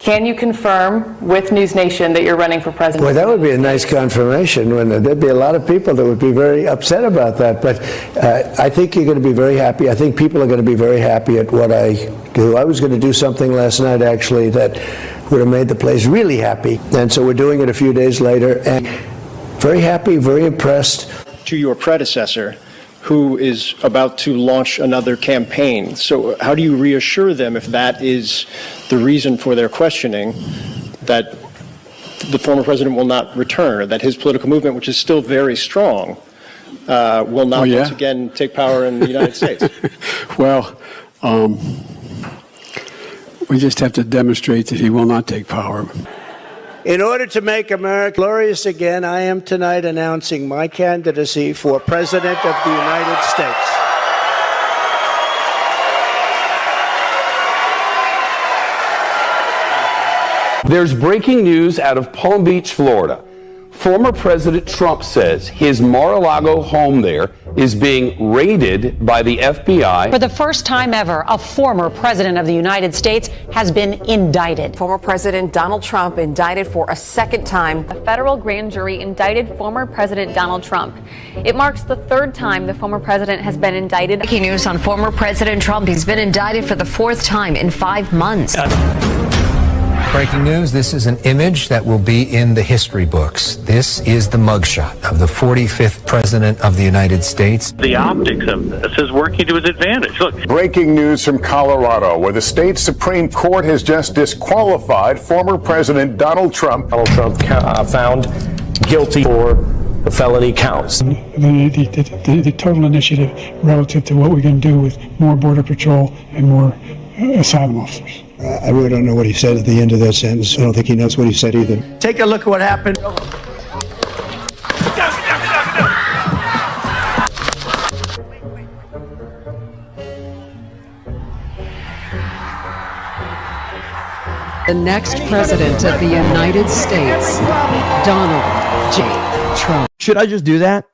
Can you confirm with News Nation that you're running for president? Well, that would be a nice confirmation. When there'd be a lot of people that would be very upset about that. But I think you're going to be very happy. I think people are going to be very happy at what I do. I was going to do something last night, actually, that would have made the place really happy. And so we're doing it a few days later. And very happy, very impressed. To your predecessor, who is about to launch another campaign. So how do you reassure them, if that is the reason for their questioning, that the former president will not return, or that his political movement, which is still very strong, will not once again take power in the United States? Well, we just have to demonstrate that he will not take power. In order to make America glorious again, I am tonight announcing my candidacy for President of the United States. There's breaking news out of Palm Beach, Florida. Former President Trump says his Mar-a-Lago home there is being raided by the FBI. For the first time ever, a former president of the United States has been indicted. Former President Donald Trump indicted for a second time. A federal grand jury indicted former President Donald Trump. It marks the third time the former president has been indicted. Breaking news on former President Trump. He's been indicted for the fourth time in 5 months. Breaking news, this is an image that will be in the history books. This is the mugshot of the 45th President of the United States. The optics of this is working to his advantage. Look. Breaking news from Colorado, where the state Supreme Court has just disqualified former President Donald Trump. Donald Trump found guilty for the felony counts. The total initiative relative to what we're going to do with more Border Patrol and more asylum officers. I really don't know what he said at the end of that sentence. I don't think he knows what he said either. Take a look at what happened. The next president of the United States, Donald J. Trump. Should I just do that?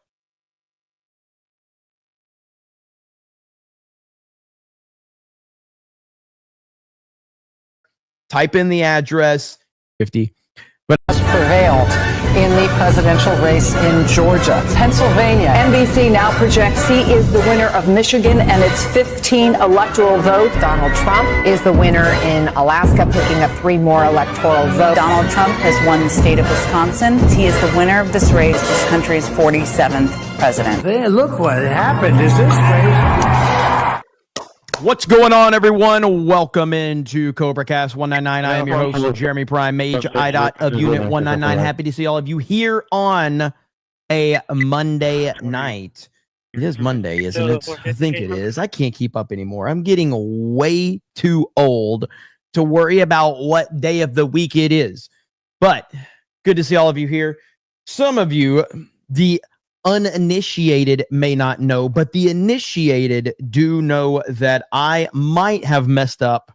Type in the address 50. But prevailed in the presidential race in Georgia. Pennsylvania. NBC now projects he is the winner of Michigan and its 15 electoral votes. Donald Trump is the winner in Alaska, picking up 3 more electoral votes. Donald Trump has won the state of Wisconsin. He is the winner of this race, this country's 47th president. Hey, look what happened. Is this crazy? what's going on, everyone? Welcome into CobraCast 199. I am your host, Jeremy Prime, Mage IDOT of Unit 199. Happy to see all of you here on a Monday night. It is Monday, isn't it? I think it is. I can't keep up anymore. I'm getting way too old to worry about what day of the week it is. But good to see all of you here. Some of you, the uninitiated, may not know, but the initiated do know that I might have messed up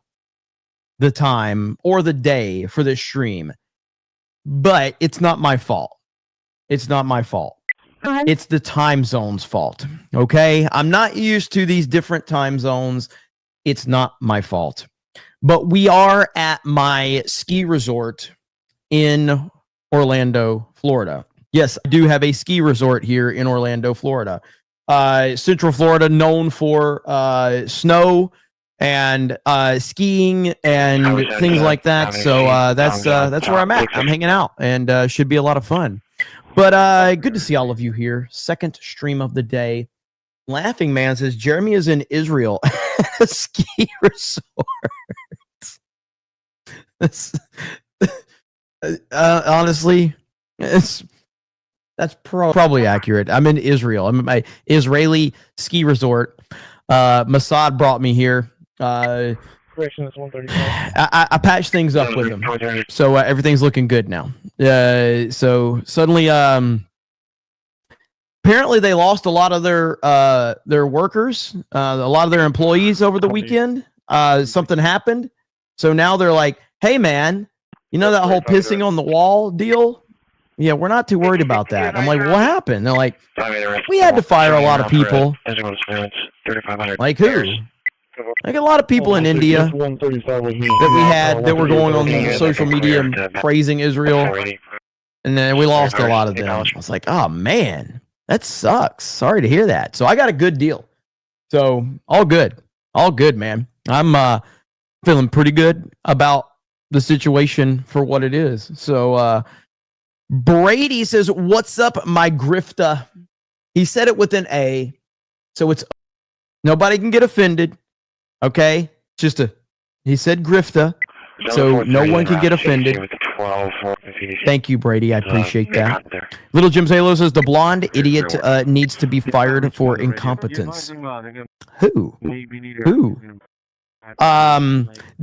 the time or the day for this stream. But it's not my fault. It's not my fault. It's the time zone's fault. Okay? I'm not used to these different time zones. It's not my fault. But we are at my ski resort in Orlando, Florida. Yes, I do have a ski resort here in Orlando, Florida. Central Florida, known for snow and skiing and things like that. So that's where I'm at. I'm hanging out, and should be a lot of fun. But good to see all of you here. Second stream of the day. Laughing Man says Jeremy is in Israel at a ski resort. Honestly, that's probably accurate. I'm in Israel. I'm at my Israeli ski resort. Mossad brought me here. I patched things up with him, so everything's looking good now. So suddenly, apparently they lost a lot of their workers, a lot of their employees over the weekend. Something happened, so now they're like, "Hey, man, you know that whole pissing on the wall deal? Yeah, we're not too worried about that." I'm like, "What happened?" They're like, "We had to fire a lot of people." Like who? Like a lot of people in India that we had that were going on social media praising Israel, and then we lost a lot of them. I was like, oh man, that sucks. Sorry to hear that. So I got a good deal. So all good, man. I'm feeling pretty good about the situation for what it is. So Brady says, "What's up, my grifta?" He said it with an A, so it's nobody can get offended. Okay, he said grifta, so no one can get offended. Thank you, Brady. I appreciate that. Little Jim Zalo says the blonde idiot needs to be fired for incompetence. Who?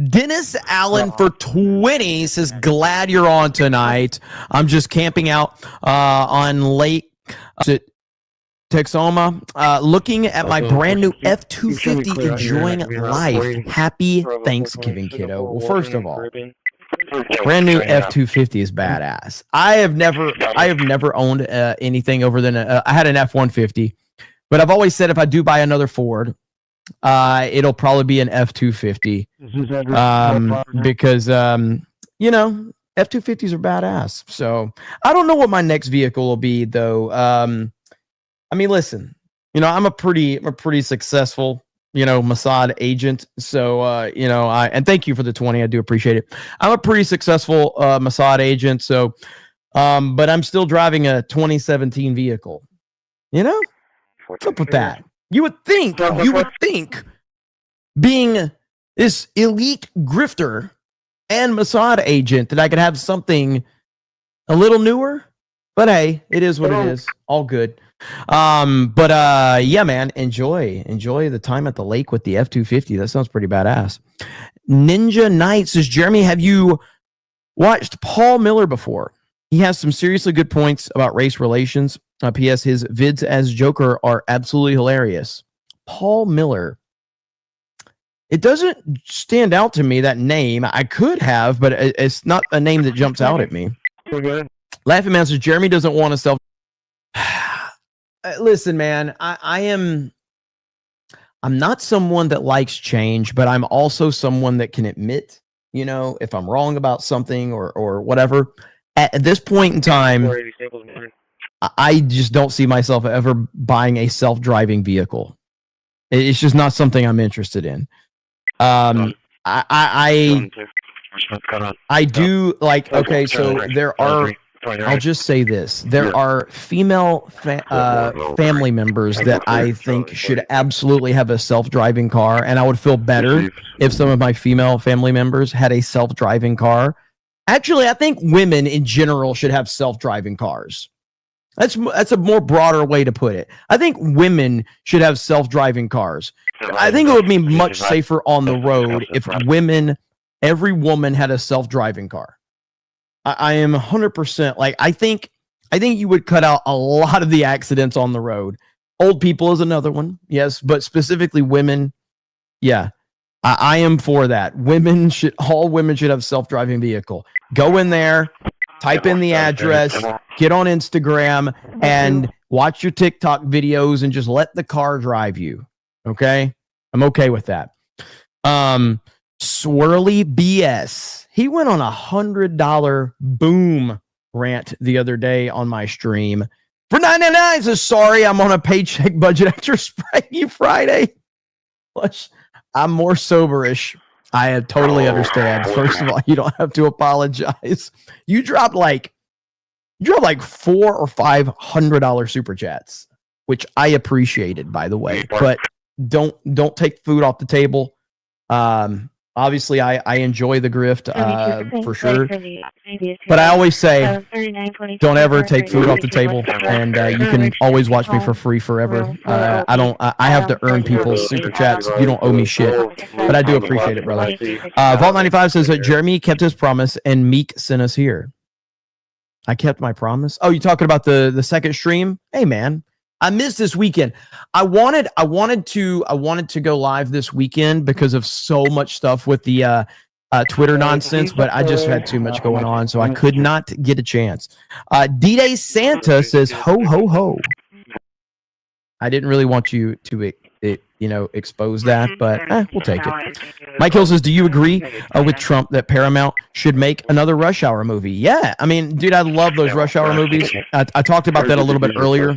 Dennis Allen for 20 says, glad you're on tonight. I'm just camping out on Lake Texoma, looking at my brand new F-250, enjoying life. Happy Thanksgiving, kiddo. Well, first of all, brand new F-250 is badass. I have never owned anything over than I had an F-150, but I've always said if I do buy another Ford, it'll probably be an F-250 because F-250s are badass. So I don't know what my next vehicle will be though. I mean, listen, I'm a pretty successful, Mossad agent. So, and thank you for the 20. I do appreciate it. I'm a pretty successful Mossad agent. So, but I'm still driving a 2017 vehicle. What's up with that? You would think being this elite grifter and Mossad agent that I could have something a little newer, but hey, it is what it is. All good. Yeah, man, enjoy the time at the lake with the F-250. That sounds pretty badass. Ninja Knight says, Jeremy, have you watched Paul Miller before? He has some seriously good points about race relations. P.S. His vids as Joker are absolutely hilarious. Paul Miller. It doesn't stand out to me, that name. I could have, but it's not a name that jumps out at me. Laughing Man says, Jeremy doesn't want to self... Listen, man, I'm not someone that likes change, but I'm also someone that can admit, if I'm wrong about something or whatever. At this point in time, I just don't see myself ever buying a self-driving vehicle. It's just not something I'm interested in. I do like, okay, so there are, I'll just say this. There are female family members that I think should absolutely have a self-driving car, and I would feel better if some of my female family members had a self-driving car. Actually, I think women in general should have self-driving cars. That's a more broader way to put it. I think women should have self-driving cars. I think it would be much safer on the road if every woman had a self-driving car. I am 100% like, I think you would cut out a lot of the accidents on the road. Old people is another one. Yes. But specifically women. Yeah. I am for that. All women should have self-driving vehicle. Go in there, type in the address, get on Instagram and watch your TikTok videos and just let the car drive you. Okay. I'm okay with that. Swirly BS. He went on $100 boom rant the other day on my stream. For $9.99, says, sorry, I'm on a paycheck budget after spraying Friday. Plus, I'm more soberish. I totally understand. First of all, you don't have to apologize. You dropped like $400 or $500 super chats, which I appreciated, by the way. But don't take food off the table. Obviously, I enjoy the grift for sure, but I always say don't ever take food off the table, and you can always watch me for free forever. I have to earn people's super chats. You don't owe me shit, but I do appreciate it, brother. Vault 95 says that Jeremy kept his promise, and Meek sent us here. I kept my promise. Oh, you talking about the second stream? Hey, man. I missed this weekend. I wanted to go live this weekend because of so much stuff with the Twitter nonsense, but I just had too much going on, so I could not get a chance. D-Day Santa says, ho, ho, ho. I didn't really want you to it exposed that, but we'll take it. Mike Hill says, do you agree with Trump that Paramount should make another Rush Hour movie? Yeah, I mean, dude, I love those Rush Hour movies. I talked about that a little bit earlier.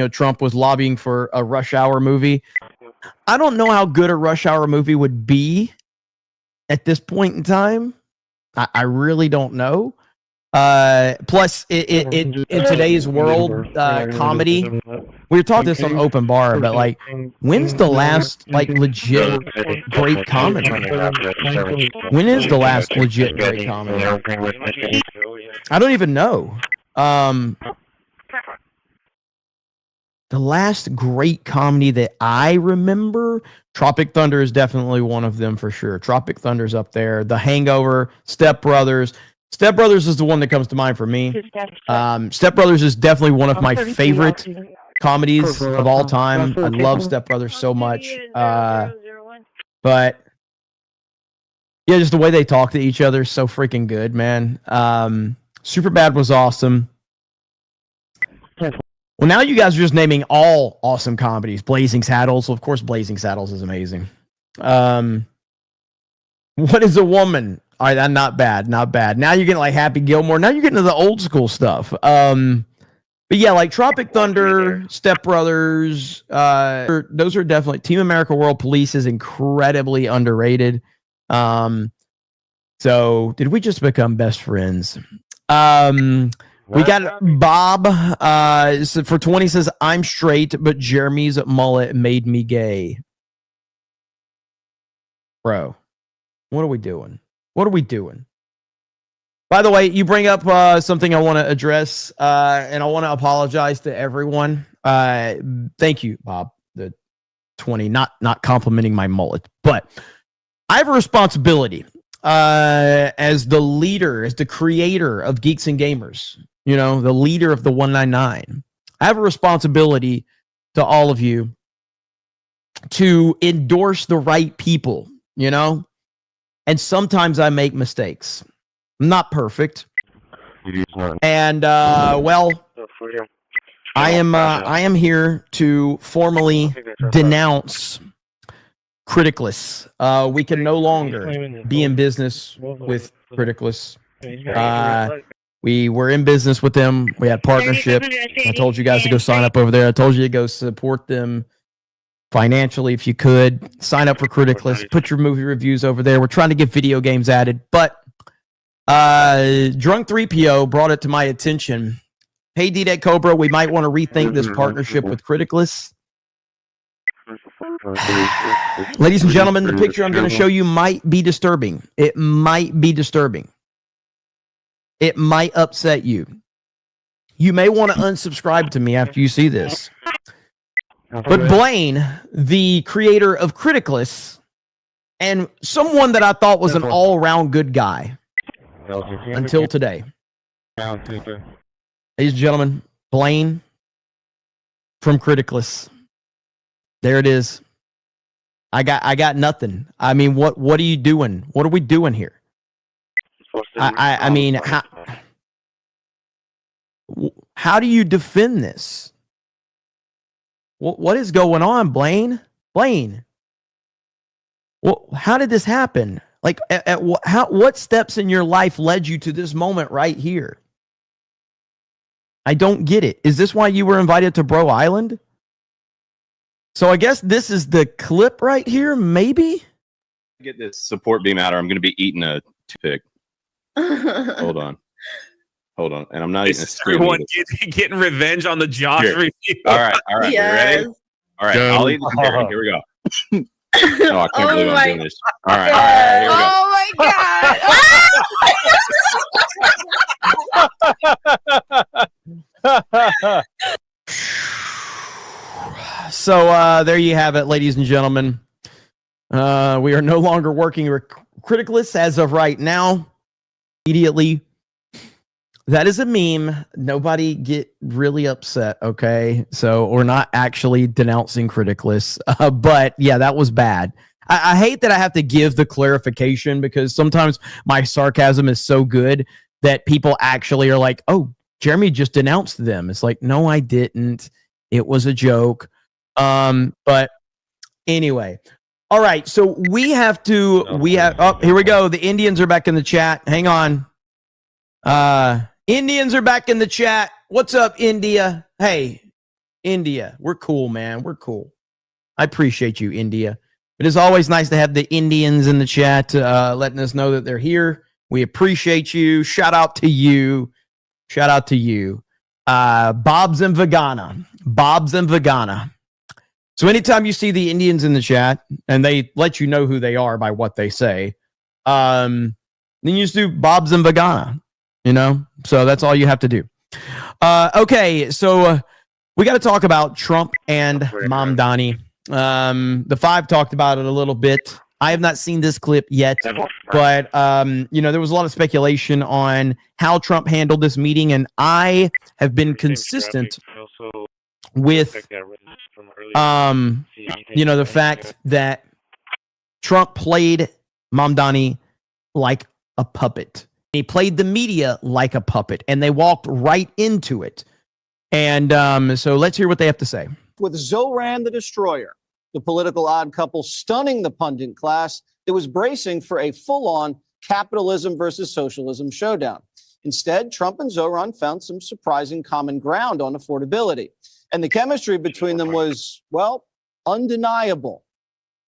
Trump was lobbying for a Rush Hour movie. I don't know how good a Rush Hour movie would be at this point in time. I really don't know. Plus, in today's world, comedy, we were talking this on Open Bar, but like, when's the last legit great comedy? When is the last legit great comedy? I don't even know. The last great comedy that I remember, Tropic Thunder is definitely one of them for sure. Tropic Thunder's up there. The Hangover, Step Brothers. Step Brothers is the one that comes to mind for me. Step Brothers is definitely one of my favorite comedies of all time. I love Step Brothers so much. But yeah, just the way they talk to each other is so freaking good, man. Superbad was awesome. Well, now you guys are just naming all awesome comedies. Blazing Saddles. Well, of course, Blazing Saddles is amazing. What is a Woman? All right, not bad. Not bad. Now you're getting like Happy Gilmore. Now you're getting to the old school stuff. But yeah, like Tropic Thunder, Step Brothers, those are definitely... Team America World Police is incredibly underrated. So did we just become best friends? We got Bob for 20 says, I'm straight, but Jeremy's mullet made me gay. Bro, what are we doing? What are we doing? By the way, you bring up something I want to address, and I want to apologize to everyone. Thank you, Bob, the 20, not complimenting my mullet, but I have a responsibility as the leader, as the creator of Geeks and Gamers. The leader of the 199. I have a responsibility to all of you to endorse the right people, and sometimes I make mistakes. I'm not perfect. And, well, I am here to formally denounce Criticless. We can no longer be in business with Criticless. We were in business with them. We had partnership. I told you guys to go sign up over there. I told you to go support them financially if you could. Sign up for Criticless. Put your movie reviews over there. We're trying to get video games added. But Drunk 3PO brought it to my attention. Hey, D-Deck Cobra, we might want to rethink this partnership with Criticless. Ladies and gentlemen, the picture I'm going to show you might be disturbing. It might be disturbing. It might upset you. You may want to unsubscribe to me after you see this. But Blaine, the creator of Criticless, and someone that I thought was an all-around good guy until today. Ladies and gentlemen, Blaine from Criticless. There it is. I got nothing. I mean, what are you doing? What are we doing here? I mean, how do you defend this? What is going on, Blaine? Blaine, how did this happen? Like, what steps in your life led you to this moment right here? I don't get it. Is this why you were invited to Bro Island? So I guess this is the clip right here, maybe? Get this support beam out or I'm going to be eating a toothpick. Hold on. And I'm not eating a spoon. Everyone getting revenge on the Josh review. All right. Yes. You ready? All right, I'll eat the carrot. Here we go. Oh, I can't believe I'm doing this. All right, here we go. Oh my God. So there you have it, ladies and gentlemen. We are no longer working with Criticless as of right now. Immediately. That is a meme. Nobody get really upset, okay? So we're not actually denouncing Criticless. But yeah, that was bad. I hate that I have to give the clarification because sometimes my sarcasm is so good that people actually are like, oh, Jeremy just denounced them. It's like, no, I didn't. It was a joke. But anyway. All right. So here we go. The Indians are back in the chat. Hang on. Indians are back in the chat. What's up, India? Hey, India. We're cool, man. We're cool. I appreciate you, India. It is always nice to have the Indians in the chat, letting us know that they're here. We appreciate you. Shout out to you. Shout out to you. Bob's and Vagana. Bob's and Vagana. So anytime you see the Indians in the chat, and they let you know who they are by what they say, then you just do Bob's and Vagana, you know? So that's all you have to do. Okay, so we got to talk about Trump and Mamdani. The Five talked about it a little bit. I have not seen this clip yet, but there was a lot of speculation on how Trump handled this meeting, and I have been consistent with the fact that Trump played Mamdani like a puppet. He played the media like a puppet, and they walked right into it. And so let's hear what they have to say. With Zoran the Destroyer, the political odd couple stunning the pundit class that was bracing for a full-on capitalism versus socialism showdown. Instead, Trump and Zoran found some surprising common ground on affordability. And the chemistry between them was, well, undeniable.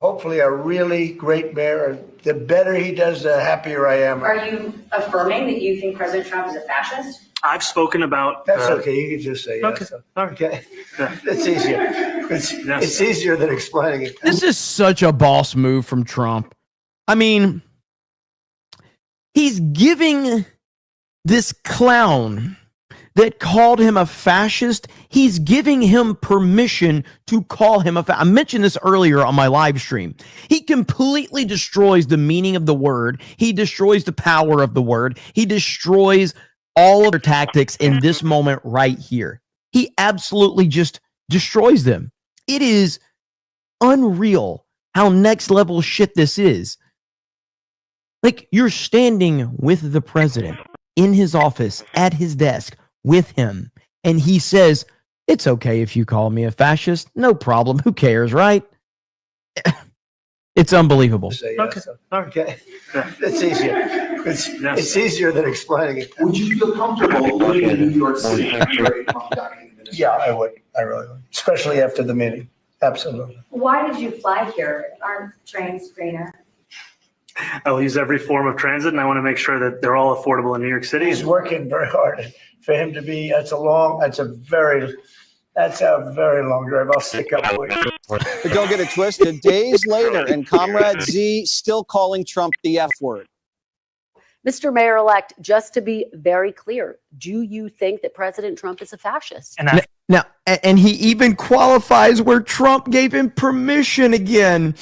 Hopefully a really great mayor. The better he does, the happier I am. Are you affirming that you think President Trump is a fascist? I've spoken about... That's okay. You can just say yes. Okay. It's easier. It's easier than explaining it. This is such a boss move from Trump. I mean, he's giving this clown that called him a fascist, he's giving him permission to call him a fascist. I mentioned this earlier on my live stream. He completely destroys the meaning of the word. He destroys the power of the word. He destroys all of their tactics in this moment right here. He absolutely just destroys them. It is unreal how next level shit this is. Like, you're standing with the president in his office at his desk with him, and he says, it's okay if you call me a fascist. No problem. Who cares, right? It's unbelievable. Okay. It's easier. It's easier than explaining it. Would you feel comfortable living in New York City? Yeah, I would. I really would. Especially after the meeting. Absolutely. Why did you fly here? Aren't trains greener? I will use every form of transit, and I want to make sure that they're all affordable in New York City. He's working very hard. For him to be, that's a very long drive. I'll stick up with you. But don't get it twisted. Days later, and Comrade Z still calling Trump the F word. Mr. Mayor-elect, just to be very clear, do you think that President Trump is a fascist? Now, and he even qualifies where Trump gave him permission again.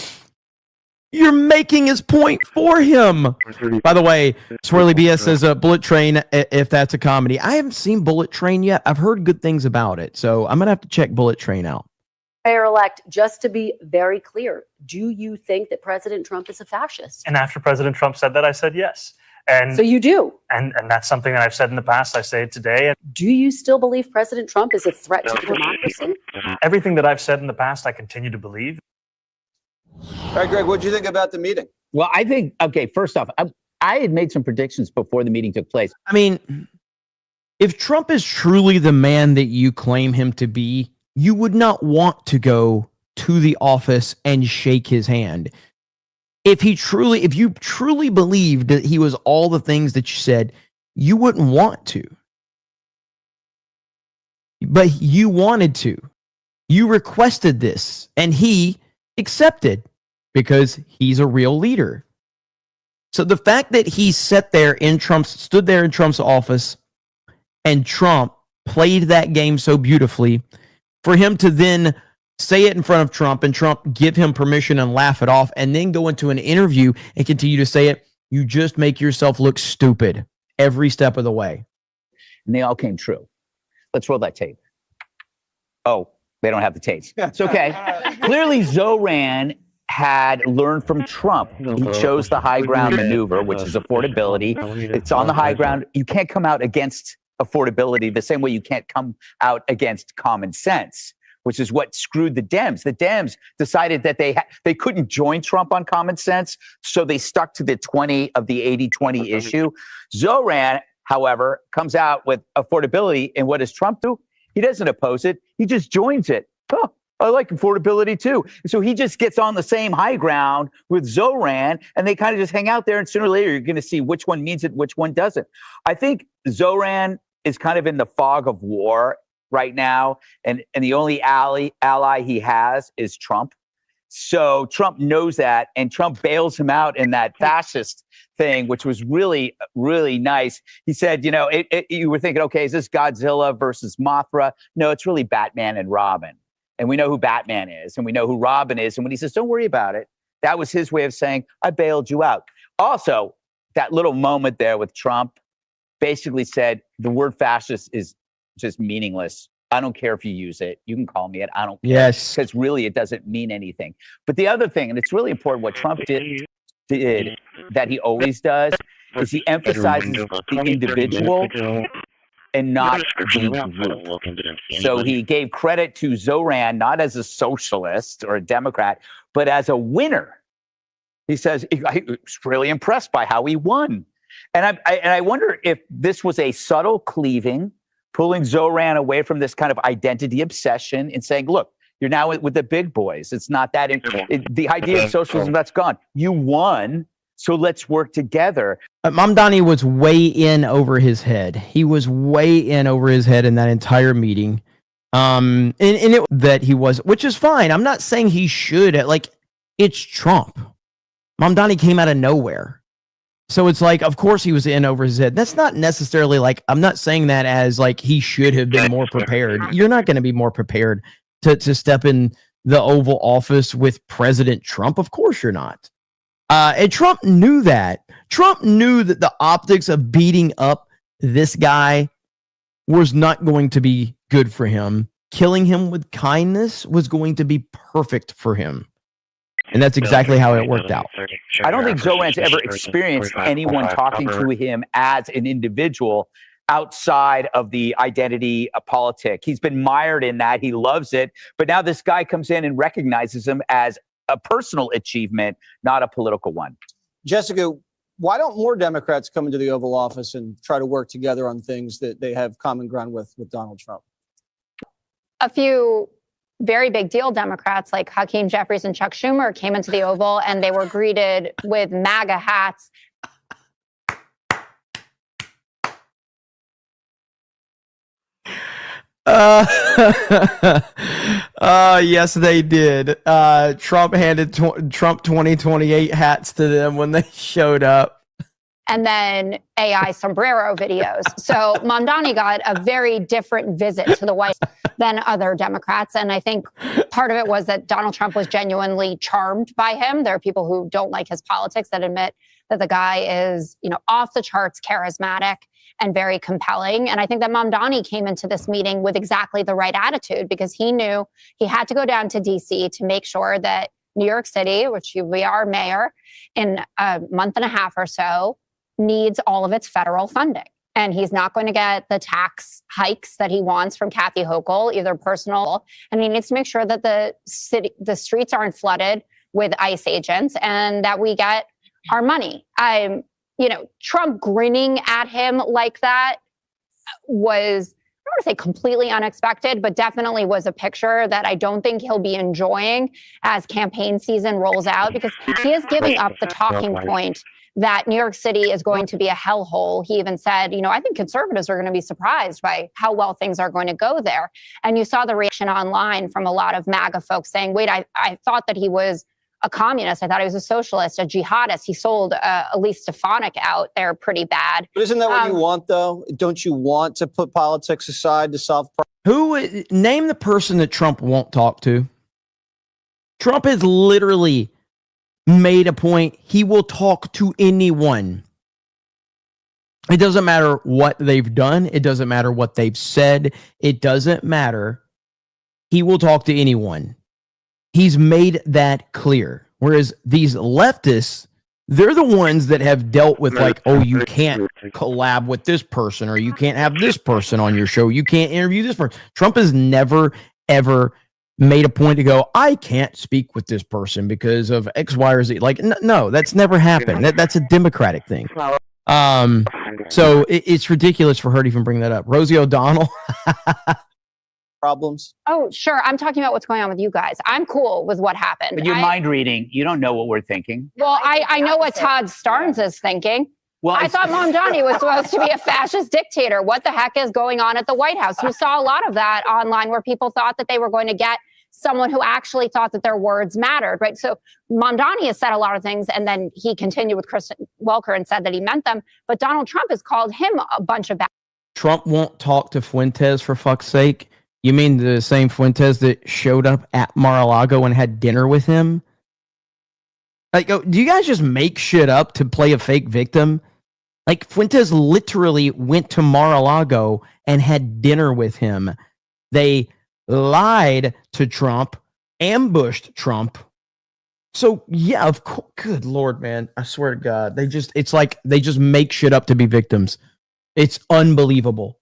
You're making his point for him. By the way, Swirly BS says Bullet Train, if that's a comedy. I haven't seen Bullet Train yet. I've heard good things about it, so I'm going to have to check Bullet Train out. Mayor-elect, just to be very clear, do you think that President Trump is a fascist? And after President Trump said that, I said yes. And so you do? And that's something that I've said in the past. I say it today. Do you still believe President Trump is a threat to democracy? Everything that I've said in the past, I continue to believe. All right, Greg, what did you think about the meeting? Well, I think, okay, first off, I had made some predictions before the meeting took place. I mean, if Trump is truly the man that you claim him to be, you would not want to go to the office and shake his hand. If you truly believed that he was all the things that you said, you wouldn't want to. But you wanted to. You requested this, and he accepted because he's a real leader. So the fact that he stood there in Trump's office, and Trump played that game so beautifully, for him to then say it in front of Trump and Trump give him permission and laugh it off, and then go into an interview and continue to say it, you just make yourself look stupid every step of the way. And they all came true. Let's roll that tape. Oh, they don't have the tapes. It's okay. Clearly, Zoran had learned from Trump. He chose the high ground maneuver, which is affordability. It's on the high ground. You can't come out against affordability the same way you can't come out against common sense. which is what screwed the Dems. The Dems decided that they couldn't join Trump on common sense, so they stuck to the 80-20 issue. Zoran, however, comes out with affordability, and what does Trump do? He doesn't oppose it. He just joins it. Oh, I like affordability too. So he just gets on the same high ground with Zoran, and they kind of just hang out there, and sooner or later you're going to see which one means it, which one doesn't. I think Zoran is kind of in the fog of war right now, and the only ally he has is Trump. So Trump knows that, and Trump bails him out in that fascist thing, which was really, really nice. He said, you know, you were thinking, okay, is this Godzilla versus Mothra? No, it's really Batman and Robin. And we know who Batman is, and we know who Robin is. And when he says, don't worry about it, that was his way of saying, I bailed you out. Also, that little moment there with Trump basically said, the word fascist is just meaningless. I don't care if you use it. You can call me it. I don't care. Yes. Because really, it doesn't mean anything. But the other thing, and it's really important, what Trump did that he always does, is he emphasizes the individual and not the group. So he gave credit to Zoran, not as a socialist or a Democrat, but as a winner. He says, I was really impressed by how he won. And I wonder if this was a subtle cleaving, pulling Zoran away from this kind of identity obsession and saying, look, you're now with the big boys. It's not that, the idea of socialism, that's gone. You won. So let's work together. Mamdani was way in over his head. He was way in over his head in that entire meeting. And it that he was, which is fine. I'm not saying he should. Like, it's Trump. Mamdani came out of nowhere. So it's like, of course he was in over his head. That's not necessarily like, I'm not saying that as like he should have been more prepared. You're not going to be more prepared to step in the Oval Office with President Trump. Of course you're not. And Trump knew that. Trump knew that the optics of beating up this guy was not going to be good for him. Killing him with kindness was going to be perfect for him. And that's exactly how it worked out. I don't think Zoran's ever experienced anyone talking to him as an individual outside of the identity politic. He's been mired in that. He loves it. But now this guy comes in and recognizes him as a personal achievement, not a political one. Jessica, why don't more Democrats come into the Oval Office and try to work together on things that they have common ground with Donald Trump? A few very big deal Democrats like Hakeem Jeffries and Chuck Schumer came into the Oval and they were greeted with MAGA hats. Yes, they did. Trump handed Trump 2028 hats to them when they showed up. And then AI sombrero videos. So Mamdani got a very different visit to the White House than other Democrats. And I think part of it was that Donald Trump was genuinely charmed by him. There are people who don't like his politics that admit that the guy is, off the charts charismatic and very compelling. And I think that Mamdani came into this meeting with exactly the right attitude because he knew he had to go down to DC to make sure that New York City, which we are mayor in a month and a half or so, needs all of its federal funding. And he's not going to get the tax hikes that he wants from Kathy Hochul, either personal, and he needs to make sure that the streets aren't flooded with ICE agents and that we get our money. Trump grinning at him like that was, I don't want to say completely unexpected, but definitely was a picture that I don't think he'll be enjoying as campaign season rolls out because he is giving up the talking point that New York City is going to be a hellhole. He even said, I think conservatives are going to be surprised by how well things are going to go there. And you saw the reaction online from a lot of MAGA folks saying, wait, I thought that he was a communist. I thought he was a socialist, a jihadist. He sold Elise Stefanik out there pretty bad. But isn't that what you want, though? Don't you want to put politics aside to solve problems? Name the person that Trump won't talk to? Trump has literally made a point. He will talk to anyone. It doesn't matter what they've done. It doesn't matter what they've said. It doesn't matter. He will talk to anyone. He's made that clear. Whereas these leftists, they're the ones that have dealt with you can't collab with this person or you can't have this person on your show. You can't interview this person. Trump has never, ever made a point to go, I can't speak with this person because of X, Y, or Z. Like, no, that's never happened. That's a Democratic thing. So it's ridiculous for her to even bring that up. Rosie O'Donnell. Problems. Oh, sure. I'm talking about what's going on with you guys. I'm cool with what happened. But you're mind reading. You don't know what we're thinking. Well, I know what Todd Starnes is thinking. Well, I thought Mamdani was supposed to be a fascist dictator. What the heck is going on at the White House? You saw a lot of that online where people thought that they were going to get someone who actually thought that their words mattered, right? So Mamdani has said a lot of things, and then he continued with Chris Welker and said that he meant them. But Donald Trump has called him a bunch of bad. Trump won't talk to Fuentes, for fuck's sake. You mean the same Fuentes that showed up at Mar-a-Lago and had dinner with him? Like, do you guys just make shit up to play a fake victim? Like, Fuentes literally went to Mar-a-Lago and had dinner with him. They lied to Trump, ambushed Trump. So, yeah, of course. Good Lord, man. I swear to God. It's like they just make shit up to be victims. It's unbelievable.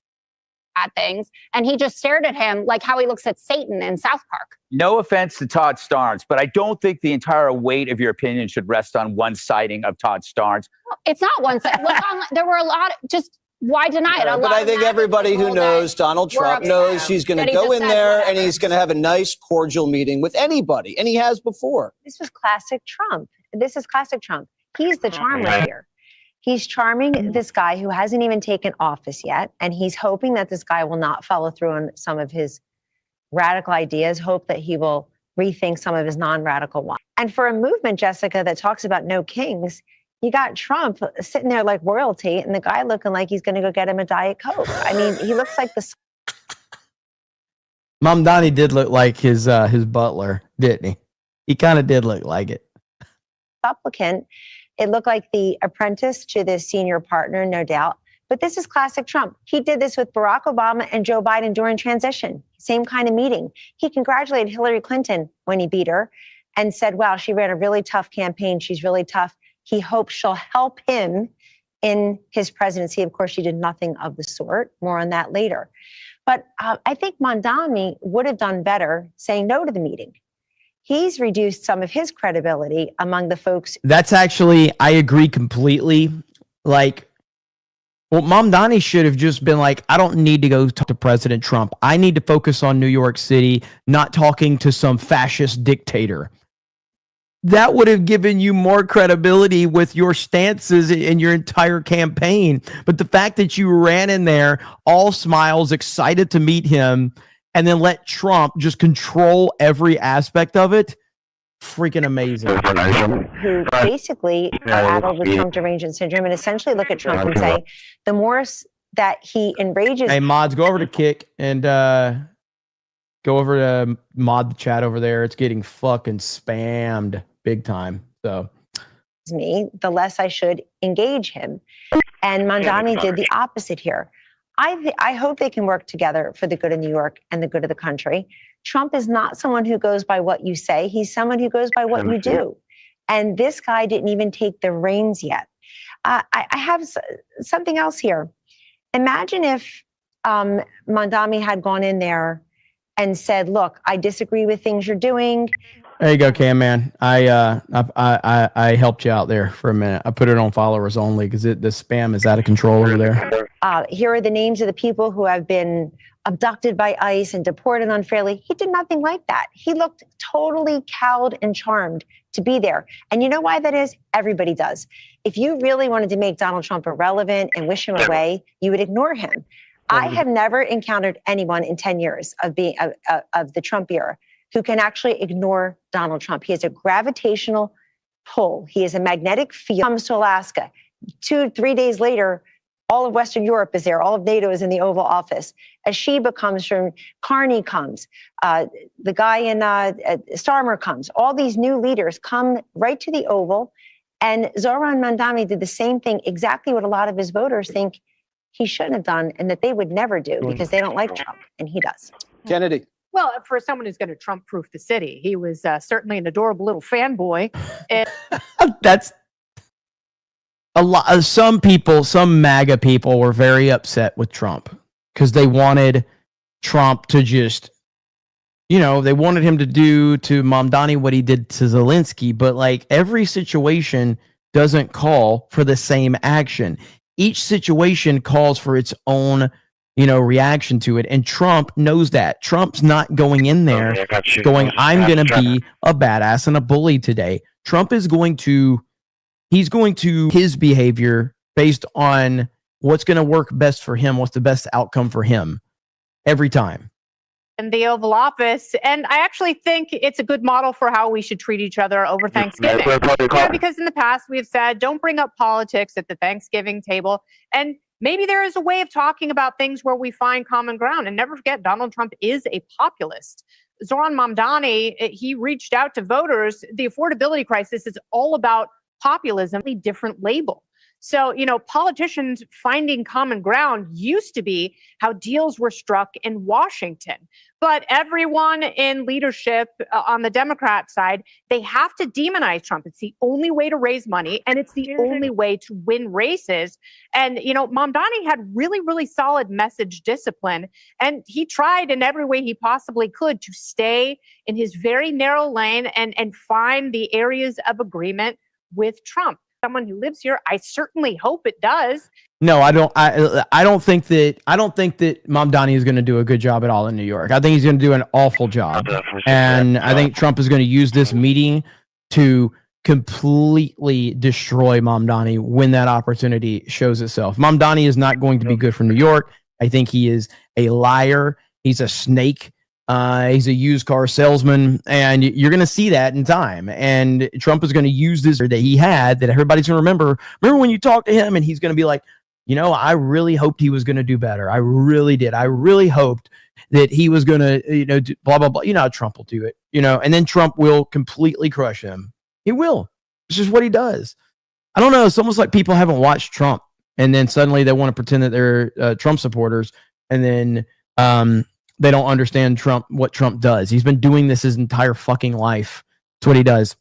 Things, and he just stared at him like how he looks at Satan in South Park. No offense to Todd Starnes, but I don't think the entire weight of your opinion should rest on one sighting of Todd Starnes. It's not one side. There were a lot. Just why deny it? But I think everybody who knows Donald Trump knows he's going to go in there and he's going to have a nice, cordial meeting with anybody, and he has before. This was classic Trump. This is classic Trump. He's the charmer here. He's charming this guy who hasn't even taken office yet, and he's hoping that this guy will not follow through on some of his radical ideas, hope that he will rethink some of his non-radical ones. And for a movement, Jessica, that talks about no kings, you got Trump sitting there like royalty, and the guy looking like he's going to go get him a Diet Coke. I mean, he looks like the... Mamdani did look like his butler, didn't he? He kind of did look like it. Supplicant. It looked like the apprentice to the senior partner, no doubt. But this is classic Trump. He did this with Barack Obama and Joe Biden during transition. Same kind of meeting. He congratulated Hillary Clinton when he beat her and said, wow, she ran a really tough campaign. She's really tough. He hopes she'll help him in his presidency. Of course, she did nothing of the sort. More on that later. But I think Mamdani would have done better saying no to the meeting. He's reduced some of his credibility among the folks. That's actually, I agree completely. Like, well, Mamdani should have just been like, I don't need to go talk to President Trump. I need to focus on New York City, not talking to some fascist dictator. That would have given you more credibility with your stances in your entire campaign. But the fact that you ran in there, all smiles, excited to meet him, and then let Trump just control every aspect of it, freaking amazing. Who basically are addled with Trump derangement syndrome and essentially look at Trump and say, the more that he enrages... Hey, mods, go over to Kick and go over to mod the chat over there. It's getting fucking spammed big time. So me, the less I should engage him. And Mamdani did the opposite here. I hope they can work together for the good of New York and the good of the country. Trump is not someone who goes by what you say. He's someone who goes by what you do. And this guy didn't even take the reins yet. I have something else here. Imagine if Mamdani had gone in there and said, look, I disagree with things you're doing. There you go, Cam, man. I helped you out there for a minute. I put it on followers only because the spam is out of control over there. Here are the names of the people who have been abducted by ICE and deported unfairly. He did nothing like that. He looked totally cowed and charmed to be there. And you know why that is? Everybody does. If you really wanted to make Donald Trump irrelevant and wish him away, you would ignore him. I have never encountered anyone in 10 years of being of the Trump era who can actually ignore Donald Trump. He has a gravitational pull. He has a magnetic field. Comes to Alaska. 2-3 days later, all of Western Europe is there. All of NATO is in the Oval Office. Sheba comes from, Carney comes. The guy in Starmer comes. All these new leaders come right to the Oval. And Zoran Mamdani did the same thing, exactly what a lot of his voters think he shouldn't have done and that they would never do because they don't like Trump, and he does. Kennedy. Well, for someone who's going to Trump-proof the city, he was certainly an adorable little fanboy. And That's a lot. Some people, some MAGA people, were very upset with Trump because they wanted Trump to just they wanted him to do to Mamdani what he did to Zelensky, but like every situation doesn't call for the same action. Each situation calls for its own, reaction to it. And Trump knows that. Trump's not going in there going, I'm going to be a badass and a bully today. Trump is going to his behavior based on what's going to work best for him, what's the best outcome for him every time. In the Oval Office, and I actually think it's a good model for how we should treat each other over Thanksgiving. Because in the past we've said, don't bring up politics at the Thanksgiving table, and maybe there is a way of talking about things where we find common ground. And never forget, Donald Trump is a populist. Zoran Mamdani, he reached out to voters. The affordability crisis is all about populism, a different label. So, politicians finding common ground used to be how deals were struck in Washington. But everyone in leadership on the Democrat side, they have to demonize Trump. It's the only way to raise money, and it's the only way to win races. And, Mamdani had really, really solid message discipline, and he tried in every way he possibly could to stay in his very narrow lane and find the areas of agreement with Trump. Someone who lives here, I certainly hope it does. No, I don't. I don't think that Mamdani is going to do a good job at all in New York. I think he's going to do an awful job, and I think Trump is going to use this meeting to completely destroy Mamdani when that opportunity shows itself. Mamdani is not going to be good for New York. I think he is a liar. He's a snake. He's a used car salesman, and you're going to see that in time. And Trump is going to use this that he had that everybody's going to remember. Remember when you talk to him, and he's going to be like, I really hoped he was going to do better. I really did. I really hoped that he was going to, do blah, blah, blah. You know how Trump will do it, and then Trump will completely crush him. He will. It's just what he does. I don't know. It's almost like people haven't watched Trump, and then suddenly they want to pretend that they're Trump supporters, and then they don't understand what Trump does. He's been doing this his entire fucking life. That's what he does.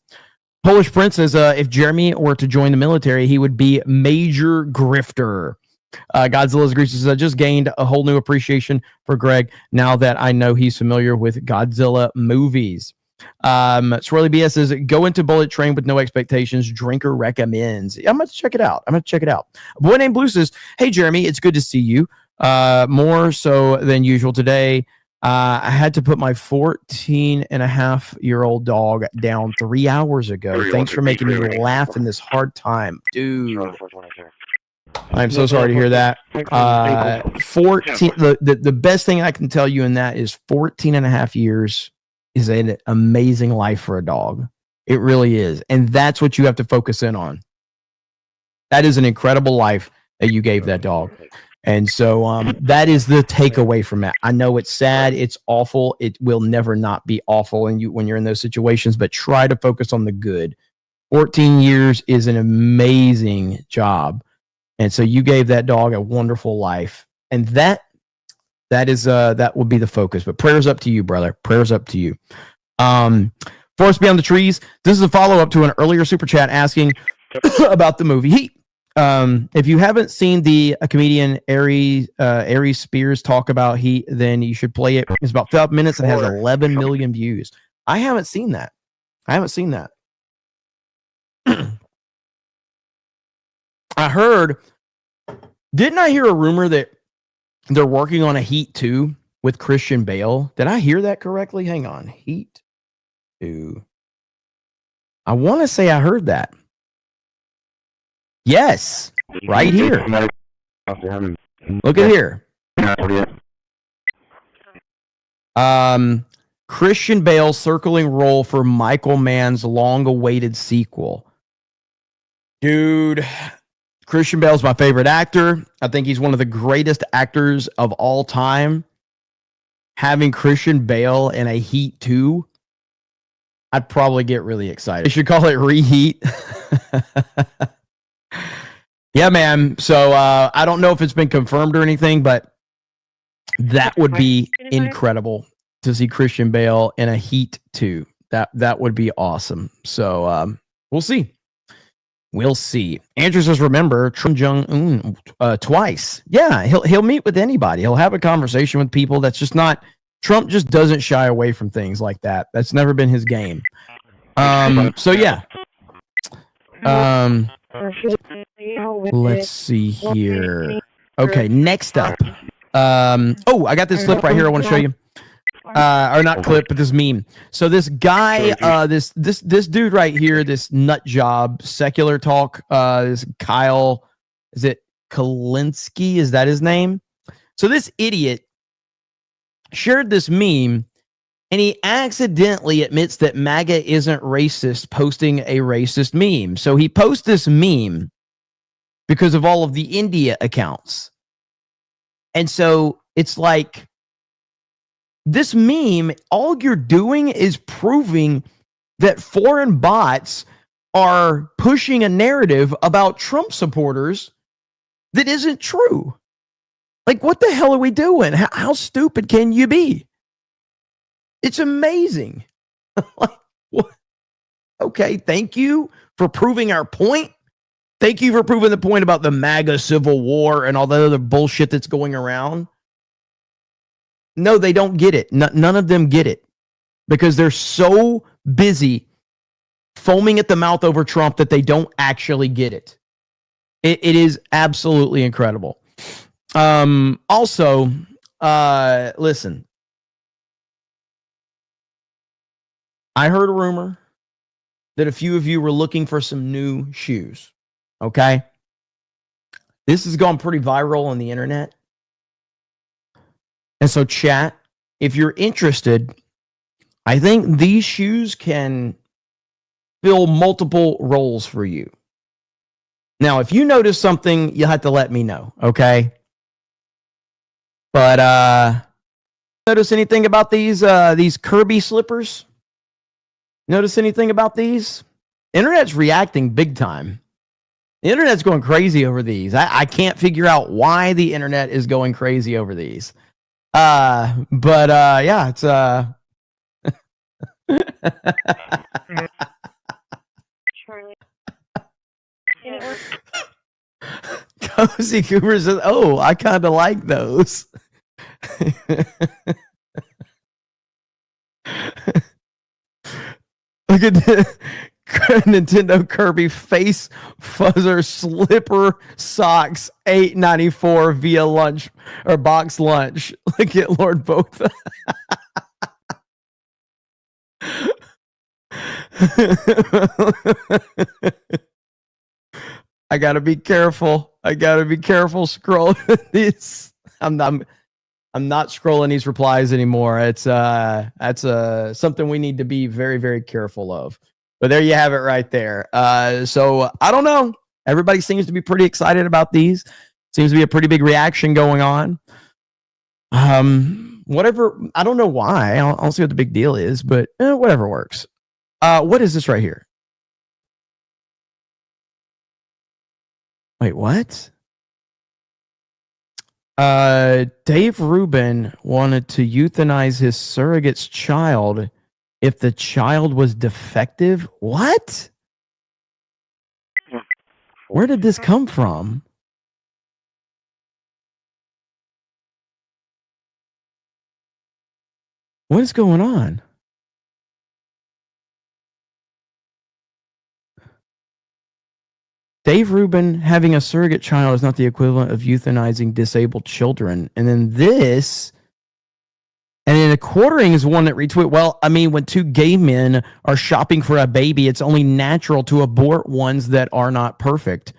Polish Prince says, if Jeremy were to join the military, he would be major grifter. Godzilla's Grease says, I just gained a whole new appreciation for Greg now that I know he's familiar with Godzilla movies. Swirly BS says, go into Bullet Train with no expectations. Drinker recommends. I'm going to check it out. A boy named Blue says, hey, Jeremy, it's good to see you. More so than usual today. I had to put my 14-and-a-half-year-old dog down 3 hours ago. Thanks for making me laugh in this hard time. Dude, I'm so sorry to hear that. 14. The best thing I can tell you in that is 14 and a half years is an amazing life for a dog. It really is. And that's what you have to focus in on. That is an incredible life that you gave that dog. And so that is the takeaway from that. I know it's sad. It's awful. It will never not be awful when you're in those situations, but try to focus on the good. 14 years is an amazing job. And so you gave that dog a wonderful life. And that will be the focus. But prayers up to you, brother. Prayers up to you. Forest Beyond the Trees. This is a follow-up to an earlier super chat asking about the movie Heat. If you haven't seen the comedian Ari Spears talk about Heat, then you should play it. It's about 5 minutes and has 11 million views. I haven't seen that. Didn't I hear a rumor that they're working on a Heat 2 with Christian Bale? Did I hear that correctly? Hang on. Heat 2. I want to say I heard that. Yes, right here. Look at here. Christian Bale circling role for Michael Mann's long-awaited sequel. Dude, Christian Bale's my favorite actor. I think he's one of the greatest actors of all time. Having Christian Bale in a Heat 2, I'd probably get really excited. They should call it Reheat. Yeah, man. So I don't know if it's been confirmed or anything, but that would be incredible to see Christian Bale in a Heat 2. That would be awesome. So we'll see. Andrew says, remember Kim Jong-un twice. Yeah, he'll meet with anybody. He'll have a conversation with people. That's just not Trump just doesn't shy away from things like that. That's never been his game. So yeah. Let's see here. Okay, next up. I got this clip right here I want to show you. Or not clip, but this meme. So this guy, this dude right here, this nut job, secular talk, this Kyle, is it Kalinske? Is that his name? So this idiot shared this meme, and he accidentally admits that MAGA isn't racist, posting a racist meme. So he posts this meme because of all of the India accounts. And so it's like, this meme, all you're doing is proving that foreign bots are pushing a narrative about Trump supporters that isn't true. Like, what the hell are we doing? How stupid can you be? It's amazing. Like, what? Okay, thank you for proving our point. Thank you for proving the point about the MAGA civil war and all that other bullshit that's going around. No, they don't get it. None of them get it because they're so busy foaming at the mouth over Trump that they don't actually get it. It is absolutely incredible. Also, listen, I heard a rumor that a few of you were looking for some new shoes. Okay. This has gone pretty viral on the internet. And so, chat, if you're interested, I think these shoes can fill multiple roles for you. Now, if you notice something, you'll have to let me know, okay? But notice anything about these Kirby slippers? Notice anything about these? Internet's reacting big time. The internet's going crazy over these. I can't figure out why the internet is going crazy over these. But yeah, it's Cozy Cooper says, "Oh, I kind of like those." Look at the Nintendo Kirby Face Fuzzer Slipper Socks $8.94 via lunch or box lunch. Look at Lord Botha. I gotta be careful. Scrolling these. I'm not scrolling these replies anymore. It's that's something we need to be very, very careful of. But there you have it right there. So I don't know. Everybody seems to be pretty excited about these. Seems to be a pretty big reaction going on. Whatever. I don't know why. I don't see what the big deal is, but whatever works. What is this right here? Wait, what? Dave Rubin wanted to euthanize his surrogate's child if the child was defective. What? Where did this come from? What is going on? Dave Rubin having a surrogate child is not the equivalent of euthanizing disabled children. And then this, and then the quartering is one that retweet. Well, I mean, when two gay men are shopping for a baby, it's only natural to abort ones that are not perfect.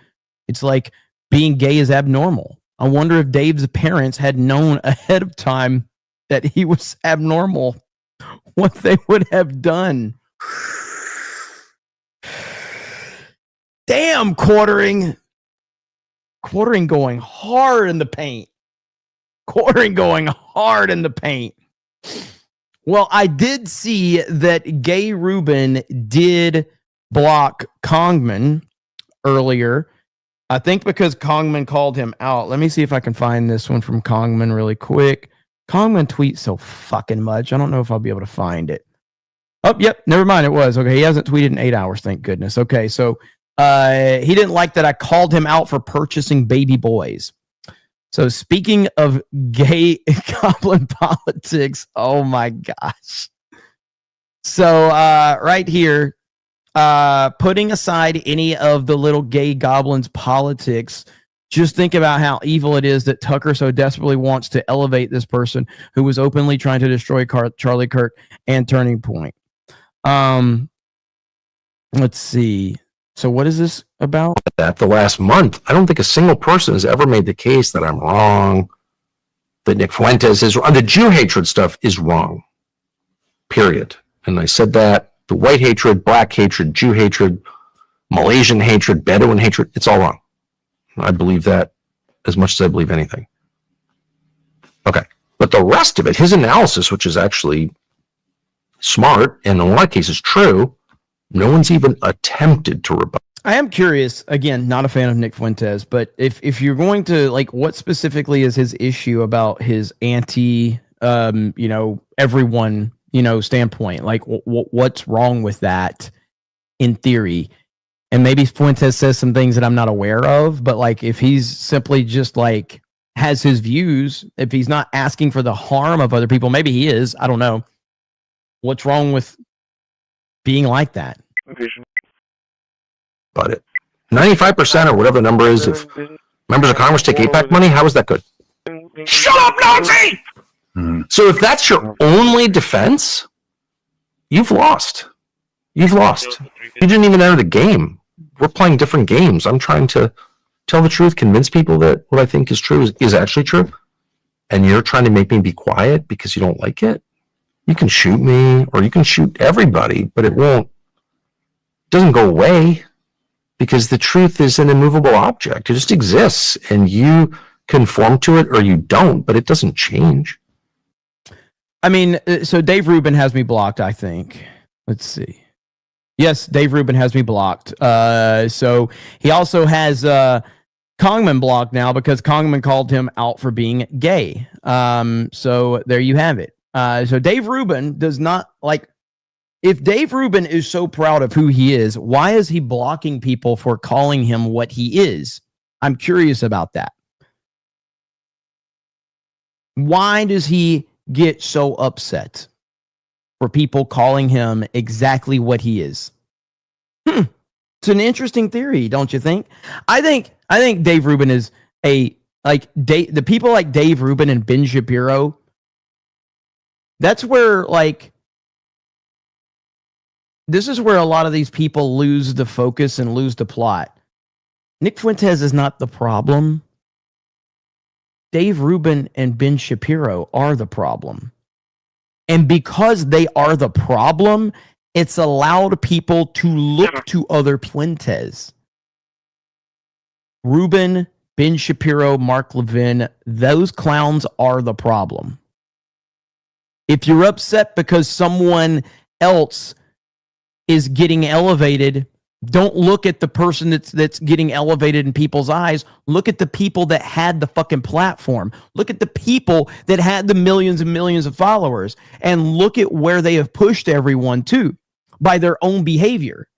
It's like being gay is abnormal. I wonder if Dave's parents had known ahead of time that he was abnormal, what they would have done. Damn, quartering going hard in the paint. Well, I did see that Gay Rubin did block Congman earlier. I think because Congman called him out. Let me see if I can find this one from Congman really quick. Congman tweets so fucking much. I don't know if I'll be able to find it. Oh, yep. Never mind. It was. Okay. He hasn't tweeted in 8 hours. Thank goodness. Okay. So, he didn't like that I called him out for purchasing baby boys. So speaking of gay goblin politics, oh my gosh. So right here, putting aside any of the little gay goblins politics, just think about how evil it is that Tucker so desperately wants to elevate this person who was openly trying to destroy Charlie Kirk and Turning Point. Let's see. So what is this about? That the last month, I don't think a single person has ever made the case that I'm wrong, that Nick Fuentes is wrong. The Jew hatred stuff is wrong, period. And I said that the white hatred, black hatred, Jew hatred, Malaysian hatred, Bedouin hatred, it's all wrong. I believe that as much as I believe anything. Okay. But the rest of it, his analysis, which is actually smart and in a lot of cases true, no one's even attempted to rebut. I am curious, again, not a fan of Nick Fuentes, but if you're going to, like, what specifically is his issue about his anti, everyone, standpoint? Like, what's wrong with that in theory? And maybe Fuentes says some things that I'm not aware of, but like, if he's simply just like has his views, if he's not asking for the harm of other people, maybe he is, I don't know. What's wrong with being like that? But it 95% or whatever the number is of members of Congress take AIPAC money. How is that good? Shut up, Nazi! So if that's your only defense, you've lost. You've lost. You didn't even enter the game. We're playing different games. I'm trying to tell the truth, convince people that what I think is true is actually true. And you're trying to make me be quiet because you don't like it. You can shoot me or you can shoot everybody, but it doesn't go away because the truth is an immovable object. It just exists and you conform to it or you don't, but it doesn't change. I mean, so Dave Rubin has me blocked, I think. Let's see. Yes, Dave Rubin has me blocked. So he also has Kongman blocked now because Kongman called him out for being gay. So there you have it. So Dave Rubin does not like. If Dave Rubin is so proud of who he is, why is he blocking people for calling him what he is? I'm curious about that. Why does he get so upset for people calling him exactly what he is? It's an interesting theory, don't you think? I think Dave Rubin is the people like Dave Rubin and Ben Shapiro. That's where this is where a lot of these people lose the focus and lose the plot. Nick Fuentes is not the problem. Dave Rubin and Ben Shapiro are the problem. And because they are the problem, it's allowed people to look to other Fuentes. Rubin, Ben Shapiro, Mark Levin, those clowns are the problem. If you're upset because someone else is getting elevated, don't look at the person that's getting elevated in people's eyes. Look at the people that had the fucking platform. Look at the people that had the millions and millions of followers and look at where they have pushed everyone to by their own behavior.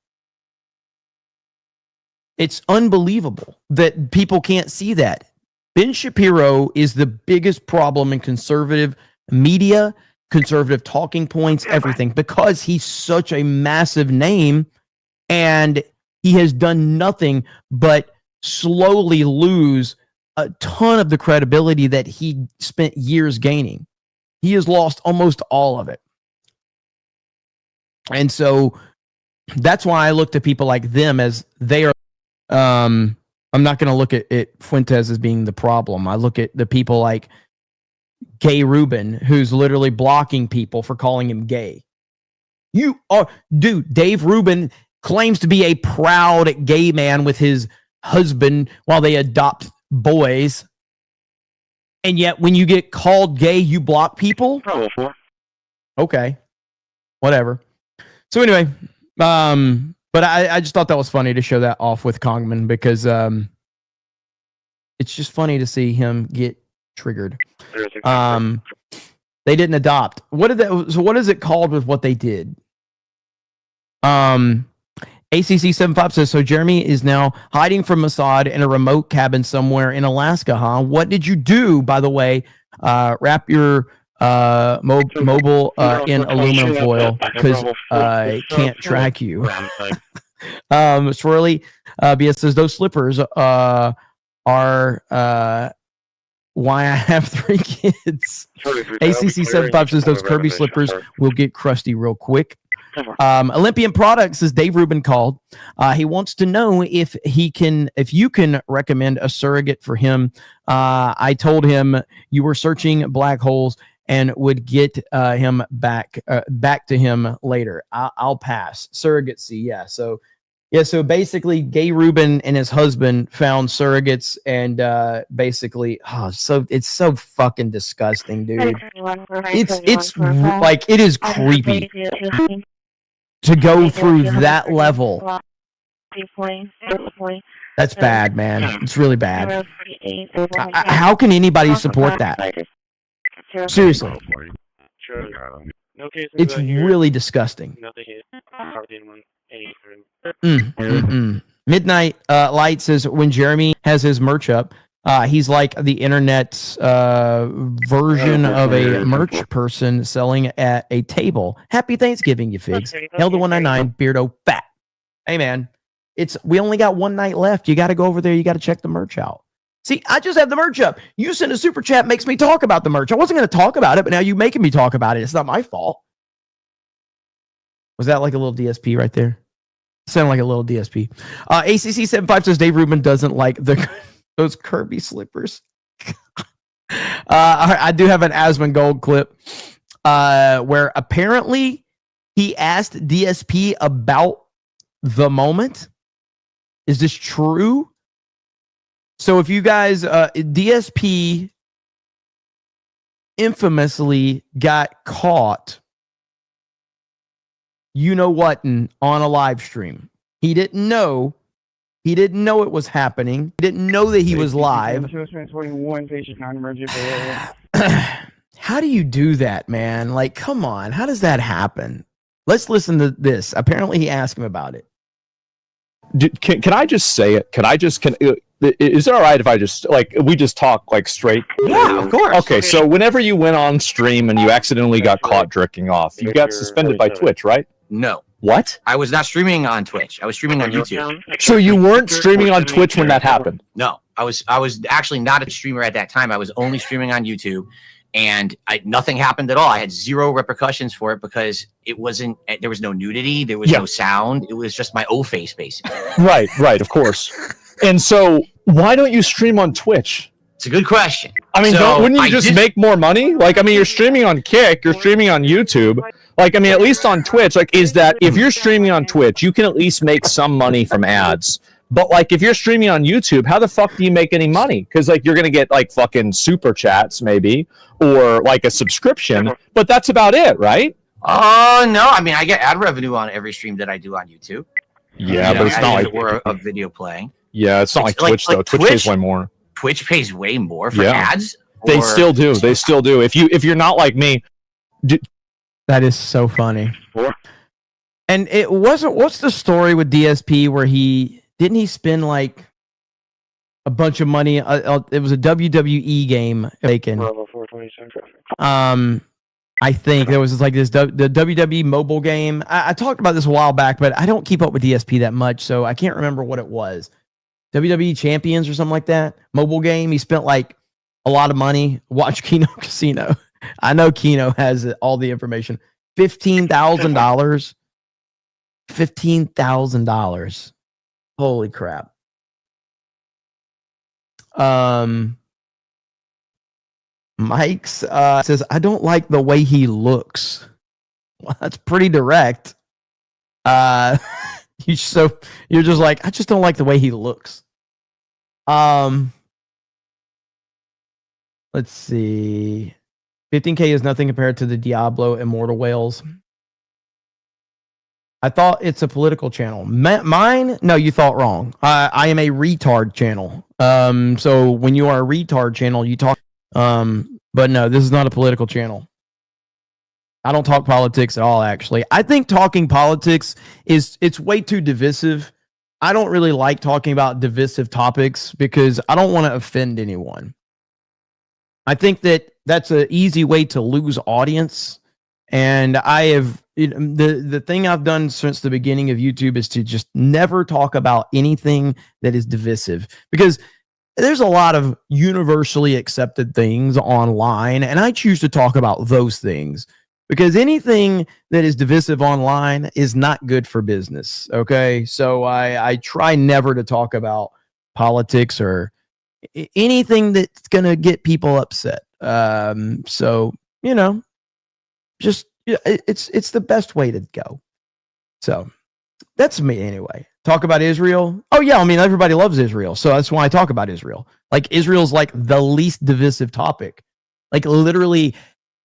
It's unbelievable that people can't see that. Ben Shapiro is the biggest problem in conservative media, conservative talking points, everything, because he's such a massive name and he has done nothing but slowly lose a ton of the credibility that he spent years gaining. He has lost almost all of it. And so that's why I look to people like them as they are. I'm not going to look at Fuentes as being the problem. I look at the people like Gay Rubin, who's literally blocking people for calling him gay. Dave Rubin claims to be a proud gay man with his husband while they adopt boys. And yet when you get called gay, you block people? Okay. Whatever. So anyway, but I just thought that was funny to show that off with Kongman because it's just funny to see him get triggered. They didn't adopt. So what is it called with what they did? ACC75 says, so Jeremy is now hiding from Mossad in a remote cabin somewhere in Alaska, huh? What did you do, by the way? Wrap your mobile in aluminum foil because I can't track you. Swirly BS says, those slippers are why I have 3 kids. ACC75 says, those Kirby slippers will get crusty real quick. Olympian Products says Dave Rubin called. He wants to know if you can recommend a surrogate for him. I told him you were searching black holes and would get him back to him later. I'll pass. Surrogacy, yeah. So basically, Gay Rubin and his husband found surrogates, and basically, it's so fucking disgusting, dude. It's like, it is creepy to go through that level. That's bad, man. It's really bad. How can anybody support that? Seriously. It's really disgusting. Midnight Light says, when Jeremy has his merch up, he's like the internet's version of a merch person selling at a table. Happy Thanksgiving, you figs. Hail to 199, Beardo Fat. Hey, man, we only got one night left. You got to go over there. You got to check the merch out. See, I just have the merch up. You send a super chat, makes me talk about the merch. I wasn't going to talk about it, but now you making me talk about it. It's not my fault. Was that like a little DSP right there? Sounded like a little DSP. ACC75 says Dave Rubin doesn't like those Kirby slippers. I do have an Asmon Gold clip where apparently he asked DSP about the moment. Is this true? So if you guys, DSP infamously got caught, you know what, on a live stream. He didn't know it was happening. He didn't know that he was live. How do you do that, man? Like, come on. How does that happen? Let's listen to this. Apparently he asked him about it. Can I just say it? Is it all right if I just, we just talk, straight? Yeah, of course. Okay, so whenever you went on stream and you accidentally got caught jerking off, you got suspended by Twitch, right? No. What? I was not streaming on Twitch. I was streaming on YouTube. So you weren't streaming on Twitch when that happened? No, I was actually not a streamer at that time. I was only streaming on YouTube, and nothing happened at all. I had zero repercussions for it because there was no nudity, there was no sound. It was just my O face, basically. Right, of course. And so why don't you stream on Twitch? It's a good question. I mean, wouldn't you just make more money? You're streaming on Kick, you're streaming on YouTube. At least on Twitch, is that if you're streaming on Twitch, you can at least make some money from ads. But if you're streaming on YouTube, how the fuck do you make any money? Because you're gonna get fucking super chats maybe, or a subscription, but that's about it, right? Oh no, I mean I get ad revenue on every stream that I do on YouTube. Yeah, but it's not like we're a video playing. Yeah, it's not like Twitch though. Twitch pays way more. Twitch pays way more for ads. They still do. They still do. If you're not like me, that is so funny. And it wasn't. What's the story with DSP where he spend a bunch of money? It was a WWE game taken. I think there was the WWE mobile game. I talked about this a while back, but I don't keep up with DSP that much, so I can't remember what it was. WWE Champions or something like that. Mobile game. He spent a lot of money. Watch Kino Casino. I know Kino has all the information. $15,000. $15,000. Holy crap. Mike's says, I don't like the way he looks. Well, that's pretty direct. You're just like, I just don't like the way he looks. Let's see. 15K is nothing compared to the Diablo Immortal Whales. I thought it's a political channel. Mine? No, you thought wrong. I am a retard channel. So when you are a retard channel, you talk. But no, this is not a political channel. I don't talk politics at all, actually. I think talking politics it's way too divisive. I don't really like talking about divisive topics because I don't want to offend anyone. I think that that's an easy way to lose audience. And I have the thing I've done since the beginning of YouTube is to just never talk about anything that is divisive, because there's a lot of universally accepted things online, and I choose to talk about those things because anything that is divisive online is not good for business. Okay. So I try never to talk about politics or anything that's going to get people upset. So, just it's the best way to go. So that's me anyway. Talk about Israel. Oh yeah, I mean everybody loves Israel, so that's why I talk about Israel. Like Israel's like the least divisive topic. Like literally,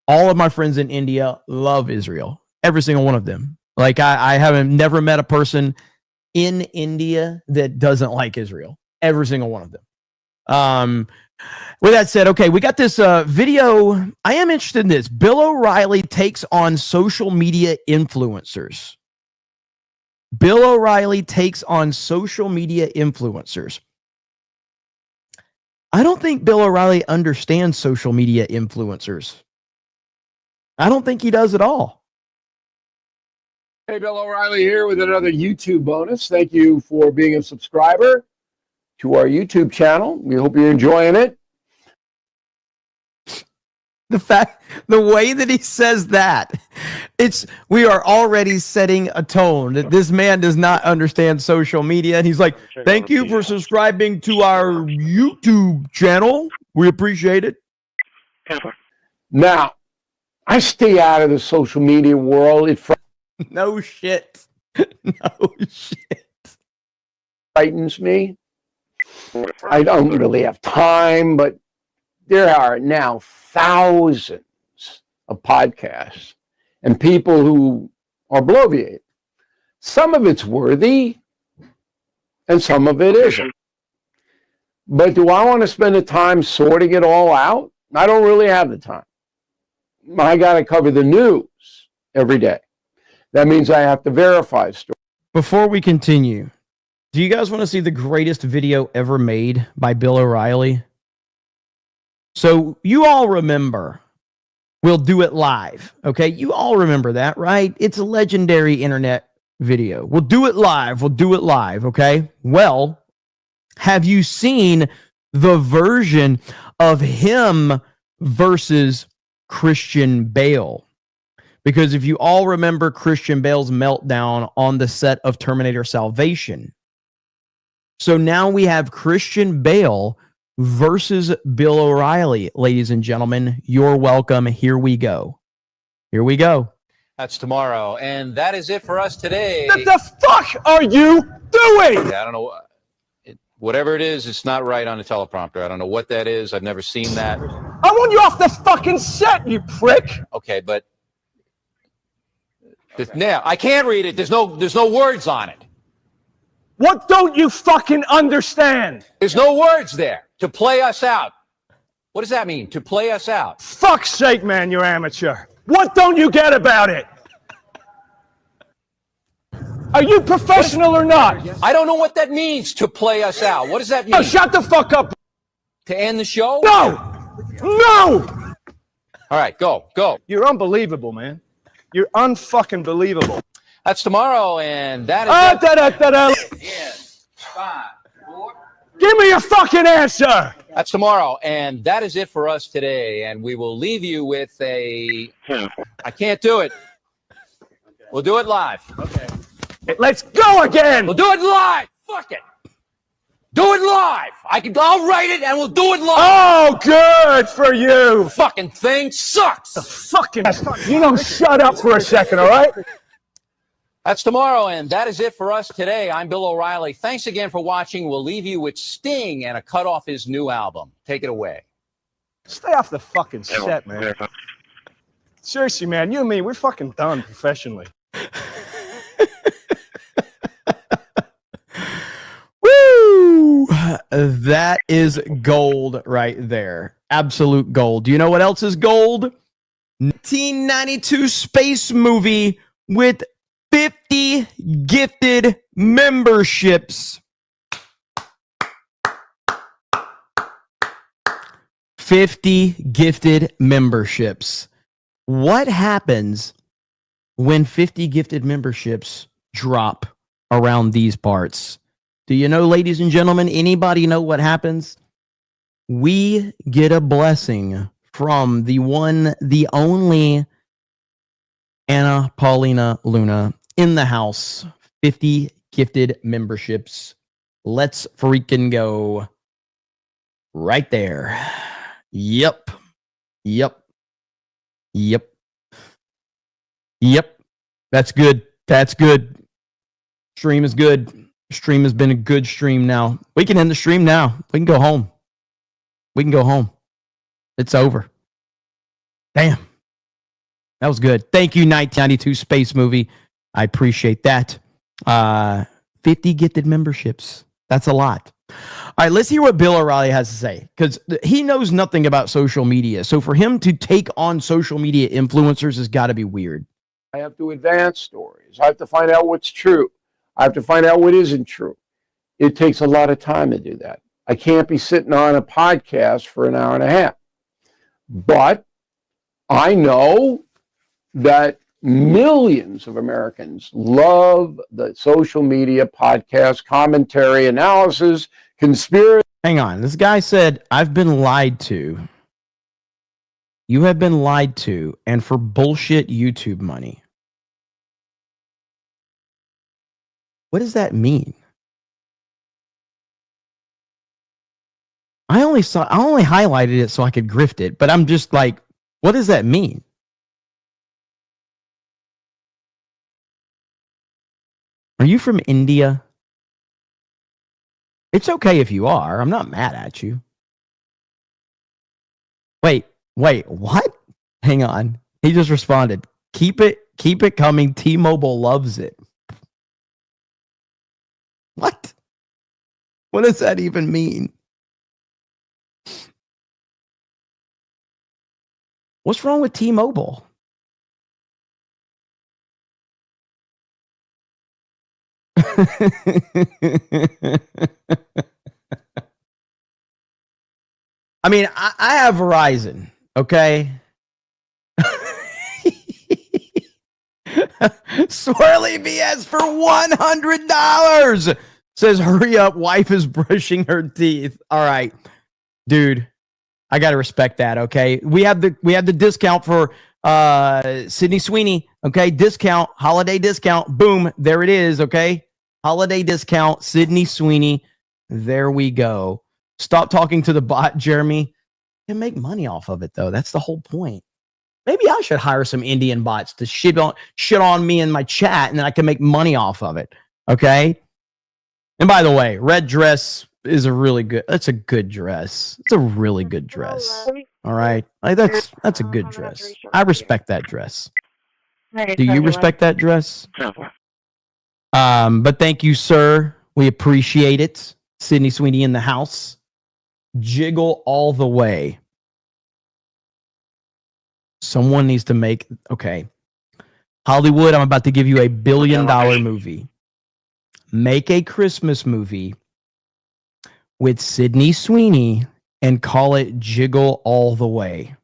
all of my friends in India love Israel. Every single one of them. Like I haven't never met a person in India that doesn't like Israel. Every single one of them. With that said, okay, we got this video. I am interested in this. Bill O'Reilly takes on social media influencers. Bill O'Reilly takes on social media influencers. I don't think Bill O'Reilly understands social media influencers. I don't think he does at all. Hey, Bill O'Reilly here with another YouTube bonus. Thank you for being a subscriber to our YouTube channel. We hope you're enjoying it. The way that he says that, we are already setting a tone that this man does not understand social media. And he's like, thank you for subscribing to our YouTube channel. We appreciate it. Now, I stay out of the social media world. It no shit. No shit. Frightens me. I don't really have time, but there are now thousands of podcasts and people who are bloviating. Some of it's worthy and some of it isn't. But do I want to spend the time sorting it all out? I don't really have the time. I got to cover the news every day. That means I have to verify stories. Before we continue, do you guys want to see the greatest video ever made by Bill O'Reilly? So you all remember, we'll do it live. Okay. You all remember that, right? It's a legendary internet video. We'll do it live. We'll do it live. Okay. Well, have you seen the version of him versus Christian Bale? Because if you all remember Christian Bale's meltdown on the set of Terminator Salvation. So now we have Christian Bale versus Bill O'Reilly, ladies and gentlemen. You're welcome. Here we go. Here we go. That's tomorrow. And that is it for us today. What the fuck are you doing? I don't know. Whatever it is, it's not right on the teleprompter. I don't know what that is. I've never seen that. I want you off the fucking set, you prick. Okay, but now I can't read it. There's no words on it. What don't you fucking understand? There's no words there. To play us out. What does that mean? To play us out? Fuck's sake, man, you're amateur. What don't you get about it? Are you professional or not? I don't know what that means, to play us out. What does that mean? Oh, shut the fuck up. To end the show? No! No! All right, go. You're unbelievable, man. You're unfucking believable. That's tomorrow, and that is... Yes. 5, 4... Give me a fucking answer! That's tomorrow, and that is it for us today. And we will leave you with a... I can't do it. We'll do it live. Okay. Let's go again! We'll do it live! Fuck it! Do it live! I'll write it, and we'll do it live! Oh, good for you! Fucking thing sucks! The fucking... You don't shut up for a second, all right? That's tomorrow, and that is it for us today. I'm Bill O'Reilly. Thanks again for watching. We'll leave you with Sting and a cut off his new album. Take it away. Stay off the fucking set, man. Seriously, man, you and me, we're fucking done professionally. Woo! That is gold right there. Absolute gold. Do you know what else is gold? 1992 space movie with 50 gifted memberships. 50 gifted memberships. What happens when 50 gifted memberships drop around these parts? Do you know, ladies and gentlemen, anybody know what happens? We get a blessing from the one, the only Anna Paulina Luna in the house. 50 gifted memberships. Let's freaking go. Right there. Yep. Yep. Yep. Yep. That's good. That's good. Stream is good. Stream has been a good stream now. We can end the stream now. We can go home. We can go home. It's over. Damn. That was good. Thank you, 1992 Space Movie. I appreciate that. 50 gifted memberships. That's a lot. All right, let's hear what Bill O'Reilly has to say, because he knows nothing about social media. So for him to take on social media influencers has got to be weird. I have to advance stories. I have to find out what's true. I have to find out what isn't true. It takes a lot of time to do that. I can't be sitting on a podcast for an hour and a half. But I know that millions of Americans love the social media podcast, commentary, analysis, conspiracy. Hang on. This guy said, I've been lied to. You have been lied to, and for bullshit YouTube money. What does that mean? I only highlighted it so I could grift it, but I'm just like, what does that mean? Are you from India? It's okay if you are. I'm not mad at you. Wait, what? Hang on. He just responded. Keep it coming. T-Mobile loves it. What? What does that even mean? What's wrong with T-Mobile? I mean, I have Verizon, okay? Swirly BS for $100 says, hurry up, wife is brushing her teeth. All right, dude, I got to respect that, okay? We have the discount for Sydney Sweeney, okay? Discount, holiday discount, boom, there it is, okay? Holiday discount, Sydney Sweeney, there we go. Stop talking to the bot, Jeremy. You can make money off of it, though. That's the whole point. Maybe I should hire some Indian bots to shit on me in my chat, and then I can make money off of it. Okay? And by the way, red dress is that's a good dress. It's a really good dress. All right? Like that's a good dress. I respect that dress. Do you respect that dress? But thank you, sir. We appreciate it. Sydney Sweeney in the house. Jiggle all the way. Someone needs to make... Okay. Hollywood, I'm about to give you $1 billion movie. Make a Christmas movie with Sydney Sweeney and call it Jiggle All the Way.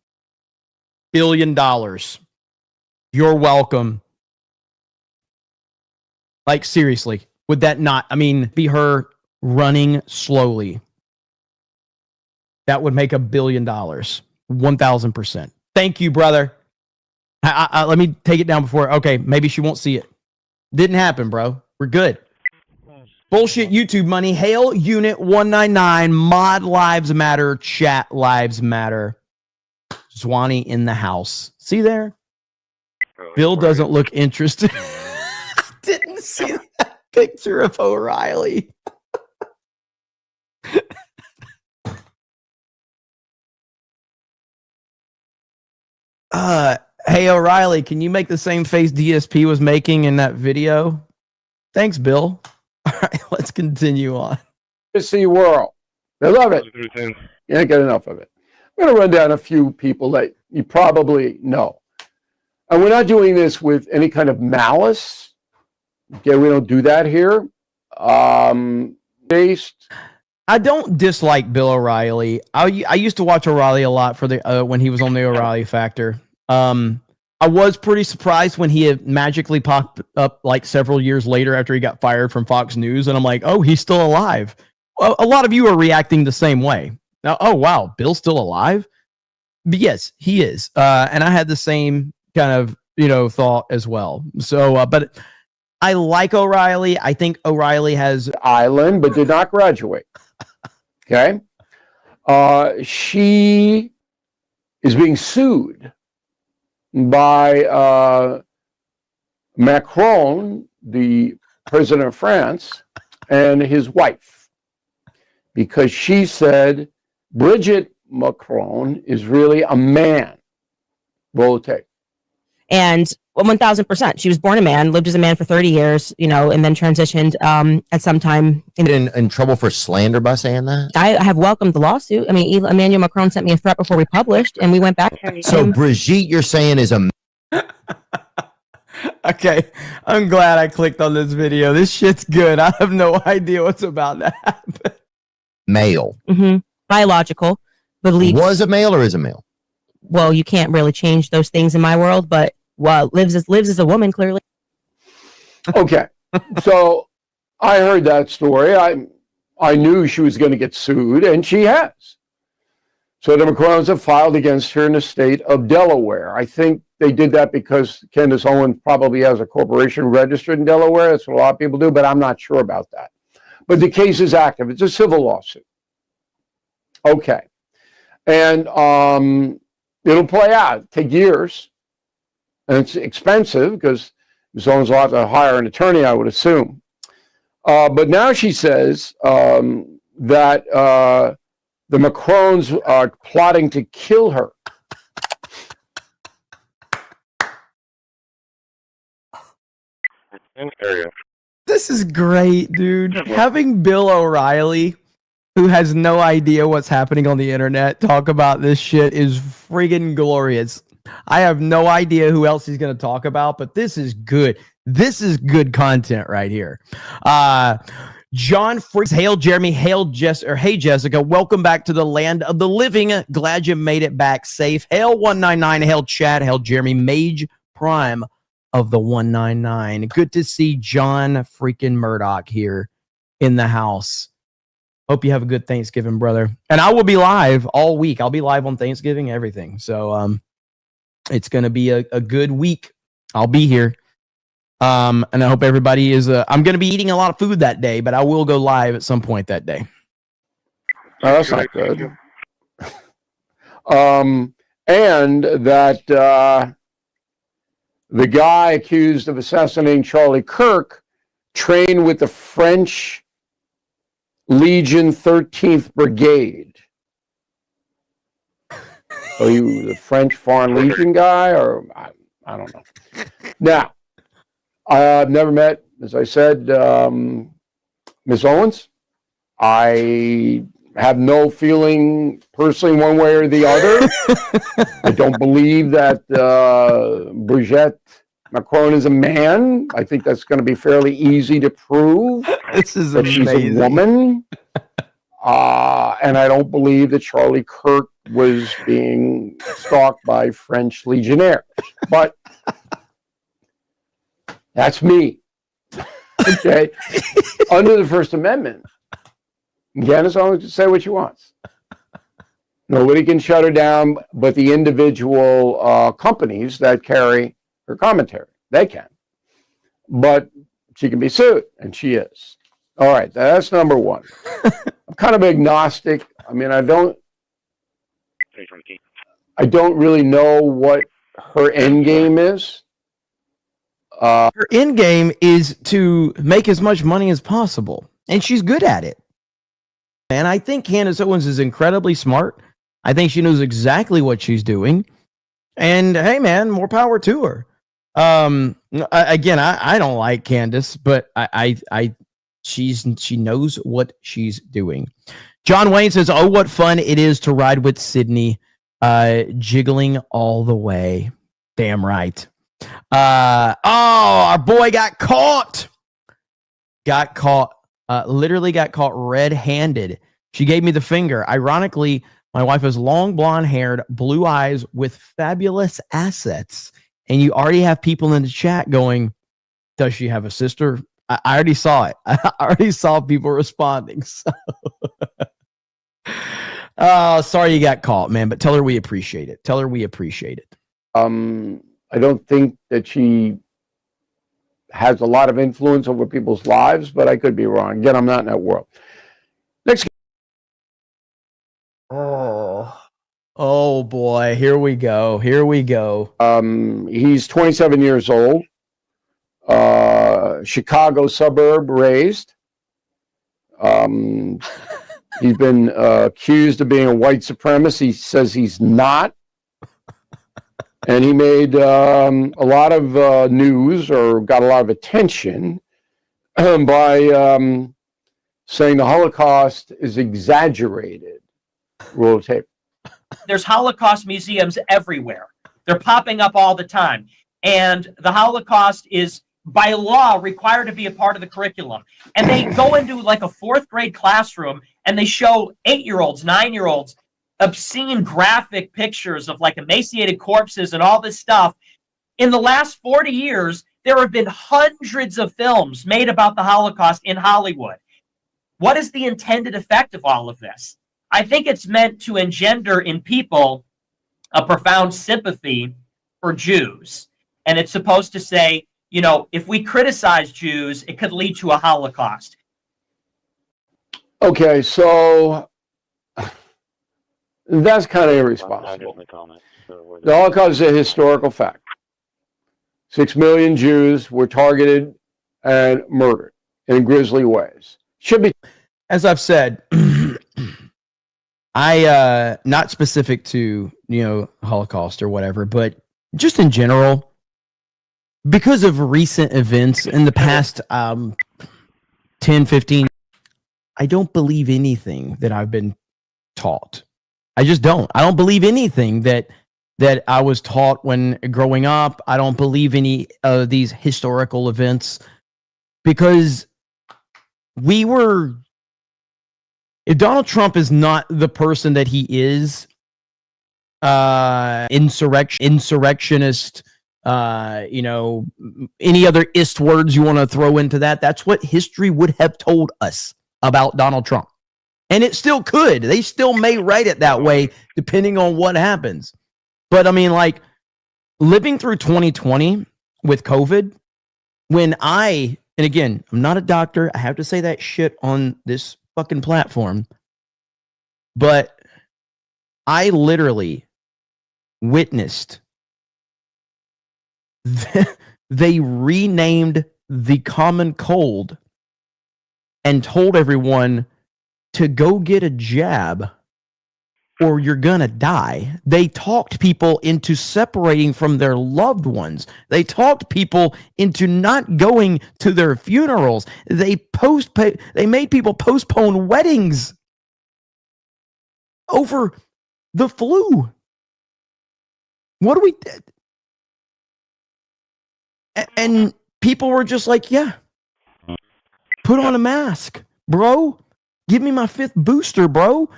$1 billion. You're welcome. Like, seriously, would that not... I mean, be her running slowly. That would make $1 billion. 1,000%. Thank you, brother. Let me take it down before. Okay, maybe she won't see it. Didn't happen, bro. We're good. Bullshit YouTube money. Hail Unit 199. Mod lives matter. Chat lives matter. Zwanny in the house. See there? Bill doesn't look interested. I didn't see that picture of O'Reilly. Hey, O'Reilly, can you make the same face DSP was making in that video? Thanks, Bill. All right, let's continue on. See world. They love it. You ain't get enough of it. I'm going to run down a few people that you probably know. And we're not doing this with any kind of malice. Okay, we don't do that here. Based. I don't dislike Bill O'Reilly. I used to watch O'Reilly a lot for the when he was on the O'Reilly Factor. I was pretty surprised when he had magically popped up like several years later after he got fired from Fox News, and I'm like, oh, he's still alive. A lot of you are reacting the same way. Now, oh wow, Bill's still alive? But yes, he is. And I had the same kind of thought as well. So, but I like O'Reilly. I think O'Reilly has island, but did not graduate. Okay, she is being sued by Macron, the president of France, and his wife, because she said Brigitte Macron is really a man. Roll the tape. And 1,000%. She was born a man, lived as a man for 30 years, and then transitioned at some time. In trouble for slander by saying that? I have welcomed the lawsuit. I mean, Emmanuel Macron sent me a threat before we published, and we went back. So Brigitte, you're saying is a... Okay, I'm glad I clicked on this video. This shit's good. I have no idea what's about to happen. Male. Mm-hmm. Biological. Believes. Was a male or is a male? Well, you can't really change those things in my world, but lives as a woman, clearly. Okay, so I heard that story. I knew she was going to get sued, and she has. So the Macrons have filed against her in the state of Delaware. I think they did that because Candace Owens probably has a corporation registered in Delaware. That's what a lot of people do, but I'm not sure about that. But the case is active. It's a civil lawsuit. Okay. And it'll play out, take years. And it's expensive because Ms. Owens will have to hire an attorney, I would assume. But now she says that the Macrons are plotting to kill her. This is great, dude. Having Bill O'Reilly, who has no idea what's happening on the internet, talk about this shit is friggin' glorious. I have no idea who else he's going to talk about, but this is good. This is good content right here. John Freaks, hail Jeremy, hey Jessica, welcome back to the land of the living. Glad you made it back safe. Hail 199, hail Chad, hail Jeremy, Mage Prime of the 199. Good to see John freaking Murdoch here in the house. Hope you have a good Thanksgiving, brother. And I will be live all week. I'll be live on Thanksgiving, everything. So it's going to be a good week. I'll be here. And I hope everybody is, I'm going to be eating a lot of food that day, but I will go live at some point that day. Oh, that's not good. And that the guy accused of assassinating Charlie Kirk trained with the French Legion 13th Brigade. So he was a French Foreign Legion guy, or I don't know. Now, I've never met, as I said, Ms. Owens. I have no feeling personally one way or the other. I don't believe that Brigitte Macron is a man. I think that's going to be fairly easy to prove. This is that amazing. She's a woman. And I don't believe that Charlie Kirk was being stalked by French legionnaires. But that's me. Okay. Under the First Amendment, Candace Owens can say what she wants. Nobody can shut her down but the individual companies that carry her commentary. They can. But she can be sued, and she is. All right, that's number one. I'm kind of agnostic. I mean, I don't really know what her end game is. Her end game is to make as much money as possible, and she's good at it. And I think Candace Owens is incredibly smart. I think she knows exactly what she's doing. And hey, man, more power to her. Again, I don't like Candace, but she knows what she's doing. John Wayne says, "Oh, what fun it is to ride with Sydney, jiggling all the way." Damn right. Our boy got caught. Literally got caught red-handed. She gave me the finger. Ironically, my wife is long, blonde-haired, blue eyes with fabulous assets. And you already have people in the chat going, does she have a sister? I already saw it. I already saw people responding. So. Sorry you got caught, man, but tell her we appreciate it. Tell her we appreciate it. I don't think that she has a lot of influence over people's lives, but I could be wrong. Again, I'm not in that world. Next. Oh boy, here we go. Here we go. He's 27 years old. Chicago suburb raised. He's been accused of being a white supremacist. He says he's not. And he made a lot of news, or got a lot of attention by saying the Holocaust is exaggerated. Roll of tape. There's Holocaust museums everywhere. They're popping up all the time. And the Holocaust is, by law, required to be a part of the curriculum. And they go into like a 4th grade classroom and they show 8-year-olds, 9-year-olds, obscene graphic pictures of like emaciated corpses and all this stuff. In the last 40 years, there have been hundreds of films made about the Holocaust in Hollywood. What is the intended effect of all of this? I think it's meant to engender in people a profound sympathy for Jews. And it's supposed to say, you know, if we criticize Jews, it could lead to a Holocaust. Okay, so that's kind of irresponsible. The Holocaust is a historical fact. 6 million Jews were targeted and murdered in grisly ways. Should be. As I've said, I not specific to, you know, Holocaust or whatever, but just in general, because of recent events in the past 10, 15, I don't believe anything that I've been taught. I just don't. I don't believe anything that I was taught when growing up. I don't believe any of these historical events, because if Donald Trump is not the person that he is, insurrectionist, you know, any other ist words you want to throw into that, that's what history would have told us about Donald Trump. And it still could. They still may write it that way, depending on what happens. But I mean, like, living through 2020 with COVID, when and again, I'm not a doctor, I have to say that shit on this fucking platform, but I literally witnessed they renamed the common cold and told everyone to go get a jab or you're gonna die. They talked people into separating from their loved ones. They talked people into not going to their funerals. They made people postpone weddings over the flu. What do we? And people were just like, yeah, put on a mask, bro. Give me my 5th booster, bro.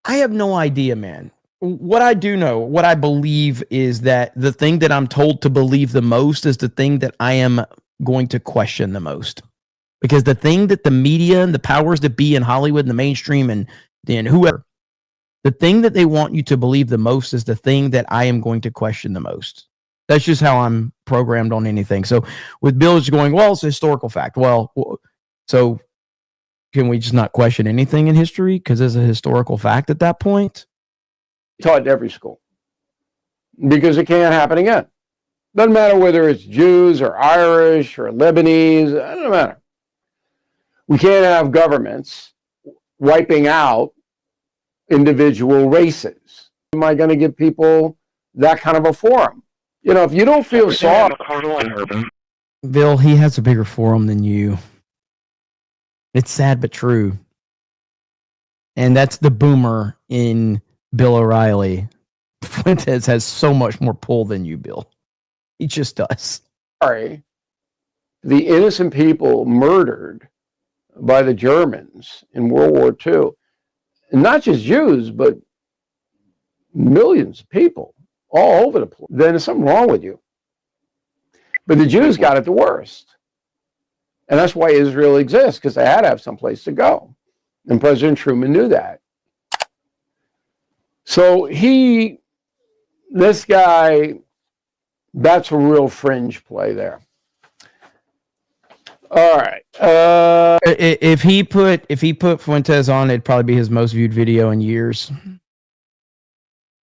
I have no idea, man. What I do know, what I believe is that the thing that I'm told to believe the most is the thing that I am going to question the most. Because the thing that the media and the powers that be in Hollywood and the mainstream and whoever, the thing that they want you to believe the most is the thing that I am going to question the most. That's just how I'm programmed on anything. So with Bill is going, well, it's a historical fact. Well, so can we just not question anything in history because it's a historical fact at that point? Taught at every school, because it can't happen again. Doesn't matter whether it's Jews or Irish or Lebanese, it doesn't matter. We can't have governments wiping out individual races. Am I going to give people that kind of a forum? You know, if you don't feel sorry. Bill, he has a bigger forum than you. It's sad but true. And that's the boomer in Bill O'Reilly. Fuentes has so much more pull than you, Bill. He just does. Sorry, the innocent people murdered by the Germans in World War II, and not just Jews, but millions of people all over the place, then there's something wrong with you. But the Jews got it the worst. And that's why Israel exists, because they had to have someplace to go. And President Truman knew that. So this guy, that's a real fringe play there. All right. If he put Fuentes on, it'd probably be his most viewed video in years.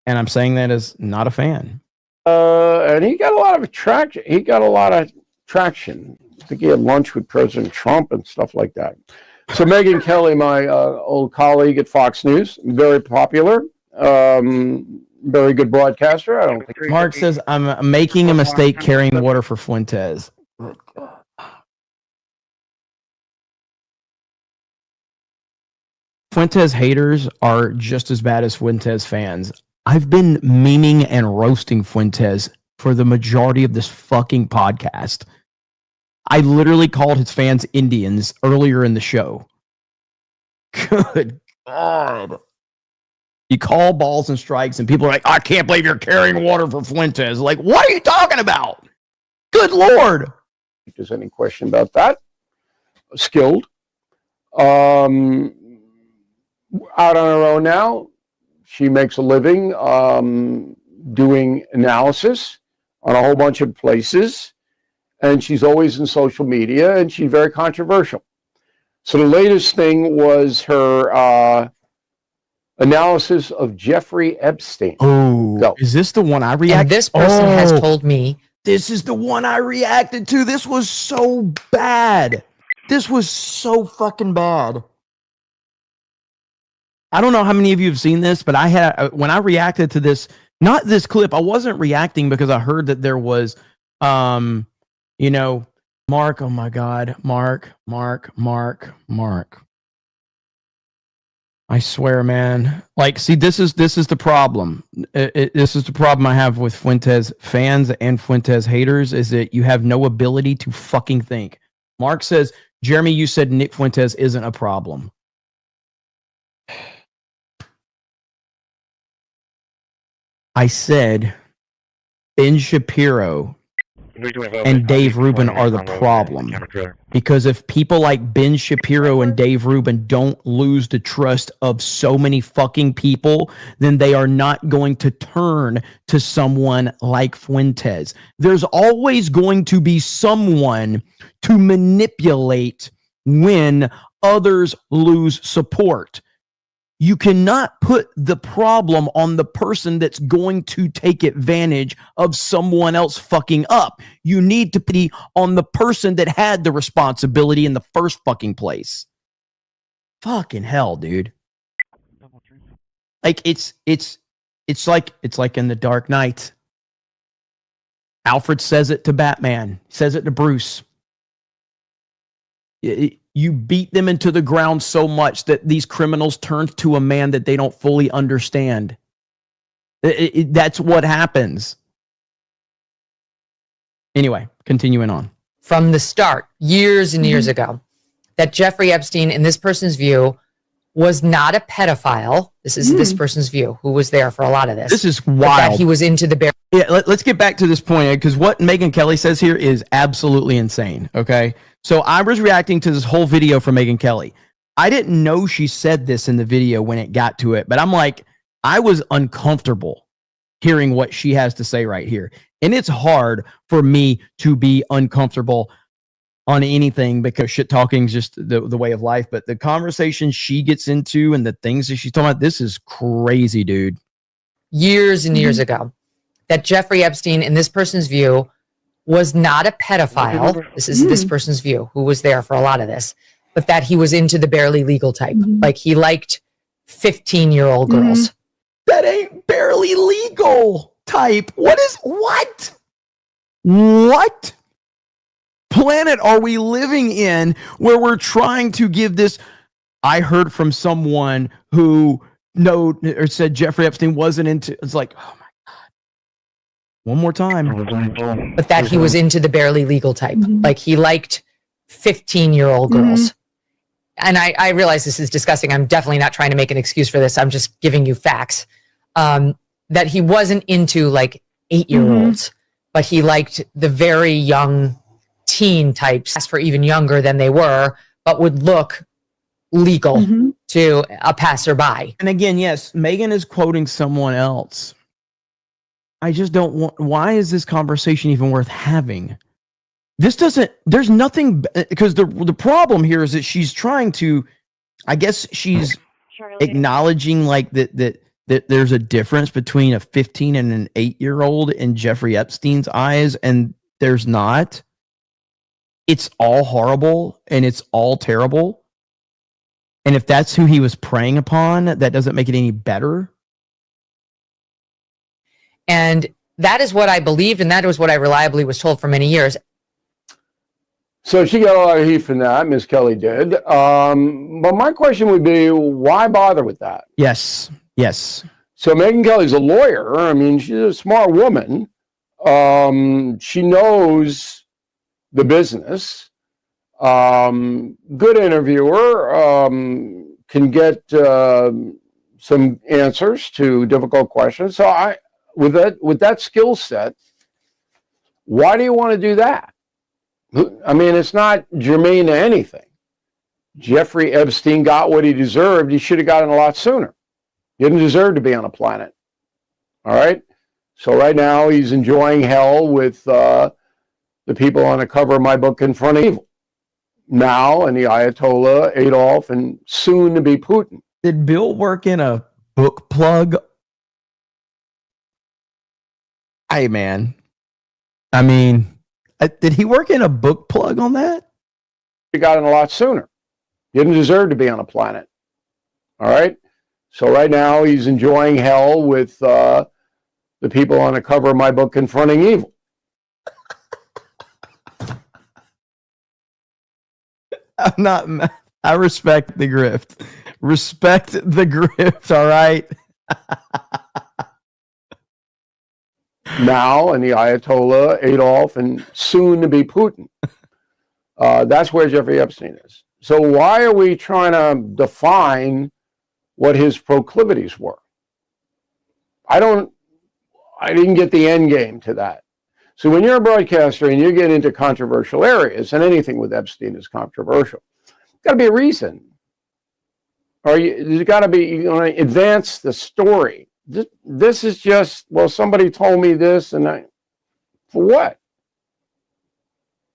And I'm saying that as not a fan. And he got a lot of attraction. I think he had lunch with President Trump and stuff like that. So Megyn Kelly, my old colleague at Fox News, very popular, very good broadcaster. I don't think Mark says I'm making a mistake carrying water for Fuentes. Fuentes haters are just as bad as Fuentes fans. I've been memeing and roasting Fuentes for the majority of this fucking podcast. I literally called his fans Indians earlier in the show. Good God. You call balls and strikes and people are like, I can't believe you're carrying water for Fuentes. Like, what are you talking about? Good Lord. If there's any question about that, skilled. Out on her own now. She makes a living doing analysis on a whole bunch of places, and she's always in social media, and she's very controversial. So the latest thing was her analysis of Jeffrey Epstein. Oh, is this the one I reacted to? And this person has told me. This is the one I reacted to. This was so bad. This was so fucking bad. I don't know how many of you have seen this, but I had, when I reacted to this, not this clip, I wasn't reacting because I heard that there was, Mark, oh my God, Mark. I swear, man. Like, see, this is the problem. This is the problem I have with Fuentes fans and Fuentes haters, is that you have no ability to fucking think. Mark says, Jeremy, you said Nick Fuentes isn't a problem. I said Ben Shapiro and Dave Rubin are the problem. Because if people like Ben Shapiro and Dave Rubin don't lose the trust of so many fucking people, then they are not going to turn to someone like Fuentes. There's always going to be someone to manipulate when others lose support. You cannot put the problem on the person that's going to take advantage of someone else fucking up. You need to be on the person that had the responsibility in the first fucking place. Fucking hell, dude. Like it's like in The Dark Knight. Alfred says it to Batman, says it to Bruce. You beat them into the ground so much that these criminals turn to a man that they don't fully understand. That's what happens. Anyway, continuing on. From the start, years and years ago, that Jeffrey Epstein, in this person's view, was not a pedophile. This is this person's view, who was there for a lot of this. This is But wild. that he was into the bear. Yeah, let's get back to this point, because what Megyn Kelly says here is absolutely insane, okay? So I was reacting to this whole video from Megyn Kelly. I didn't know she said this in the video when it got to it, but I'm like, I was uncomfortable hearing what she has to say right here. And it's hard for me to be uncomfortable on anything because shit talking is just the way of life. But the conversation she gets into and the things that she's talking about, this is crazy, dude. Years and years ago, that Jeffrey Epstein, in this person's view, was not a pedophile. This is this person's view, who was there for a lot of this, but that he was into the barely legal type. Like he liked 15-year-old girls. That ain't barely legal type. What planet are we living in where we're trying to give this? I heard from someone who said Jeffrey Epstein wasn't into, it's like, oh my God. One more time. but that he was into the barely legal type. Like he liked 15-year-old girls. And I realize this is disgusting. I'm definitely not trying to make an excuse for this. I'm just giving you facts. That he wasn't into like 8-year-olds, but he liked the very young teen types for even younger than they were, but would look legal to a passerby. And again, yes, Megan is quoting someone else. I just don't want, why is this conversation even worth having? This doesn't, there's nothing, because the problem here is that she's trying to, I guess she's acknowledging like that there's a difference between a 15 and an 8-year-old in Jeffrey Epstein's eyes, and there's not. It's all horrible and it's all terrible. And if that's who he was preying upon, that doesn't make it any better. And that is what I believed, and that was what I reliably was told for many years. So she got a lot of heat from that, Miss Kelly did. But my question would be, why bother with that? Yes. So Megyn Kelly's a lawyer. I mean, she's a smart woman. She knows the business. Good interviewer. Can get some answers to difficult questions. So with that skill set, why do you want to do that? I mean, it's not germane to anything. Jeffrey Epstein got what he deserved. He should have gotten a lot sooner. He didn't deserve to be on a planet. All right? So right now he's enjoying hell with the people on the cover of my book, Confronting Evil. Now, and the Ayatollah, Adolf, and soon to be Putin. Did Bill work in a book plug? Hey, man. I mean, did he work in a book plug on that? He got it a lot sooner. He didn't deserve to be on a planet. All right? So right now he's enjoying hell with the people on the cover of my book, Confronting Evil. I respect the grift. Respect the grift, all right? Now, and the Ayatollah, Adolf, and soon to be Putin. That's where Jeffrey Epstein is. So why are we trying to define what his proclivities were? I didn't get the end game to that. So when you're a broadcaster and you get into controversial areas, and anything with Epstein is controversial, there's got to be a reason. Or there's got to be, you want to advance the story. This is just, well, somebody told me this, and for what?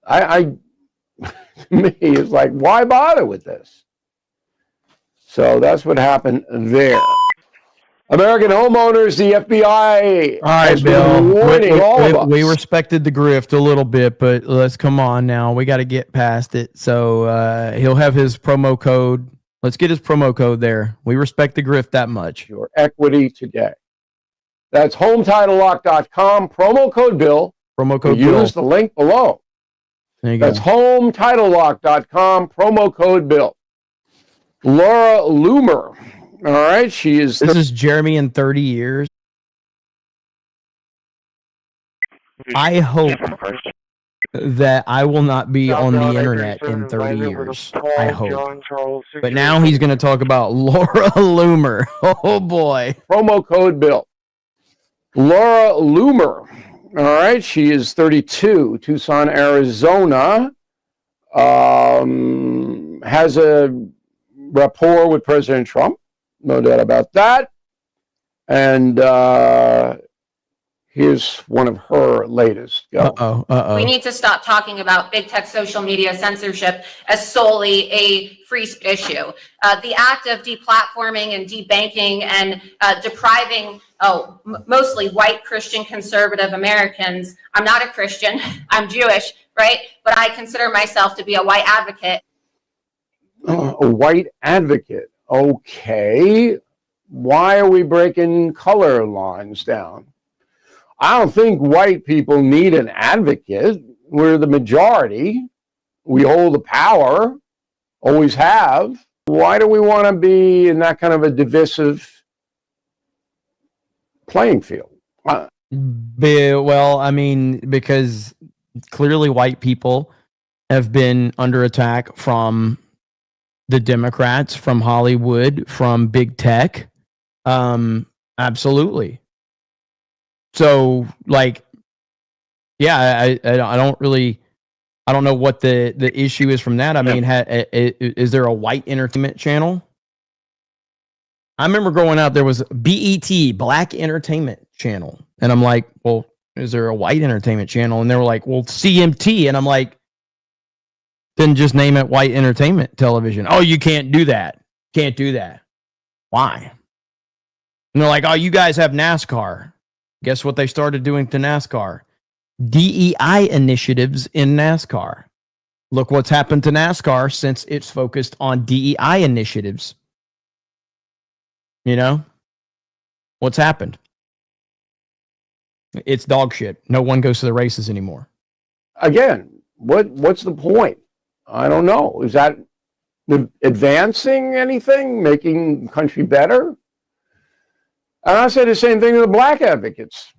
To me, it's like, why bother with this? So that's what happened there. American homeowners, the FBI. All right, Bill. We respected the grift a little bit, but let's come on now. We got to get past it. So he'll have his promo code. Let's get his promo code there. We respect the grift that much. Your equity today. That's HomeTitleLock.com. Promo code Bill. Promo code Bill. Use the link below. There you That's go. HomeTitleLock.com. Promo code Bill. Laura Loomer. All right, she is. This is Jeremy in 30 years. I hope that I will not be on the internet in 30 years. I hope. But now he's going to talk about Laura Loomer. Oh, boy. Promo code Bill. Laura Loomer. All right, she is 32, Tucson, Arizona. Has a rapport with President Trump. No doubt about that. And here's one of her latest. Go. We need to stop talking about big tech social media censorship as solely a free speech issue. The act of deplatforming and debanking and depriving, mostly white Christian conservative Americans. I'm not a Christian. I'm Jewish, right? But I consider myself to be a white advocate. A white advocate. Okay. Why are we breaking color lines down? I don't think white people need an advocate. We're the majority. We hold the power, always have. Why do we want to be in that kind of a divisive playing field? Well, I mean, because clearly white people have been under attack from the Democrats, from Hollywood, from big tech. Absolutely. So, like, yeah, I don't know what the issue is from that. I mean, is there a white entertainment channel? I remember growing up, there was BET, Black Entertainment Channel. And I'm like, well, is there a white entertainment channel? And they were like, well, CMT. And I'm like, then just name it white entertainment television. Oh, you can't do that. Can't do that. Why? And they're like, oh, you guys have NASCAR. Guess what they started doing to NASCAR? DEI initiatives in NASCAR. Look what's happened to NASCAR since it's focused on DEI initiatives. You know? What's happened? It's dog shit. No one goes to the races anymore. Again, what's the point? I don't know. Is that advancing anything, making the country better? And I say the same thing to the black advocates.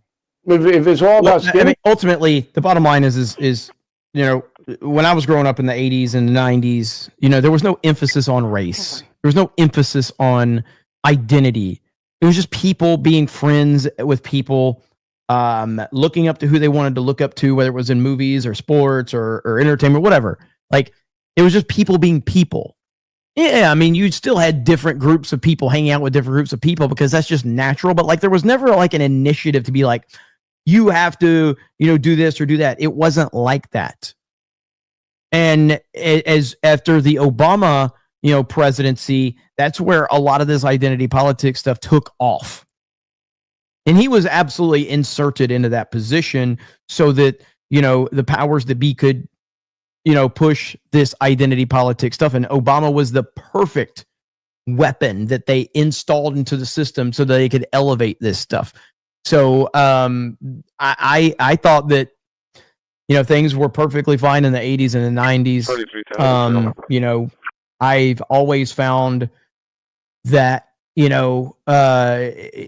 If it's all about skin. I mean, ultimately, the bottom line is you know, when I was growing up in the 80s and 90s, you know, there was no emphasis on race. There was no emphasis on identity. It was just people being friends with people, looking up to who they wanted to look up to, whether it was in movies or sports or entertainment, whatever. Like, it was just people being people. Yeah, I mean, you still had different groups of people hanging out with different groups of people because that's just natural. But like, there was never like an initiative to be like, you have to, you know, do this or do that. It wasn't like that. And as after the Obama, you know, presidency, that's where a lot of this identity politics stuff took off. And he was absolutely inserted into that position so that, you know, the powers that be could, you know, push this identity politics stuff. And Obama was the perfect weapon that they installed into the system so that they could elevate this stuff. So I thought that, you know, things were perfectly fine in the 80s and the 90s. You know, I've always found that, you know,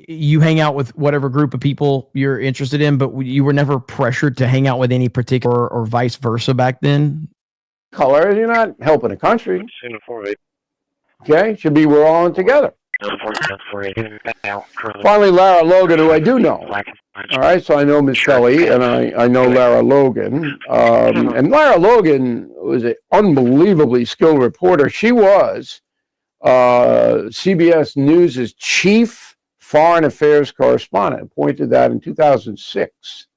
you hang out with whatever group of people you're interested in, but you were never pressured to hang out with any particular or vice versa back then. Color, you're not helping the country. Okay, should be we're all in together. Finally, Lara Logan, who I do know. All right, so I know Miss Kelly, and I know Lara Logan. And Lara Logan was an unbelievably skilled reporter. She was CBS News' chief foreign affairs correspondent, appointed that in 2006.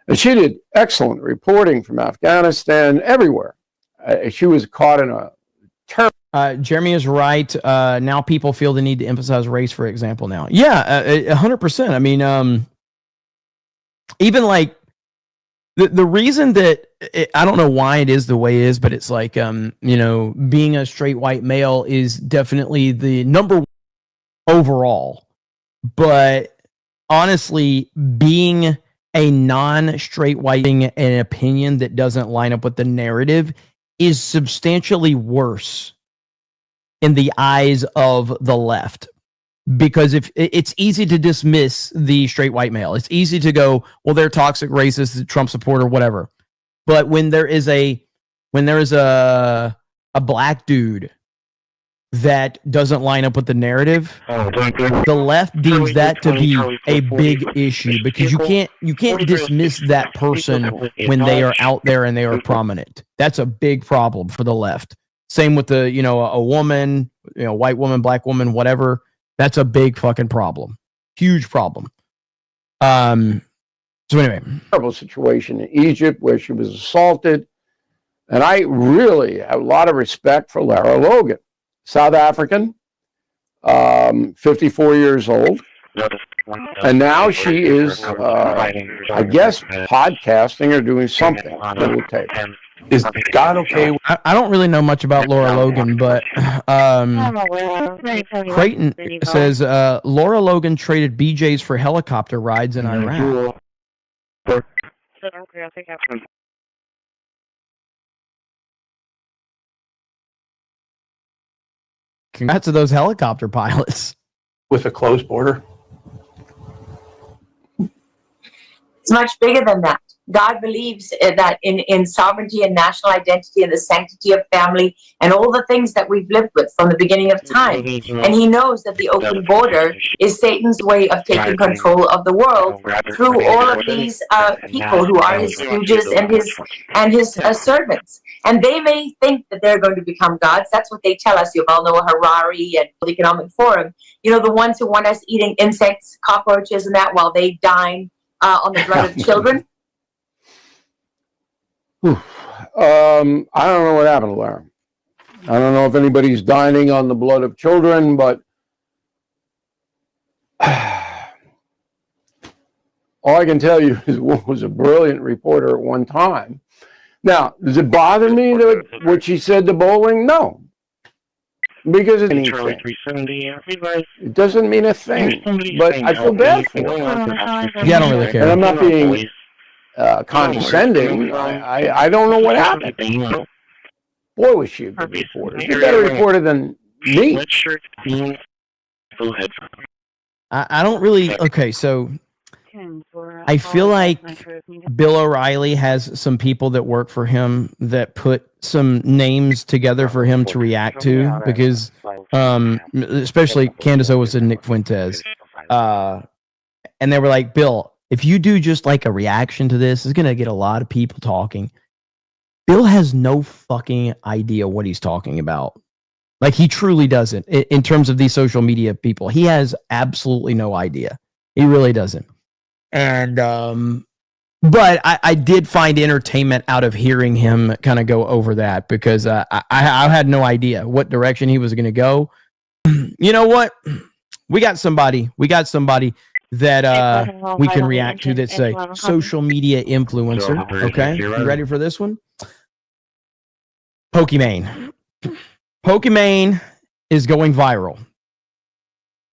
And she did excellent reporting from Afghanistan, everywhere. She was caught in a terrible. Jeremy is right. Now people feel the need to emphasize race, for example, now. Yeah, 100%. I mean, even like the reason that I don't know why it is the way it is, but it's like, you know, being a straight white male is definitely the number one overall. But honestly, being a non-straight white thing, an opinion that doesn't line up with the narrative is substantially worse in the eyes of the left. Because if it's easy to dismiss the straight white male, it's easy to go, well, they're toxic, racist, Trump supporter, whatever. But when there is a black dude that doesn't line up with the narrative, the left deems that to be a big issue because you can't dismiss that person when they are out there and they are prominent. That's a big problem for the left. Same with the, you know, a woman, you know, white woman, black woman, whatever. That's a big fucking problem. Huge problem. So anyway. Terrible situation in Egypt where she was assaulted. And I really have a lot of respect for Lara Logan. South African, 54 years old. And now she is, I guess, podcasting or doing something. Is God okay? I don't really know much about Laura Logan, but Creighton says Laura Logan traded BJ's for helicopter rides in Iraq. Congrats to those helicopter pilots. With a closed border. It's much bigger than that. God believes that in sovereignty and national identity and the sanctity of family and all the things that we've lived with from the beginning of time. And he knows that the open border is Satan's way of taking control of the world through all of these people who are his stooges and his servants. And they may think that they're going to become gods. That's what they tell us. Yuval Noah Harari and World Economic Forum. You know, the ones who want us eating insects, cockroaches, and that while they dine on the blood of children. I don't know what happened to Larry. I don't know if anybody's dining on the blood of children, but all I can tell you is Wolf was a brilliant reporter at one time. Now, does it bother me that what she said to Bowling? No. Because it doesn't mean a thing. But I feel bad for her. Yeah, I don't really care. And I'm not being condescending. I don't know what happened. Boy, was she a good reporter. She's a better reporter than me. I don't really. Okay, so I feel like Bill O'Reilly has some people that work for him that put some names together for him to react to, because especially Candace Owens and Nick Fuentes, and they were like, Bill, if you do just like a reaction to this, it's gonna get a lot of people talking. Bill has no fucking idea what he's talking about. Like, he truly doesn't. In terms of these social media people, he has absolutely no idea. He really doesn't. And but I did find entertainment out of hearing him kind of go over that, because I had no idea what direction he was going to go. You know what? We got somebody that we can react to that's a social media influencer. Okay, you ready for this one? Pokimane. Pokimane is going viral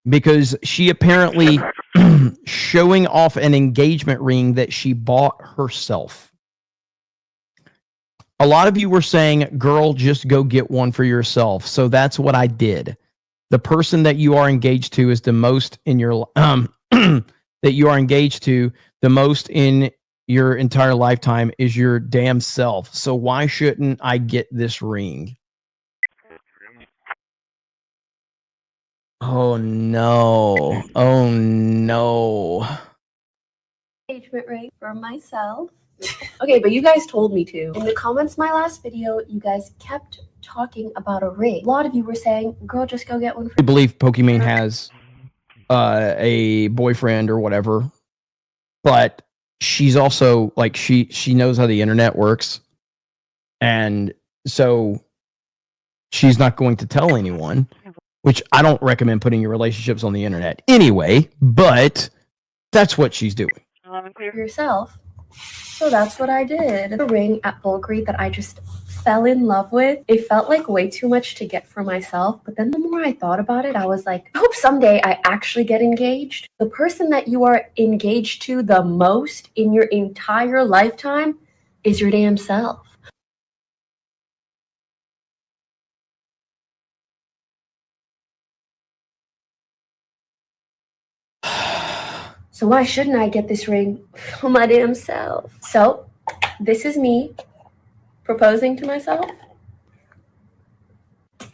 because she apparently showing off an engagement ring that she bought herself. A lot of you were saying, girl, just go get one for yourself. So that's what I did. The person that you are engaged to is the most in your that you are engaged to the most in your entire lifetime is your damn self. So why shouldn't I get this ring? Oh no. Oh no. Engagement ring for myself. Okay, but you guys told me to. In the comments my last video, you guys kept talking about a ring. A lot of you were saying, girl, just go get one for I believe Pokimane has a boyfriend or whatever, but she's also like she knows how the internet works, and so she's not going to tell anyone, which I don't recommend putting your relationships on the internet anyway, but that's what she's doing. yourself. So that's what I did. A ring at Bulgari that I just fell in love with. It felt like way too much to get for myself, but then the more I thought about it, I was like, I hope someday I actually get engaged. The person that you are engaged to the most in your entire lifetime is your damn self. So why shouldn't I get this ring for my damn self? So this is me proposing to myself.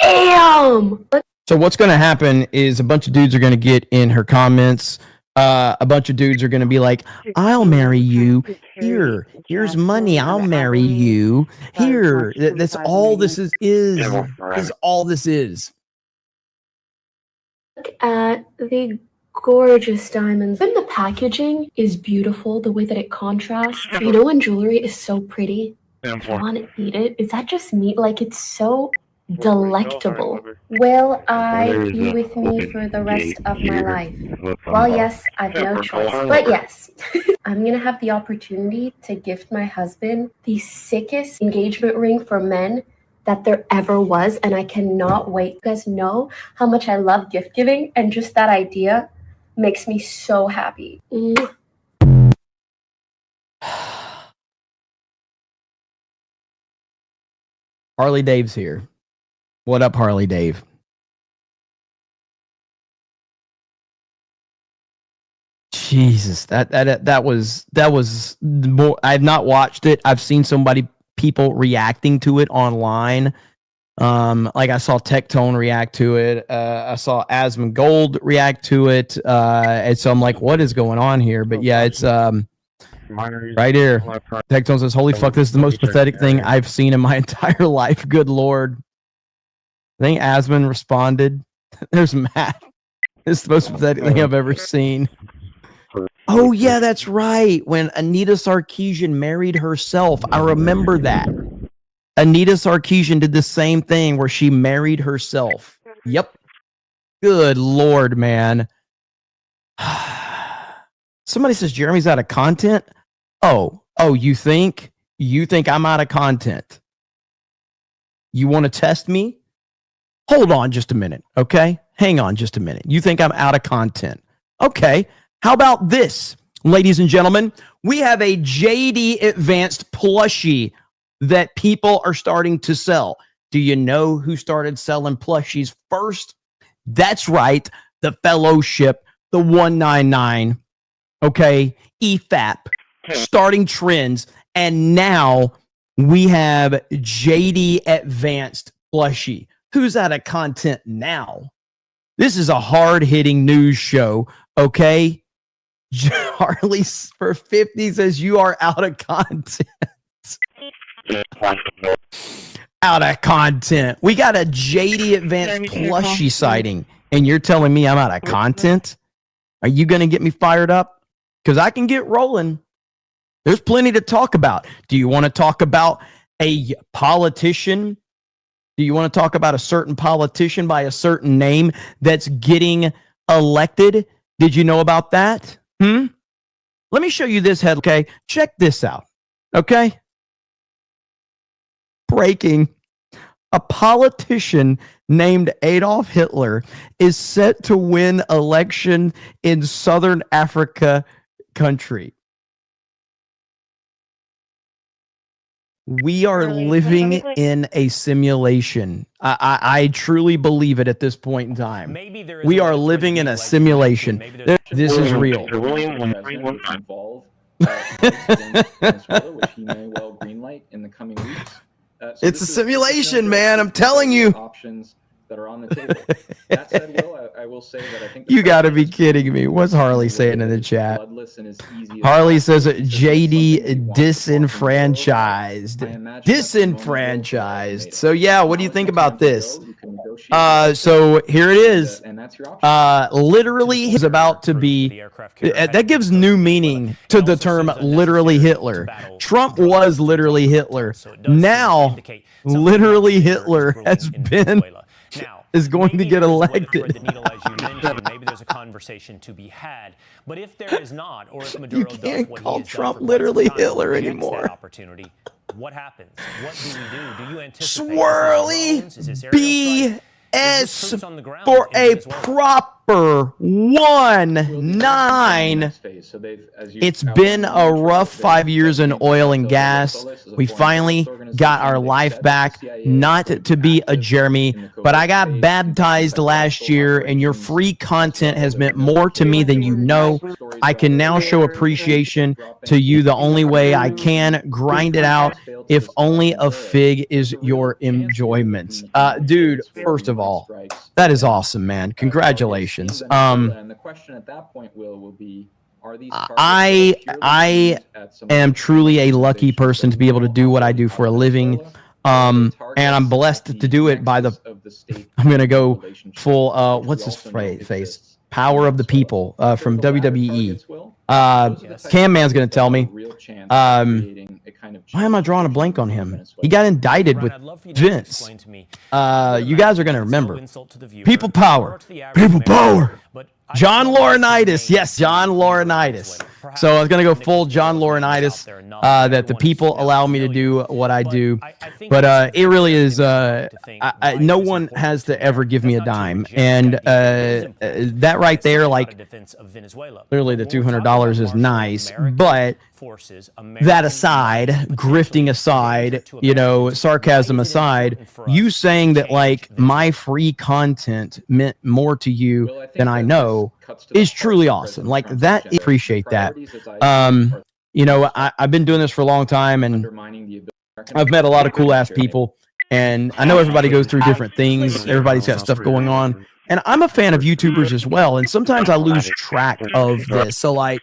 Damn! So what's going to happen is a bunch of dudes are going to get in her comments. A bunch of dudes are going to be like, I'll marry you. Here's money. I'll marry you. Here. That's all this is. This is all this is. Look at the gorgeous diamonds. And the packaging is beautiful, the way that it contrasts. You know when jewelry is so pretty? You want to eat it? Is that just me? Like, it's so delectable. Will I be with me for the rest of my life? Well, yes, I've no choice. But yes, I'm gonna have the opportunity to gift my husband the sickest engagement ring for men that there ever was, and I cannot wait. You guys know how much I love gift giving, and just that idea makes me so happy. Harley Dave's here. What up, Harley Dave? Jesus, that was more. I've not watched it. I've seen people reacting to it online. Like I saw Tectone react to it. I saw Asmongold react to it. And so I'm like, what is going on here? But yeah, it's right here. Tectone says, "Holy fuck, this is the most pathetic thing I've seen in my entire life." Good lord. I think Asmon responded. There's Matt. This is the most pathetic thing I've ever seen. Oh yeah, that's right. When Anita Sarkeesian married herself, I remember that. Anita Sarkeesian did the same thing where she married herself. Yep. Good lord, man. Somebody says Jeremy's out of content. Oh, you think I'm out of content? You want to test me? Hold on just a minute, okay? Hang on just a minute. You think I'm out of content? Okay. How about this, ladies and gentlemen? We have a JD Advanced plushie that people are starting to sell. Do you know who started selling plushies first? That's right, the Fellowship, the 199, okay, EFAP, starting trends, and now we have JD Advanced plushie. Who's out of content now? This is a hard-hitting news show, okay? Charlie for 50 says you are out of content. Out of content. We got a JD Advanced plushie sighting, and you're telling me I'm out of content? Are you going to get me fired up? Because I can get rolling. There's plenty to talk about. Do you want to talk about a politician? Do you want to talk about a certain politician by a certain name that's getting elected? Did you know about that? Let me show you this head. Okay, check this out. Okay. Breaking. A politician named Adolf Hitler is set to win election in Southern Africa country. We are living in a simulation. I truly believe it at this point in time. We are living in a simulation. This is real. It's a simulation, man. I'm telling you. Options that are on the table. That said, Will, I will say that I think you got to be kidding me. What's Harley saying in the chat? Harley says JD disenfranchised. Disenfranchised. So yeah, what do you think about this? So here it is. Literally is about to be. That gives new meaning to the term literally Hitler. Trump was literally Hitler. Now, literally Hitler has been. Is going to get elected. Maybe there's a conversation to be had. But if there is not, or if Maduro you can't call Trump literally Hitler anymore. Opportunity, what happens? What do we do? Do you anticipate swirly BS for a proper 1-9? It's been a rough 5 years in oil and gas. We finally got our life back. Not to be a Jeremy, but I got baptized last year, and your free content has meant more to me than you know. I can now show appreciation to you the only way I can. Grind it out. If only a fig is your enjoyment. Dude, first of all, that is awesome, man. Congratulations. And the question at that point will be, are these I am truly a lucky person to be able to do what I do for a living. And I'm blessed to do it by the I'm gonna go full what's his face? Power of the People from WWE. Cam Man's gonna tell me. Why am I drawing a blank on him? He got indicted with Vince. You guys are gonna remember. People power. People power. John Laurinaitis. Yes, John Laurinaitis. So I was going to go full John Laurinaitis, that the people allow me to do what I do. But it really is, no one has to ever give me a dime. And that right there, like, clearly the $200 is nice. But that aside, grifting aside, you know, sarcasm aside, you saying that, like, my free content meant more to you than I know, is truly awesome. Like that, appreciate that. You know, I've been doing this for a long time, and I've met a lot of cool ass people, and I know everybody goes through different things. Everybody's got stuff going on, and I'm a fan of YouTubers as well. And sometimes I lose track of this. So like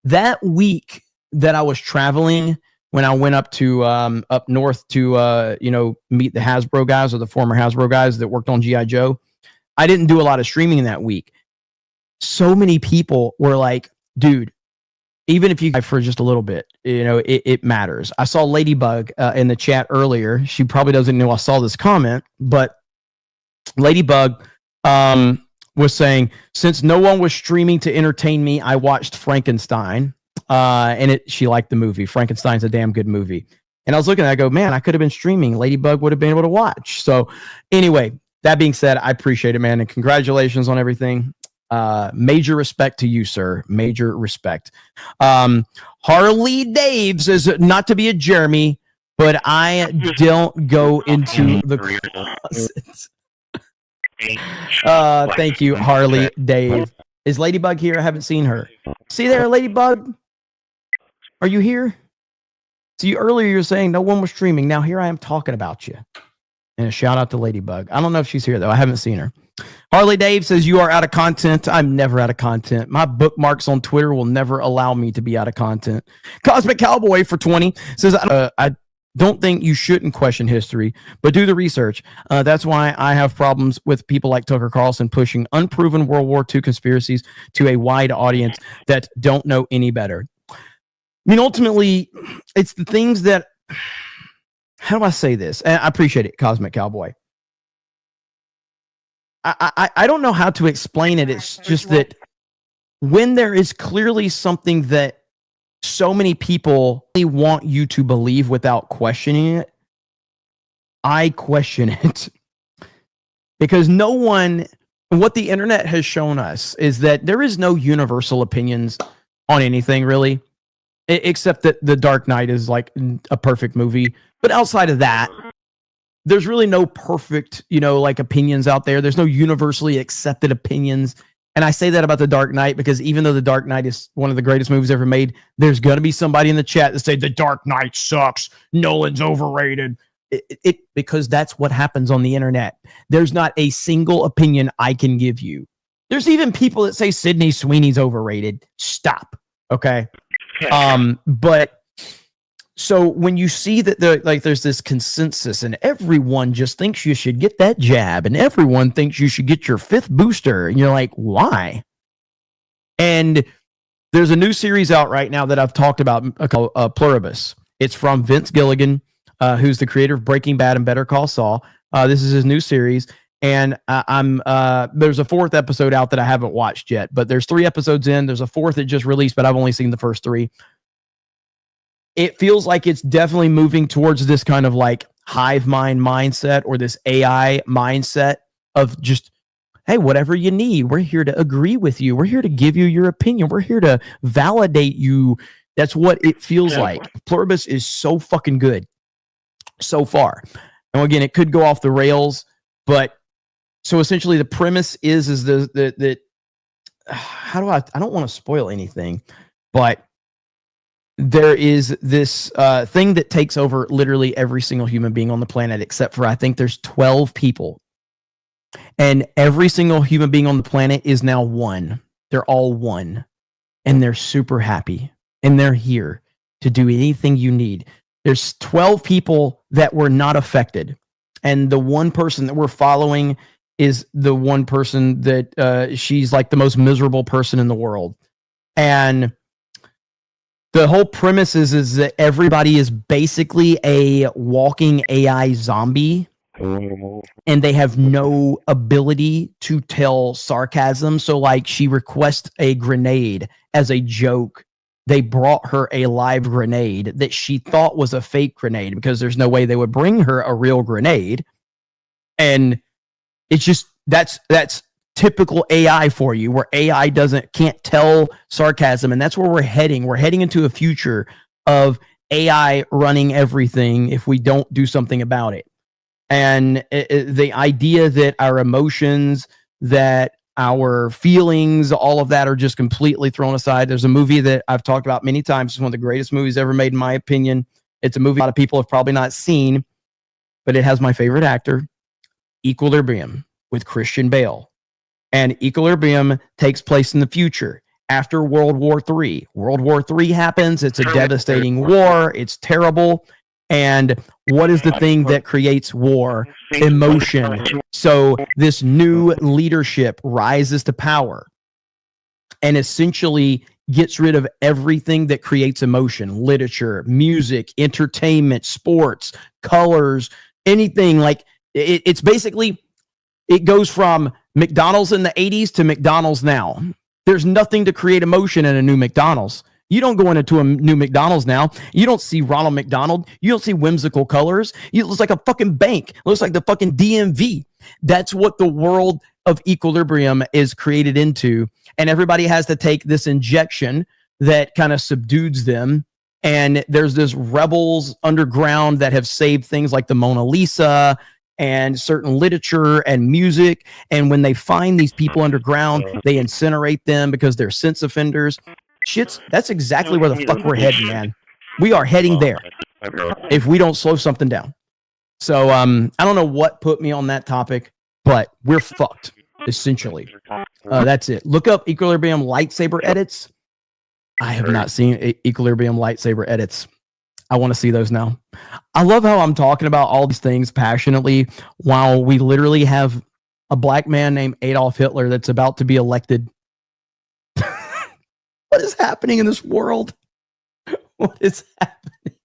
that week that I was traveling, when I went up to up north to you know, meet the Hasbro guys, or the former Hasbro guys that worked on G.I. Joe, I didn't do a lot of streaming that week. So many people were like, dude, even if you for just a little bit, you know, it matters. I saw Ladybug in the chat earlier. She probably doesn't know I saw this comment, but Ladybug was saying, since no one was streaming to entertain me, I watched Frankenstein. And she liked the movie. Frankenstein's a damn good movie. And I was looking at it, I go, man, I could have been streaming. Ladybug would have been able to watch. So anyway, that being said, I appreciate it, man. And congratulations on everything. Major respect to you, sir. Major respect. Harley Dave says, not to be a Jeremy, but I don't go into the closets. Thank you, Harley Dave. Is Ladybug here? I haven't seen her. See there, Ladybug? Are you here? See, earlier you were saying no one was streaming. Now here I am talking about you. And a shout out to Ladybug. I don't know if she's here, though. I haven't seen her. Harley Dave says, you are out of content. I'm never out of content. My bookmarks on Twitter will never allow me to be out of content. Cosmic Cowboy for 20 says, I don't think you shouldn't question history, but do the research. That's why I have problems with people like Tucker Carlson pushing unproven World War II conspiracies to a wide audience that don't know any better. I mean, ultimately, it's the things that, how do I say this? And I appreciate it, Cosmic Cowboy. I don't know how to explain it. It's just that when there is clearly something that so many people want you to believe without questioning it, I question it. Because no one, what the internet has shown us is that there is no universal opinions on anything, really, except that The Dark Knight is like a perfect movie. But outside of that, there's really no perfect, you know, like opinions out there. There's no universally accepted opinions. And I say that about The Dark Knight because even though The Dark Knight is one of the greatest movies ever made, there's going to be somebody in the chat that say The Dark Knight sucks. Nolan's overrated. Because that's what happens on the internet. There's not a single opinion I can give you. There's even people that say Sydney Sweeney's overrated. Stop. Okay. But so when you see that there's this consensus and everyone just thinks you should get that jab and everyone thinks you should get your 5th booster, and you're like, why? And there's a new series out right now that I've talked about called Pluribus. It's from Vince Gilligan, who's the creator of Breaking Bad and Better Call Saul. This is his new series. And there's a 4th episode out that I haven't watched yet, but there's 3 episodes in. There's a 4th that just released, but I've only seen the first 3. It feels like it's definitely moving towards this kind of like hive mind mindset or this AI mindset of just, hey, whatever you need, we're here to agree with you. We're here to give you your opinion. We're here to validate you. That's what it feels like. Pluribus is so fucking good so far. And again, it could go off the rails, but so essentially the premise is that how do I don't want to spoil anything, but there is this thing that takes over literally every single human being on the planet, except for I think there's 12 people. And every single human being on the planet is now one. They're all one. And they're super happy. And they're here to do anything you need. There's 12 people that were not affected. And the one person that we're following is the one person that she's like the most miserable person in the world. And the whole premise is that everybody is basically a walking AI zombie, and they have no ability to tell sarcasm. So like she requests a grenade as a joke. They brought her a live grenade that she thought was a fake grenade because there's no way they would bring her a real grenade. And it's just, that's typical AI for you, where AI can't tell sarcasm. And that's where we're heading. We're heading into a future of AI running everything if we don't do something about it. And the idea that our emotions, that our feelings, all of that are just completely thrown aside. There's a movie that I've talked about many times. It's one of the greatest movies ever made, in my opinion. It's a movie a lot of people have probably not seen, but it has my favorite actor, Equilibrium, with Christian Bale. And Equilibrium takes place in the future after World War III. World War III happens. It's a devastating war. It's terrible. And what is the thing that creates war? Emotion. So this new leadership rises to power and essentially gets rid of everything that creates emotion: literature, music, entertainment, sports, colors, anything. Like it's basically, it goes from McDonald's in the 80s to McDonald's now. There's nothing to create emotion in a new McDonald's. You don't go into a new McDonald's now. You don't see Ronald McDonald. You don't see whimsical colors. It looks like a fucking bank. It looks like the fucking DMV. That's what the world of Equilibrium is created into. And everybody has to take this injection that kind of subdues them. And there's this rebels underground that have saved things like the Mona Lisa and certain literature and music. And when they find these people underground, they incinerate them because they're sense offenders. That's exactly where the fuck we're heading, man. We are heading there if we don't slow something down. So I don't know what put me on that topic, but we're fucked, essentially. That's it. Look up Equilibrium lightsaber edits. I have not seen Equilibrium lightsaber edits. I want to see those now. I love how I'm talking about all these things passionately while we literally have a black man named Adolf Hitler that's about to be elected. What is happening in this world? What is happening?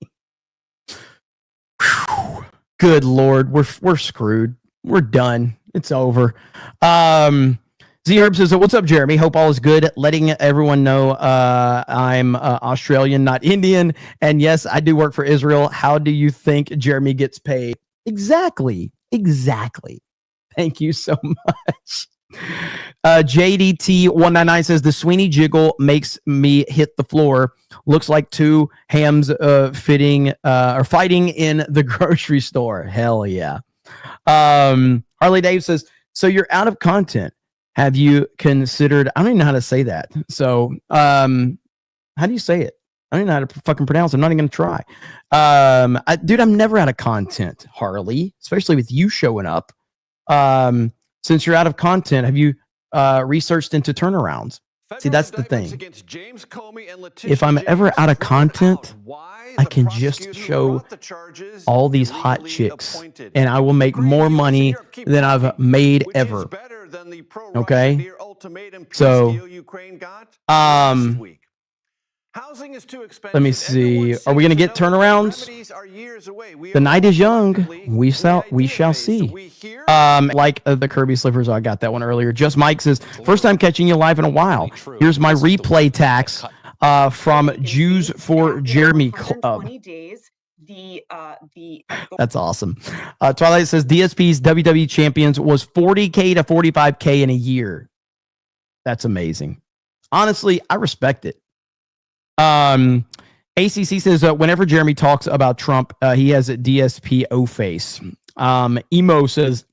Whew. Good Lord, we're screwed. We're done. It's over. Z-Herb says, what's up, Jeremy? Hope all is good. Letting everyone know I'm Australian, not Indian. And yes, I do work for Israel. How do you think Jeremy gets paid? Exactly. Thank you so much. JDT199 says, the Sweeney jiggle makes me hit the floor. Looks like two hams fighting in the grocery store. Hell yeah. Harley Dave says, so you're out of content. Have you considered, I don't even know how to say that. So, how do you say it? I don't even know how to fucking pronounce it. I'm not even going to try. Dude, I'm never out of content, Harley, especially with you showing up. Since you're out of content, have you researched into turnarounds? See, that's the thing. If I'm ever out of content, I can just show all these hot chicks and I will make more money than I've made ever. Okay? So, let me see. Are we going to get turnarounds? The night is young. We shall see. Like the Kirby Slippers. I got that one earlier. Just Mike says, first time catching you live in a while. Here's my replay tax from Jews for Jeremy Club. That's awesome. Twilight says DSP's WWE champions was $40K to $45K in a year. That's amazing. Honestly, I respect it. ACC says whenever Jeremy talks about Trump, he has a DSP O face. Emo says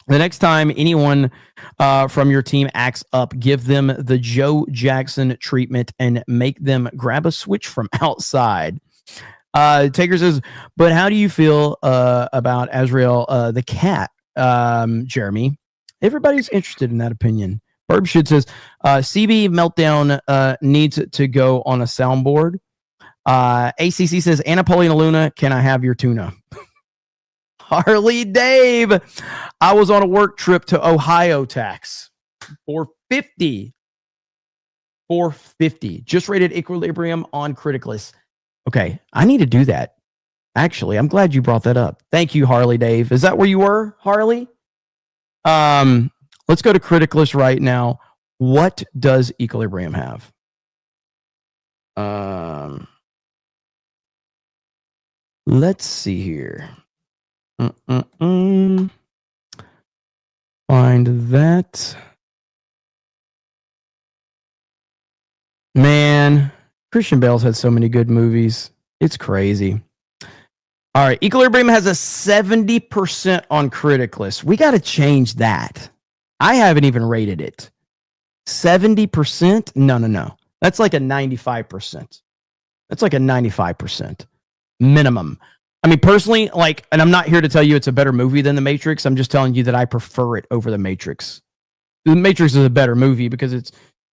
the next time anyone from your team acts up, give them the Joe Jackson treatment and make them grab a switch from outside. Taker says, but how do you feel about Azrael the cat, Jeremy? Everybody's interested in that opinion. Burbshit says, CB Meltdown needs to go on a soundboard. ACC says, Anapolina Luna, can I have your tuna? Harley Dave, I was on a work trip to Ohio tax. $450. Just rated Equilibrium on Criticalist. Okay, I need to do that. Actually, I'm glad you brought that up. Thank you, Harley Dave. Is that where you were, Harley? Let's go to Criticalist right now. What does Equilibrium have? Let's see here. Find that. Man, Christian Bale's had so many good movies. It's crazy. All right, Equilibrium has a 70% on Criticalist. We got to change that. I haven't even rated it. 70%? No. That's like a 95%. That's like a 95% minimum. I mean, personally, like, and I'm not here to tell you it's a better movie than The Matrix. I'm just telling you that I prefer it over The Matrix. The Matrix is a better movie because it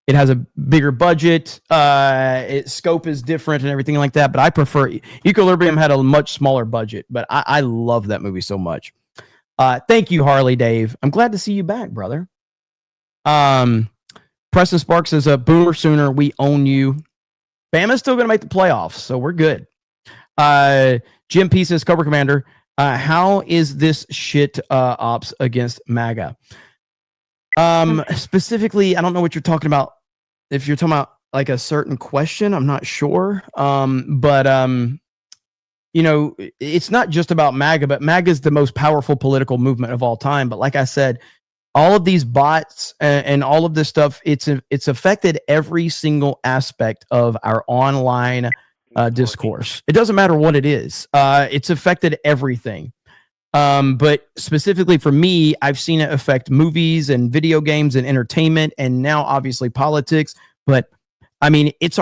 has a bigger budget, its scope is different and everything like that. But I prefer Equilibrium had a much smaller budget, but I love that movie so much. Thank you, Harley Dave. I'm glad to see you back, brother. Preston Sparks says, Boomer Sooner, we own you. Bama's still going to make the playoffs, so we're good. Jim P says, Cobra Commander, how is this shit ops against MAGA? Specifically, I don't know what you're talking about. If you're talking about like a certain question, I'm not sure. But you know, it's not just about MAGA, but MAGA is the most powerful political movement of all time. But like I said, all of these bots and all of this stuff, it's affected every single aspect of our online discourse. It doesn't matter what it is. It's affected everything. But specifically for me, I've seen it affect movies and video games and entertainment, and now obviously politics. But I mean, it's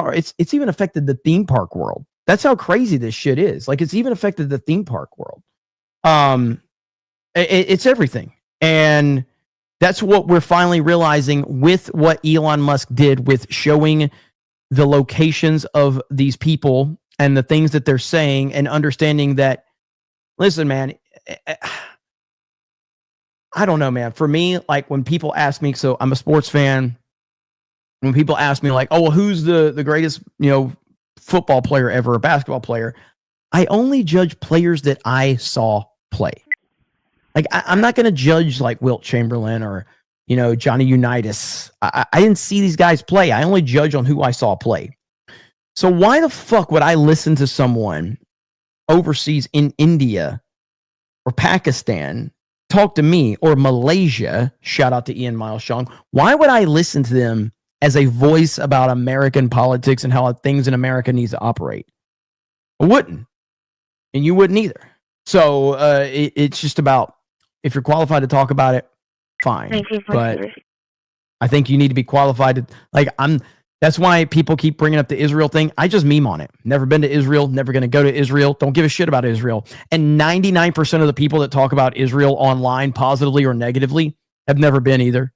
even affected the theme park world. That's how crazy this shit is. Like, it's even affected the theme park world. It's everything, and that's what we're finally realizing with what Elon Musk did with showing the locations of these people and the things that they're saying, and understanding that, listen, man, I don't know, man. For me, like, when people ask me, so I'm a sports fan. When people ask me like, oh, well, who's the greatest, football player ever, or basketball player, I only judge players that I saw play. Like, I'm not going to judge like Wilt Chamberlain or, Johnny Unitas. I didn't see these guys play. I only judge on who I saw play. So why the fuck would I listen to someone overseas in India or Pakistan talk to me, or Malaysia? Shout out to Ian Miles Chong. Why would I listen to them as a voice about American politics and how things in America needs to operate? I wouldn't. And you wouldn't either. So it's just about, if you're qualified to talk about it, fine. But I think you need to be qualified to, that's why people keep bringing up the Israel thing. I just meme on it. Never been to Israel, never going to go to Israel. Don't give a shit about Israel. And 99% of the people that talk about Israel online, positively or negatively, have never been either.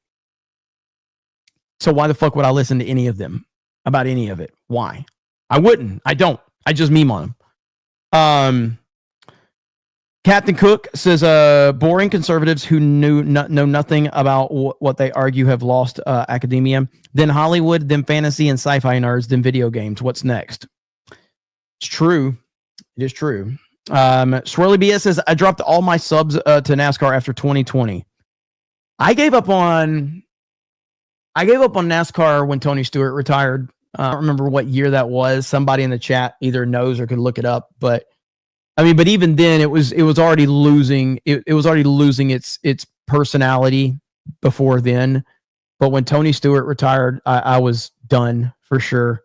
So why the fuck would I listen to any of them about any of it? Why? I wouldn't. I don't. I just meme on them. Captain Cook says, boring conservatives who know nothing about what they argue have lost academia, then Hollywood, then fantasy and sci-fi nerds, then video games. What's next? It's true. It is true. Swirly BS says, I dropped all my subs to NASCAR after 2020. I gave up on NASCAR when Tony Stewart retired. I don't remember what year that was. Somebody in the chat either knows or could look it up. But I mean, but even then, it was already losing. It was already losing its personality before then. But when Tony Stewart retired, I was done for sure.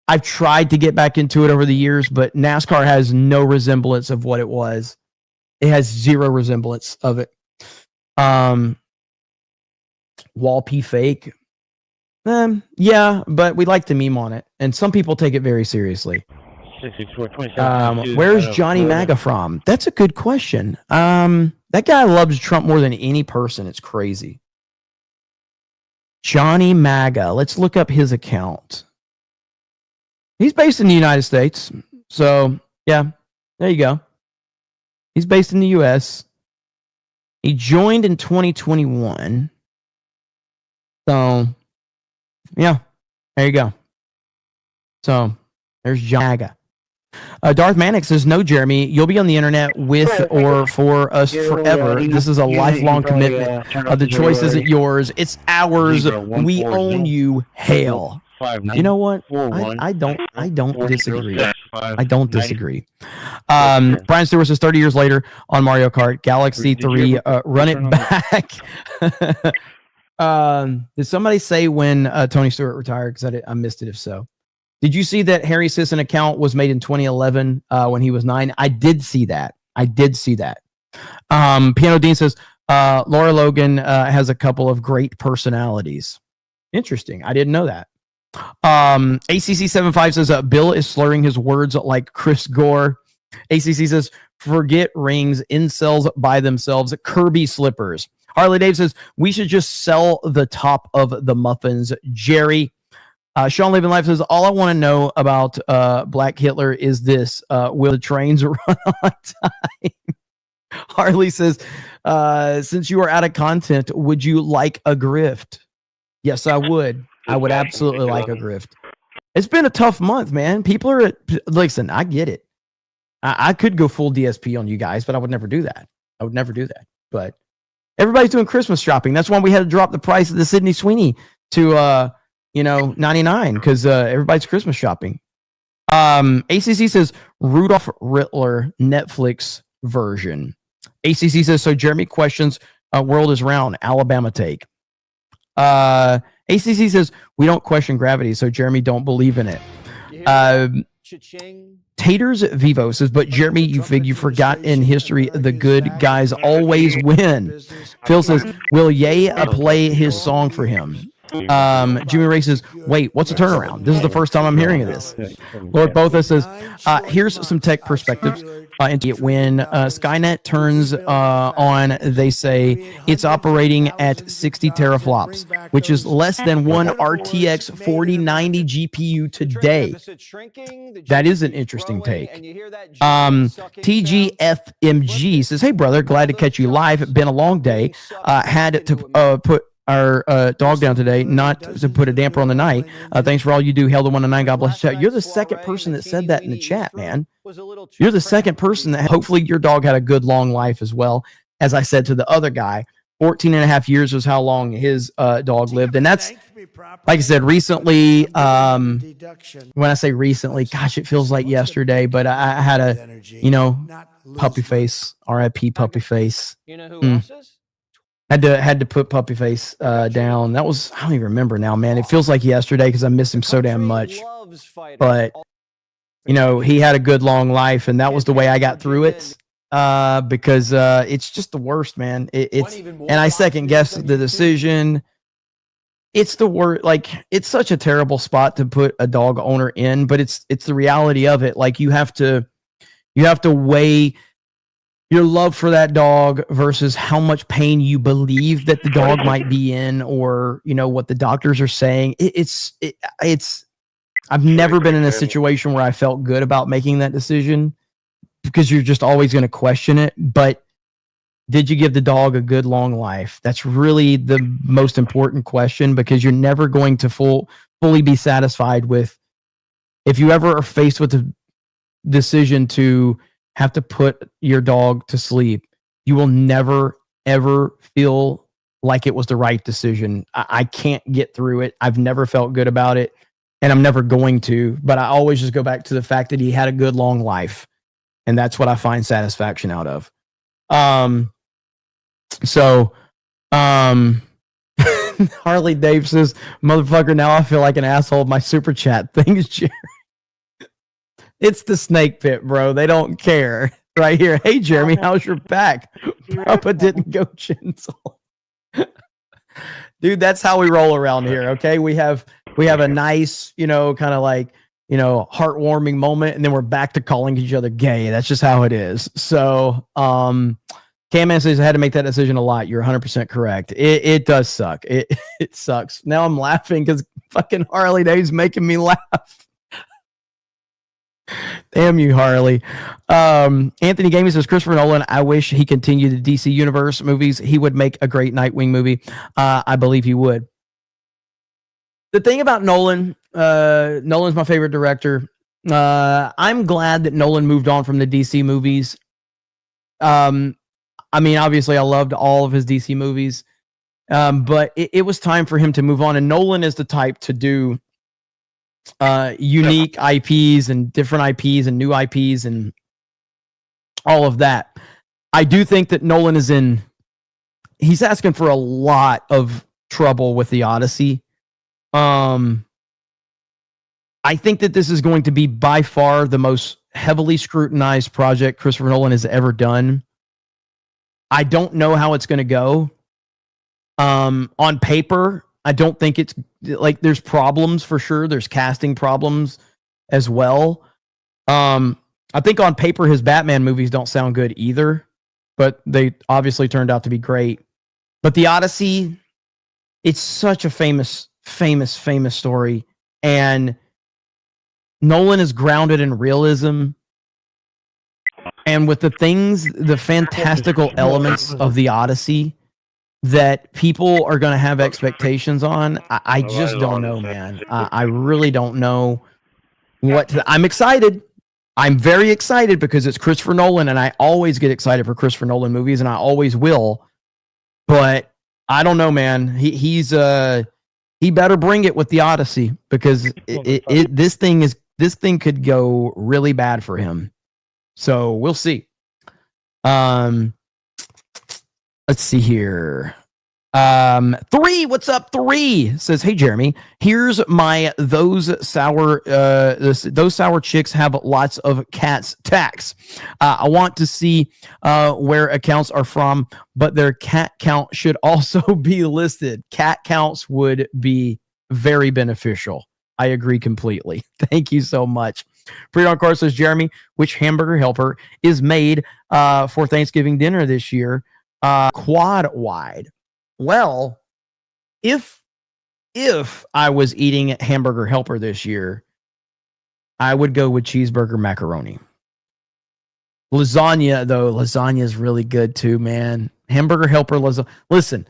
I've tried to get back into it over the years, but NASCAR has no resemblance of what it was. It has zero resemblance of it. Wall P fake. Yeah, but we like to meme on it, and some people take it very seriously. Where's Johnny MAGA from? That's a good question. That guy loves Trump more than any person. It's crazy. Johnny MAGA. Let's look up his account. He's based in the United States. So, yeah, there you go. He's based in the U.S. He joined in 2021. So, yeah, there you go. So, there's John MAGA. Darth Manic says, no, Jeremy, you'll be on the internet with or for us forever. This is a lifelong commitment. The choice isn't yours. It's ours. We own you. Hail. You know what? I don't disagree. I don't disagree. Brian Stewart says 30 years later on Mario Kart, Galaxy 3, run it back. Did somebody say when Tony Stewart retired? Because I missed it if so. Did you see that Harry Sisson account was made in 2011 when he was 9? I did see that. Piano Dean says, Laura Logan has a couple of great personalities. Interesting. I didn't know that. ACC75 says Bill is slurring his words like Chris Gore. ACC says forget rings, incels by themselves, Kirby slippers. Harley Dave says we should just sell the top of the muffins. Jerry. Sean Living Life says all I want to know about Black Hitler is this: will the trains run on time? Harley says, since you are out of content, would you like a grift? Yes, I would. I would absolutely like a grift. It's been a tough month, man. People are listen, I get it. I could go full DSP on you guys, but I would never do that. I would never do that. But everybody's doing Christmas shopping. That's why we had to drop the price of the Sydney Sweeney to 99 because everybody's Christmas shopping. ACC says Rudolph Rittler Netflix version. ACC says so. Jeremy questions world is round. Alabama take. ACC says we don't question gravity, so Jeremy don't believe in it. Taters Vivo says, but Jeremy, you forgot in history the good guys always win. Phil says, will Ye play his song for him? Jimmy Ray says, wait, what's a turnaround? This is the first time I'm hearing of this. Lord Botha says, here's some tech perspectives into it. When Skynet turns on, they say it's operating at 60 teraflops, which is less than one RTX 4090 GPU today. That is an interesting take. TGFMG says, hey brother, glad to catch you live. Been a long day. Had to put our dog down today, not to put a damper on the night. Thanks for all you do. Hail the 109. God bless you. You're the second person that said that in the chat, man. You're the second person that hopefully your dog had a good long life as well. As I said to the other guy, 14 and a half years was how long his dog lived. And that's, like I said, recently, when I say recently, gosh, it feels like yesterday, but I had a, puppy face, RIP puppy face. You know who else is? Had to put puppy face down. That was, I don't even remember now, man. It feels like yesterday because I miss him so damn much. But he had a good long life, and that was the way I got through it. Because it's just the worst, man. And I second guess the decision. It's the worst. Like, it's such a terrible spot to put a dog owner in, but it's the reality of it. Like, you have to weigh your love for that dog versus how much pain you believe that the dog might be in, or what the doctors are saying. I've never been in a situation where I felt good about making that decision, because you're just always going to question it. But did you give the dog a good long life? That's really the most important question, because you're never going to fully be satisfied with, if you ever are faced with the decision to have to put your dog to sleep, you will never, ever feel like it was the right decision. I can't get through it. I've never felt good about it, and I'm never going to, but I always just go back to the fact that he had a good long life. And that's what I find satisfaction out of. Harley Dave says, motherfucker, now I feel like an asshole of my super chat. Thanks, Jerry. It's the snake pit, bro. They don't care. Right here. Hey, Jeremy, how's your back? Papa didn't go gentle. Dude, that's how we roll around here, okay? We have a nice, kind of like, heartwarming moment, and then we're back to calling each other gay. That's just how it is. So, Cam says I had to make that decision a lot. You're 100% correct. It does suck. It sucks. Now I'm laughing because fucking Harley Dave's making me laugh. Damn you, Harley. Anthony Gaming says, Christopher Nolan, I wish he continued the DC Universe movies. He would make a great Nightwing movie. I believe he would. The thing about Nolan's my favorite director. I'm glad that Nolan moved on from the DC movies. Obviously, I loved all of his DC movies, but it was time for him to move on. And Nolan is the type to do unique IPs and different IPs and new IPs and all of that. I do think that Nolan he's asking for a lot of trouble with the Odyssey. I think that this is going to be by far the most heavily scrutinized project Christopher Nolan has ever done. I don't know how it's going to go. On paper, I don't think it's like there's problems for sure. There's casting problems as well. I think on paper his Batman movies don't sound good either, but they obviously turned out to be great. But the Odyssey, it's such a famous story, and Nolan is grounded in realism. And with the fantastical elements of the Odyssey that people are going to have expectations on, I just don't know, man. I really don't know I'm excited. I'm very excited because it's Christopher Nolan, and I always get excited for Christopher Nolan movies, and I always will. But I don't know, man. He better bring it with the Odyssey, because this thing could go really bad for him. So we'll see. Let's see here. 3, what's up? 3 says, "Hey Jeremy, here's my those sour chicks have lots of cats tax. I want to see where accounts are from, but their cat count should also be listed. Cat counts would be very beneficial." I agree completely. Thank you so much. Pre-on Car says, "Jeremy, which hamburger helper is made for Thanksgiving dinner this year? Quad wide." Well, if I was eating hamburger helper this year, I would go with cheeseburger macaroni. Lasagna is really good too, man. Hamburger helper lasagna. Listen,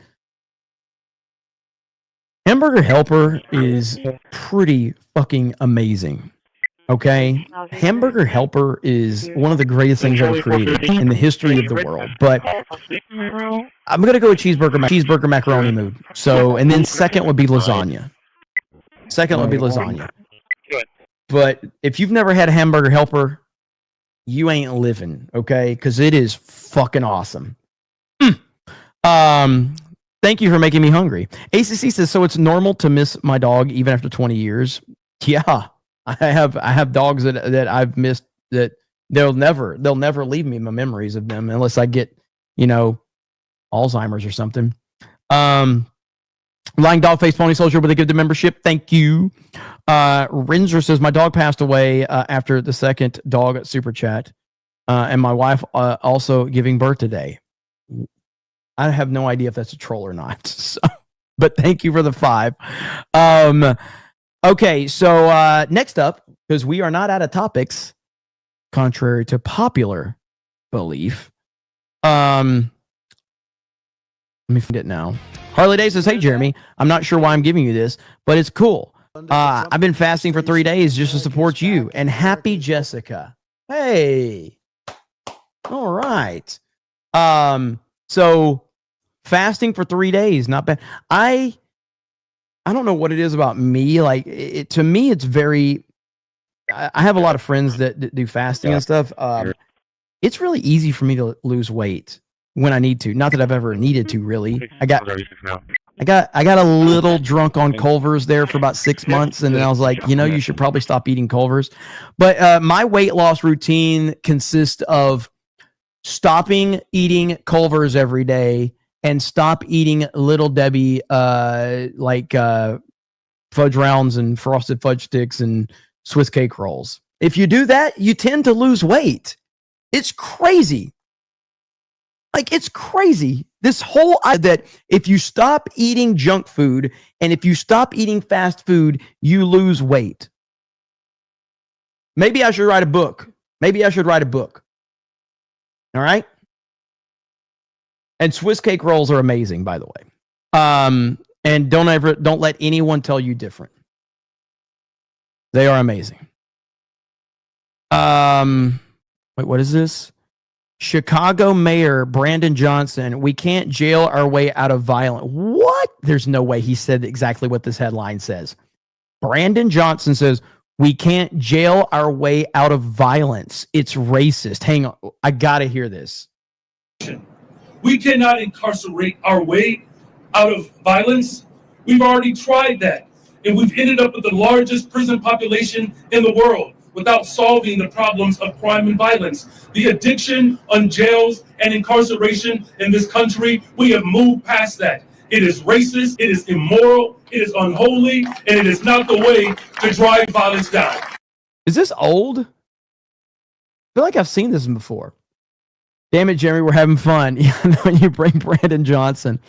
hamburger helper is pretty fucking amazing. Okay, hamburger helper is one of the greatest things ever created in the history of the world. But I'm gonna go with cheeseburger macaroni mood. So, and then second would be lasagna. But if you've never had a hamburger helper, you ain't living, okay? Because it is fucking awesome. Thank you for making me hungry. ACC says, "So it's normal to miss my dog even after 20 years." Yeah. I have dogs that I've missed, that they'll never leave me my memories of them unless I get, Alzheimer's or something. Lying Dog Face Pony Soldier with a gift of membership. Thank you. Rinzer says, "My dog passed away after the second dog super chat. And my wife also giving birth today." I have no idea if that's a troll or not. So, but thank you for the 5. Okay, so next up, because we are not out of topics, contrary to popular belief. Let me find it now. Harley Day says, "Hey Jeremy, I'm not sure why I'm giving you this, but it's cool. I've been fasting for 3 days just to support you. And happy Jessica." Hey. All right. So fasting for 3 days, not bad. I don't know what it is about me. Like, to me, it's very. I have a lot of friends that do fasting and stuff. It's really easy for me to lose weight when I need to. Not that I've ever needed to, really. I got a little drunk on Culver's there for about 6 months, and then I was like, you should probably stop eating Culver's. But my weight loss routine consists of stopping eating Culver's every day and stop eating Little Debbie, fudge rounds and frosted fudge sticks and Swiss cake rolls. If you do that, you tend to lose weight. It's crazy. It's crazy. This whole idea that if you stop eating junk food and if you stop eating fast food, you lose weight. Maybe I should write a book. All right. And Swiss cake rolls are amazing, by the way. And don't let anyone tell you different. They are amazing. Wait, what is this? Chicago Mayor Brandon Johnson, "We can't jail our way out of violence." What? There's no way he said exactly what this headline says. Brandon Johnson says, "We can't jail our way out of violence. It's racist." Hang on. I got to hear this. We cannot incarcerate our way out of violence. We've already tried that, and we've ended up with the largest prison population in the world, without solving the problems of crime and violence. The addiction on jails and incarceration in this country, we have moved past that. It is racist, it is immoral, it is unholy, and it is not the way to drive violence down. Is this old? I feel like I've seen this before. Damn it, Jeremy, we're having fun. When you bring Brandon Johnson.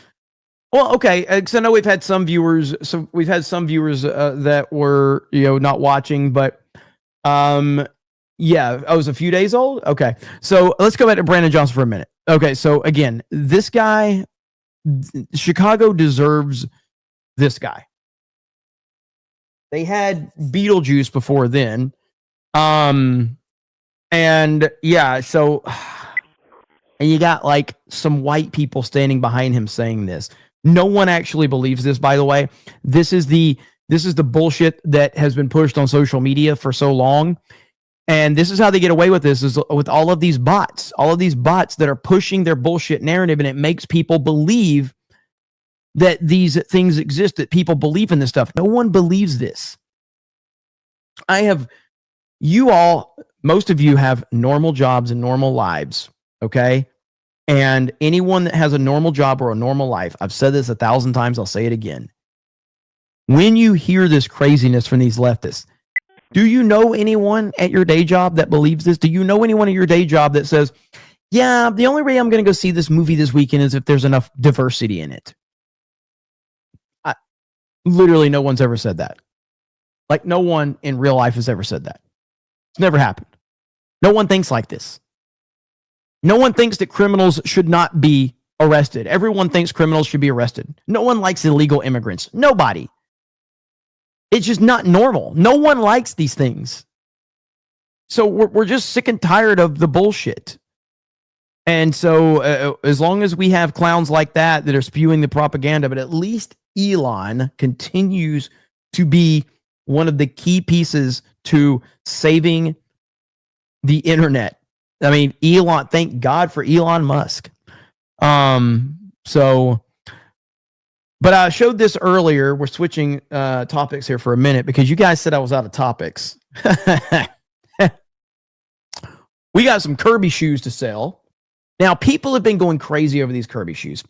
Well, okay, because I know we've had some viewers. So we've had some viewers that were, not watching, but yeah, I was a few days old. Okay, so let's go back to Brandon Johnson for a minute. Okay, so again, this guy, Chicago deserves this guy. They had Beetlejuice before then, and yeah, so. And you got like some white people standing behind him saying this. No one actually believes this, by the way. This is the bullshit that has been pushed on social media for so long. And this is how they get away with this, is with all of these bots that are pushing their bullshit narrative, and it makes people believe that these things exist, that people believe in this stuff. No one believes this. Most of you have normal jobs and normal lives. Okay. And anyone that has a normal job or a normal life, I've said this 1,000 times, I'll say it again. When you hear this craziness from these leftists, do you know anyone at your day job that believes this? Do you know anyone at your day job that says, yeah, the only way I'm going to go see this movie this weekend is if there's enough diversity in it? Literally, no one's ever said that. Like, no one in real life has ever said that. It's never happened. No one thinks like this. No one thinks that criminals should not be arrested. Everyone thinks criminals should be arrested. No one likes illegal immigrants. Nobody. It's just not normal. No one likes these things. So we're just sick and tired of the bullshit. And so as long as we have clowns like that are spewing the propaganda, but at least Elon continues to be one of the key pieces to saving the internet. I mean, Elon, thank God for Elon Musk. But I showed this earlier. We're switching topics here for a minute because you guys said I was out of topics. We got some Kirby shoes to sell. Now, people have been going crazy over these Kirby shoes.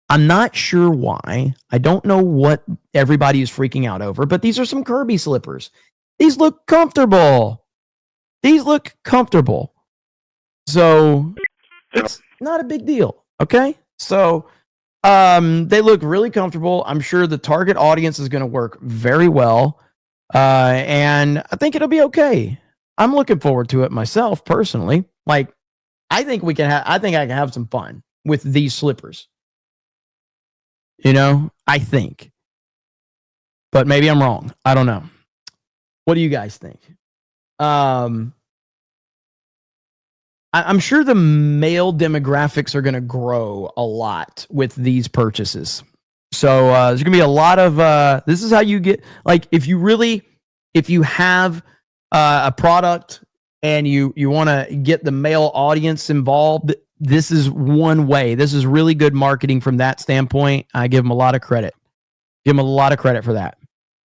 I'm not sure why. I don't know what everybody is freaking out over, but these are some Kirby slippers. These look comfortable. So it's not a big deal. Okay. So they look really comfortable. I'm sure the target audience is going to work very well. And I think it'll be okay. I'm looking forward to it myself personally. Like, I think I can have some fun with these slippers. I think. But maybe I'm wrong. I don't know. What do you guys think? I'm sure the male demographics are going to grow a lot with these purchases. So there's going to be a lot of, this is how you get, like, if you have a product and you want to get the male audience involved, this is one way. This is really good marketing from that standpoint. I give them a lot of credit. For that.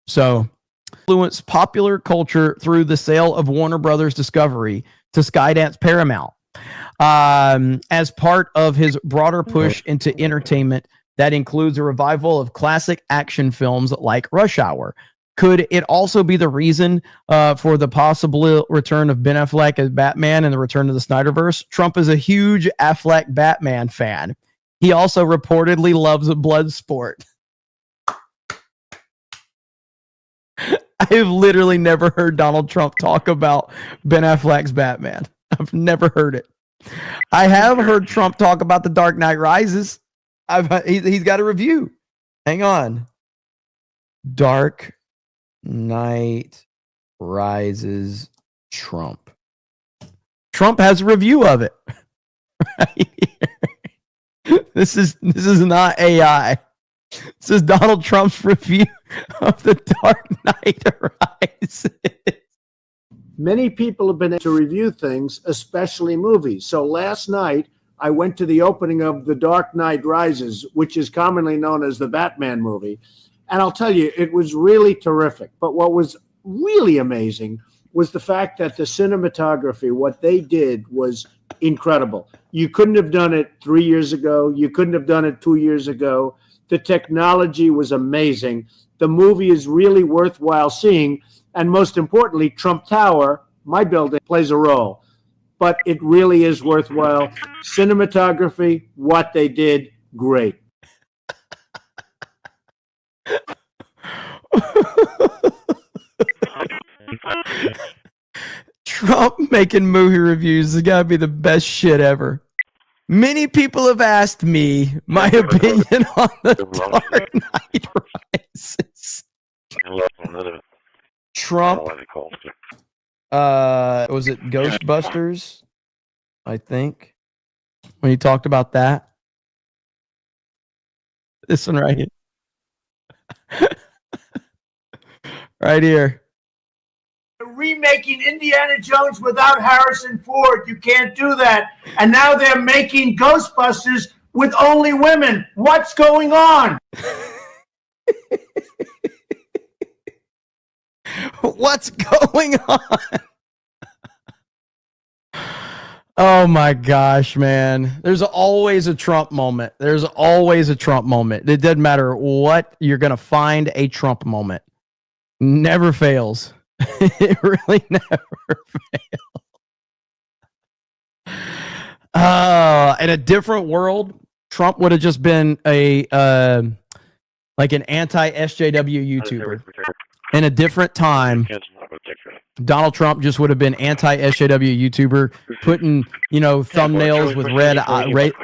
So influence popular culture through the sale of Warner Brothers Discovery to Skydance Paramount. As part of his broader push into entertainment that includes a revival of classic action films like Rush Hour. Could it also be the reason for the possible return of Ben Affleck as Batman and the return of the Snyderverse? Trump is a huge Affleck Batman fan. He also reportedly loves blood sport. I've literally never heard Donald Trump talk about Ben Affleck's Batman. I've never heard it. I have heard Trump talk about The Dark Knight Rises. He's got a review. Hang on. Dark Knight Rises Trump. Trump has a review of it. Right here. This is not AI. This is Donald Trump's review of The Dark Knight Rises. Many people have been able to review things, especially movies. So last night, I went to the opening of The Dark Knight Rises, which is commonly known as the Batman movie. And I'll tell you, it was really terrific. But what was really amazing was the fact that the cinematography, what they did was incredible. You couldn't have done it 3 years ago. You couldn't have done it 2 years ago. The technology was amazing. The movie is really worthwhile seeing. And most importantly, Trump Tower, my building, plays a role. But it really is worthwhile. Cinematography, what they did, great. Trump making movie reviews has got to be the best shit ever. Many people have asked me my opinion on the Dark Knight Rises. Trump, was it Ghostbusters? I think when he talked about that. This one right here. Right here. Remaking Indiana Jones without Harrison Ford. You can't do that. And now they're making Ghostbusters with only women. What's going on? What's going on? Oh my gosh, man. There's always a Trump moment. There's always a Trump moment. It doesn't matter what, you're going to find a Trump moment. Never fails. It really never fails. In a different world, Trump would have just been a like an anti-SJW YouTuber. In a different time, Donald Trump just would have been anti-SJW YouTuber, putting, thumbnails with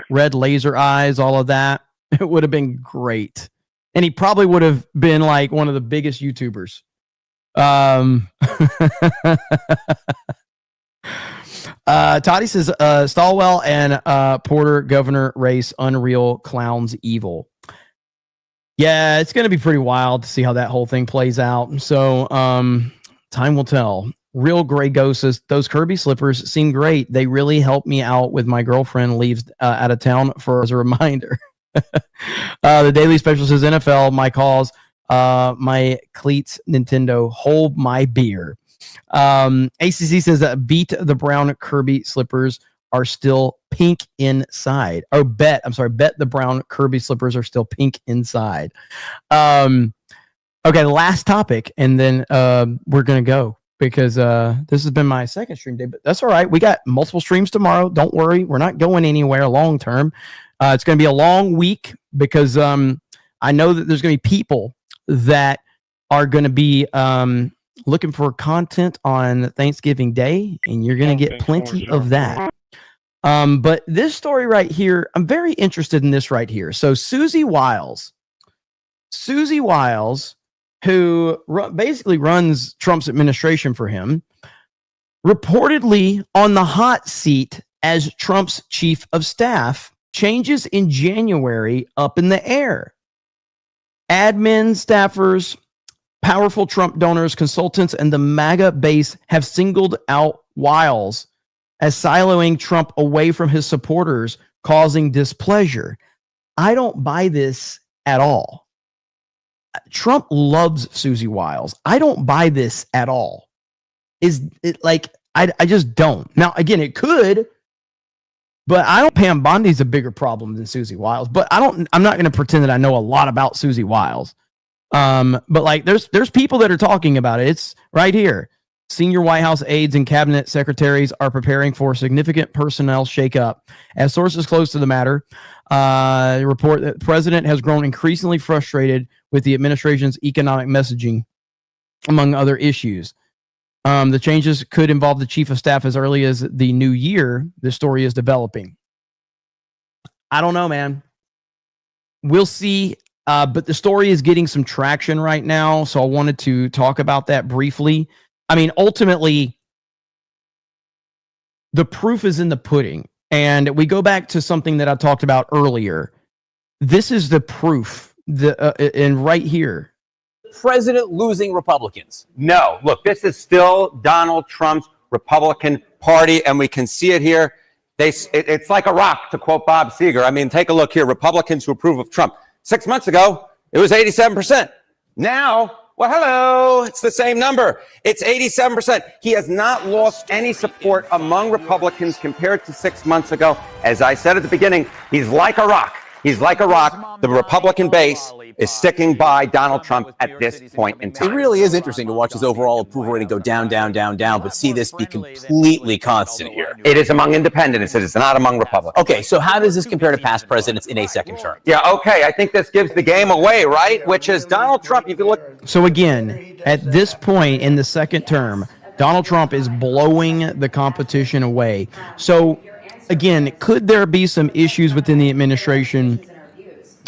red laser eyes, all of that. It would have been great. And he probably would have been like one of the biggest YouTubers. Toddy says Stalwell and Porter governor race unreal, clowns evil. Yeah, it's going to be pretty wild to see how that whole thing plays out. So time will tell. Real Gray Ghost says those Kirby slippers seem great. They really help me out with my girlfriend leaves out of town as a reminder. The Daily Special says NFL my cause. My cleats, Nintendo, hold my beer. ACC says that beat the brown Kirby slippers are still pink inside. Oh, bet the brown Kirby slippers are still pink inside. Okay, the last topic, and then we're going to go because this has been my second stream day, but that's all right. We got multiple streams tomorrow. Don't worry. We're not going anywhere long term. It's going to be a long week because I know that there's going to be people that are going to be looking for content on Thanksgiving Day, and you're going to get plenty of that. But this story right here, I'm very interested in this right here. So Susie Wiles, who basically runs Trump's administration for him, reportedly on the hot seat as Trump's chief of staff, changes in January up in the air. Admin, staffers, powerful Trump donors, consultants, and the MAGA base have singled out Wiles as siloing Trump away from his supporters, causing displeasure. I don't buy this at all. Trump loves Susie Wiles. I don't buy this at all. Is it like, I just don't. Now, again, it could, but I don't. Pam Bondi's a bigger problem than Susie Wiles. But I'm not going to pretend that I know a lot about Susie Wiles. But like, there's people that are talking about it. It's right here. Senior White House aides and cabinet secretaries are preparing for significant personnel shakeup. As sources close to the matter report that the president has grown increasingly frustrated with the administration's economic messaging, among other issues. The changes could involve the chief of staff as early as the new year. This story is developing. I don't know, man. We'll see. But the story is getting some traction right now. So I wanted to talk about that briefly. I mean, ultimately, the proof is in the pudding. And we go back to something that I talked about earlier. This is the proof. And right here. President losing Republicans. No, look, this is still Donald Trump's Republican Party, and we can see it here. It's like a rock, to quote Bob Seger. I mean, take a look here. Republicans who approve of Trump. 6 months ago, it was 87%. Now, Well, hello. It's the same number. It's 87%. He has not lost any support among Republicans compared to 6 months ago. As I said at the beginning, he's like a rock. He's like a rock. The Republican base is sticking by Donald Trump at this point in time. It really is interesting to watch his overall approval rating go down, down, down, down, but see this be completely constant here. It is among independents. It is not among Republicans. Okay, so how does this compare to past presidents in a second term? Yeah, okay. I think this gives the game away, right? Which is Donald Trump, if you look. So again, at this point in the second term, Donald Trump is blowing the competition away. So again, could there be some issues within the administration?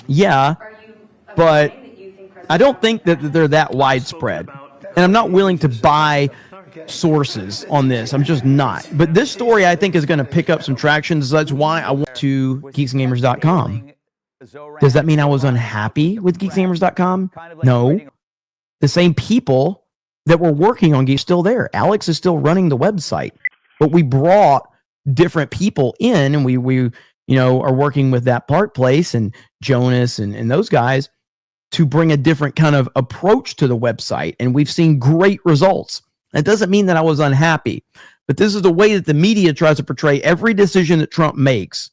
Yeah, but I don't think that they're that widespread. And I'm not willing to buy sources on this. I'm just not. But this story, I think, is going to pick up some traction. So that's why I went to geeksandgamers.com. Does that mean I was unhappy with geeksandgamers.com? No. The same people that were working on Geeks still there. Alex is still running the website. But we brought different people in, and we are working with that Park Place and Jonas and those guys to bring a different kind of approach to the website. And we've seen great results. That doesn't mean that I was unhappy, but this is the way that the media tries to portray every decision that Trump makes.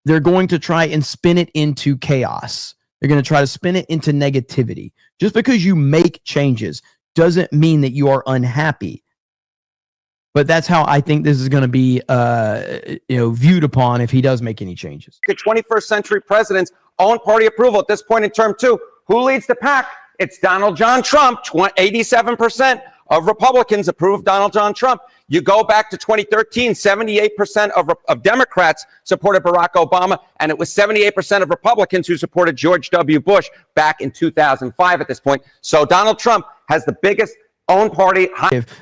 They're going to try and spin it into chaos. They're going to try to spin it into negativity. Just because you make changes doesn't mean that you are unhappy. But that's how I think this is going to be, viewed upon if he does make any changes. The 21st century president's own party approval at this point in term two. Who leads the pack? It's Donald John Trump. 87% of Republicans approve of Donald John Trump. You go back to 2013, 78% of Democrats supported Barack Obama, and it was 78% of Republicans who supported George W. Bush back in 2005 at this point. So Donald Trump has the biggest own party.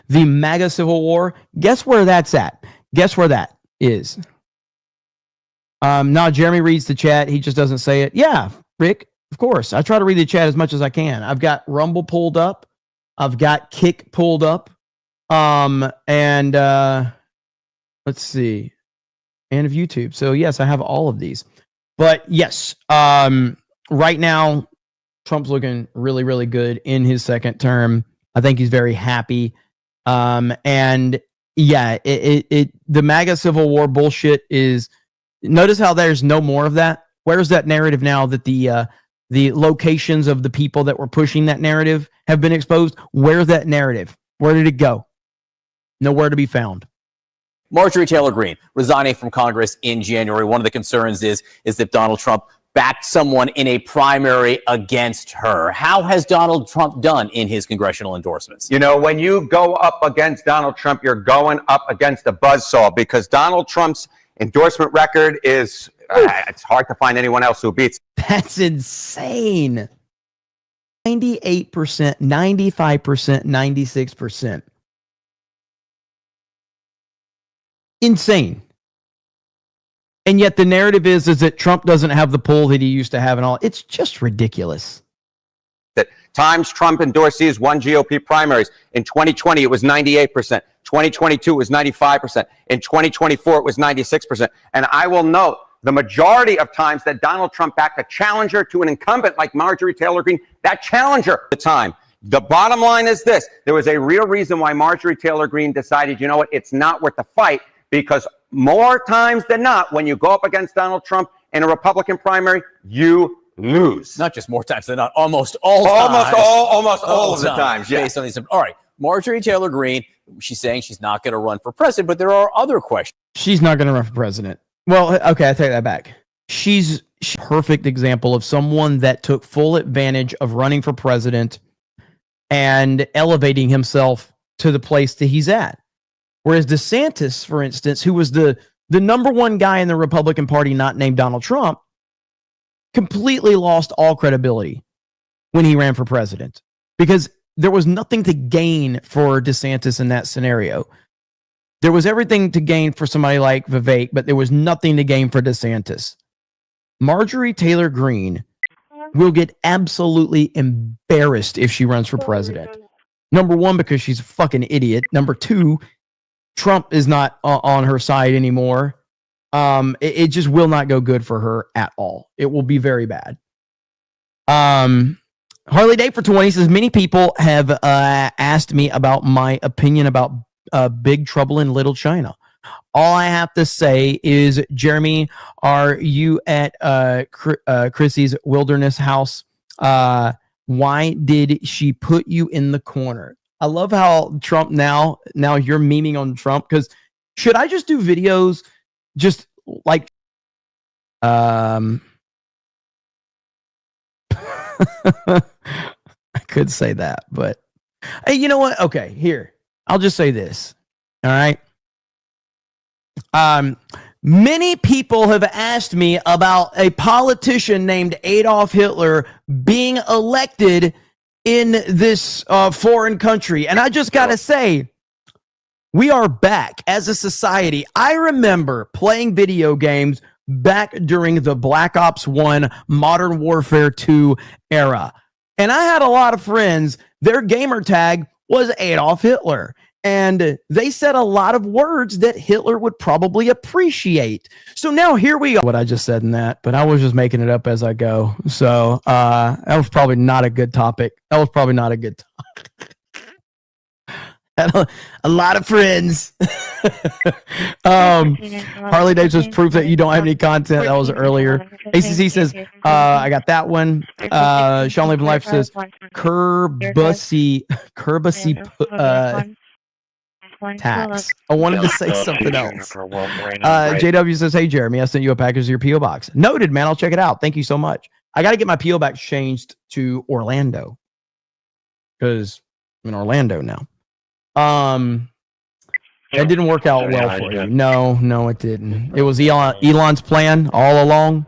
The MAGA Civil War, guess where that's at? Guess where that is? No, Jeremy reads the chat. He just doesn't say it. Yeah, Rick, of course. I try to read the chat as much as I can. I've got Rumble pulled up. I've got Kick pulled up. And let's see. And of YouTube. So yes, I have all of these. But yes, right now, Trump's looking really, really good in his second term. I think he's very happy. And yeah, the MAGA Civil War bullshit is, notice how there's no more of that. Where's that narrative now that the locations of the people that were pushing that narrative have been exposed? Where's that narrative? Where did it go? Nowhere to be found. Marjorie Taylor Greene resigning from Congress in January. One of the concerns is that Donald Trump backed someone in a primary against her. How has Donald Trump done in his congressional endorsements? You know, when you go up against Donald Trump, you're going up against a buzzsaw, because Donald Trump's endorsement record is, it's hard to find anyone else who beats. That's insane. 98%, 95%, 96%. Insane. And yet the narrative is that Trump doesn't have the pull that he used to have and all. It's just ridiculous. That times Trump endorsees won GOP primaries. In 2020, it was 98%. 2022, it was 95%. In 2024, it was 96%. And I will note, the majority of times that Donald Trump backed a challenger to an incumbent like Marjorie Taylor Greene, that challenger at the time. The bottom line is this. There was a real reason why Marjorie Taylor Greene decided, you know what, it's not worth the fight, because more times than not, when you go up against Donald Trump in a Republican primary, you lose. Not just more times than not, almost all of the times. Yeah. Based on these. All right, Marjorie Taylor Greene, she's saying she's not going to run for president, but there are other questions. She's not going to run for president. Well, okay, I take that back. She's a perfect example of someone that took full advantage of running for president and elevating himself to the place that he's at. Whereas DeSantis, for instance, who was the number one guy in the Republican Party not named Donald Trump, completely lost all credibility when he ran for president, because there was nothing to gain for DeSantis in that scenario. There was everything to gain for somebody like Vivek, but there was nothing to gain for DeSantis. Marjorie Taylor Greene will get absolutely embarrassed if she runs for president. Number one, because she's a fucking idiot. Number two, Trump is not on her side anymore. It just will not go good for her at all. It will be very bad. Harley Day for 20 says, many people have asked me about my opinion about Big Trouble in Little China. All I have to say is, Jeremy, are you at Chrissy's wilderness house? Why did she put you in the corner? I love how Trump now you're memeing on Trump, because should I just do videos just like I could say that, but hey, you know what? Okay, here. I'll just say this. All right. Many people have asked me about a politician named Adolf Hitler being elected in this foreign country. And I just got to say, we are back as a society. I remember playing video games back during the Black Ops 1 Modern Warfare 2 era. And I had a lot of friends, their gamer tag was Adolf Hitler. And they said a lot of words that Hitler would probably appreciate. So now here we are. What I just said in that, but I was just making it up as I go. So that was probably not a good topic. That was probably not a good topic. Had a lot of friends. Harley Davidson says proof that you don't have any content. That was earlier. ACC says, I got that one. Sean Living Life says, Kerbusy tax. I wanted to say something else. JW says, hey, Jeremy, I sent you a package of your P.O. box. Noted, man. I'll check it out. Thank you so much. I got to get my P.O. box changed to Orlando because I'm in Orlando now. It didn't work out well for you. No, it didn't. It was Elon's plan all along.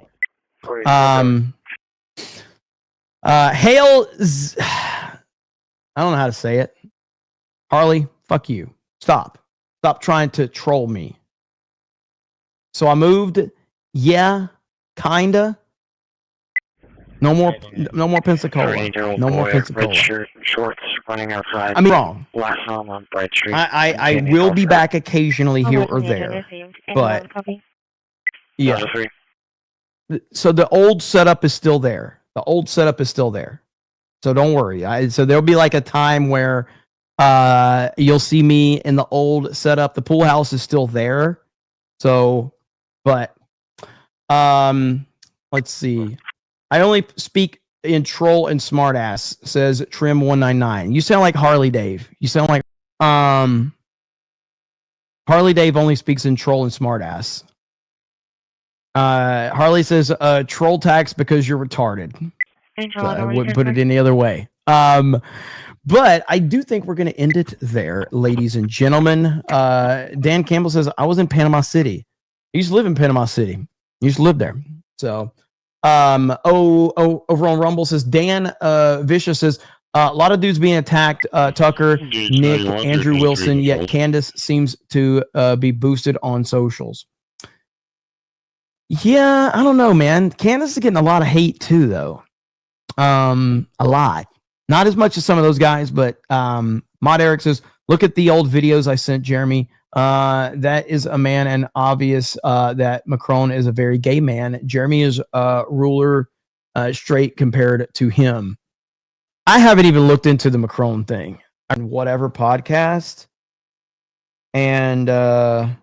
Hale, I don't know how to say it. Harley, fuck you. Stop trying to troll me. So I moved. Yeah, kinda. No more Pensacola. No more Pensacola. Red shirt, shorts, running outside. I'm wrong. Last home on Bright Street. I will be back occasionally here or there, but yeah. So the old setup is still there. So don't worry. So there'll be like a time where you'll see me in the old setup. The pool house is still there. So, but let's see. I only speak in troll and smartass, says Trim199. You sound like Harley Dave. You sound like Harley Dave only speaks in troll and smartass. Harley says troll tax because you're retarded. So I wouldn't put it any other way. But I do think we're going to end it there, ladies and gentlemen. Dan Campbell says, I was in Panama City. I used to live in Panama City. I used to live there. So, over on Rumble says, Dan Vicious says, a lot of dudes being attacked. Tucker, Nick, Andrew Wilson, yet Candace seems to be boosted on socials. Yeah, I don't know, man. Candace is getting a lot of hate too, though. A lot. Not as much as some of those guys, but Mod Eric says, look at the old videos I sent Jeremy. That is a man, and obvious that Macron is a very gay man. Jeremy is ruler straight compared to him. I haven't even looked into the Macron thing on whatever podcast. And the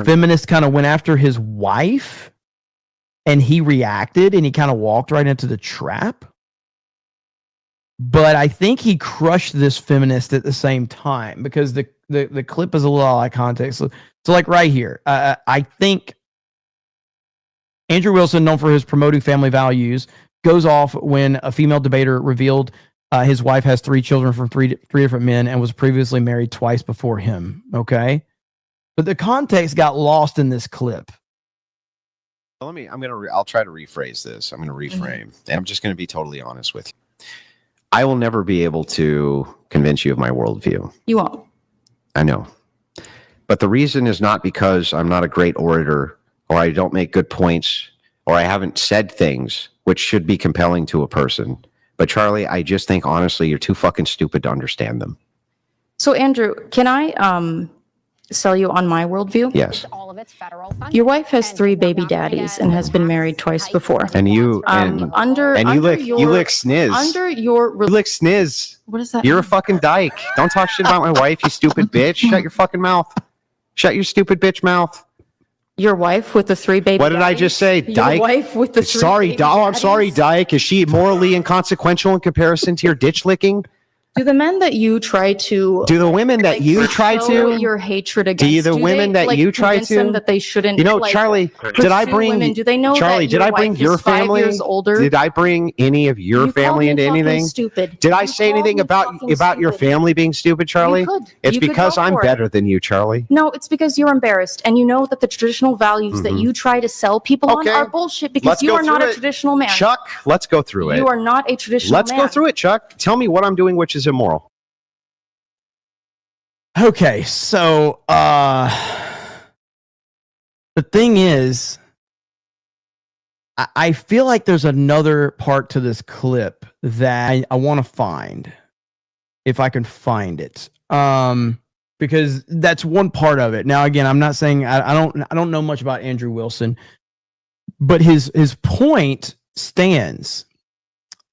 feminist kind of went after his wife. And he reacted and he kind of walked right into the trap. But I think he crushed this feminist at the same time because the clip is a little out of context. So like right here, I think Andrew Wilson, known for his promoting family values, goes off when a female debater revealed his wife has 3 children from three different men and was previously married twice before him. Okay. But the context got lost in this clip. I'll try to rephrase this. I'm going to reframe. And I'm just going to be totally honest with you. I will never be able to convince you of my worldview. You won't. I know. But the reason is not because I'm not a great orator or I don't make good points or I haven't said things which should be compelling to a person. But Charlie, I just think honestly, you're too fucking stupid to understand them. So Andrew, can I sell you on my worldview? Yes. Your wife has 3 baby daddies and has been married twice before. And you Under you lick your sniz. under your You lick sniz. what is that? You're a fucking dyke. Don't talk shit about my wife, you stupid bitch. Shut your fucking mouth. Shut your stupid bitch mouth. Your wife with the 3 baby. What did I just say, Your dyke? wife with the 3 Sorry, baby I'm sorry, daddies? dyke. Is she morally inconsequential in comparison to your ditch licking? Do the men that you try to Do the women that you try show to? your hatred against? Do you the women they, that you try convince them to? that they shouldn't? You know, like, Charlie, did I pursue bring women? Do they know Charlie? that Did your I bring wife your is 5 family? years older? Did I bring any of your You called family me into fucking anything? Stupid. Did I You say called anything me about fucking your stupid. family being stupid, Charlie? You could. It's You could because go I'm for it. better than you, Charlie. No, it's because you're embarrassed and you know that the traditional values that you try to sell people on are bullshit because Let's you go are not through a it. traditional man. Chuck, let's go through it. You are not a traditional Let's man. go through it, Chuck. Tell me what I'm doing which is immoral. Okay, so the thing is, I feel like there's another part to this clip that I want to find, if I can find it, because that's one part of it. Now, again, I'm not saying I don't know much about Andrew Wilson, but his point stands.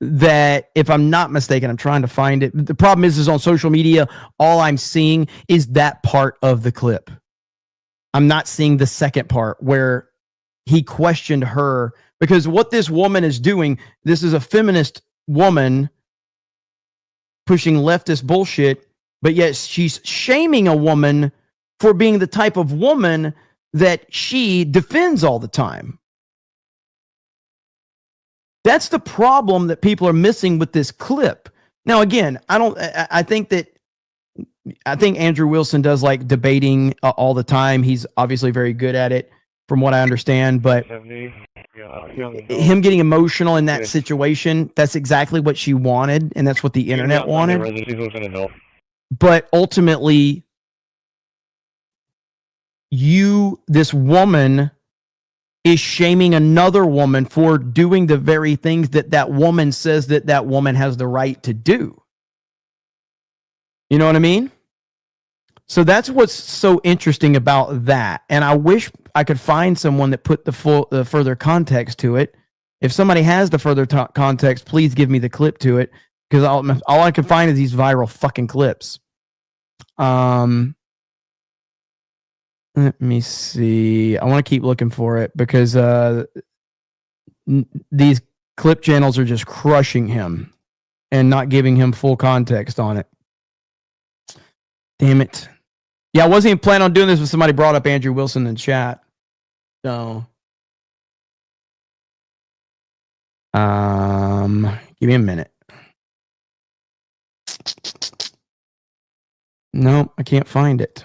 That, if I'm not mistaken, I'm trying to find it. The problem is on social media, all I'm seeing is that part of the clip. I'm not seeing the second part where he questioned her, because what this woman is doing, this is a feminist woman pushing leftist bullshit, but yet she's shaming a woman for being the type of woman that she defends all the time. That's the problem that people are missing with this clip. Now, again, I think Andrew Wilson does like debating all the time. He's obviously very good at it from what I understand, but him getting emotional in that situation, that's exactly what she wanted. And that's what the internet wanted. But ultimately, this woman is shaming another woman for doing the very things that woman says that woman has the right to do. You know what I mean? So that's what's so interesting about that. And I wish I could find someone that put the further context to it. If somebody has the further context, please give me the clip to it, because all I can find is these viral fucking clips. Let me see. I want to keep looking for it because these clip channels are just crushing him and not giving him full context on it. Damn it. Yeah, I wasn't even planning on doing this, but somebody brought up Andrew Wilson in chat. So, give me a minute. No, I can't find it.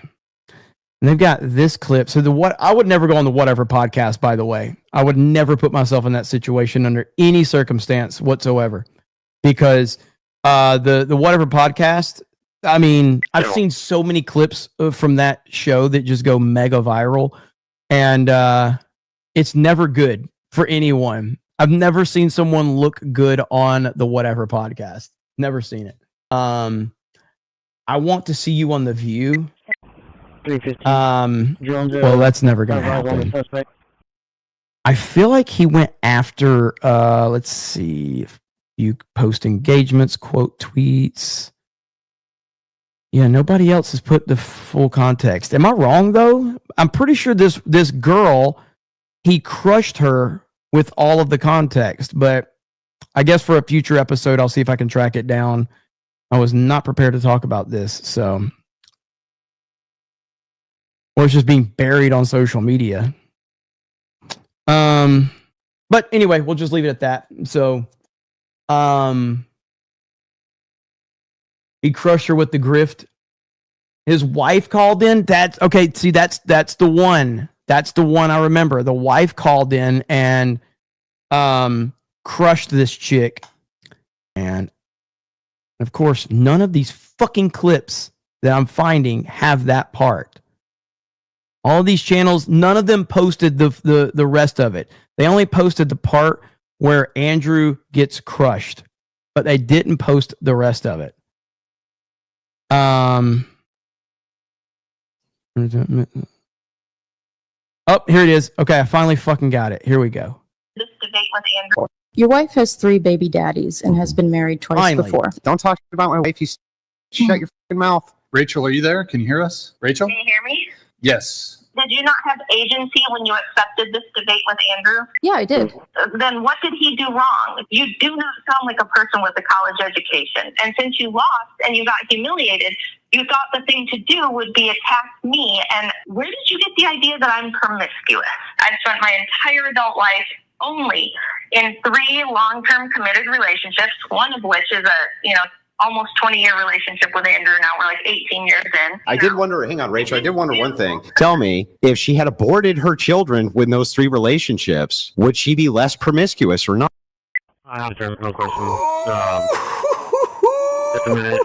And they've got this clip. So I would never go on the Whatever podcast, by the way. I would never put myself in that situation under any circumstance whatsoever. Because the Whatever podcast, I mean, I've seen so many clips from that show that just go mega viral. And it's never good for anyone. I've never seen someone look good on the Whatever podcast. Never seen it. I want to see you on The View. Well, that's never going to happen. I feel like he went after, let's see, if you post engagements, quote tweets. Yeah, nobody else has put the full context. Am I wrong, though? I'm pretty sure this girl, he crushed her with all of the context. But I guess for a future episode, I'll see if I can track it down. I was not prepared to talk about this, so... Or it's just being buried on social media. But anyway, we'll just leave it at that. So, he crushed her with the grift. His wife called in. That's okay. See, that's the one. That's the one I remember. The wife called in and crushed this chick. And of course, none of these fucking clips that I'm finding have that part. All these channels, none of them posted the rest of it. They only posted the part where Andrew gets crushed, but they didn't post the rest of it. Oh, here it is. Okay, I finally fucking got it. Here we go. This debate with Andrew. Your wife has 3 baby daddies and has been married twice Finally. before. Don't talk about my wife. You shut your fucking mouth. Rachel, are you there? Can you hear us? Rachel? Can you hear me? Yes. Did you not have agency when you accepted this debate with Andrew? Yeah, I did. Then what did he do wrong? You do not sound like a person with a college education. And since you lost and you got humiliated, you thought the thing to do would be attack me. And where did you get the idea that I'm promiscuous? I've spent my entire adult life only in 3 long-term committed relationships, one of which is a, almost 20-year relationship with Andrew. Now we're like 18 years in. I did wonder, hang on, Rachel, I did wonder one thing. Tell me, if she had aborted her children with those 3 relationships, would she be less promiscuous or not? I have no question. Just a minute.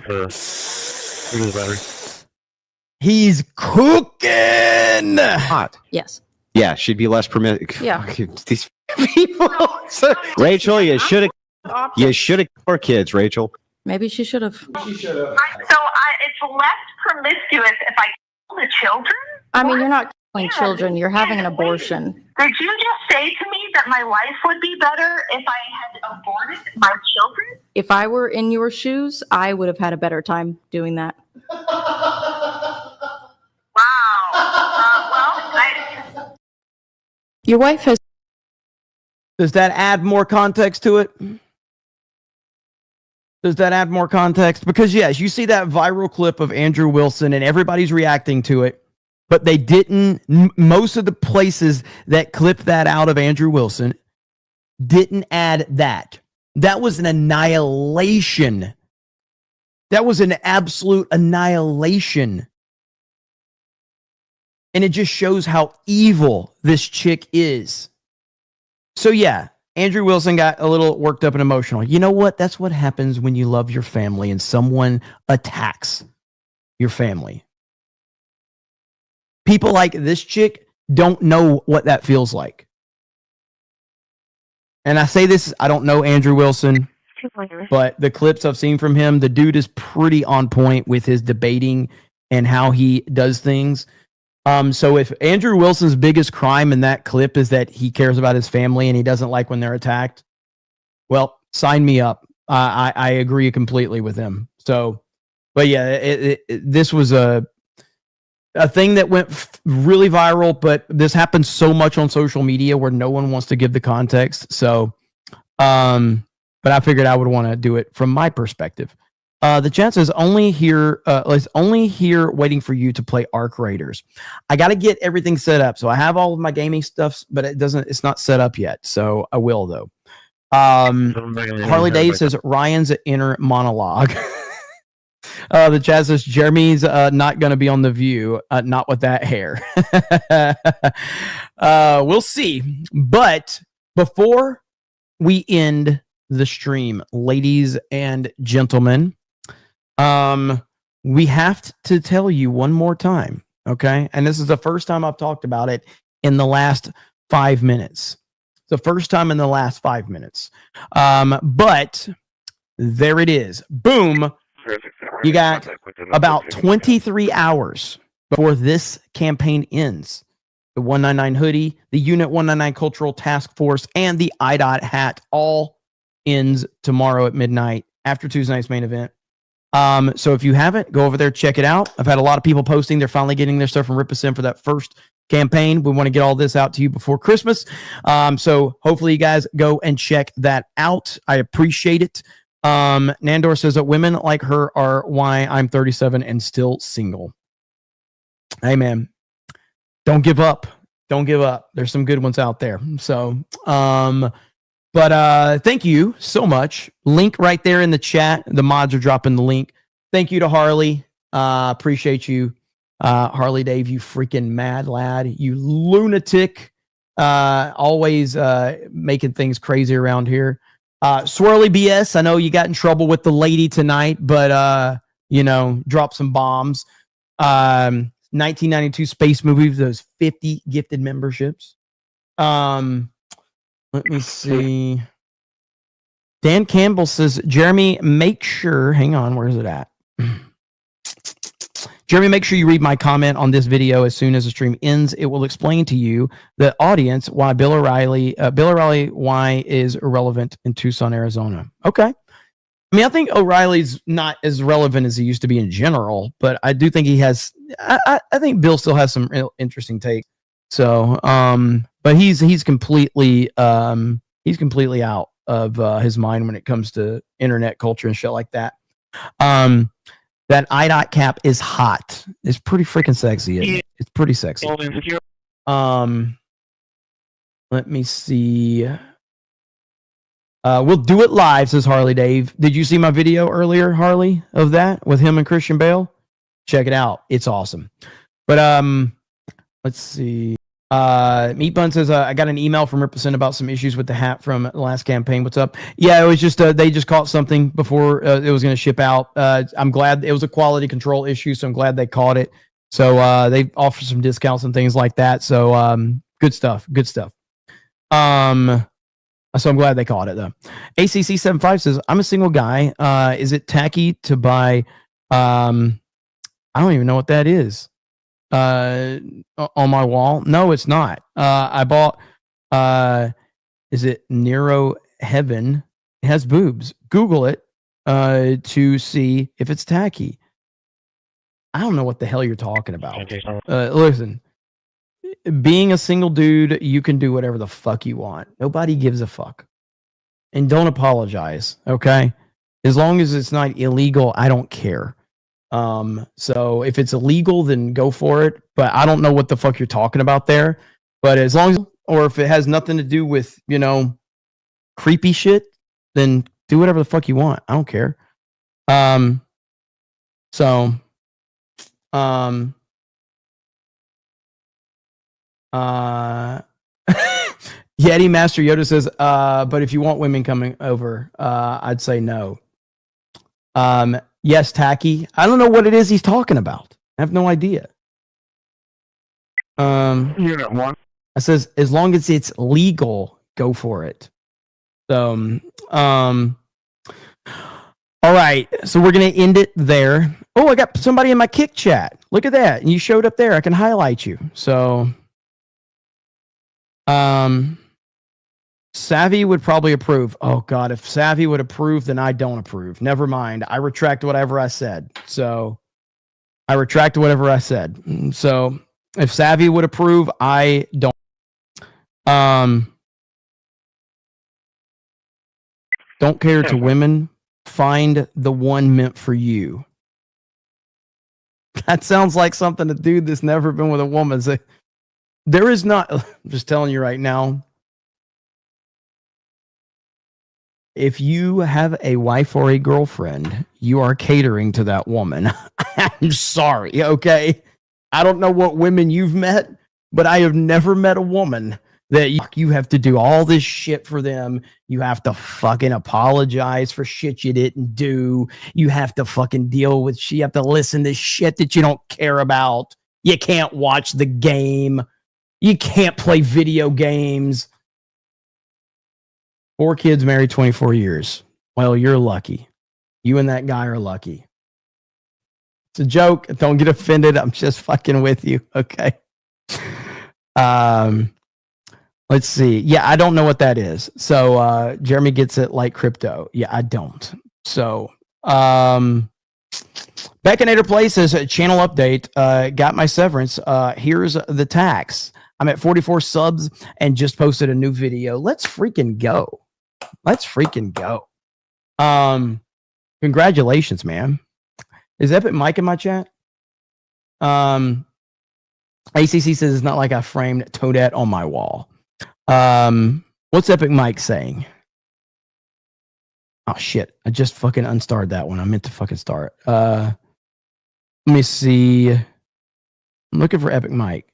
Just better. He's cooking. Hot. Yes. Yeah, she'd be less promiscuous. Yeah. These people. Rachel, you should have more kids, Rachel. Maybe she should have. So it's less promiscuous if I kill the children? I mean, you're not killing children. You're having an abortion. Did you just say to me that my life would be better if I had aborted my children? If I were in your shoes, I would have had a better time doing that. Your wife has. Does that add more context to it? Does that add more context? Because yes, you see that viral clip of Andrew Wilson and everybody's reacting to it, but they didn't, most of the places that clipped that out of Andrew Wilson didn't add that. That was an annihilation. That was an absolute annihilation. And it just shows how evil this chick is. So yeah, Andrew Wilson got a little worked up and emotional. You know what? That's what happens when you love your family and someone attacks your family. People like this chick don't know what that feels like. And I say this, I don't know Andrew Wilson, but the clips I've seen from him, the dude is pretty on point with his debating and how he does things. So if Andrew Wilson's biggest crime in that clip is that he cares about his family and he doesn't like when they're attacked, well, sign me up. I agree completely with him. So, but yeah, this was a thing that went really viral, but this happens so much on social media where no one wants to give the context. So, but I figured I would want to do it from my perspective. The chat says only here waiting for you to play Arc Raiders. I got to get everything set up. So I have all of my gaming stuff, but it's not set up yet. So I will though. Harley Dave says Ryan's inner monologue. The chat says Jeremy's not going to be on The View. Not with that hair. We'll see. But before we end the stream, ladies and gentlemen, we have to tell you one more time, okay? And this is the first time I've talked about it in the last 5 minutes. The first time in the last 5 minutes. But there it is. Boom. You got about 23 hours before this campaign ends. The 199 hoodie, the Unit 199 Cultural Task Force, and the IDOT hat all ends tomorrow at midnight after Tuesday night's main event. So if you haven't, go over there, check it out. I've had a lot of people posting. They're finally getting their stuff from Rip-A-Sim for that first campaign. We want to get all this out to you before Christmas. So hopefully you guys go and check that out. I appreciate it. Nandor says that women like her are why I'm 37 and still single. Hey man, don't give up. Don't give up. There's some good ones out there. So, but thank you so much. Link right there in the chat. The mods are dropping the link. Thank you to Harley. Appreciate you. Harley Dave, you freaking mad lad. You lunatic. Always making things crazy around here. Swirly BS, I know you got in trouble with the lady tonight, but drop some bombs. 1992 space movie, those 50 gifted memberships. Let me see. Dan Campbell says, Jeremy, make sure, hang on, where's it at? Jeremy, make sure you read my comment on this video as soon as the stream ends. It will explain to you, the audience, why Bill O'Reilly, why is irrelevant in Tucson, Arizona. Okay. I mean, I think O'Reilly's not as relevant as he used to be in general, but I do think he has. I think Bill still has some real interesting takes. So, but he's completely out of his mind when it comes to internet culture and shit like that. That IDOT cap is hot. It's pretty freaking sexy. Isn't it? It's pretty sexy. Let me see. We'll do it live, says Harley Dave. Did you see my video earlier, Harley, of that with him and Christian Bale? Check it out. It's awesome. But let's see. Meat Bun says, I got an email from Ripperson about some issues with the hat from the last campaign. What's up? Yeah, it was just they just caught something before it was going to ship out. I'm glad it was a quality control issue, so I'm glad they caught it. So they offered some discounts and things like that. So good stuff. Good stuff. So I'm glad they caught it though. ACC75 says, I'm a single guy. Is it tacky to buy? I don't even know what that is. On my wall? No, it's not. I bought. Is it Nero Heaven? It has boobs. Google it to see if it's tacky. I don't know what the hell you're talking about. Listen. Being a single dude, you can do whatever the fuck you want. Nobody gives a fuck. And don't apologize, okay? As long as it's not illegal, I don't care. So if it's illegal, then go for it. But I don't know what the fuck you're talking about there. But as long as, or if it has nothing to do with, creepy shit, then do whatever the fuck you want. I don't care. Yeti Master Yoda says, but if you want women coming over, I'd say no. Yes, tacky. I don't know what it is he's talking about. I have no idea. I says, as long as it's legal, go for it. So, all right. So we're going to end it there. Oh, I got somebody in my Kick chat. Look at that. And you showed up there. I can highlight you. So, Savvy would probably approve. Oh God, if Savvy would approve, then I don't approve. Never mind. I retract whatever I said. So I retract whatever I said. So if Savvy would approve, I don't. Don't care to women. Find the one meant for you. That sounds like something a dude that's never been with a woman say. There is not. I'm just telling you right now. If you have a wife or a girlfriend, you are catering to that woman. I'm sorry, okay? I don't know what women you've met, but I have never met a woman that you have to do all this shit for them. You have to fucking apologize for shit you didn't do. You have to fucking deal with shit. You have to listen to shit that you don't care about. You can't watch the game. You can't play video games. 4 kids married 24 years. Well, you're lucky. You and that guy are lucky. It's a joke. Don't get offended. I'm just fucking with you. Okay. Let's see. Yeah, I don't know what that is. So Jeremy gets it like crypto. Yeah, I don't. So Baconator Play says channel update. Got my severance. Here's the tax. I'm at 44 subs and just posted a new video. Let's freaking go. Let's freaking go. Congratulations, man. Is Epic Mike in my chat? ACC says it's not like I framed Toadette on my wall. What's Epic Mike saying? Oh shit. I just fucking unstarred that one. I meant to fucking start. Let me see. I'm looking for Epic Mike.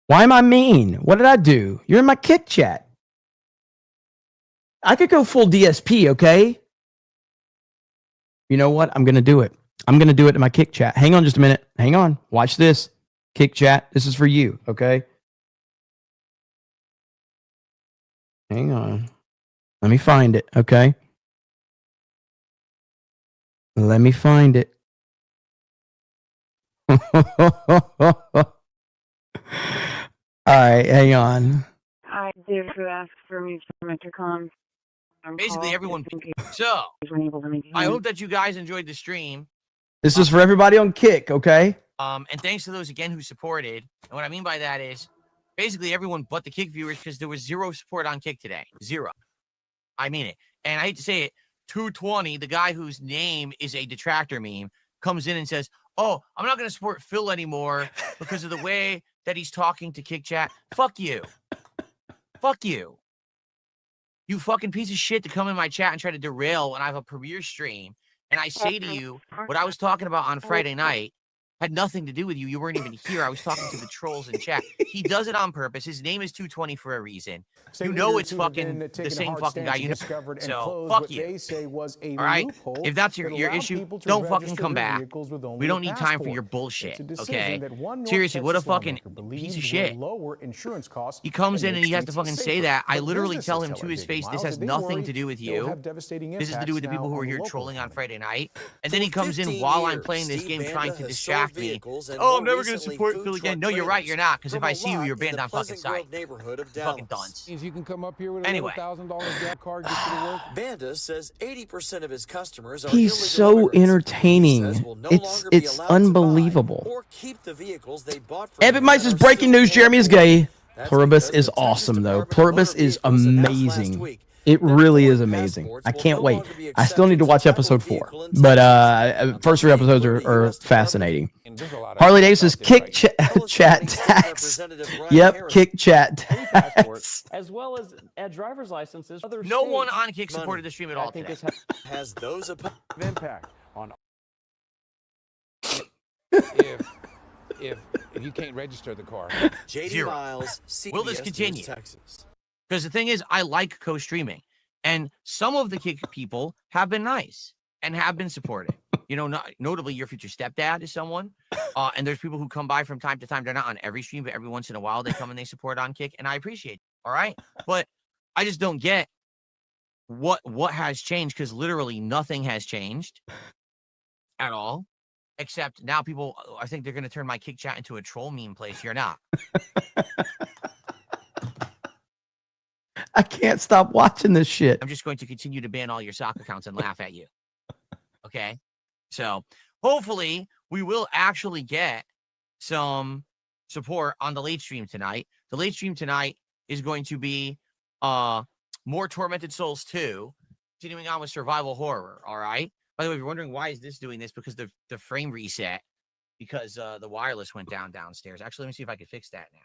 Why am I mean? What did I do? You're in my Kick chat. I could go full DSP, okay? You know what? I'm going to do it. I'm going to do it in my Kick chat. Hang on just a minute. Hang on. Watch this. Kick chat. This is for you, okay? Hang on. Let me find it, okay? Let me find it. right, hang on. I did ask for me to intercom. Basically, everyone. So, I hope that you guys enjoyed the stream. This is for everybody on Kick, okay? And thanks to those again who supported. And what I mean by that is, basically everyone but the Kick viewers, because there was zero support on Kick today. Zero. I mean it. And I hate to say it, 220, the guy whose name is a detractor meme, comes in and says, "Oh, I'm not going to support Phil anymore because of the way that he's talking to Kick Chat." Fuck you. Fuck you. You fucking piece of shit to come in my chat and try to derail when I have a premiere stream. And I say to you, what I was talking about on Friday night had nothing to do with you. You weren't even here. I was talking to the trolls in chat. He does it on purpose. His name is 220 for a reason. You know it's fucking the same fucking guy. You know. So fuck you. All right. If that's your issue, don't fucking come back. We don't need time for your bullshit. Okay. Seriously, what a fucking piece of shit. He comes in and he has to fucking say that. I literally tell him to his face, this has nothing to do with you. This is to do with the people who are here trolling on Friday night. And then he comes in while I'm playing this game trying to distract me. Oh, I'm never going to support Phil again. No, you're right. You're not. Because if I see you, you're banned on fucking site. Fucking dunce. You can come up here with a anyway. $1,000 gift card just to work. Banda says 80% of his customers are He's so entertaining. It's unbelievable. or keep the vehicles they bought from Epic Mice is breaking news. Jeremy is gay. Pluribus is awesome, though. Pluribus is amazing. It really is amazing. I can't wait. I still need to watch episode 4, but first 3 episodes are fascinating. Harley Davis is Kick Chat Tax. Yep, Kick Chat Tax. As well as driver's licenses. No one on Kick supported the stream at all today. has those impact on if you can't register the car. JD Miles, Will this CBS continue? News, Texas. Because the thing is, I like co-streaming, and some of the Kick people have been nice and have been supportive. You know, notably, your future stepdad is someone, and there's people who come by from time to time. They're not on every stream, but every once in a while they come and they support on Kick, and I appreciate it. All right, but I just don't get what has changed, because literally nothing has changed at all, except now people, I think they're going to turn my Kick Chat into a troll meme place. You're not. I can't stop watching this shit. I'm just going to continue to ban all your sock accounts and laugh at you. Okay? So hopefully we will actually get some support on the late stream tonight. The late stream tonight is going to be more Tormented Souls 2, continuing on with survival horror. All right? By the way, if you're wondering why is this doing this, because the frame reset, because the wireless went downstairs. Actually, let me see if I can fix that now.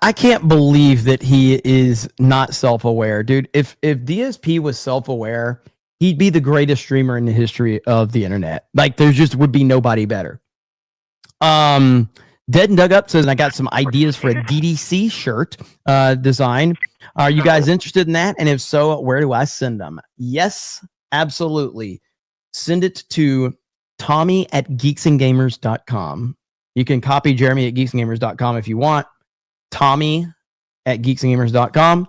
I can't believe that he is not self-aware, dude. If DSP was self-aware, he'd be the greatest streamer in the history of the internet. Like, there just would be nobody better. Dead and Dug Up says, I got some ideas for a DDC shirt design. Are you guys interested in that? And if so, where do I send them? Yes, absolutely. Send it to Tommy@geeksandgamers.com. You can copy Jeremy at geeksandgamers.com if you want. Tommy at geeksandgamers.com.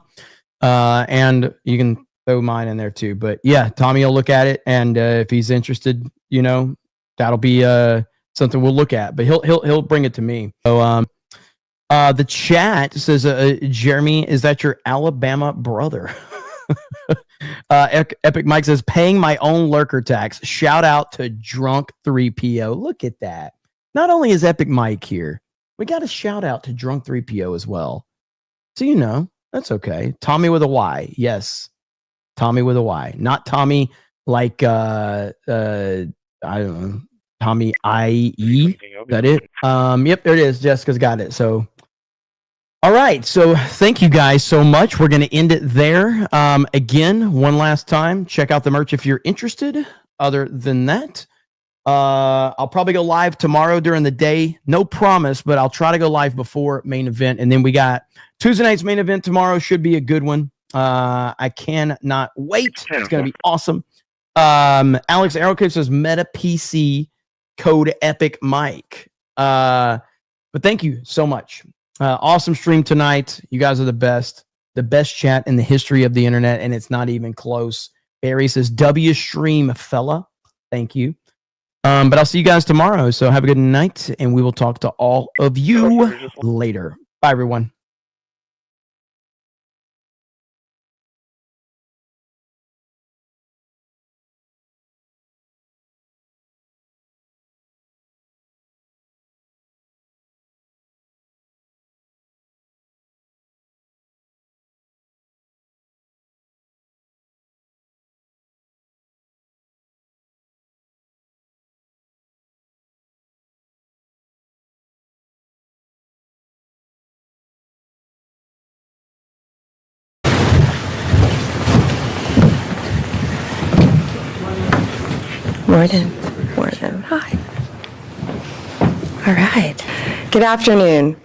And you can throw mine in there too. But yeah, Tommy will look at it. And if he's interested, you know, that'll be something we'll look at. But he'll bring it to me. So the chat says, Jeremy, is that your Alabama brother? Epic Mike says, paying my own lurker tax. Shout out to Drunk 3PO. Look at that. Not only is Epic Mike here, we got a shout out to Drunk 3PO as well. So, you know, that's okay. Tommy with a Y. Yes. Tommy with a Y. Not Tommy like, I don't know, Tommy IE. Is that it? Yep, there it is. Jessica's got it. So, all right. So thank you guys so much. We're going to end it there. Again, one last time, check out the merch if you're interested. Other than that, I'll probably go live tomorrow during the day. No promise, but I'll try to go live before main event. And then we got Tuesday night's main event tomorrow. Should be a good one. I cannot wait. It's going to be awesome. Alex Arrowcave says Meta PC code Epic Mike. But thank you so much. Awesome stream tonight. You guys are the best chat in the history of the internet, and it's not even close. Barry says, W stream fella. Thank you. But I'll see you guys tomorrow. So have a good night, and we will talk to all of you later. Bye, everyone. Morning. Hi. All right. Good afternoon.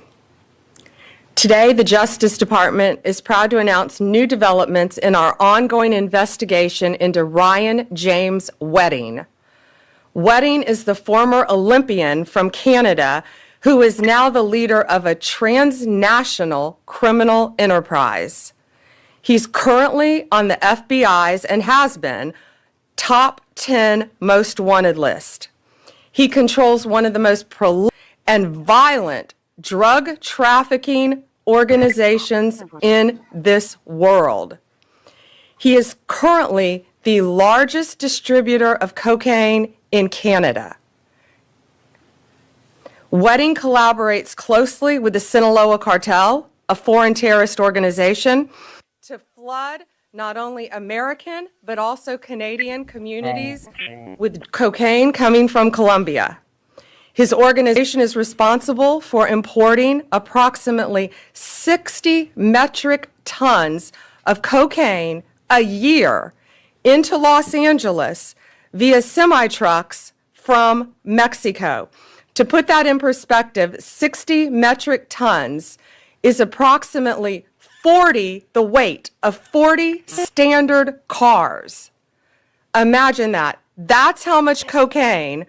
Today, the Justice Department is proud to announce new developments in our ongoing investigation into Ryan James Wedding. Wedding is the former Olympian from Canada who is now the leader of a transnational criminal enterprise. He's currently on the FBI's and has been top 10 most wanted list. He controls one of the most prolific and violent drug trafficking organizations in this world. He is currently the largest distributor of cocaine in Canada. Wedding collaborates closely with the Sinaloa cartel, a foreign terrorist organization, to flood not only American but also Canadian communities with cocaine coming from Colombia. His organization is responsible for importing approximately 60 metric tons of cocaine a year into Los Angeles via semi-trucks from Mexico. To put that in perspective, 60 metric tons is approximately the weight of 40 standard cars. Imagine that. That's how much cocaine,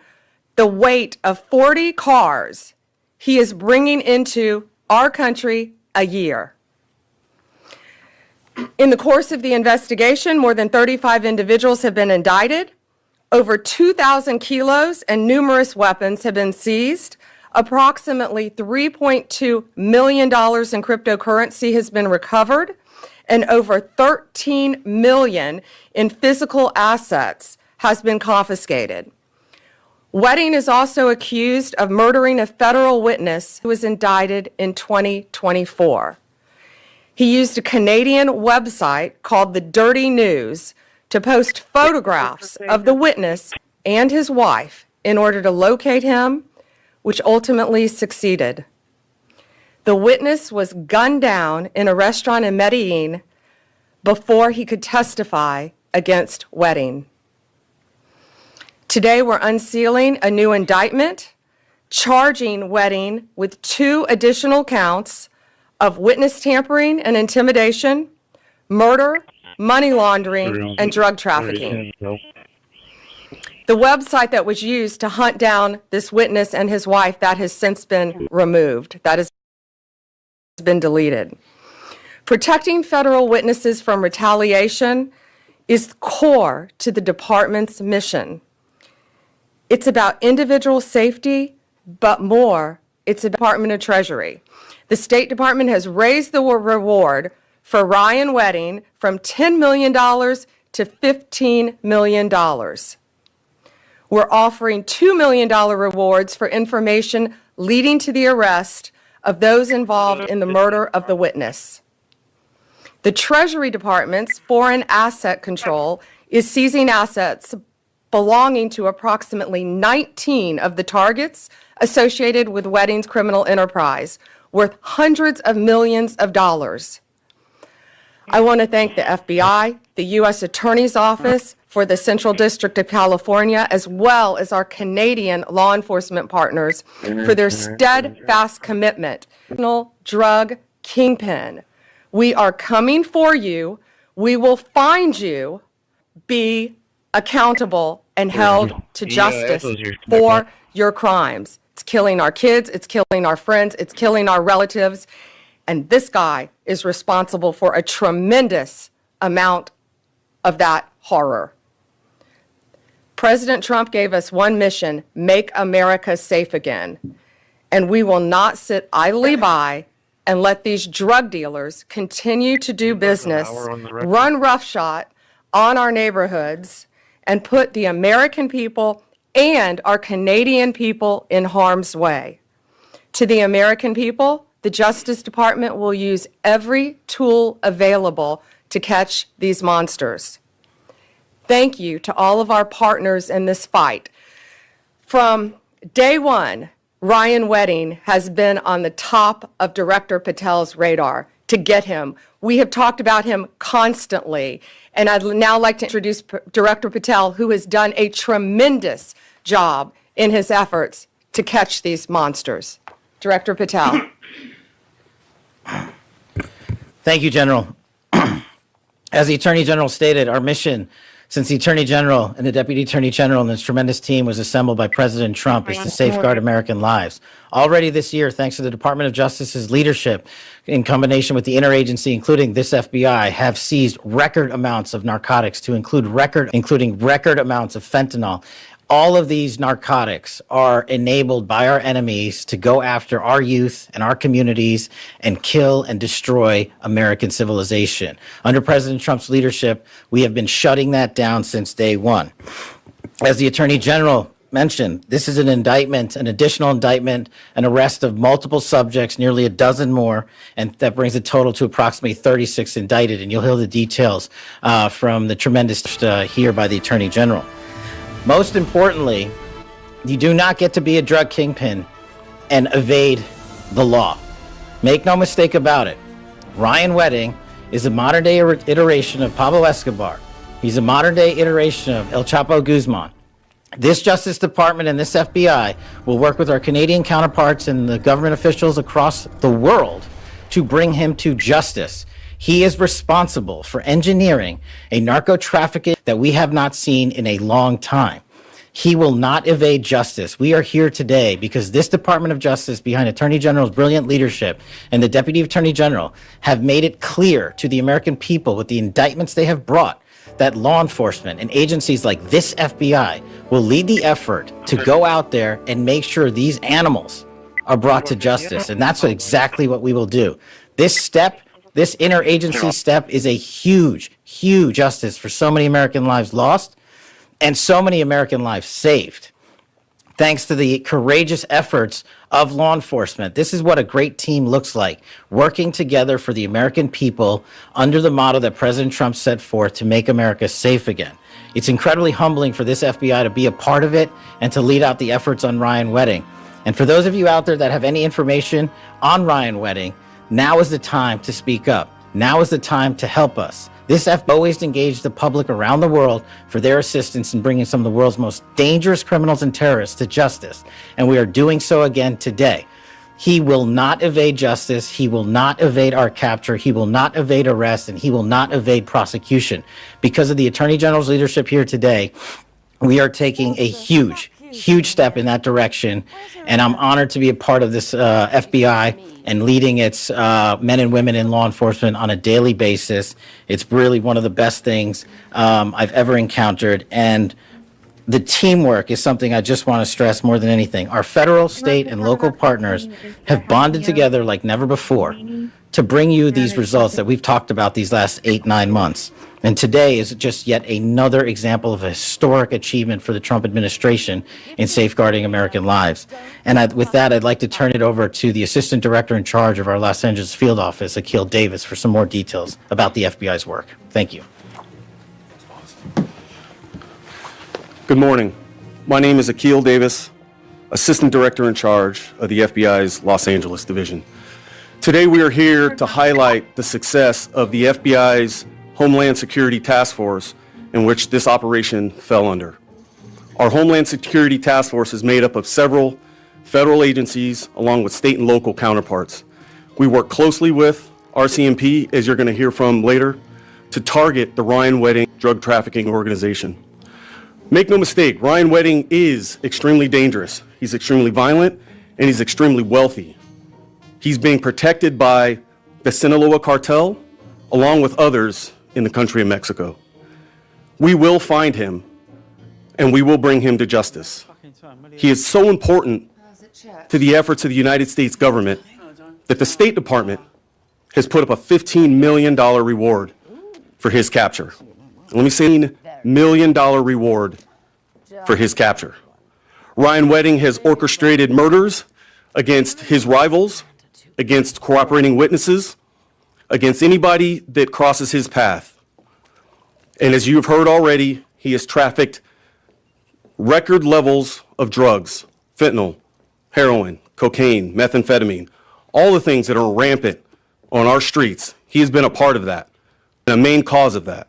the weight of 40 cars, he is bringing into our country a year. In the course of the investigation, more than 35 individuals have been indicted. Over 2,000 kilos and numerous weapons have been seized. Approximately $3.2 million in cryptocurrency has been recovered, and over $13 million in physical assets has been confiscated. Wedding is also accused of murdering a federal witness who was indicted in 2024. He used a Canadian website called The Dirty News to post photographs of the witness and his wife in order to locate him, which ultimately succeeded. The witness was gunned down in a restaurant in Medellin before he could testify against Wedding. Today, we're unsealing a new indictment, charging Wedding with 2 additional counts of witness tampering and intimidation, murder, money laundering, and drug trafficking. The website that was used to hunt down this witness and his wife, that has since been removed. That has been deleted. Protecting federal witnesses from retaliation is core to the department's mission. It's about individual safety, but more, it's a Department of Treasury. The State Department has raised the reward for Ryan Wedding from $10 million to $15 million. We're offering $2 million rewards for information leading to the arrest of those involved in the murder of the witness. The Treasury Department's Foreign Asset Control is seizing assets belonging to approximately 19 of the targets associated with Wedding's criminal enterprise, worth hundreds of millions of dollars. I want to thank the FBI, the U.S. Attorney's Office for the Central District of California, as well as our Canadian law enforcement partners for their steadfast commitment. Drug kingpin. We are coming for you. We will find you. Be accountable and held to justice for your crimes. It's killing our kids. It's killing our friends. It's killing our relatives. And this guy is responsible for a tremendous amount of that horror. President Trump gave us one mission: make America safe again. And we will not sit idly by and let these drug dealers continue to do business, run roughshod on our neighborhoods, and put the American people and our Canadian people in harm's way. To the American people, the Justice Department will use every tool available to catch these monsters. Thank you to all of our partners in this fight. From day one, Ryan Wedding has been on the top of Director Patel's radar to get him. We have talked about him constantly. And I'd now like to introduce Director Patel, who has done a tremendous job in his efforts to catch these monsters. Director Patel. Thank you, General. As the Attorney General stated, our mission since the Attorney General and the Deputy Attorney General and this tremendous team was assembled by President Trump is to safeguard American lives. Already this year, thanks to the Department of Justice's leadership, in combination with the interagency, including this FBI, have seized record amounts of narcotics, including record amounts of fentanyl. All of these narcotics are enabled by our enemies to go after our youth and our communities and kill and destroy American civilization. Under President Trump's leadership, we have been shutting that down since day one. As the Attorney General mentioned, this is an indictment, an additional indictment, an arrest of multiple subjects, nearly a dozen more, and that brings the total to approximately 36 indicted. And you'll hear the details from the tremendous here by the Attorney General. Most importantly, you do not get to be a drug kingpin and evade the law. Make no mistake about it. Ryan Wedding is a modern-day iteration of Pablo Escobar. He's a modern-day iteration of El Chapo Guzman. This Justice Department and this FBI will work with our Canadian counterparts and the government officials across the world to bring him to justice. He is responsible for engineering a narco-trafficking that we have not seen in a long time. He will not evade justice. We are here today because this Department of Justice, behind Attorney General's brilliant leadership and the Deputy Attorney General, have made it clear to the American people with the indictments they have brought that law enforcement and agencies like this FBI will lead the effort to go out there and make sure these animals are brought to justice. And that's exactly what we will do. This interagency step is a huge, huge justice for so many American lives lost and so many American lives saved. Thanks to the courageous efforts of law enforcement. This is what a great team looks like, working together for the American people under the motto that President Trump set forth to make America safe again. It's incredibly humbling for this FBI to be a part of it and to lead out the efforts on Ryan Wedding. And for those of you out there that have any information on Ryan Wedding, now is the time to speak up. Now is the time to help us. This FBI always engaged the public around the world for their assistance in bringing some of the world's most dangerous criminals and terrorists to justice. And we are doing so again today. He will not evade justice. He will not evade our capture. He will not evade arrest, and he will not evade prosecution. Because of the Attorney General's leadership here today, we are taking a huge step in that direction. And I'm honored to be a part of this FBI and leading its men and women in law enforcement on a daily basis. It's really one of the best things I've ever encountered. And the teamwork is something I just want to stress more than anything. Our federal, state, and local partners have bonded together like never before to bring you these results that we've talked about these last 8-9 months. And today is just yet another example of a historic achievement for the Trump administration in safeguarding American lives. And with that, I'd like to turn it over to the Assistant Director in charge of our Los Angeles field office, Akil Davis, for some more details about the FBI's work. Thank you. Good morning. My name is Akil Davis, Assistant Director in charge of the FBI's Los Angeles Division. Today we are here to highlight the success of the FBI's Homeland Security Task Force in which this operation fell under. Our Homeland Security Task Force is made up of several federal agencies along with state and local counterparts. We work closely with RCMP, as you're going to hear from later, to target the Ryan Wedding drug trafficking organization. Make no mistake, Ryan Wedding is extremely dangerous. He's extremely violent and he's extremely wealthy. He's being protected by the Sinaloa cartel along with others in the country of Mexico. We will find him, and we will bring him to justice. He is so important to the efforts of the United States government that the State Department has put up a $15 million reward for his capture. Let me say $15 million reward for his capture. Ryan Wedding has orchestrated murders against his rivals, against cooperating witnesses, against anybody that crosses his path. And as you've heard already, he has trafficked record levels of drugs, fentanyl, heroin, cocaine, methamphetamine, all the things that are rampant on our streets. He has been a part of that and a main cause of that.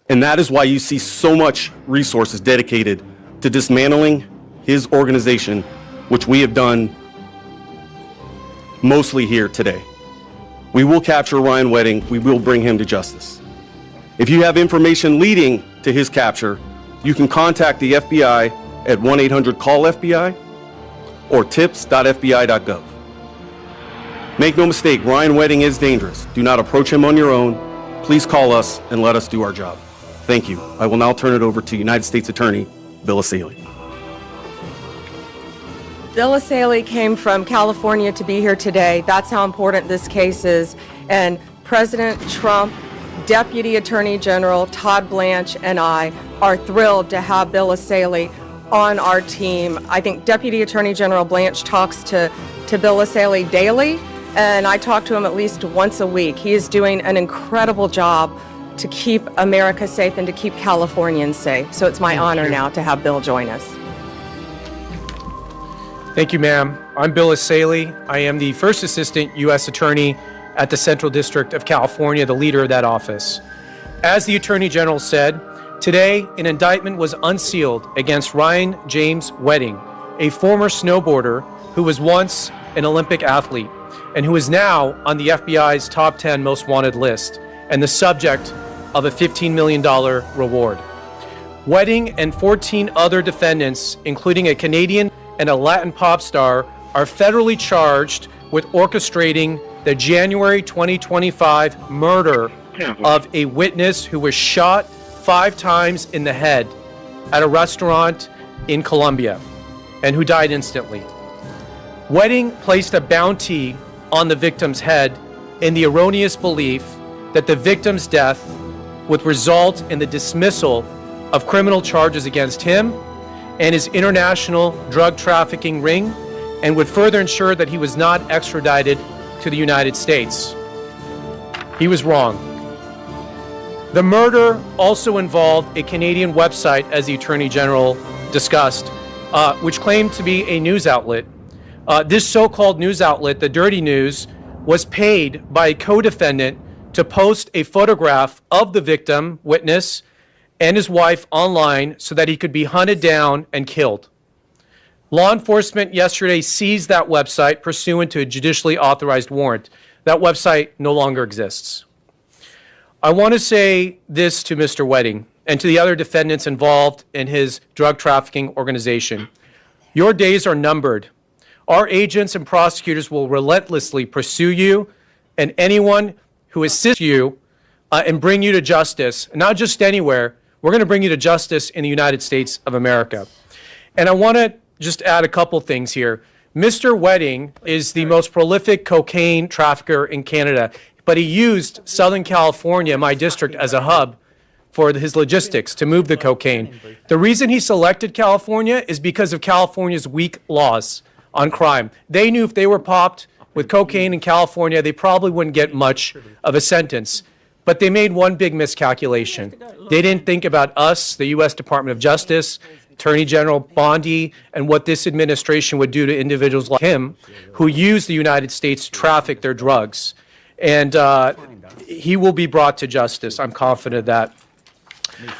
And that is why you see so much resources dedicated to dismantling his organization, which we have done mostly here today. We will capture Ryan Wedding. We will bring him to justice. If you have information leading to his capture, you can contact the FBI at 1-800-CALL-FBI or tips.fbi.gov. Make no mistake, Ryan Wedding is dangerous. Do not approach him on your own. Please call us and let us do our job. Thank you. I will now turn it over to United States Attorney Bill Asaley. Bill Asaley came from California to be here today. That's how important this case is. And President Trump, Deputy Attorney General Todd Blanche, and I are thrilled to have Bill Asaley on our team. I think Deputy Attorney General Blanche talks to Bill Asaley daily, and I talk to him at least once a week. He is doing an incredible job to keep America safe and to keep Californians safe. So it's my honor now to have Bill join us. Thank you, ma'am. I'm Bill Asaley. I am the First Assistant U.S. Attorney at the Central District of California, the leader of that office. As the Attorney General said, today an indictment was unsealed against Ryan James Wedding, a former snowboarder who was once an Olympic athlete and who is now on the FBI's top 10 most wanted list and the subject of a $15 million reward. Wedding and 14 other defendants, including a Canadian and a Latin pop star, are federally charged with orchestrating the January 2025 murder of a witness who was shot 5 times in the head at a restaurant in Colombia and who died instantly. Wedding placed a bounty on the victim's head in the erroneous belief that the victim's death would result in the dismissal of criminal charges against him and his international drug trafficking ring, and would further ensure that he was not extradited to the United States. He was wrong. The murder also involved a Canadian website, as the Attorney General discussed, which claimed to be a news outlet. This so-called news outlet, the Dirty News, was paid by a co-defendant to post a photograph of the victim, witness, and his wife online so that he could be hunted down and killed. Law enforcement yesterday seized that website pursuant to a judicially authorized warrant. That website no longer exists. I want to say this to Mr. Wedding and to the other defendants involved in his drug trafficking organization. Your days are numbered. Our agents and prosecutors will relentlessly pursue you and anyone who assists you and bring you to justice, not just anywhere. We're going to bring you to justice in the United States of America. And I want to just add a couple things here. Mr. Wedding is the most prolific cocaine trafficker in Canada, but he used Southern California, my district, as a hub for his logistics to move the cocaine. The reason he selected California is because of California's weak laws on crime. They knew if they were popped with cocaine in California, they probably wouldn't get much of a sentence. But they made one big miscalculation. They didn't think about us, the U.S. Department of Justice, Attorney General Bondi, and what this administration would do to individuals like him who use the United States to traffic their drugs. And he will be brought to justice. I'm confident of that.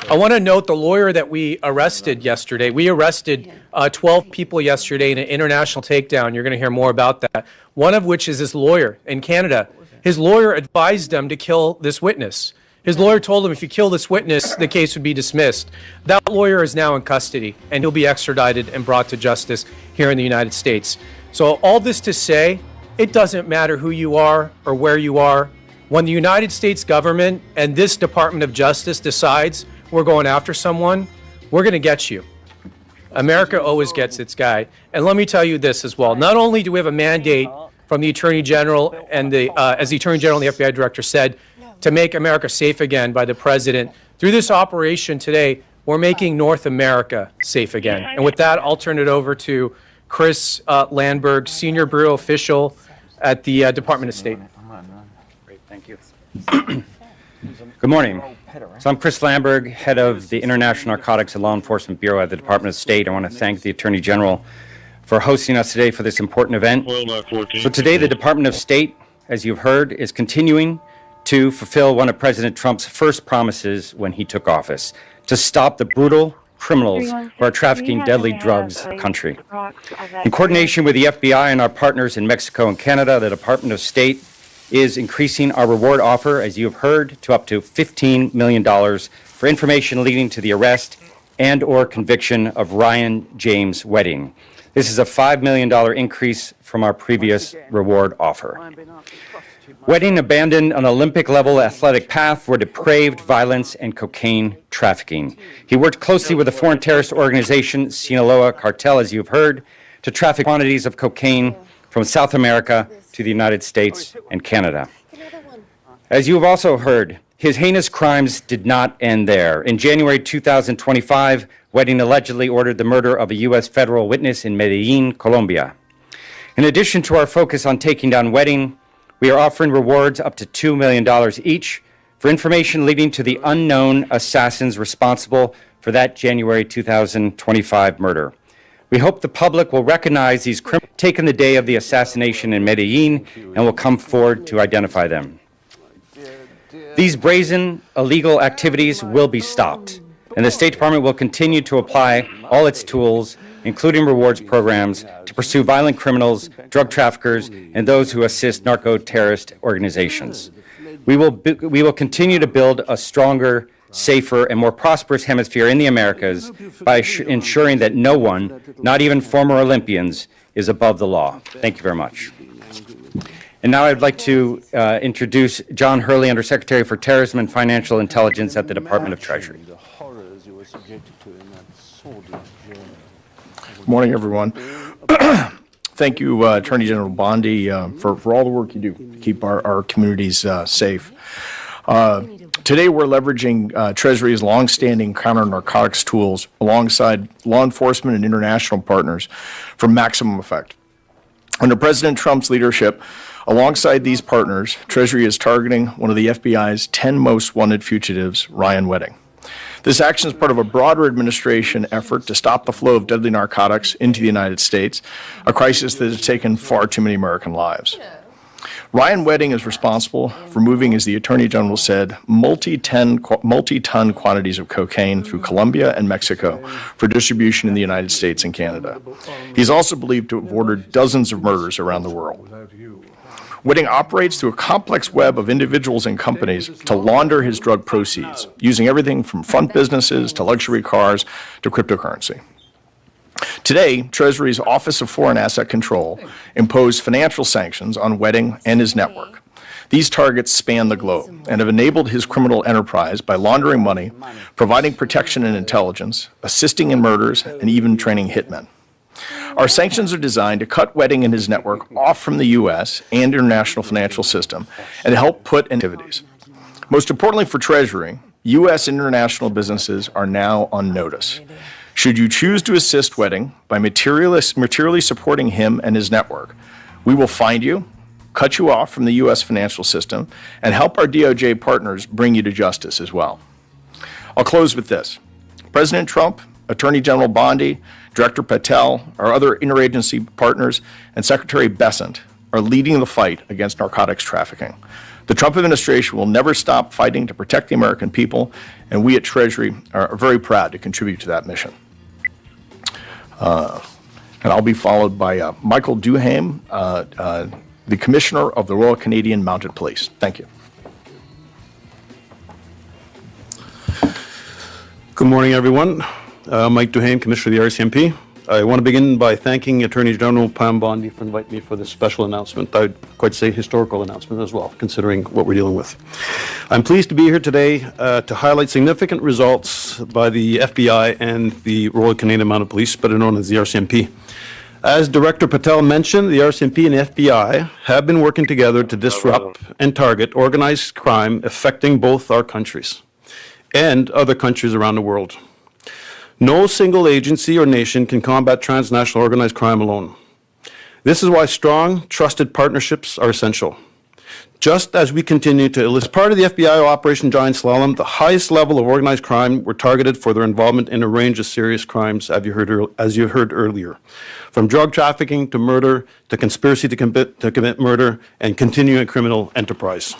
I want to note the lawyer that we arrested yesterday. We arrested 12 people yesterday in an international takedown. You're going to hear more about that. One of which is this lawyer in Canada. His lawyer advised them to kill this witness. His lawyer told him if you kill this witness, the case would be dismissed. That lawyer is now in custody, and he'll be extradited and brought to justice here in the United States. So all this to say, it doesn't matter who you are or where you are. When the United States government and this Department of Justice decides we're going after someone, we're going to get you. America always gets its guy. And let me tell you this as well. Not only do we have a mandate from the Attorney General and as the Attorney General and the FBI Director said, to make America safe again by the President, through this operation today, we're making North America safe again. And with that, I'll turn it over to Chris Landberg, Senior Bureau Official at the Department of State. Great, thank you. Good morning. So I'm Chris Landberg, head of the International Narcotics and Law Enforcement Bureau at the Department of State. I want to thank the Attorney General for hosting us today for this important event. So today, the Department of State, as you've heard, is continuing to fulfill one of President Trump's first promises when he took office, to stop the brutal criminals who are trafficking deadly drugs in the country. In coordination with the FBI and our partners in Mexico and Canada, the Department of State is increasing our reward offer, as you have heard, to up to $15 million for information leading to the arrest and or conviction of Ryan James Wedding. This is a $5 million increase from our previous reward offer. Wedding abandoned an Olympic-level athletic path for depraved violence and cocaine trafficking. He worked closely with the foreign terrorist organization Sinaloa Cartel, as you've heard, to traffic quantities of cocaine from South America to the United States and Canada. As you have also heard, his heinous crimes did not end there. In January 2025, Wedding allegedly ordered the murder of a U.S. federal witness in Medellin, Colombia. In addition to our focus on taking down Wedding, we are offering rewards up to $2 million each for information leading to the unknown assassins responsible for that January 2025 murder. We hope the public will recognize these criminals taken the day of the assassination in Medellin and will come forward to identify them. These brazen, illegal activities will be stopped, and the State Department will continue to apply all its tools, including rewards programs, to pursue violent criminals, drug traffickers, and those who assist narco-terrorist organizations. We will continue to build a stronger, safer, and more prosperous hemisphere in the Americas by ensuring that no one, not even former Olympians, is above the law. Thank you very much. And now I'd like to introduce John Hurley, Undersecretary for Terrorism and Financial Intelligence at the Department of Treasury. Good morning, everyone. Thank you, Attorney General Bondi, for all the work you do to keep our communities safe. Today, we're leveraging Treasury's longstanding counter-narcotics tools alongside law enforcement and international partners for maximum effect. Under President Trump's leadership, alongside these partners, Treasury is targeting one of the FBI's 10 most wanted fugitives, Ryan Wedding. This action is part of a broader administration effort to stop the flow of deadly narcotics into the United States, a crisis that has taken far too many American lives. Ryan Wedding is responsible for moving, as the Attorney General said, multi-ton quantities of cocaine through Colombia and Mexico for distribution in the United States and Canada. He's also believed to have ordered dozens of murders around the world. Wedding operates through a complex web of individuals and companies to launder his drug proceeds, using everything from front businesses to luxury cars to cryptocurrency. Today, Treasury's Office of Foreign Asset Control imposed financial sanctions on Wedding and his network. These targets span the globe and have enabled his criminal enterprise by laundering money, providing protection and intelligence, assisting in murders, and even training hitmen. Our sanctions are designed to cut Wedding and his network off from the U.S. and international financial system and to help put activities. Most importantly for Treasury, U.S. and international businesses are now on notice. Should you choose to assist Wedding by materially supporting him and his network, we will find you, cut you off from the U.S. financial system, and help our DOJ partners bring you to justice as well. I'll close with this. President Trump, Attorney General Bondi, Director Patel, our other interagency partners, and Secretary Bessent are leading the fight against narcotics trafficking. The Trump administration will never stop fighting to protect the American people, and we at Treasury are very proud to contribute to that mission. And I'll be followed by Michael Duham, the Commissioner of the Royal Canadian Mounted Police. Thank you. Good morning, everyone. Mike Duhane, Commissioner of the RCMP. I want to begin by thanking Attorney General Pam Bondi for inviting me for this special announcement. I'd quite say historical announcement as well, considering what we're dealing with. I'm pleased to be here today to highlight significant results by the FBI and the Royal Canadian Mounted Police, better known as the RCMP. As Director Patel mentioned, the RCMP and FBI have been working together to disrupt and target organized crime affecting both our countries and other countries around the world. No single agency or nation can combat transnational organized crime alone. This is why strong, trusted partnerships are essential. Just as we continue to illustrate, part of the FBI Operation Giant Slalom, the highest level of organized crime were targeted for their involvement in a range of serious crimes, as you heard earlier, from drug trafficking to murder to conspiracy to commit murder and continuing criminal enterprise.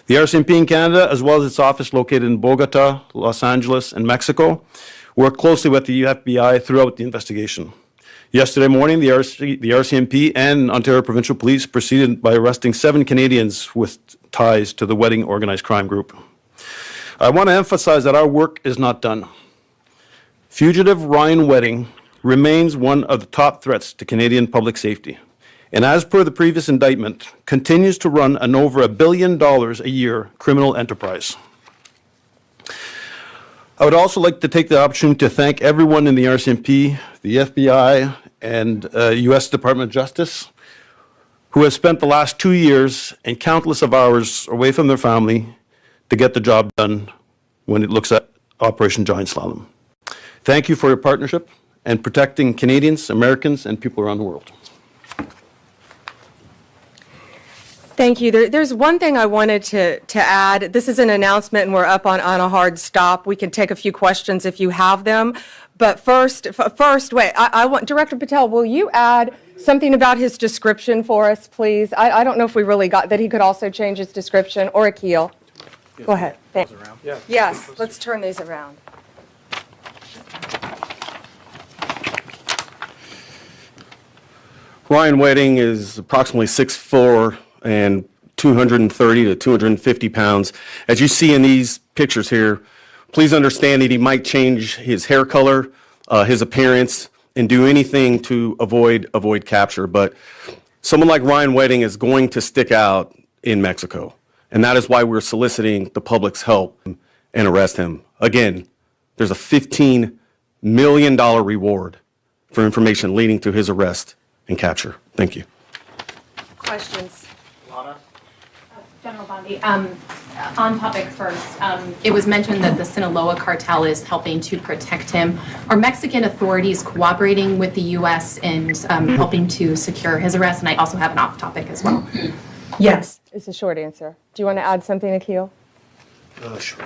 The RCMP in Canada, as well as its office located in Bogota, Los Angeles, and Mexico, worked closely with the FBI throughout the investigation. Yesterday morning, the RCMP and Ontario Provincial Police proceeded by arresting 7 Canadians with ties to the Wedding organized crime group. I want to emphasize that our work is not done. Fugitive Ryan Wedding remains one of the top threats to Canadian public safety, and as per the previous indictment, continues to run an over $1 billion a year criminal enterprise. I would also like to take the opportunity to thank everyone in the RCMP, the FBI, and U.S. Department of Justice who have spent the last 2 years and countless of hours away from their family to get the job done when it looks at Operation Giant Slalom. Thank you for your partnership and protecting Canadians, Americans, and people around the world. Thank you. There's one thing I wanted to add. This is an announcement, and we're up on a hard stop. We can take a few questions if you have them. But first, wait, I want, Director Patel, will you add something about his description for us, please? I don't know if we really got that he could also change his description, or Akil. Go ahead. Thanks. Yes, let's turn these around. Ryan Wedding is approximately 6'4", and 230 to 250 pounds. As you see in these pictures here, please understand that he might change his hair color, his appearance, and do anything to avoid capture. But someone like Ryan Wedding is going to stick out in Mexico. And that is why we're soliciting the public's help and arrest him. Again, there's a $15 million reward for information leading to his arrest and capture. Thank you. Questions? General Bondi, on topic first, it was mentioned that the Sinaloa cartel is helping to protect him. Are Mexican authorities cooperating with the U.S. in helping to secure his arrest? And I also have an off topic as well. Yes, it's a short answer. Do you want to add something, Akil? Sure.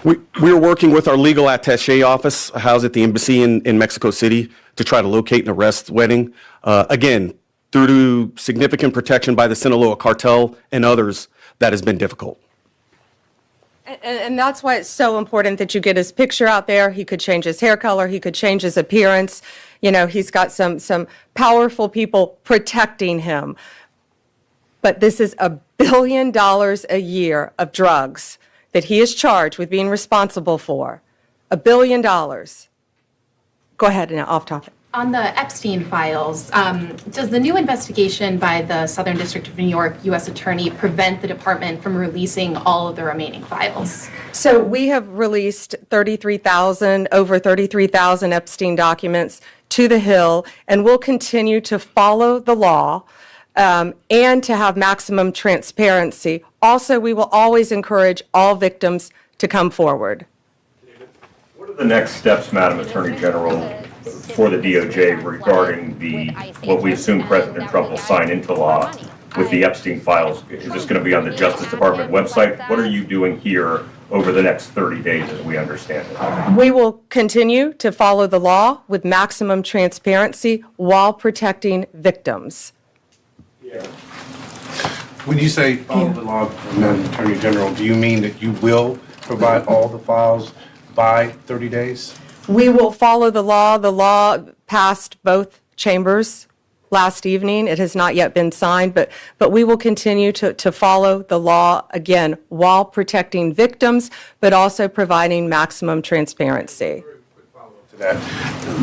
We're working with our legal attaché office housed at the embassy in Mexico City to try to locate and arrest Wedding. Again, due to significant protection by the Sinaloa cartel and others, that has been difficult. And that's why it's so important that you get his picture out there. He could change his hair color. He could change his appearance. You know, he's got some powerful people protecting him. But this is $1 billion a year of drugs that he is charged with being responsible for. $1 billion. Go ahead, now, off topic. On the Epstein files, does the new investigation by the Southern District of New York U.S. Attorney prevent the department from releasing all of the remaining files? So we have released over 33,000 Epstein documents to the Hill, and we'll continue to follow the law and to have maximum transparency. Also, we will always encourage all victims to come forward. What are the next steps, Madam Attorney General, for the DOJ regarding what we assume President Trump will sign into law with the Epstein files? Is this going to be on the Justice Department website? What are you doing here over the next 30 days as we understand it? We will continue to follow the law with maximum transparency while protecting victims. When you say follow the law, Madam Attorney General, do you mean that you will provide all the files by 30 days? We will follow the law. The law passed both chambers last evening. It has not yet been signed, but we will continue to follow the law, again, while protecting victims, but also providing maximum transparency. that.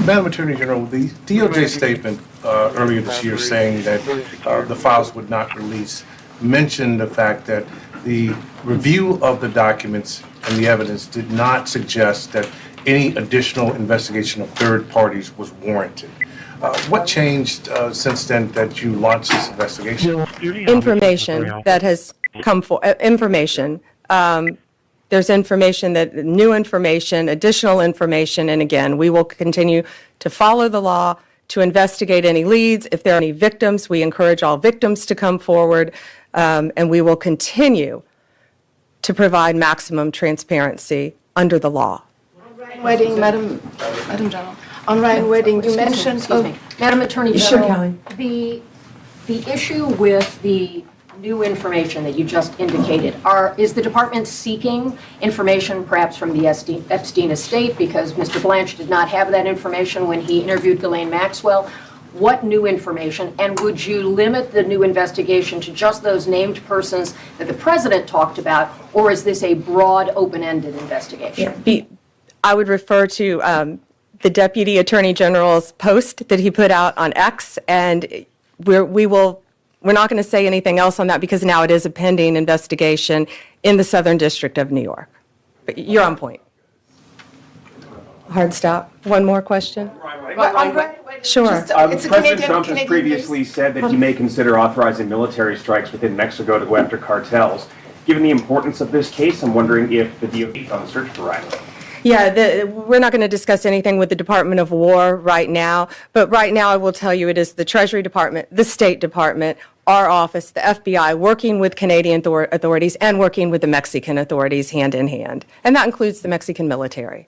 Madam Attorney General, the DOJ statement earlier this year saying that the files would not release mentioned the fact that the review of the documents and the evidence did not suggest that any additional investigation of third parties was warranted. What changed since then that you launched this investigation? Information that has come for, information. There's information that, new information, additional information, and again, we will continue to follow the law, to investigate any leads. If there are any victims, we encourage all victims to come forward, and we will continue to provide maximum transparency under the law. Wedding, Madam General. On Ryan Wedding, you mentioned. Excuse me. Madam Attorney Sure, General, Kelly. the issue with the new information that you just indicated, is the department seeking information perhaps from the Epstein estate because Mr. Blanche did not have that information when he interviewed Ghislaine Maxwell? What new information, and would you limit the new investigation to just those named persons that the president talked about, or is this a broad, open-ended investigation? I would refer to the Deputy Attorney General's post that he put out on X, and we're not going to say anything else on that because now it is a pending investigation in the Southern District of New York. But you're on point. Hard stop. One more question? Sure. President Trump has previously said that he may consider authorizing military strikes within Mexico to go after cartels. Given the importance of this case, I'm wondering if the DOJ is on the search for Ryan. Yeah, we're not going to discuss anything with the Department of War right now, but right now I will tell you it is the Treasury Department, the State Department, our office, the FBI, working with Canadian authorities and working with the Mexican authorities hand in hand. And that includes the Mexican military.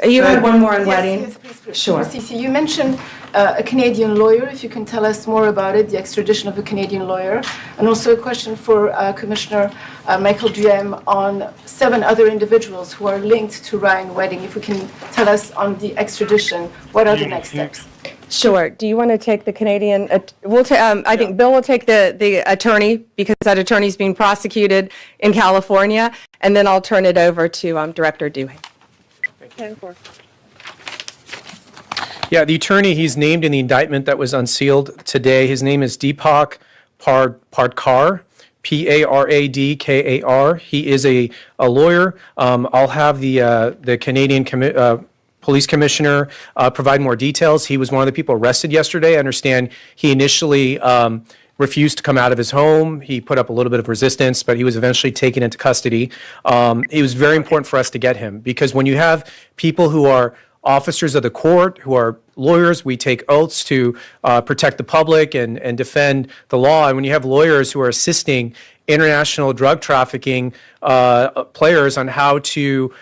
You had one more on wedding? Yes, please. Sure. Cece, you mentioned a Canadian lawyer, if you can tell us more about it, the extradition of a Canadian lawyer. And also a question for Commissioner Michael Duhem on 7 other individuals who are linked to Ryan Wedding. If we can tell us on the extradition, what are the next steps? Sure. Do you want to take the Canadian? I think Bill will take the attorney because that attorney is being prosecuted in California, and then I'll turn it over to Director Duhay. Yeah, the attorney, he's named in the indictment that was unsealed today. His name is Deepak Pardkar, Paradkar. He is a lawyer. I'll have the Canadian police commissioner provide more details. He was one of the people arrested yesterday. I understand he initially refused to come out of his home. He put up a little bit of resistance, but he was eventually taken into custody. It was very important for us to get him because when you have people who are officers of the court, who are lawyers, we take oaths to protect the public and defend the law. And when you have lawyers who are assisting international drug trafficking players on how to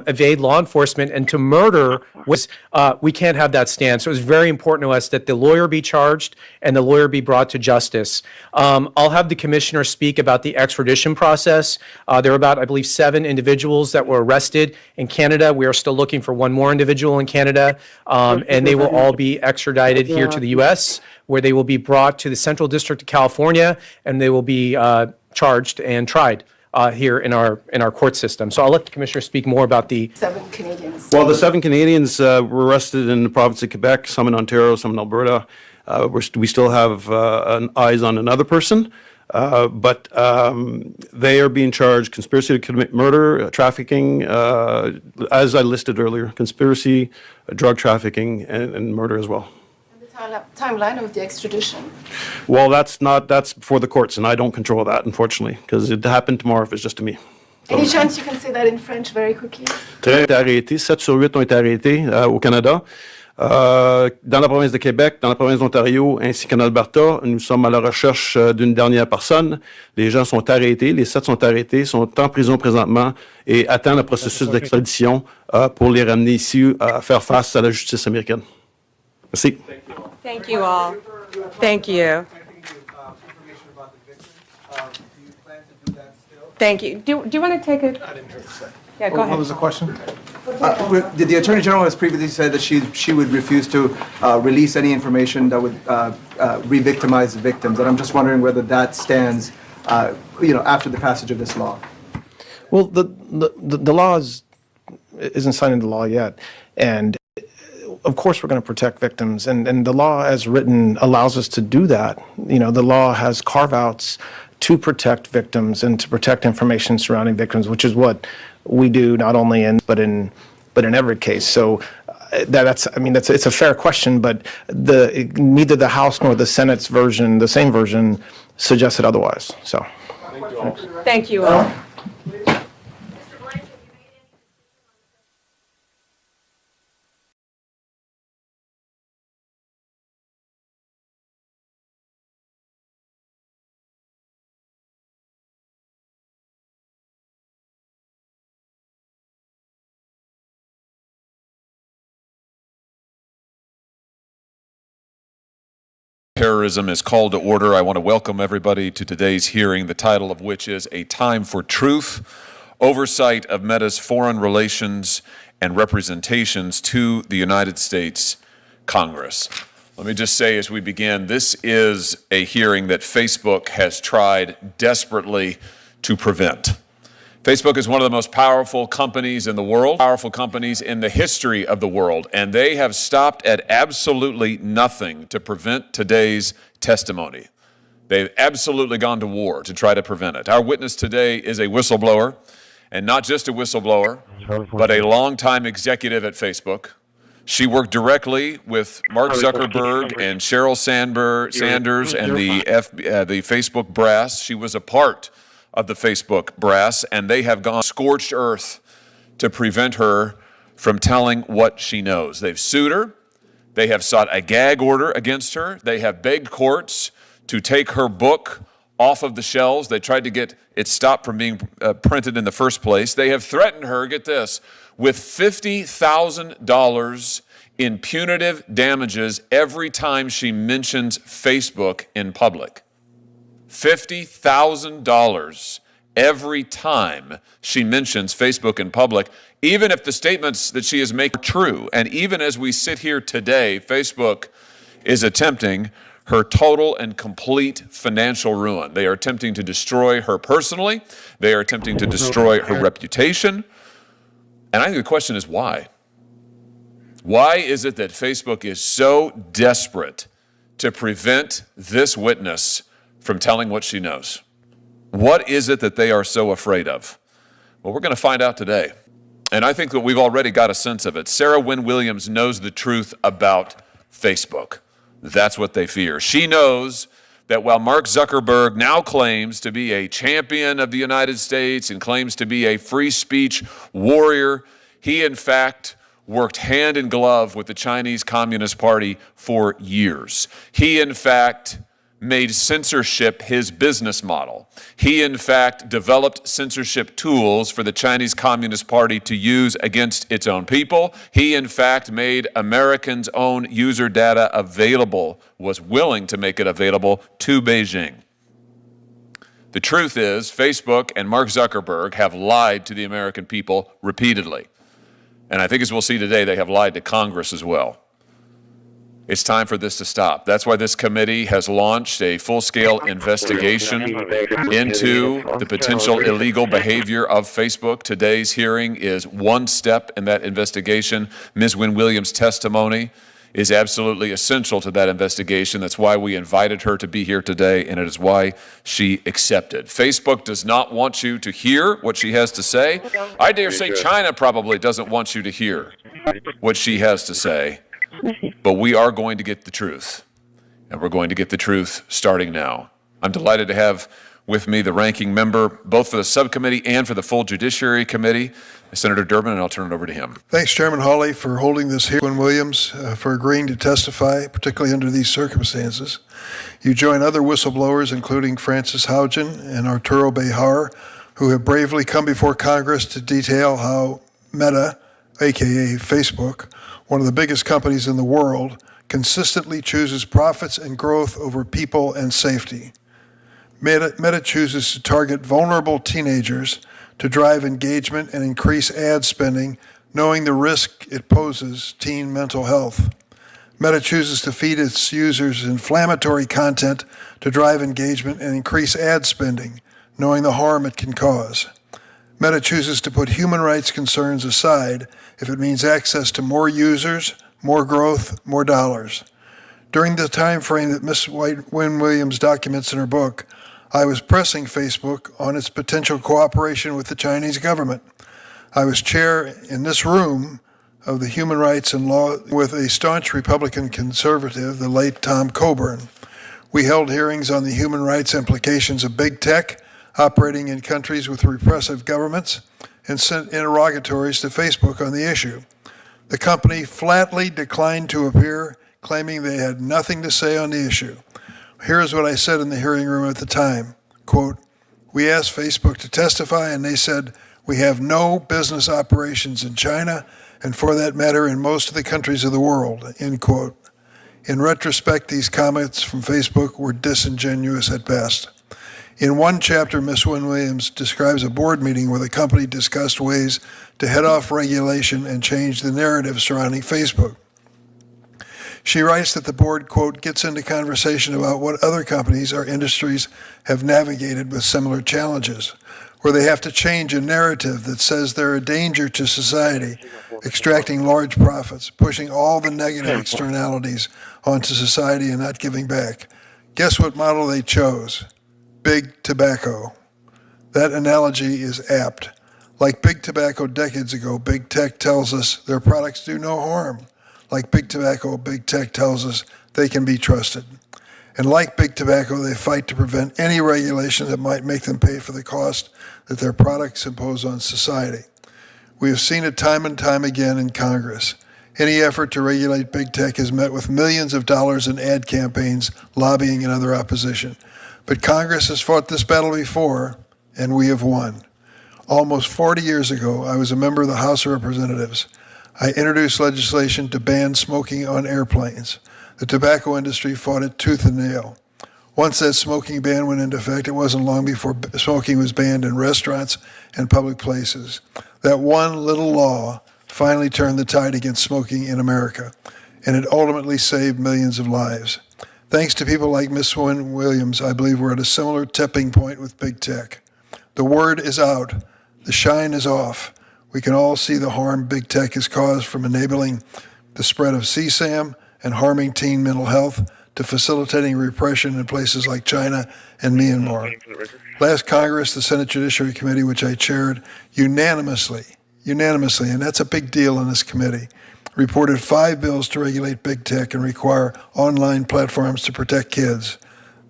evade law enforcement and to murder, we can't have that stand. So it was very important to us that the lawyer be charged and the lawyer be brought to justice. I'll have the commissioner speak about the extradition process. There are about, I believe, 7 individuals that were arrested in Canada. We are still looking for one more individual in Canada, and they will all be extradited here to the U.S., where they will be brought to the Central District of California, and they will be charged and tried here in our court system. So I'll let the commissioner speak more about the 7 Canadians. Well, the 7 Canadians were arrested in the province of Quebec, some in Ontario, some in Alberta. We still have eyes on another person, but they are being charged conspiracy to commit murder, trafficking, as I listed earlier, conspiracy, drug trafficking, and murder as well. Timeline of the extradition. Well, that's before the courts, and I don't control that, unfortunately, because it happened tomorrow if it's just to me. Any chance you can say that in French very quickly? 7 sur 8 ont été arrêtés au Canada, dans la province de Québec, dans la province d'Ontario, ainsi qu'en Alberta. Nous sommes à la recherche d'une dernière personne. Les gens sont arrêtés, les 7 sont arrêtés, sont en prison présentement et attendent le processus d'extradition pour les ramener ici à faire face à la justice américaine. Merci. Thank you all. Thank you. Thank you. Do you want to take a? Yeah, go ahead. What was the question? Did the Attorney General has previously said that she would refuse to release any information that would re-victimize the victims, and I'm just wondering whether that stands, after the passage of this law. Well, the law isn't signed into law yet, and of course we're going to protect victims, and the law as written allows us to do that. You know, the law has carve-outs to protect victims and to protect information surrounding victims, which is what we do not only but in every case. So that's it's a fair question, but neither the House nor the Senate's version, the same version, suggested otherwise. So Thank you. Terrorism is called to order. I want to welcome everybody to today's hearing, the title of which is A Time for Truth, Oversight of Meta's Foreign Relations and Representations to the United States Congress. Let me just say as we begin, this is a hearing that Facebook has tried desperately to prevent. Facebook is one of the most powerful companies in the world, powerful companies in the history of the world, and they have stopped at absolutely nothing to prevent today's testimony. They've absolutely gone to war to try to prevent it. Our witness today is a whistleblower, and not just a whistleblower, but a longtime executive at Facebook. She worked directly with Mark Zuckerberg and Sheryl Sanders and the Facebook brass. She was a part of the Facebook brass, and they have gone scorched earth to prevent her from telling what she knows. They've sued her. They have sought a gag order against her. They have begged courts to take her book off of the shelves. They tried to get it stopped from being printed in the first place. They have threatened her, get this, with $50,000 in punitive damages every time she mentions Facebook in public. $50,000 every time she mentions Facebook in public, even if the statements that she is making are true. And even as we sit here today, Facebook is attempting her total and complete financial ruin. They are attempting to destroy her personally. They are attempting to destroy her reputation. And I think the question is why? Why is it that Facebook is so desperate to prevent this witness from telling what she knows? What is it that they are so afraid of? Well, we're going to find out today. And I think that we've already got a sense of it. Sarah Wynne Williams knows the truth about Facebook. That's what they fear. She knows that while Mark Zuckerberg now claims to be a champion of the United States and claims to be a free speech warrior, he in fact worked hand in glove with the Chinese Communist Party for years. He in fact made censorship his business model. He, in fact, developed censorship tools for the Chinese Communist Party to use against its own people. He, in fact, made Americans' own user data available, was willing to make it available to Beijing. The truth is, Facebook and Mark Zuckerberg have lied to the American people repeatedly. And I think as we'll see today, they have lied to Congress as well. It's time for this to stop. That's why this committee has launched a full-scale investigation into the potential illegal behavior of Facebook. Today's hearing is one step in that investigation. Ms. Wynne Williams' testimony is absolutely essential to that investigation. That's why we invited her to be here today, and it is why she accepted. Facebook does not want you to hear what she has to say. I dare say China probably doesn't want you to hear what she has to say. But we are going to get the truth, and we're going to get the truth starting now. I'm delighted to have with me the ranking member, both for the subcommittee and for the full Judiciary Committee, Senator Durbin, and I'll turn it over to him. Thanks, Chairman Hawley, for holding this hearing. Wynne Williams, for agreeing to testify, particularly under these circumstances. You join other whistleblowers, including Francis Haugen and Arturo Bejar, who have bravely come before Congress to detail how Meta, aka Facebook, one of the biggest companies in the world, consistently chooses profits and growth over people and safety. Meta chooses to target vulnerable teenagers to drive engagement and increase ad spending, knowing the risk it poses teen mental health. Meta chooses to feed its users inflammatory content to drive engagement and increase ad spending, knowing the harm it can cause. Meta chooses to put human rights concerns aside if it means access to more users, more growth, more dollars. During the time frame that Ms. Wynne Williams documents in her book, I was pressing Facebook on its potential cooperation with the Chinese government. I was chair in this room of the Human Rights and Law with a staunch Republican conservative, the late Tom Coburn. We held hearings on the human rights implications of big tech operating in countries with repressive governments and sent interrogatories to Facebook on the issue. The company flatly declined to appear, claiming they had nothing to say on the issue. Here's what I said in the hearing room at the time, quote, "We asked Facebook to testify and they said, we have no business operations in China and for that matter in most of the countries of the world," end quote. In retrospect, these comments from Facebook were disingenuous at best. In one chapter, Ms. Wynne Williams describes a board meeting where the company discussed ways to head off regulation and change the narrative surrounding Facebook. She writes that the board, quote, "gets into conversation about what other companies or industries have navigated with similar challenges, where they have to change a narrative that says they're a danger to society, extracting large profits, pushing all the negative externalities onto society and not giving back. Guess what model they chose? Big tobacco." That analogy is apt. Like big tobacco decades ago, big tech tells us their products do no harm. Like big tobacco, big tech tells us they can be trusted. And like big tobacco, they fight to prevent any regulation that might make them pay for the cost that their products impose on society. We have seen it time and time again in Congress. Any effort to regulate big tech is met with millions of dollars in ad campaigns, lobbying, and other opposition. But Congress has fought this battle before, and we have won. Almost 40 years ago, I was a member of the House of Representatives. I introduced legislation to ban smoking on airplanes. The tobacco industry fought it tooth and nail. Once that smoking ban went into effect, it wasn't long before smoking was banned in restaurants and public places. That one little law finally turned the tide against smoking in America, and it ultimately saved millions of lives. Thanks to people like Ms. Wynne Williams, I believe we're at a similar tipping point with big tech. The word is out. The shine is off. We can all see the harm big tech has caused, from enabling the spread of CSAM and harming teen mental health to facilitating repression in places like China and Myanmar. Last Congress, the Senate Judiciary Committee, which I chaired, unanimously, and that's a big deal in this committee, reported 5 bills to regulate big tech and require online platforms to protect kids.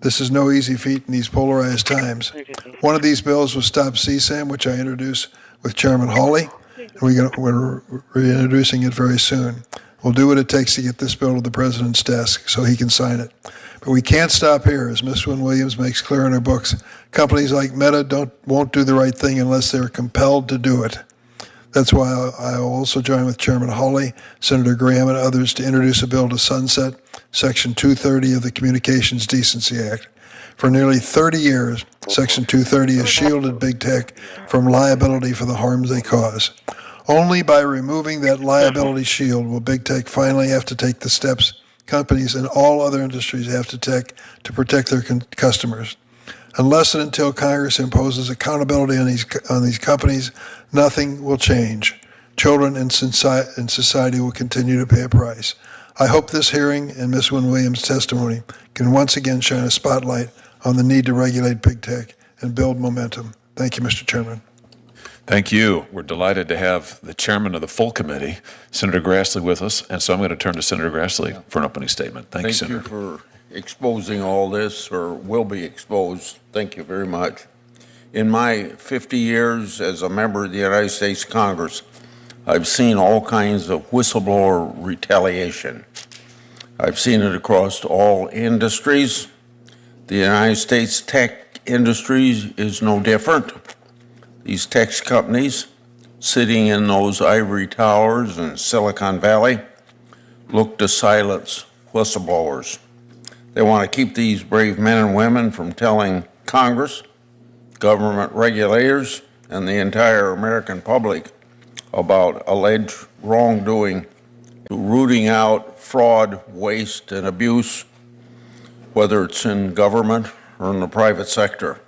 This is no easy feat in these polarized times. One of these bills was Stop CSAM, which I introduced with Chairman Hawley, and we're reintroducing it very soon. We'll do what it takes to get this bill to the president's desk so he can sign it. But we can't stop here, as Ms. Wynne Williams makes clear in her books. Companies like Meta won't do the right thing unless they're compelled to do it. That's why I will also join with Chairman Hawley, Senator Graham, and others to introduce a bill to sunset Section 230 of the Communications Decency Act. For nearly 30 years, Section 230 has shielded big tech from liability for the harms they cause. Only by removing that liability shield will big tech finally have to take the steps companies and all other industries have to take to protect their customers. Unless and until Congress imposes accountability on these companies, nothing will change. Children and society will continue to pay a price. I hope this hearing and Ms. Wynne Williams' testimony can once again shine a spotlight on the need to regulate big tech and build momentum. Thank you, Mr. Chairman. Thank you. We're delighted to have the chairman of the full committee, Senator Grassley, with us. And so I'm going to turn to Senator Grassley for an opening statement. Thank you, Senator. Thank you for exposing all this, or will be exposed. Thank you very much. In my 50 years as a member of the United States Congress, I've seen all kinds of whistleblower retaliation. I've seen it across all industries. The United States tech industry is no different. These tech companies sitting in those ivory towers in Silicon Valley look to silence whistleblowers. They want to keep these brave men and women from telling Congress, government regulators, and the entire American public about alleged wrongdoing, rooting out fraud, waste, and abuse, whether it's in government or in the private sector.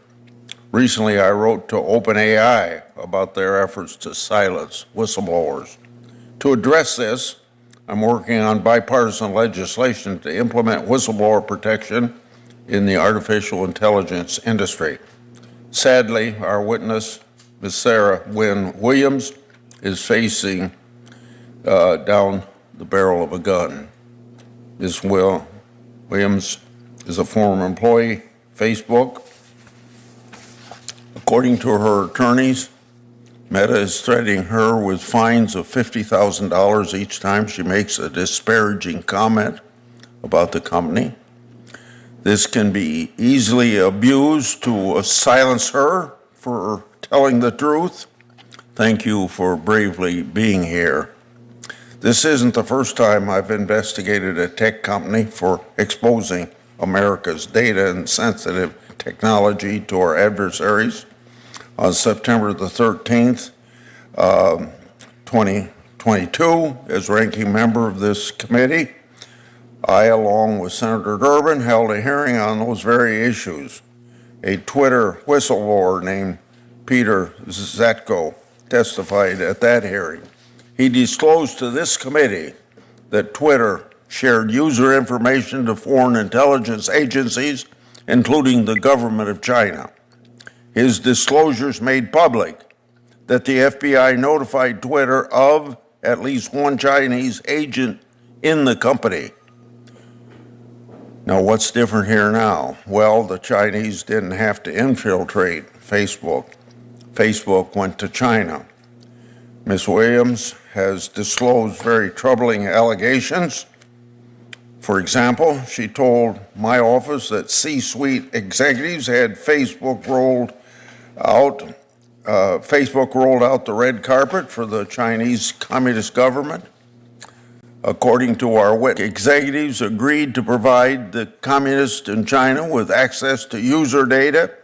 Recently, I wrote to OpenAI about their efforts to silence whistleblowers. To address this, I'm working on bipartisan legislation to implement whistleblower protection in the artificial intelligence industry. Sadly, our witness, Ms. Sarah Wynne Williams, is facing down the barrel of a gun. Ms. Williams is a former employee, Facebook. According to her attorneys, Meta is threatening her with fines of $50,000 each time she makes a disparaging comment about the company. This can be easily abused to silence her for telling the truth. Thank you for bravely being here. This isn't the first time I've investigated a tech company for exposing America's data and sensitive technology to our adversaries. On September the 13th, 2022, as ranking member of this committee, I, along with Senator Durbin, held a hearing on those very issues. A Twitter whistleblower named Peter Zatko testified at that hearing. He disclosed to this committee that Twitter shared user information to foreign intelligence agencies, including the government of China. His disclosures made public that the FBI notified Twitter of at least one Chinese agent in the company. Now, what's different here now? Well, the Chinese didn't have to infiltrate Facebook. Facebook went to China. Ms. Williams has disclosed very troubling allegations. For example, she told my office that C-suite executives had Facebook rolled out the red carpet for the Chinese Communist government. According to our witness, executives agreed to provide the communists in China with access to user data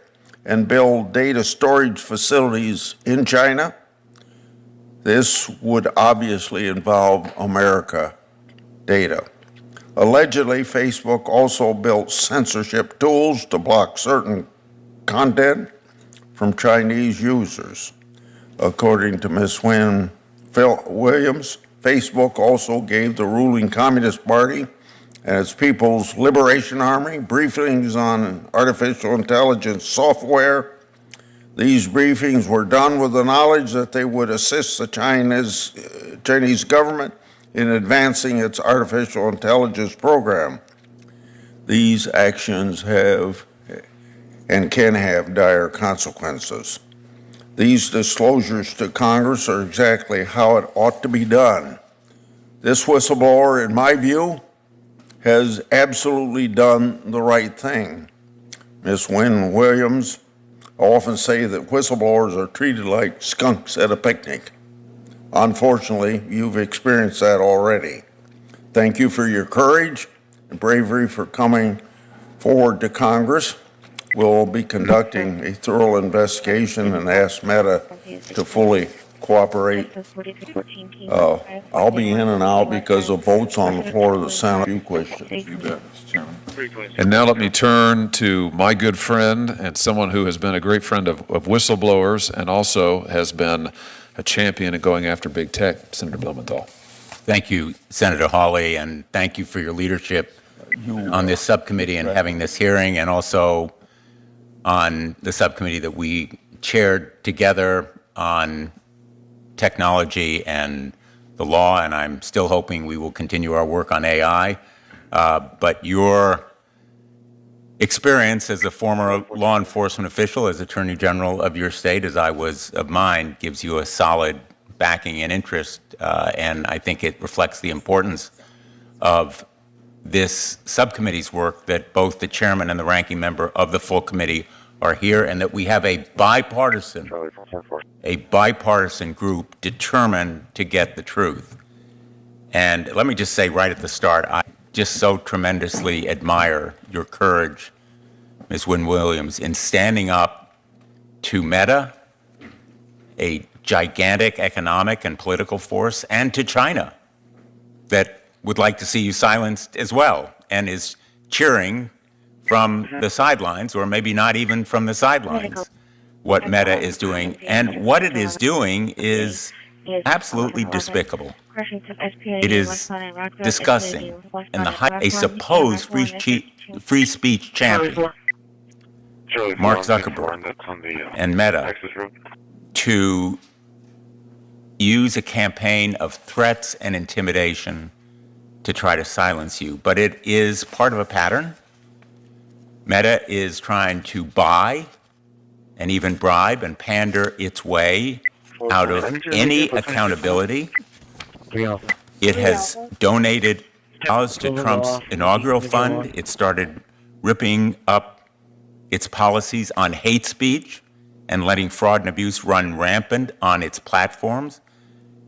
and build data storage facilities in China. This would obviously involve America data. Allegedly, Facebook also built censorship tools to block certain content from Chinese users. According to Ms. Williams, Facebook also gave the ruling Communist Party and its People's Liberation Army briefings on artificial intelligence software. These briefings were done with the knowledge that they would assist the Chinese government in advancing its artificial intelligence program. These actions have and can have dire consequences. These disclosures to Congress are exactly how it ought to be done. This whistleblower, in my view, has absolutely done the right thing. Ms. Wynne Williams, I often say that whistleblowers are treated like skunks at a picnic. Unfortunately, you've experienced that already. Thank you for your courage and bravery for coming forward to Congress. We'll be conducting a thorough investigation and ask Meta to fully cooperate. I'll be in and out because of votes on the floor of the Senate. A few questions. You bet, Mr. Chairman. And now let me turn to my good friend and someone who has been a great friend of whistleblowers and also has been a champion in going after big tech, Senator Blumenthal. Thank you, Senator Hawley, and thank you for your leadership on this subcommittee and having this hearing, and also on the subcommittee that we chaired together on technology and the law, and I'm still hoping we will continue our work on AI. But your experience as a former law enforcement official, as Attorney General of your state, as I was of mine, gives you a solid backing and interest, and I think it reflects the importance of this subcommittee's work, that both the chairman and the ranking member of the full committee are here, and that we have a bipartisan group determined to get the truth. And let me just say right at the start, I just so tremendously admire your courage, Ms. Wynne Williams, in standing up to Meta, a gigantic economic and political force, and to China that would like to see you silenced as well and is cheering from the sidelines, or maybe not even from the sidelines, what Meta is doing. And what it is doing is absolutely despicable. It is disgusting and a supposed free speech champion, Mark Zuckerberg and Meta, to use a campaign of threats and intimidation to try to silence you. But it is part of a pattern. Meta is trying to buy and even bribe and pander its way out of any accountability. It has donated dollars to Trump's inaugural fund. It started ripping up its policies on hate speech and letting fraud and abuse run rampant on its platforms.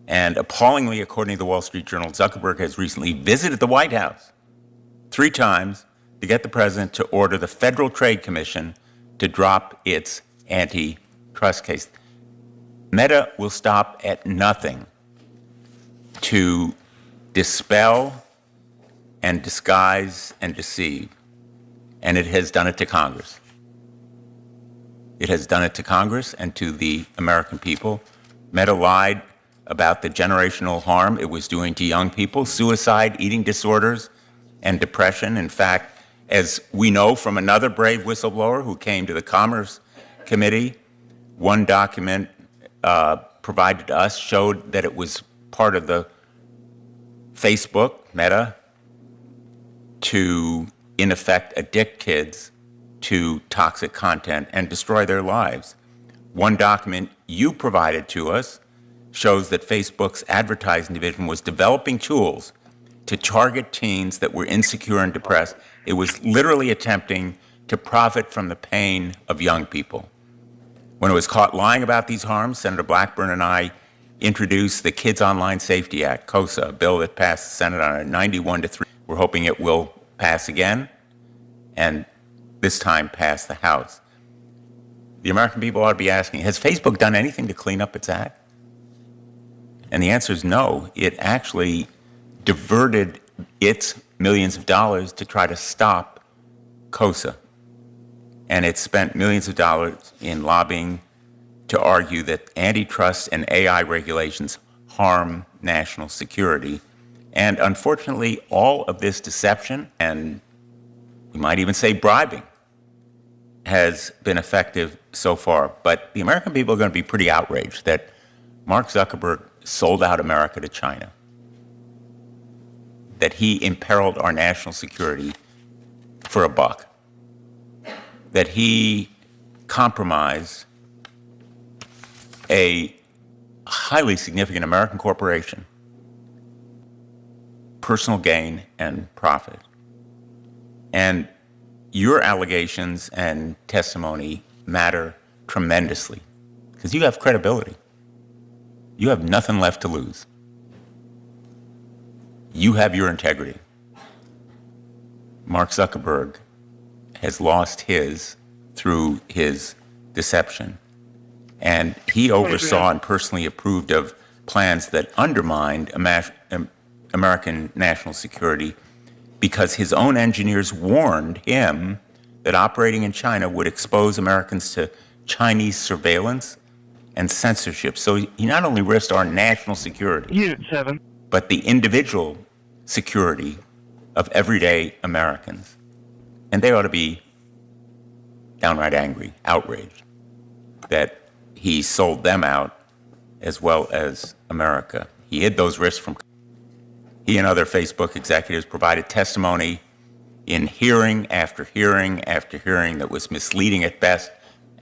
And appallingly, according to the Wall Street Journal, Zuckerberg has recently visited the White House 3 times to get the president to order the Federal Trade Commission to drop its antitrust case. Meta will stop at nothing to dispel and disguise and deceive. And it has done it to Congress. It has done it to Congress and to the American people. Meta lied about the generational harm it was doing to young people, suicide, eating disorders, and depression. In fact, as we know from another brave whistleblower who came to the Commerce Committee, one document provided to us showed that it was part of the Facebook, Meta, to, in effect, addict kids to toxic content and destroy their lives. One document you provided to us shows that Facebook's advertising division was developing tools to target teens that were insecure and depressed. It was literally attempting to profit from the pain of young people. When it was caught lying about these harms, Senator Blackburn and I introduced the Kids Online Safety Act, KOSA, a bill that passed the Senate on a 91-3. We're hoping it will pass again, and this time pass the House. The American people ought to be asking, has Facebook done anything to clean up its act? And the answer is no. It actually diverted its millions of dollars to try to stop KOSA. And it spent millions of dollars in lobbying to argue that antitrust and AI regulations harm national security. And unfortunately, all of this deception, and you might even say bribing, has been effective so far. But the American people are going to be pretty outraged that Mark Zuckerberg sold out America to China, that he imperiled our national security for a buck, that he compromised a highly significant American corporation, personal gain and profit. And your allegations and testimony matter tremendously because you have credibility. You have nothing left to lose. You have your integrity. Mark Zuckerberg has lost his through his deception. And he oversaw and personally approved of plans that undermined American national security because his own engineers warned him that operating in China would expose Americans to Chinese surveillance and censorship. So he not only risked our national security, but the individual security of everyday Americans. And they ought to be downright angry, outraged that he sold them out as well as America. He hid those risks from. He and other Facebook executives provided testimony in hearing after hearing after hearing that was misleading at best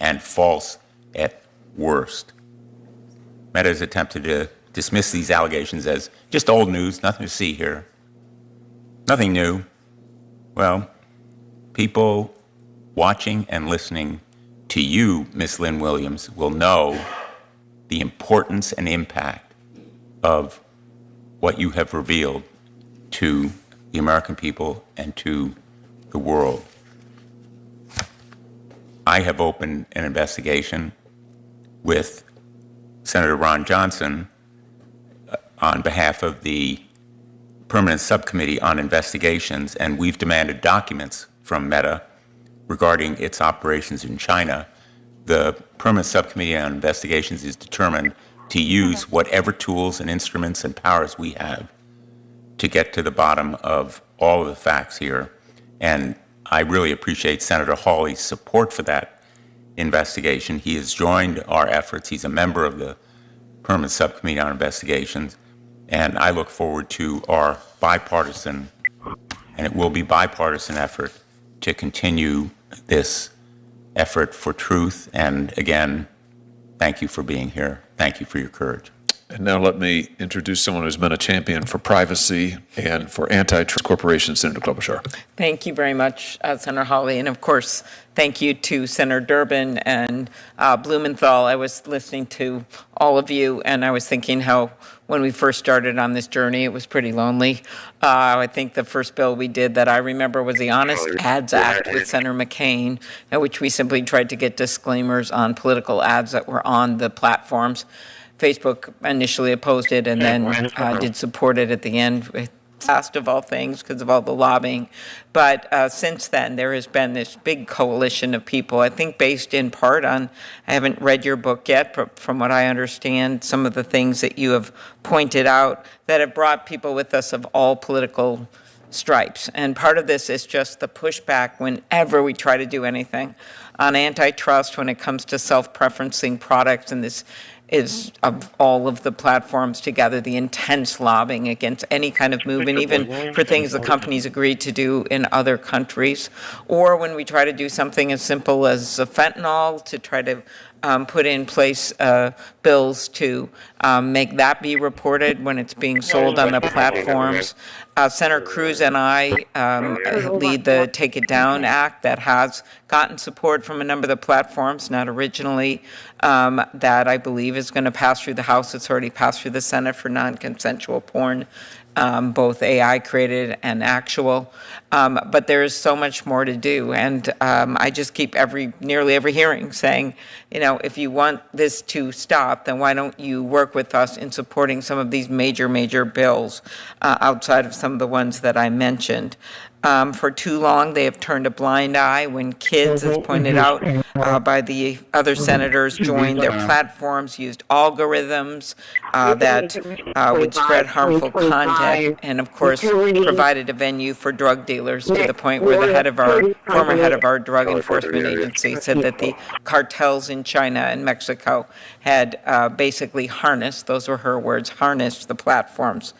and false at worst. Meta has attempted to dismiss these allegations as just old news, nothing to see here, nothing new. Well, people watching and listening to you, Ms. Lynn Williams, will know the importance and impact of what you have revealed to the American people and to the world. I have opened an investigation with Senator Ron Johnson on behalf of the Permanent Subcommittee on Investigations, and we've demanded documents from Meta regarding its operations in China. The Permanent Subcommittee on Investigations is determined to use whatever tools and instruments and powers we have to get to the bottom of all of the facts here. And I really appreciate Senator Hawley's support for that investigation. He has joined our efforts. He's a member of the Permanent Subcommittee on Investigations. And I look forward to our bipartisan, and it will be bipartisan effort to continue this effort for truth. And again, thank you for being here. Thank you for your courage. And now let me introduce someone who's been a champion for privacy and for antitrust corporations, Senator Klobuchar. Thank you very much, Senator Hawley. And of course, thank you to Senator Durbin and Blumenthal. I was listening to all of you, and I was thinking how when we first started on this journey, it was pretty lonely. I think the first bill we did that I remember was the Honest Ads Act with Senator McCain, in which we simply tried to get disclaimers on political ads that were on the platforms. Facebook initially opposed it and then did support it at the end, last of all things because of all the lobbying. But since then, there has been this big coalition of people, I think based in part on, I haven't read your book yet, but from what I understand, some of the things that you have pointed out that have brought people with us of all political stripes. And part of this is just the pushback whenever we try to do anything on antitrust when it comes to self-preferencing products, and this is of all of the platforms together, the intense lobbying against any kind of movement, even for things the companies agreed to do in other countries. Or when we try to do something as simple as fentanyl, to try to put in place bills to make that be reported when it's being sold on the platforms. Senator Cruz and I lead the Take It Down Act that has gotten support from a number of the platforms, not originally, that I believe is going to pass through the House. It's already passed through the Senate for non-consensual porn, both AI created and actual. But there is so much more to do. And I just keep nearly every hearing saying, you know, if you want this to stop, then why don't you work with us in supporting some of these major bills outside of some of the ones that I mentioned. For too long, they have turned a blind eye when kids, as pointed out by the other senators, joined their platforms, used algorithms that would spread harmful content, and of course, provided a venue for drug dealers to the point where the former head of our drug enforcement agency said that the cartels in China and Mexico had basically harnessed, those were her words, harnessed the platforms.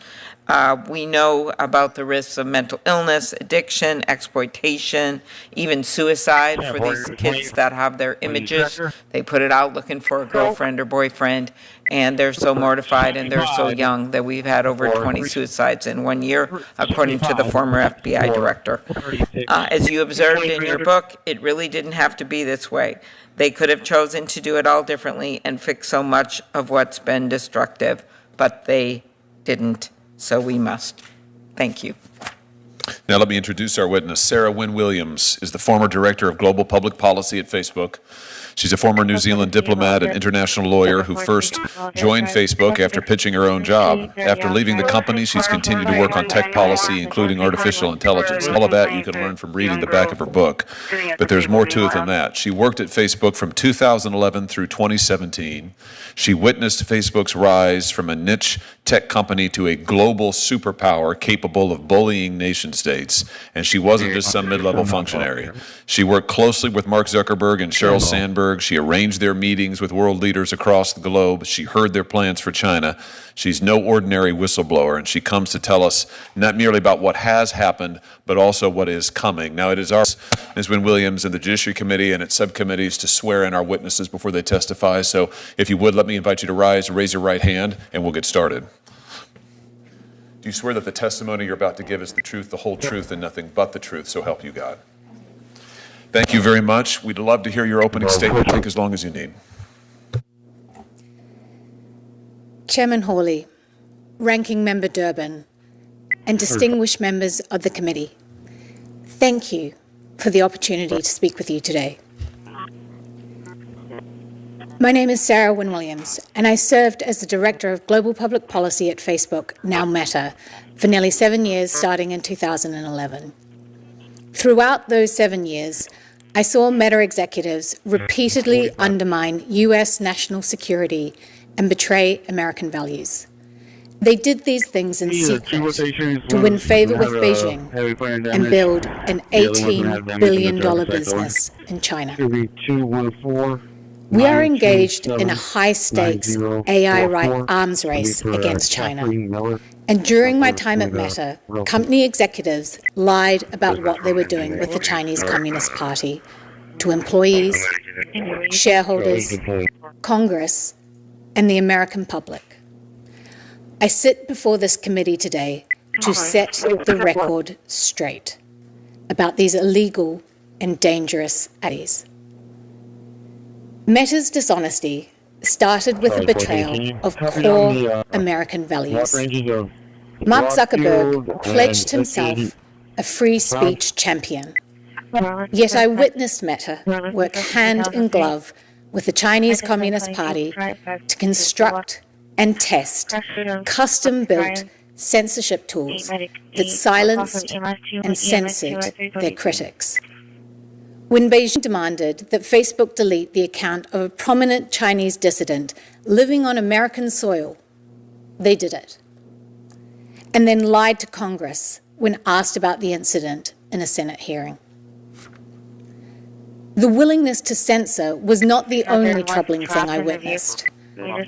We know about the risks of mental illness, addiction, exploitation, even suicide for these kids that have their images. They put it out looking for a girlfriend or boyfriend, and they're so mortified and they're so young that we've had over 20 suicides in 1 year, according to the former FBI director. As you observed in your book, it really didn't have to be this way. They could have chosen to do it all differently and fix so much of what's been destructive, but they didn't. So we must. Thank you. Now let me introduce our witness. Sarah Wynne Williams is the former director of global public policy at Facebook. She's a former New Zealand diplomat and international lawyer who first joined Facebook after pitching her own job. After leaving the company, she's continued to work on tech policy, including artificial intelligence. All of that you can learn from reading the back of her book. But there's more to it than that. She worked at Facebook from 2011 through 2017. She witnessed Facebook's rise from a niche tech company to a global superpower capable of bullying nation states. And she wasn't just some mid-level functionary. She worked closely with Mark Zuckerberg and Sheryl Sandberg. She arranged their meetings with world leaders across the globe. She heard their plans for China. She's no ordinary whistleblower, and she comes to tell us not merely about what has happened, but also what is coming. Now, it is our Ms. Wynne Williams and the Judiciary Committee and its subcommittees to swear in our witnesses before they testify. So if you would, let me invite you to rise, raise your right hand, and we'll get started. Do you swear that the testimony you're about to give is the truth, the whole truth, and nothing but the truth, so help you God? Thank you very much. We'd love to hear your opening statement. Take as long as you need. Chairman Hawley, Ranking Member Durbin, and distinguished members of the committee, thank you for the opportunity to speak with you today. My name is Sarah Wynne Williams, and I served as the Director of Global Public Policy at Facebook, now Meta, for nearly 7 years, starting in 2011. Throughout those 7 years, I saw Meta executives repeatedly undermine U.S. national security and betray American values. They did these things in secret to win favor with Beijing and build an $18 billion business in China. We are engaged in a high-stakes AI right arms race against China. And during my time at Meta, company executives lied about what they were doing with the Chinese Communist Party to employees, shareholders, Congress, and the American public. I sit before this committee today to set the record straight about these illegal and dangerous activities. Meta's dishonesty started with the betrayal of core American values. Mark Zuckerberg pledged himself a free speech champion. Yet I witnessed Meta work hand in glove with the Chinese Communist Party to construct and test custom-built censorship tools that silenced and censored their critics. When Beijing demanded that Facebook delete the account of a prominent Chinese dissident living on American soil, they did it, and then lied to Congress when asked about the incident in a Senate hearing. The willingness to censor was not the only troubling thing I witnessed.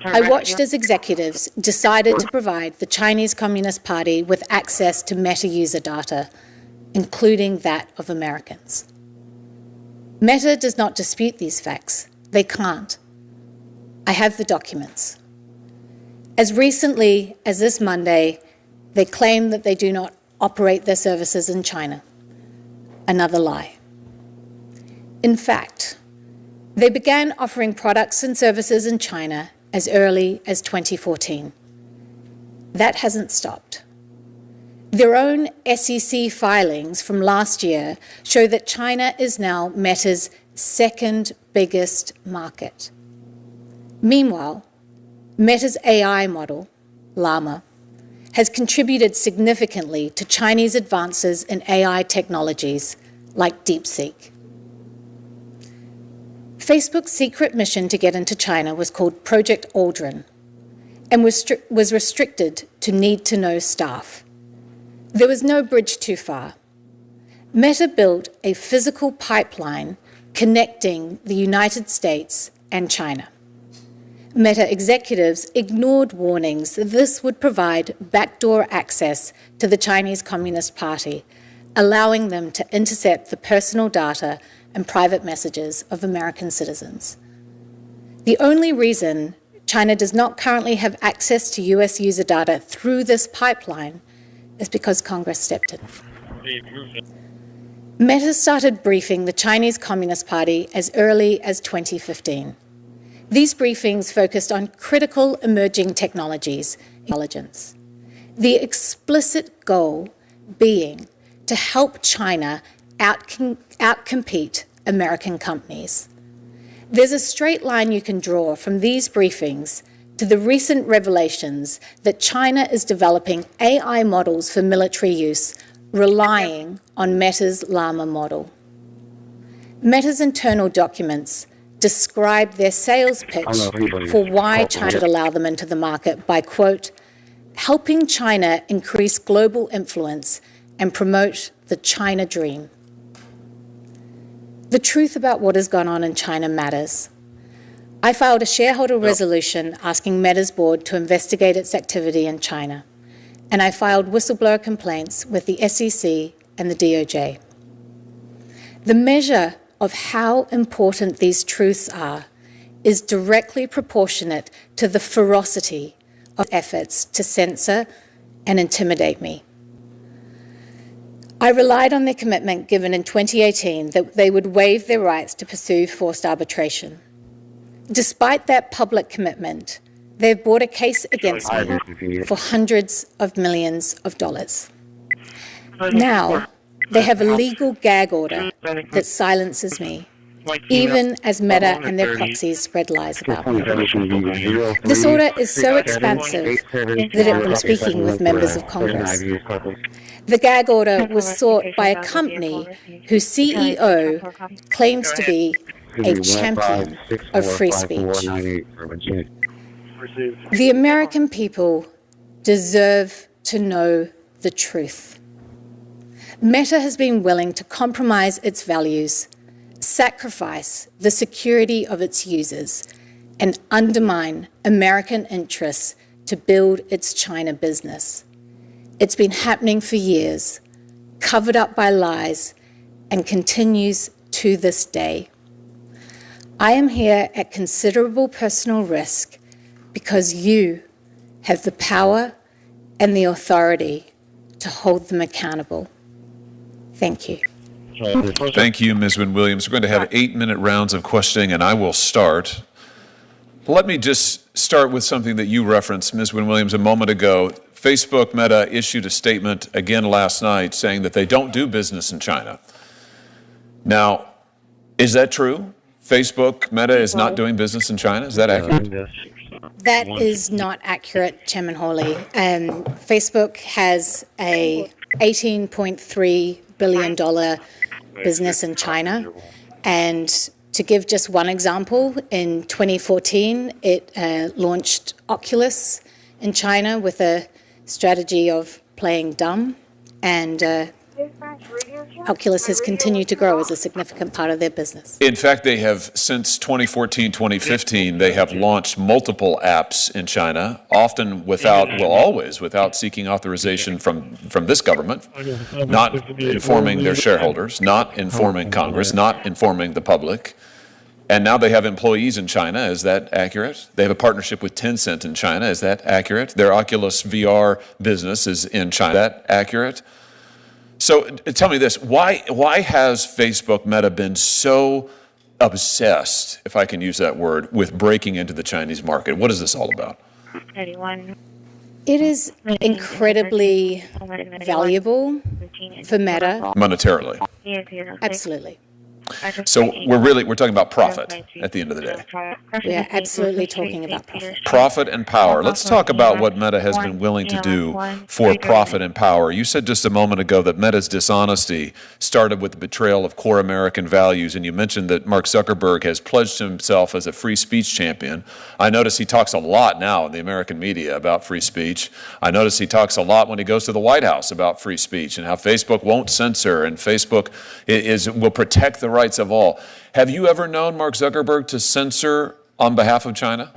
I watched as executives decided to provide the Chinese Communist Party with access to Meta user data, including that of Americans. Meta does not dispute these facts. They can't. I have the documents. As recently as this Monday, they claim that they do not operate their services in China. Another lie. In fact, they began offering products and services in China as early as 2014. That hasn't stopped. Their own SEC filings from last year show that China is now Meta's second biggest market. Meanwhile, Meta's AI model, Llama, has contributed significantly to Chinese advances in AI technologies like DeepSeek. Facebook's secret mission to get into China was called Project Aldrin and was restricted to need-to-know staff. There was no bridge too far. Meta built a physical pipeline connecting the United States and China. Meta executives ignored warnings that this would provide backdoor access to the Chinese Communist Party, allowing them to intercept the personal data and private messages of American citizens. The only reason China does not currently have access to US user data through this pipeline is because Congress stepped in. Meta started briefing the Chinese Communist Party as early as 2015. These briefings focused on critical emerging technologies, intelligence. The explicit goal being to help China outcompete American companies. There's a straight line you can draw from these briefings to the recent revelations that China is developing AI models for military use, relying on Meta's Llama model. Meta's internal documents describe their sales pitch for why China should allow them into the market by, quote, helping China increase global influence and promote the China dream. The truth about what has gone on in China matters. I filed a shareholder resolution asking Meta's board to investigate its activity in China, and I filed whistleblower complaints with the SEC and the DOJ. The measure of how important these truths are is directly proportionate to the ferocity of efforts to censor and intimidate me. I relied on their commitment given in 2018 that they would waive their rights to pursue forced arbitration. Despite that public commitment, they've brought a case against me for hundreds of millions of dollars. Now, they have a legal gag order that silences me, even as Meta and their proxies spread lies about me. This order is so expansive that I'm speaking with members of Congress. The gag order was sought by a company whose CEO claims to be a champion of free speech. The American people deserve to know the truth. Meta has been willing to compromise its values, sacrifice the security of its users, and undermine American interests to build its China business. It's been happening for years, covered up by lies, and continues to this day. I am here at considerable personal risk because you have the power and the authority to hold them accountable. Thank you. Thank you, Ms. Wynne-Williams. We're going to have 8-minute rounds of questioning, and I will start. Let me just start with something that you referenced, Ms. Wynne-Williams, a moment ago. Facebook Meta issued a statement again last night saying that they don't do business in China. Now, is that true? Facebook Meta is not doing business in China? Is that accurate? That is not accurate, Chairman Hawley. Facebook has a $18.3 billion business in China. And to give just one example, in 2014, it launched Oculus in China with a strategy of playing dumb. And Oculus has continued to grow as a significant part of their business. In fact, they have, since 2014, 2015, they have launched multiple apps in China, often without, well, always without seeking authorization from this government, not informing their shareholders, not informing Congress, not informing the public. And now they have employees in China. Is that accurate? They have a partnership with Tencent in China. Is that accurate? Their Oculus VR business is in China. Is that accurate? So tell me this, why has Facebook Meta been so obsessed, if I can use that word, with breaking into the Chinese market? What is this all about? It is incredibly valuable for Meta. Monetarily. Absolutely. So we're talking about profit at the end of the day. We are absolutely talking about profit. Profit and power. Let's talk about what Meta has been willing to do for profit and power. You said just a moment ago that Meta's dishonesty started with the betrayal of core American values, and you mentioned that Mark Zuckerberg has pledged himself as a free speech champion. I notice he talks a lot now in the American media about free speech. I notice he talks a lot when he goes to the White House about free speech and how Facebook won't censor and Facebook will protect the rights of all. Have you ever known Mark Zuckerberg to censor on behalf of China?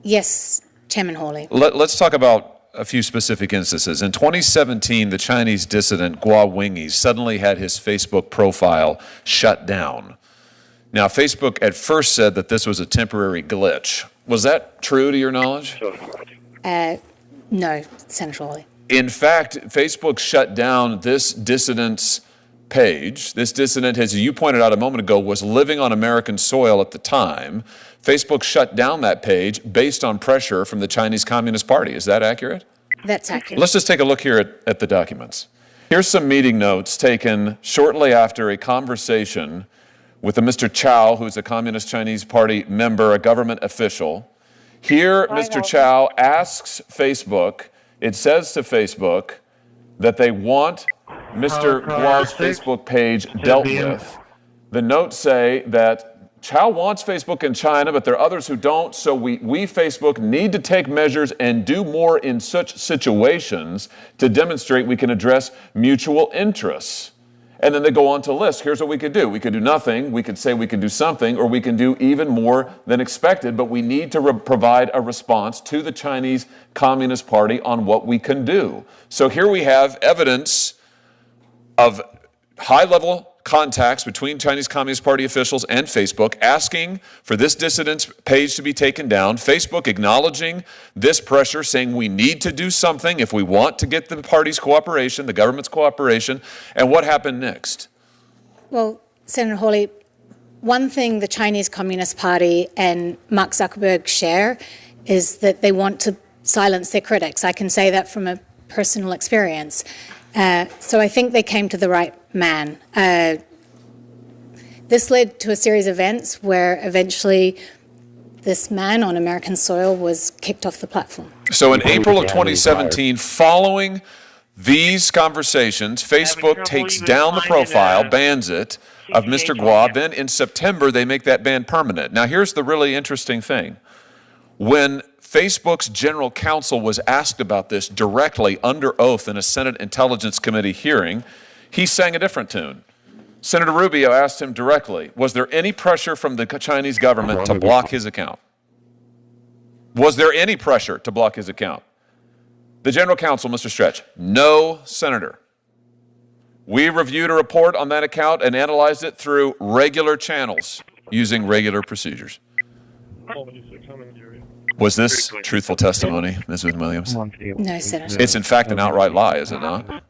Yes, Chairman Hawley. Let's talk about a few specific instances. In 2017, the Chinese dissident Guo Wengyi suddenly had his Facebook profile shut down. Now, Facebook at first said that this was a temporary glitch. Was that true to your knowledge? No, Senator Hawley. In fact, Facebook shut down this dissident's page. This dissident, as you pointed out a moment ago, was living on American soil at the time. Facebook shut down that page based on pressure from the Chinese Communist Party. Is that accurate? That's accurate. Let's just take a look here at the documents. Here's some meeting notes taken shortly after a conversation with a Mr. Chow, who's a Communist Chinese Party member, a government official. Here, Mr. Chow asks Facebook, it says to Facebook that they want Mr. Guo's Facebook page dealt with. The notes say that Chow wants Facebook in China, but there are others who don't, so we Facebook need to take measures and do more in such situations to demonstrate we can address mutual interests. And then they go on to list, here's what we could do. We could do nothing, we could say we can do something, or we can do even more than expected, but we need to provide a response to the Chinese Communist Party on what we can do. So here we have evidence of high-level contacts between Chinese Communist Party officials and Facebook asking for this dissident's page to be taken down, Facebook acknowledging this pressure, saying we need to do something if we want to get the party's cooperation, the government's cooperation. And what happened next? Well, Senator Hawley, one thing the Chinese Communist Party and Mark Zuckerberg share is that they want to silence their critics. I can say that from a personal experience. So I think they came to the right man. This led to a series of events where eventually this man on American soil was kicked off the platform. So in April of 2017, following these conversations, Facebook takes down the profile, bans it, of Mr. Guo. Then in September, they make that ban permanent. Now here's the really interesting thing. When Facebook's general counsel was asked about this directly under oath in a Senate Intelligence Committee hearing, he sang a different tune. Senator Rubio asked him directly, was there any pressure from the Chinese government to block his account? Was there any pressure to block his account? The general counsel, Mr. Stretch, no, Senator. We reviewed a report on that account and analyzed it through regular channels using regular procedures. Was this truthful testimony, Ms. Williams? No, Senator. It's in fact an outright lie, is it not?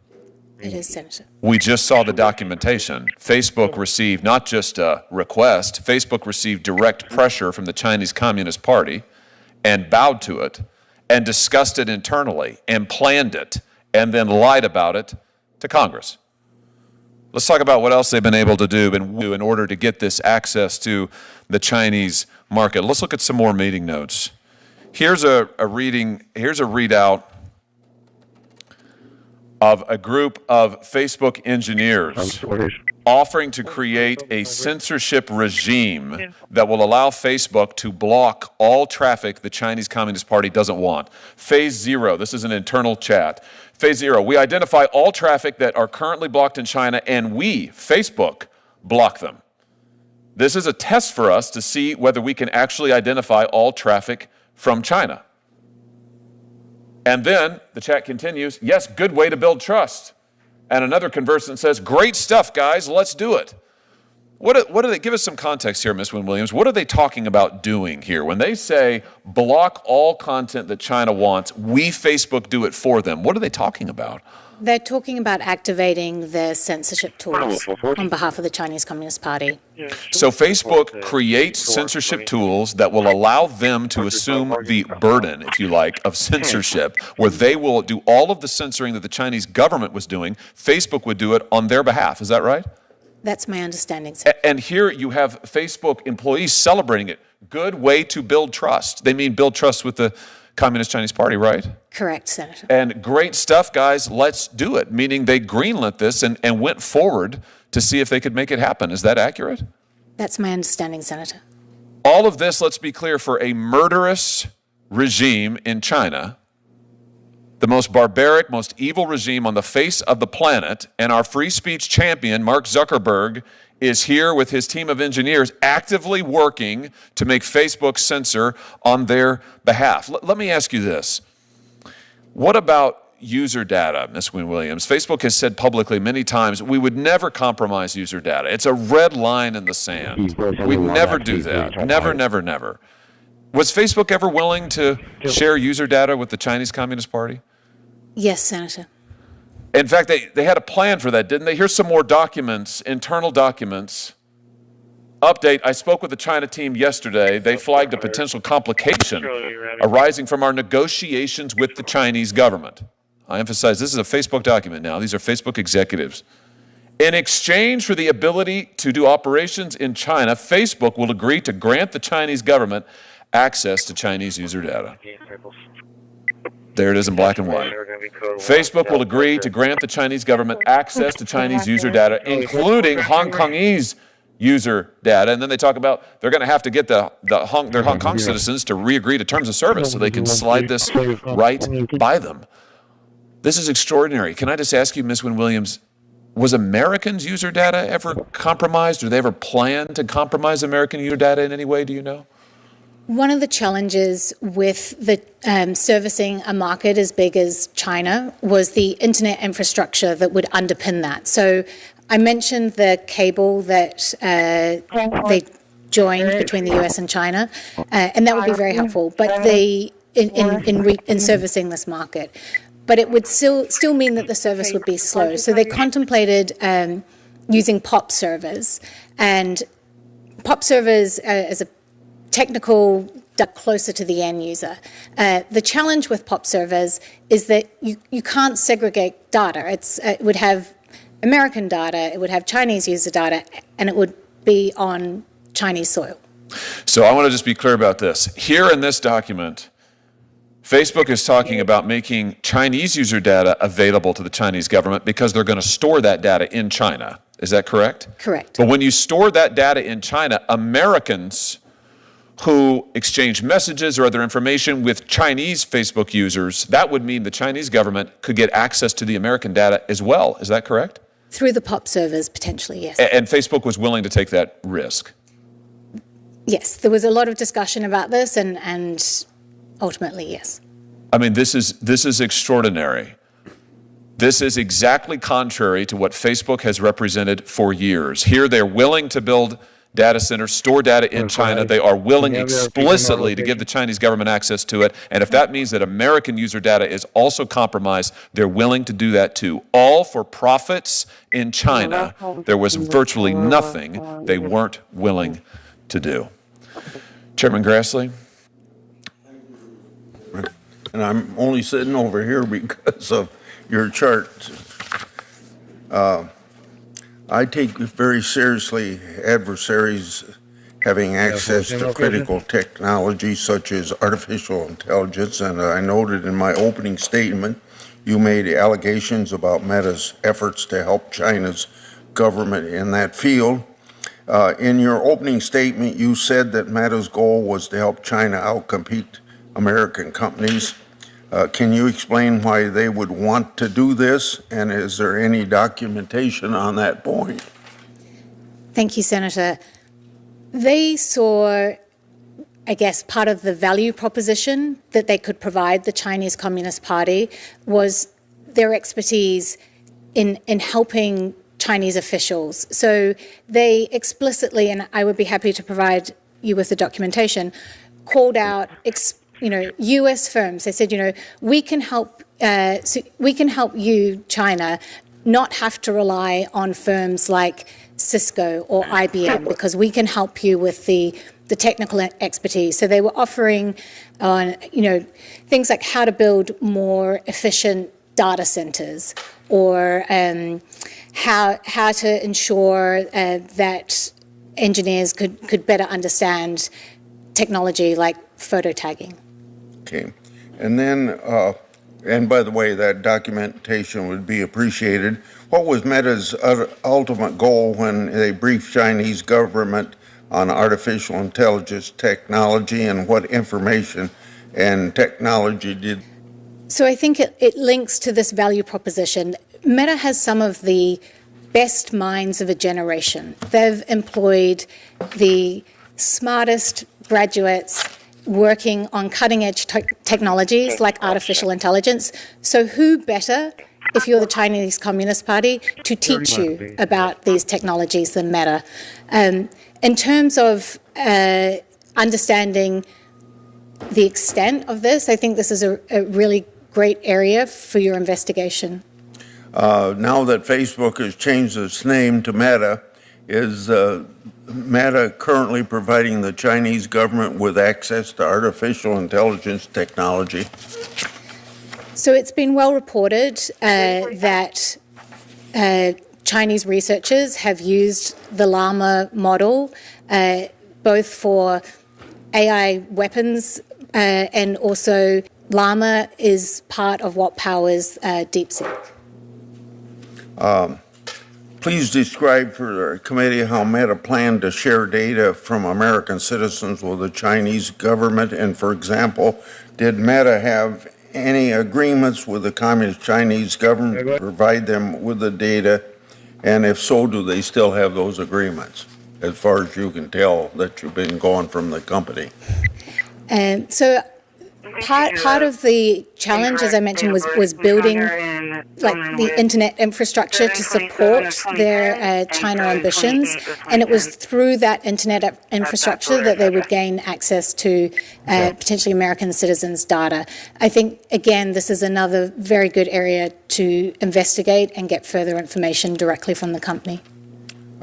It is, Senator. We just saw the documentation. Facebook received not just a request, Facebook received direct pressure from the Chinese Communist Party and bowed to it and discussed it internally and planned it and then lied about it to Congress. Let's talk about what else they've been able to do in order to get this access to the Chinese market. Let's look at some more meeting notes. Here's a readout of a group of Facebook engineers offering to create a censorship regime that will allow Facebook to block all traffic the Chinese Communist Party doesn't want. Phase 0, this is an internal chat. Phase 0, we identify all traffic that are currently blocked in China and we, Facebook, block them. This is a test for us to see whether we can actually identify all traffic from China. And then the chat continues, yes, good way to build trust. And another conversant says, great stuff, guys, let's do it. What do they, give us some context here, Ms. Wynne Williams. What are they talking about doing here? When they say block all content that China wants, we, Facebook, do it for them. What are they talking about? They're talking about activating their censorship tools on behalf of the Chinese Communist Party. So Facebook creates censorship tools that will allow them to assume the burden, if you like, of censorship, where they will do all of the censoring that the Chinese government was doing. Facebook would do it on their behalf. Is that right? That's my understanding, sir. And here you have Facebook employees celebrating it. Good way to build trust. They mean build trust with the Communist Chinese Party, right? Correct, Senator. And great stuff, guys, let's do it. Meaning they greenlit this and went forward to see if they could make it happen. Is that accurate? That's my understanding, Senator. All of this, let's be clear, for a murderous regime in China, the most barbaric, most evil regime on the face of the planet, and our free speech champion, Mark Zuckerberg, is here with his team of engineers actively working to make Facebook censor on their behalf. Let me ask you this. What about user data, Ms. Wynne Williams? Facebook has said publicly many times, we would never compromise user data. It's a red line in the sand. We'd never do that. Never, never, never. Was Facebook ever willing to share user data with the Chinese Communist Party? Yes, Senator. In fact, they had a plan for that, didn't they? Here's some more documents, internal documents. Update, I spoke with the China team yesterday. They flagged a potential complication arising from our negotiations with the Chinese government. I emphasize this is a Facebook document now. These are Facebook executives. In exchange for the ability to do operations in China, Facebook will agree to grant the Chinese government access to Chinese user data. There it is in black and white. Facebook will agree to grant the Chinese government access to Chinese user data, including Hong Kongese user data. And then they talk about they're going to have to get their Hong Kong citizens to re-agree to terms of service so they can slide this right by them. This is extraordinary. Can I just ask you, Ms. Wynne Williams, was Americans' user data ever compromised? Or they ever planned to compromise American user data in any way? Do you know? One of the challenges with the servicing a market as big as China was the internet infrastructure that would underpin that. So I mentioned the cable that they joined between the US and China, and that would be very helpful. But in servicing this market, but it would still mean that the service would be slow. So they contemplated using POP servers, and POP servers as a technical closer to the end user. The challenge with POP servers is that you can't segregate data. It would have American data, it would have Chinese user data, and it would be on Chinese soil. So I want to just be clear about this. Here in this document, Facebook is talking about making Chinese user data available to the Chinese government because they're going to store that data in China. Is that correct? Correct. But when you store that data in China, Americans who exchange messages or other information with Chinese Facebook users, that would mean the Chinese government could get access to the American data as well. Is that correct? Through the POP servers, potentially, yes. And Facebook was willing to take that risk? Yes, there was a lot of discussion about this, and ultimately, yes. I mean, this is extraordinary. This is exactly contrary to what Facebook has represented for years. Here, they're willing to build data centers, store data in China. They are willing explicitly to give the Chinese government access to it. And if that means that American user data is also compromised, they're willing to do that too. All for profits in China. There was virtually nothing they weren't willing to do. Chairman Grassley? And I'm only sitting over here because of your chart. I take very seriously adversaries having access to critical technology such as artificial intelligence, and I noted in my opening statement you made allegations about Meta's efforts to help China's government in that field. In your opening statement, you said that Meta's goal was to help China outcompete American companies. Can you explain why they would want to do this, and is there any documentation on that point? Thank you, Senator. They saw, I guess, part of the value proposition that they could provide the Chinese Communist Party was their expertise in helping Chinese officials. So they explicitly, and I would be happy to provide you with the documentation, called out U.S. firms. They said, we can help you, China, not have to rely on firms like Cisco or IBM because we can help you with the technical expertise. So they were offering on, things like how to build more efficient data centers or how to ensure that engineers could better understand technology like photo tagging. Okay. And then, and by the way, that documentation would be appreciated. What was Meta's ultimate goal when they briefed Chinese government on artificial intelligence technology, and what information and technology did? So I think it links to this value proposition. Meta has some of the best minds of a generation. They've employed the smartest graduates working on cutting-edge technologies like artificial intelligence. So who better, if you're the Chinese Communist Party, to teach you about these technologies than Meta? In terms of understanding the extent of this, I think this is a really great area for your investigation. Now that Facebook has changed its name to Meta, is Meta currently providing the Chinese government with access to artificial intelligence technology? So it's been well reported that Chinese researchers have used the Llama model both for AI weapons and also Llama is part of what powers DeepSeek. Please describe for the committee how Meta planned to share data from American citizens with the Chinese government. And for example, did Meta have any agreements with the Communist Chinese government to provide them with the data? And if so, do they still have those agreements, as far as you can tell that you've been going from the company? So part of the challenge, as I mentioned, was building the internet infrastructure to support their China ambitions, and it was through that internet infrastructure that they would gain access to potentially American citizens' data. I think, again, this is another very good area to investigate and get further information directly from the company.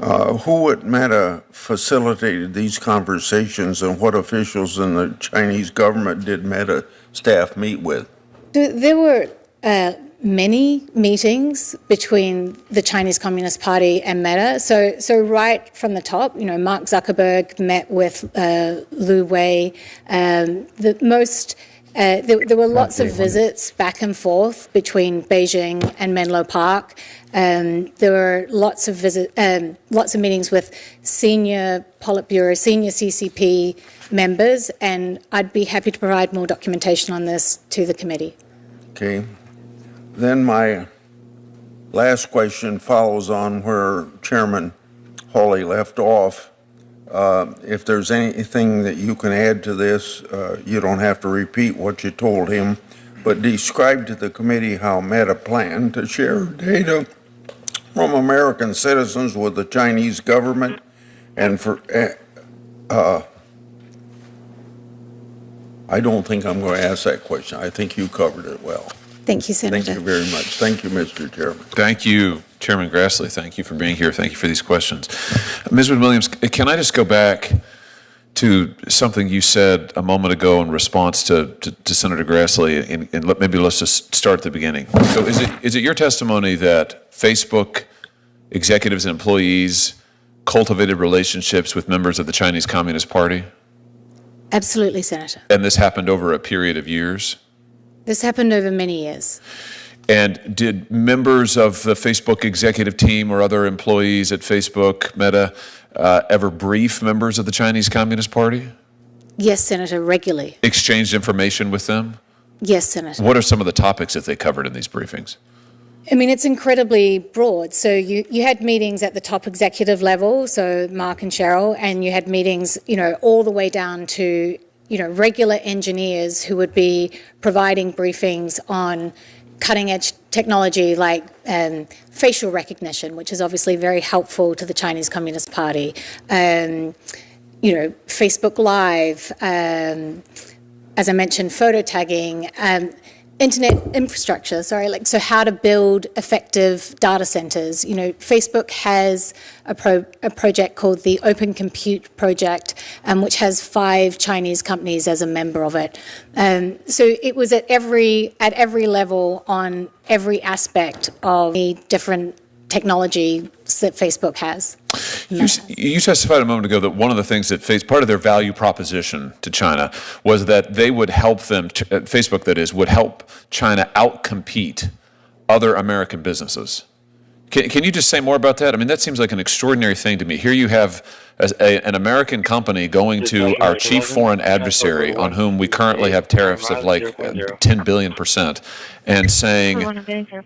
Who at Meta facilitated these conversations, and what officials in the Chinese government did Meta staff meet with? There were many meetings between the Chinese Communist Party and Meta. So right from the top, Mark Zuckerberg met with Lu Wei. The most There were lots of visits back and forth between Beijing and Menlo Park. There were lots of meetings with senior Politburo, senior CCP members, and I'd be happy to provide more documentation on this to the committee. Okay. Then my last question follows on where Chairman Hawley left off. If there's anything that you can add to this, you don't have to repeat what you told him, but describe to the committee how Meta planned to share data from American citizens with the Chinese government and for I don't think I'm going to ask that question. I think you covered it well. Thank you, Senator. Thank you very much. Thank you, Mr. Chairman. Thank you, Chairman Grassley. Thank you for being here. Thank you for these questions. Ms. Williams, can I just go back to something you said a moment ago in response to Senator Grassley, and maybe let's just start at the beginning. So is it your testimony that Facebook executives and employees cultivated relationships with members of the Chinese Communist Party? Absolutely, Senator. And this happened over a period of years? This happened over many years. And did members of the Facebook executive team or other employees at Facebook, Meta, ever brief members of the Chinese Communist Party? Yes, Senator, regularly. Exchanged information with them? Yes, Senator. What are some of the topics that they covered in these briefings? I mean, it's incredibly broad. So you had meetings at the top executive level, so Mark and Cheryl, and you had meetings, all the way down to, regular engineers who would be providing briefings on cutting edge technology like facial recognition, which is obviously very helpful to the Chinese Communist Party. Facebook Live, as I mentioned, photo tagging, internet infrastructure, so how to build effective data centers. Facebook has a project called the Open Compute Project, which has 5 Chinese companies as a member of it. So it was at every level on every aspect of the different technology that Facebook has. You testified a moment ago that one of the things that part of their value proposition to China was that they would help them, Facebook that is, would help China outcompete other American businesses. Can you just say more about that? I mean, that seems like an extraordinary thing to me. Here you have an American company going to our chief foreign adversary, on whom we currently have tariffs of like 10 billion%, and saying,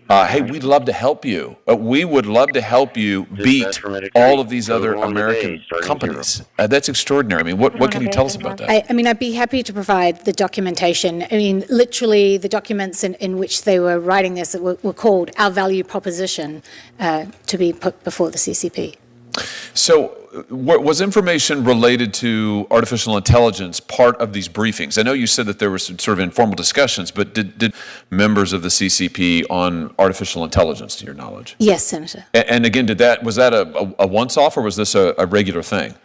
hey, we'd love to help you. We would love to help you beat all of these other American companies. That's extraordinary. I mean, what can you tell us about that? I mean, I'd be happy to provide the documentation. I mean, literally the documents in which they were writing this were called our value proposition to be put before the CCP. So was information related to artificial intelligence part of these briefings? I know you said that there were some sort of informal discussions, but did members of the CCP on artificial intelligence, to your knowledge? Yes, Senator. And again, was that a once-off, or was this a regular thing?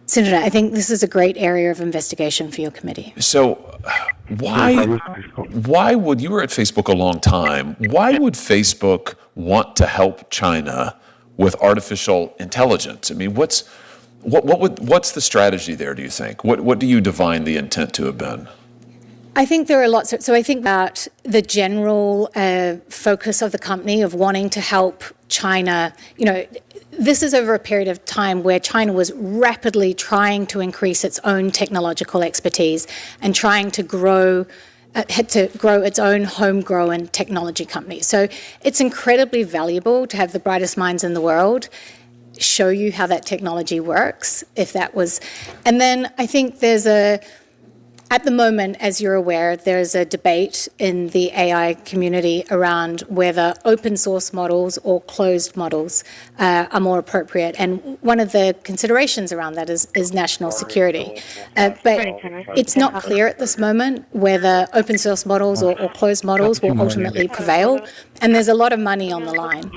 Senator, I think this is a great area of investigation for your committee. So why would, you were at Facebook a long time, why would Facebook want to help China with artificial intelligence? I mean, what's the strategy there, do you think? What do you divine the intent to have been? I think there are lots so I think about the general focus of the company of wanting to help China. This is over a period of time where China was rapidly trying to increase its own technological expertise and trying to grow its own homegrown technology company. So it's incredibly valuable to have the brightest minds in the world show you how that technology works, and then I think at the moment, as you're aware, there's a debate in the AI community around whether open source models or closed models are more appropriate. And one of the considerations around that is national security. But it's not clear at this moment whether open source models or closed models will ultimately prevail. And there's a lot of money on the line.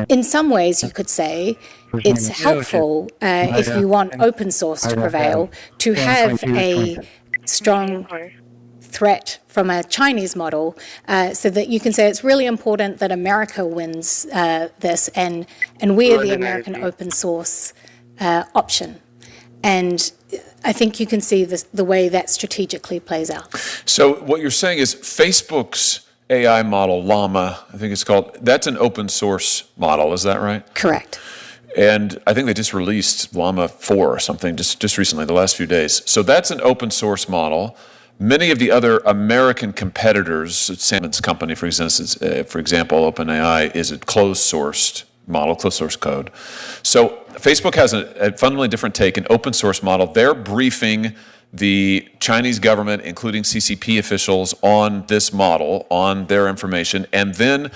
In some ways, you could say, it's helpful if you want open source to prevail to have a strong threat from a Chinese model so that you can say it's really important that America wins this and we're the American open source option. And I think you can see the way that strategically plays out. So what you're saying is Facebook's AI model, Llama, I think it's called, that's an open source model, is that right? Correct. And I think they just released Llama 4 or something just recently, the last few days. So that's an open source model. Many of the other American competitors, Salmon's company, for example, OpenAI, is a closed sourced model, closed source code. So Facebook has a fundamentally different take, an open source model. They're briefing the Chinese government, including CCP officials, on this model, on their information. And then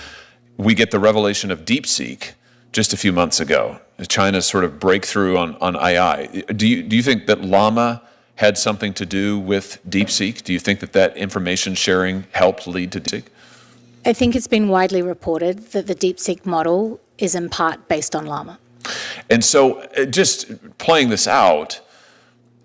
we get the revelation of DeepSeek just a few months ago, China's sort of breakthrough on AI. Do you think that Llama had something to do with DeepSeek? Do you think that information sharing helped lead to DeepSeek? I think it's been widely reported that the DeepSeek model is in part based on Llama. And so just playing this out,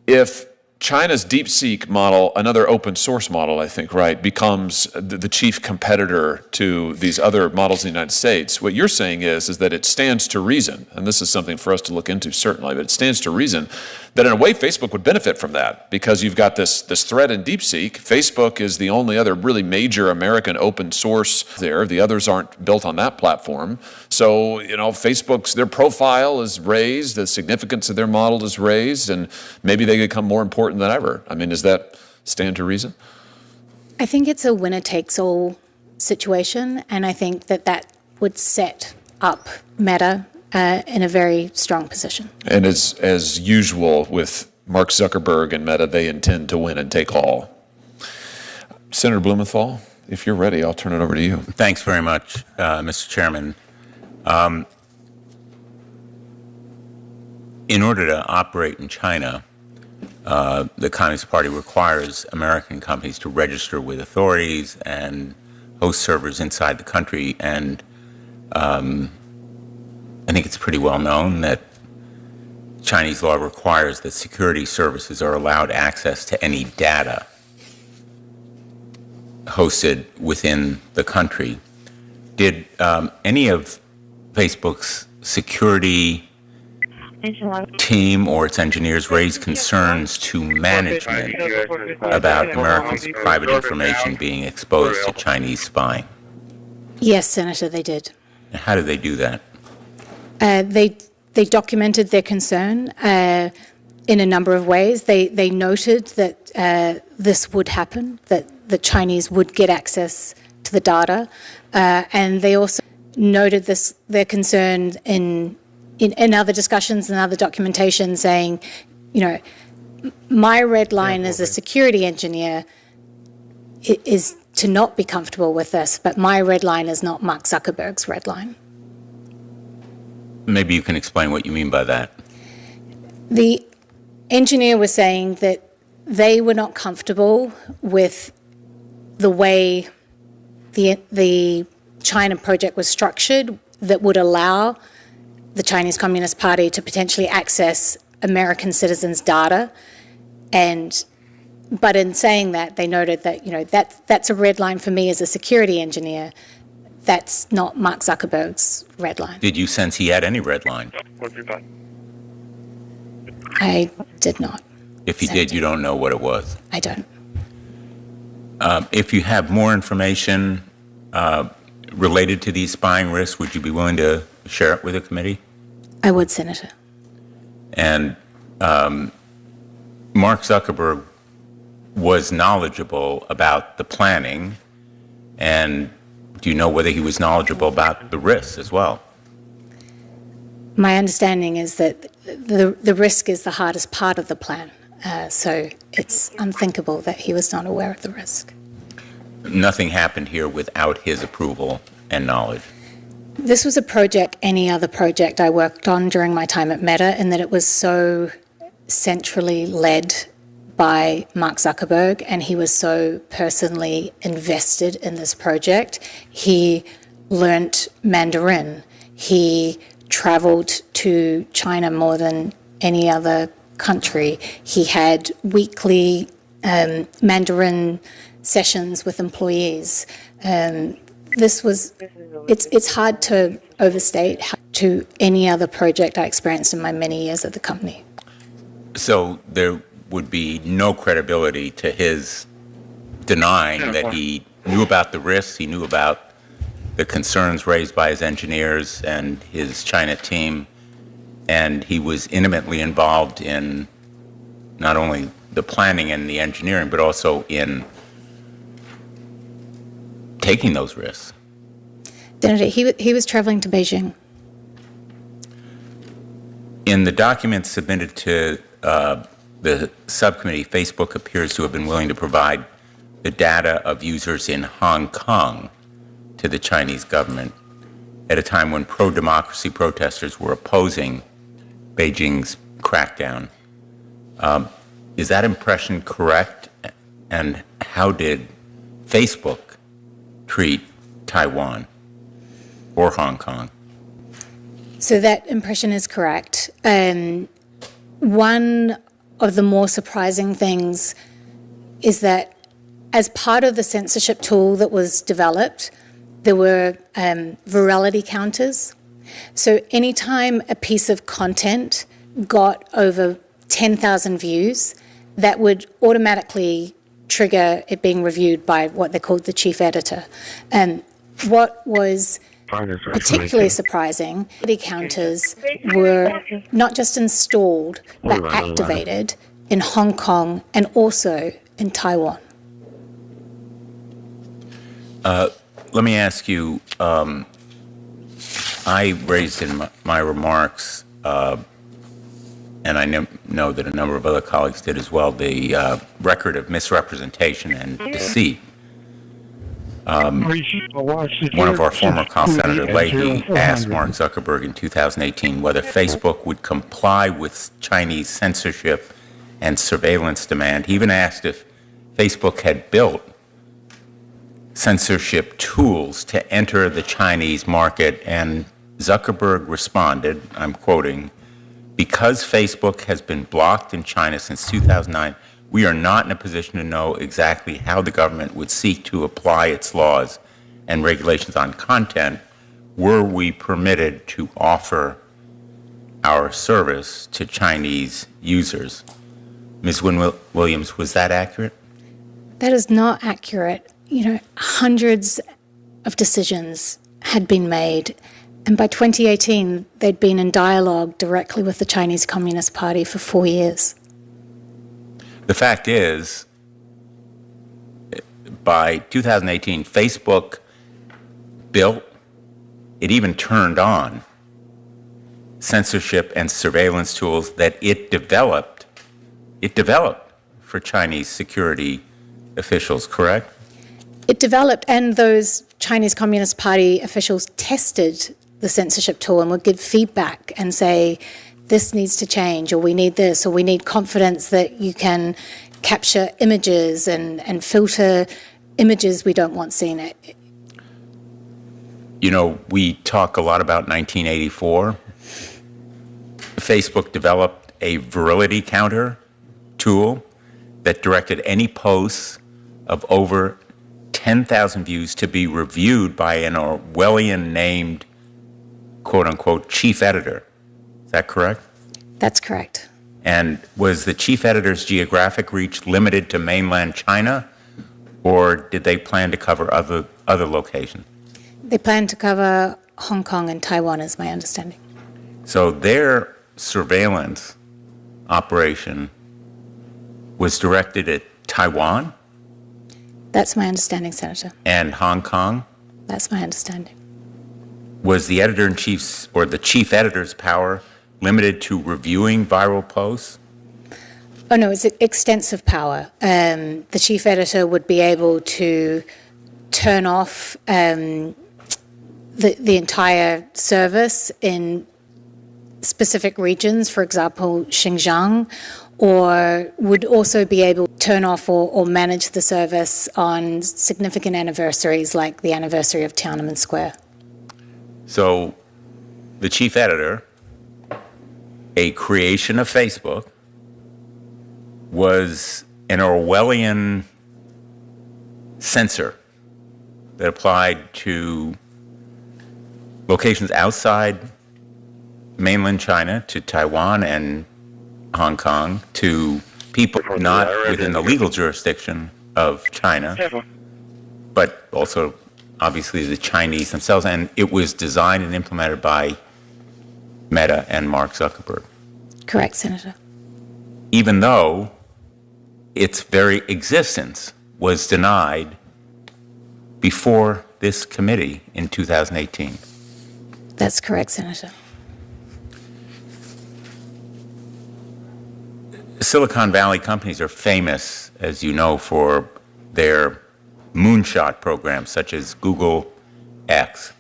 if China's DeepSeek model, another open source model, I think, right, becomes the chief competitor to these other models in the United States, what you're saying is that it stands to reason, and this is something for us to look into certainly, but it stands to reason that in a way Facebook would benefit from that because you've got this threat in DeepSeek. Facebook is the only other really major American open source there. The others aren't built on that platform. So, Facebook's, their profile is raised, the significance of their model is raised, and maybe they become more important than ever. I mean, does that stand to reason? I think it's a winner-takes-all situation, and I think that would set up Meta in a very strong position. And as usual with Mark Zuckerberg and Meta, they intend to win and take all. Senator Blumenthal, if you're ready, I'll turn it over to you. Thanks very much, Mr. Chairman. In order to operate in China, the Communist Party requires American companies to register with authorities and host servers inside the country. And I think it's pretty well known that Chinese law requires that security services are allowed access to any data hosted within the country. Did any of Facebook's security team or its engineers raise concerns to management about Americans' private information being exposed to Chinese spying? Yes, Senator, they did. How did they do that? They documented their concern in a number of ways. They noted that this would happen, that the Chinese would get access to the data, and they also noted their concern in other discussions and other documentation, saying, my red line as a security engineer is to not be comfortable with this, but my red line is not Mark Zuckerberg's red line. Maybe you can explain what you mean by that. The engineer was saying that they were not comfortable with the way the China project was structured that would allow the Chinese Communist Party to potentially access American citizens' data. But in saying that, they noted that, that's a red line for me as a security engineer. That's not Mark Zuckerberg's red line. Did you sense he had any red line? I did not. If he did, you don't know what it was? I don't. If you have more information related to these spying risks, would you be willing to share it with the committee? I would, Senator. And Mark Zuckerberg was knowledgeable about the planning, and do you know whether he was knowledgeable about the risks as well? My understanding is that the risk is the hardest part of the plan, so it's unthinkable that he was not aware of the risk. Nothing happened here without his approval and knowledge. This was a project, any other project I worked on during my time at Meta, in that it was so centrally led by Mark Zuckerberg, and he was so personally invested in this project. He learnt Mandarin. He traveled to China more than any other country. He had weekly Mandarin sessions with employees. It's hard to overstate to any other project I experienced in my many years at the company. So there would be no credibility to his denying that he knew about the risks, he knew about the concerns raised by his engineers and his China team, and he was intimately involved in not only the planning and the engineering, but also in taking those risks. Senator, he was traveling to Beijing. In the documents submitted to the subcommittee, Facebook appears to have been willing to provide the data of users in Hong Kong to the Chinese government at a time when pro-democracy protesters were opposing Beijing's crackdown. Is that impression correct? And how did Facebook treat Taiwan or Hong Kong? So that impression is correct. One of the more surprising things is that as part of the censorship tool that was developed, there were virality counters. So anytime a piece of content got over 10,000 views, that would automatically trigger it being reviewed by what they called the chief editor. And what was particularly surprising, the counters were not just installed, but activated in Hong Kong and also in Taiwan. Let me ask you, I raised in my remarks, and I know that a number of other colleagues did as well, the record of misrepresentation and deceit. One of our former colleagues, Senator Leahy, asked Mark Zuckerberg in 2018 whether Facebook would comply with Chinese censorship and surveillance demand. He even asked if Facebook had built censorship tools to enter the Chinese market, and Zuckerberg responded, I'm quoting, "Because Facebook has been blocked in China since 2009, we are not in a position to know exactly how the government would seek to apply its laws and regulations on content were we permitted to offer our service to Chinese users." Ms. Williams, was that accurate? That is not accurate. You know, hundreds of decisions had been made, and by 2018, they'd been in dialogue directly with the Chinese Communist Party for 4 years. The fact is, by 2018, Facebook built, it even turned on censorship and surveillance tools that it developed for Chinese security officials, correct? It developed, and those Chinese Communist Party officials tested the censorship tool and would give feedback and say, this needs to change, or we need this, or we need confidence that you can capture images and filter images we don't want seen. You know, we talk a lot about 1984. Facebook developed a virility counter tool that directed any posts of over 10,000 views to be reviewed by an Orwellian-named, quote-unquote, chief editor. Is that correct? That's correct. And was the chief editor's geographic reach limited to mainland China, or did they plan to cover other locations? They plan to cover Hong Kong and Taiwan, is my understanding. So their surveillance operation was directed at Taiwan? That's my understanding, Senator. And Hong Kong? That's my understanding. Was the editor-in-chief's or the chief editor's power limited to reviewing viral posts? Oh, no, it's extensive power. The chief editor would be able to turn off the entire service in specific regions, for example, Xinjiang, or would also be able to turn off or manage the service on significant anniversaries like the anniversary of Tiananmen Square. So the chief editor, a creation of Facebook, was an Orwellian censor that applied to locations outside mainland China, to Taiwan and Hong Kong, to people not within the legal jurisdiction of China, but also obviously the Chinese themselves. And it was designed and implemented by Meta and Mark Zuckerberg. Correct, Senator. Even though its very existence was denied before this committee in 2018. That's correct, Senator. Silicon Valley companies are famous, as you know, for their moonshot programs, such as Google X.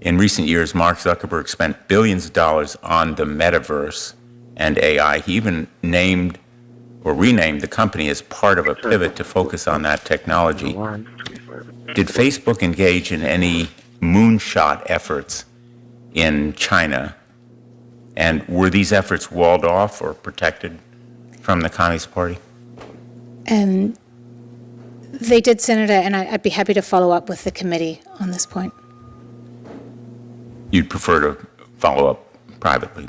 In recent years, Mark Zuckerberg spent billions of dollars on the metaverse and AI. He even named or renamed the company as part of a pivot to focus on that technology. Did Facebook engage in any moonshot efforts in China? And were these efforts walled off or protected from the Communist Party? They did, Senator, and I'd be happy to follow up with the committee on this point. You'd prefer to follow up privately?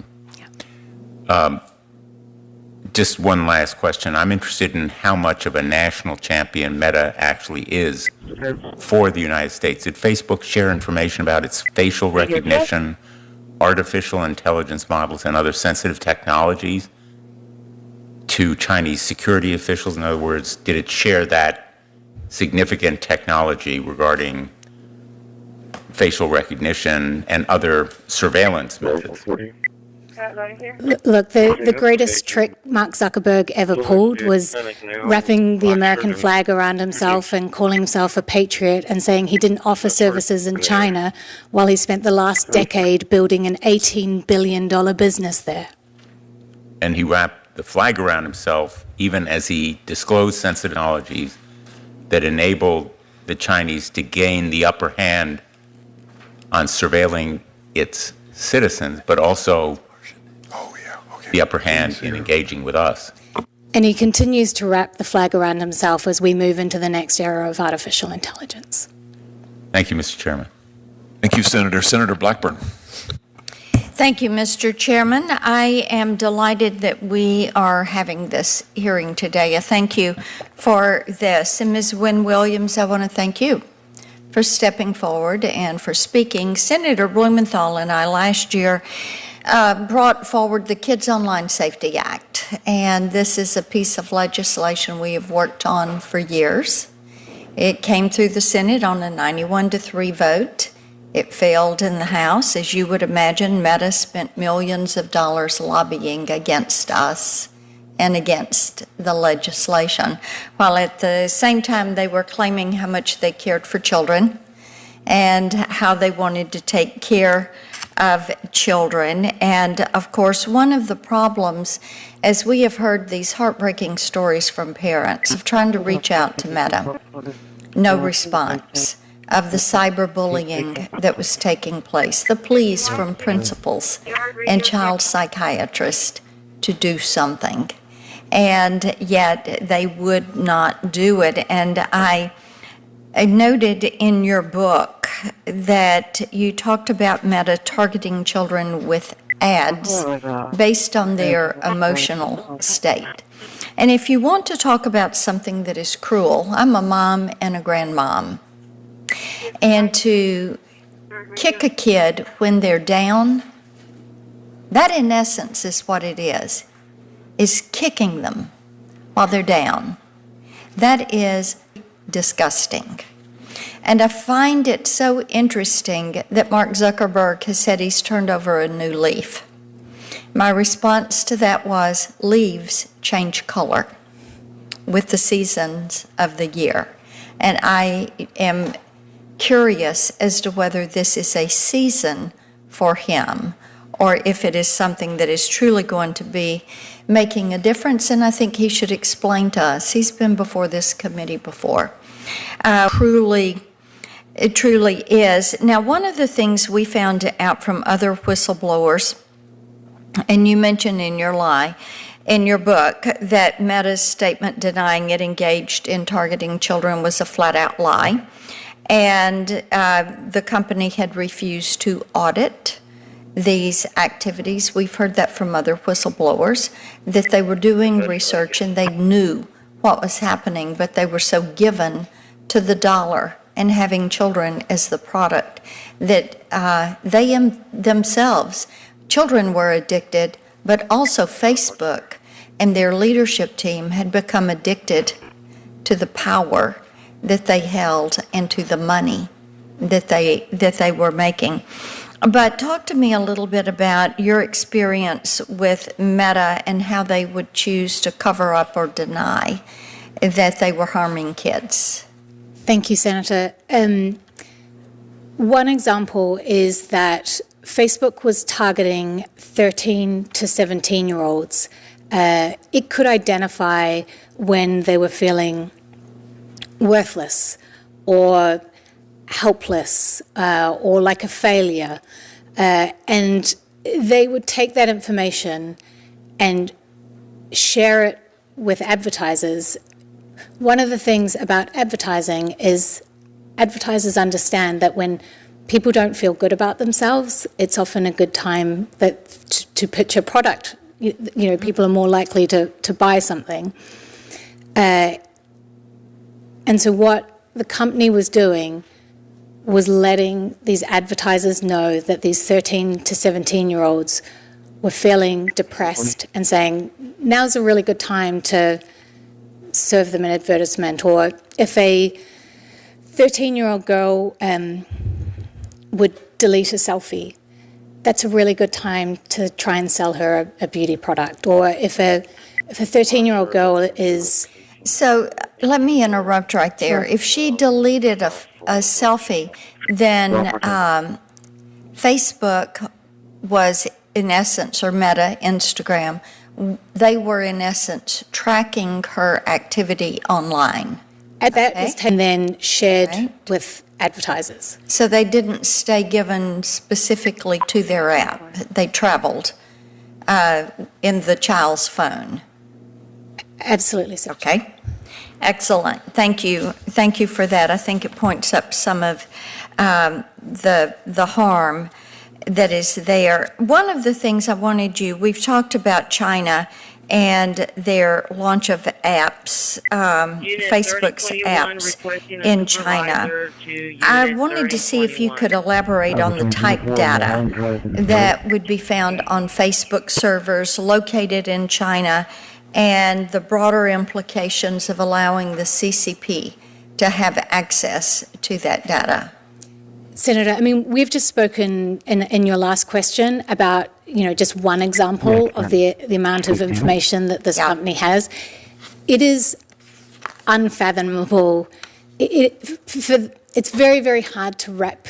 Yeah. Just one last question. I'm interested in how much of a national champion Meta actually is for the United States. Did Facebook share information about its facial recognition, artificial intelligence models, and other sensitive technologies to Chinese security officials? In other words, did it share that significant technology regarding facial recognition and other surveillance methods? Look, the greatest trick Mark Zuckerberg ever pulled was wrapping the American flag around himself and calling himself a patriot and saying he didn't offer services in China while he spent the last decade building an $18 billion business there. And he wrapped the flag around himself even as he disclosed sensitive technologies that enabled the Chinese to gain the upper hand on surveilling its citizens, but also the upper hand in engaging with us. And he continues to wrap the flag around himself as we move into the next era of artificial intelligence. Thank you, Mr. Chairman. Thank you, Senator. Senator Blackburn. Thank you, Mr. Chairman. I am delighted that we are having this hearing today. I thank you for this. And Ms. Wynne Williams, I want to thank you for stepping forward and for speaking. Senator Blumenthal and I last year brought forward the Kids Online Safety Act, and this is a piece of legislation we have worked on for years. It came through the Senate on a 91-3 vote. It failed in the House. As you would imagine, Meta spent millions of dollars lobbying against us and against the legislation, while at the same time they were claiming how much they cared for children and how they wanted to take care of children. And of course, one of the problems, as we have heard these heartbreaking stories from parents of trying to reach out to Meta, no response, of the cyberbullying that was taking place, the pleas from principals and child psychiatrists to do something, and yet they would not do it. And I noted in your book that you talked about Meta targeting children with ads based on their emotional state. And if you want to talk about something that is cruel, I'm a mom and a grandmom. And to kick a kid when they're down, that in essence is what it is kicking them while they're down. That is disgusting. And I find it so interesting that Mark Zuckerberg has said he's turned over a new leaf. My response to that was, leaves change color with the seasons of the year. And I am curious as to whether this is a season for him or if it is something that is truly going to be making a difference. And I think he should explain to us. He's been before this committee before. It truly is. Now, one of the things we found out from other whistleblowers, and you mentioned in your book, that Meta's statement denying it engaged in targeting children was a flat-out lie, and the company had refused to audit these activities. We've heard that from other whistleblowers, that they were doing research and they knew what was happening, but they were so given to the dollar and having children as the product that themselves, children were addicted, but also Facebook and their leadership team had become addicted to the power that they held and to the money that they were making. But talk to me a little bit about your experience with Meta and how they would choose to cover up or deny that they were harming kids. Thank you, Senator. One example is that Facebook was targeting 13 to 17-year-olds. It could identify when they were feeling worthless or helpless or like a failure. And they would take that information and share it with advertisers. One of the things about advertising is advertisers understand that when people don't feel good about themselves, it's often a good time to pitch a product. You know, people are more likely to buy something. And so what the company was doing was letting these advertisers know that these 13 to 17-year-olds were feeling depressed and saying, now's a really good time to serve them an advertisement. Or if a 13-year-old girl would delete a selfie, that's a really good time to try and sell her a beauty product. Or if a 13-year-old girl is... So let me interrupt right there. Sure. If she deleted a selfie, then Facebook was in essence, or Meta, Instagram, they were in essence tracking her activity online. And that was then shared with advertisers. So they didn't stay given specifically to their app. They traveled in the child's phone. Absolutely, sir. Okay. Excellent. Thank you. Thank you for that. I think it points up some of the harm that is there. One of the things I wanted we've talked about China and their launch of apps, Facebook's apps in China. I wanted to see if you could elaborate on the type data that would be found on Facebook servers located in China and the broader implications of allowing the CCP to have access to that data. Senator, I mean, we've just spoken in your last question about, just one example of the amount of information that this company has. It is unfathomable. It's very, very hard to wrap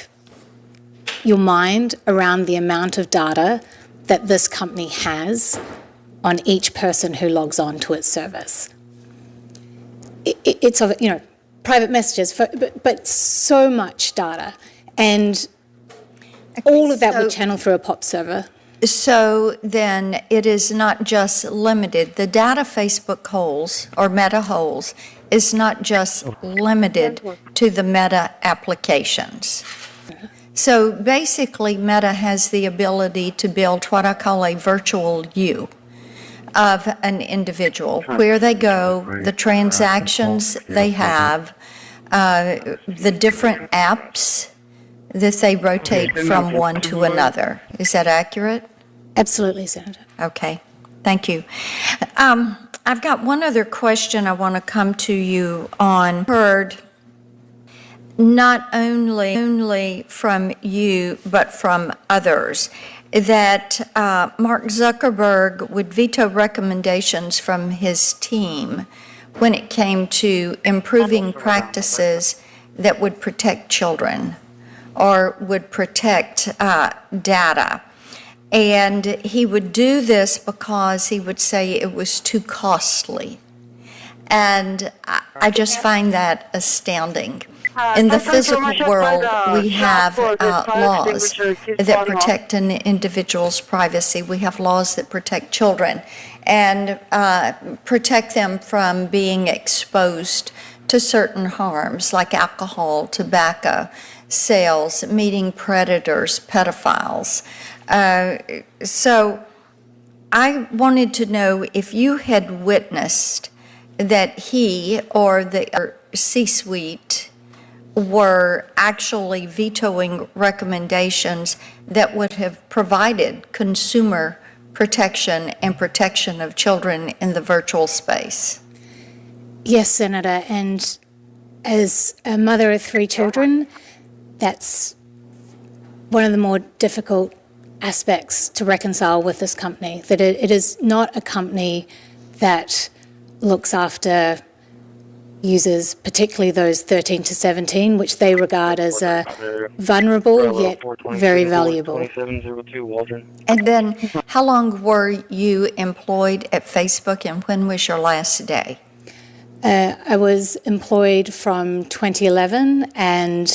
your mind around the amount of data that this company has on each person who logs on to its service. It's private messages, but so much data. And all of that would channel through a POP server. So then it is not just limited. The data Facebook holds, or Meta holds, is not just limited to the Meta applications. So basically, Meta has the ability to build what I call a virtual you of an individual, where they go, the transactions they have, the different apps that they rotate from one to another. Is that accurate? Absolutely, Senator. Okay, thank you. I've got one other question I want to come to you on. Heard not only from you, but from others, that Mark Zuckerberg would veto recommendations from his team when it came to improving practices that would protect children or would protect data. And he would do this because he would say it was too costly. And I just find that astounding. In the physical world, we have laws that protect an individual's privacy. We have laws that protect children and protect them from being exposed to certain harms like alcohol, tobacco, sales, meeting predators, pedophiles. So I wanted to know if you had witnessed that he or the C-suite were actually vetoing recommendations that would have provided consumer protection and protection of children in the virtual space. Yes, Senator, and as a mother of 3 children, that's one of the more difficult aspects to reconcile with this company, that it is not a company that looks after users, particularly those 13 to 17, which they regard as vulnerable yet very valuable. And then, how long were you employed at Facebook, and when was your last day? I was employed from 2011, and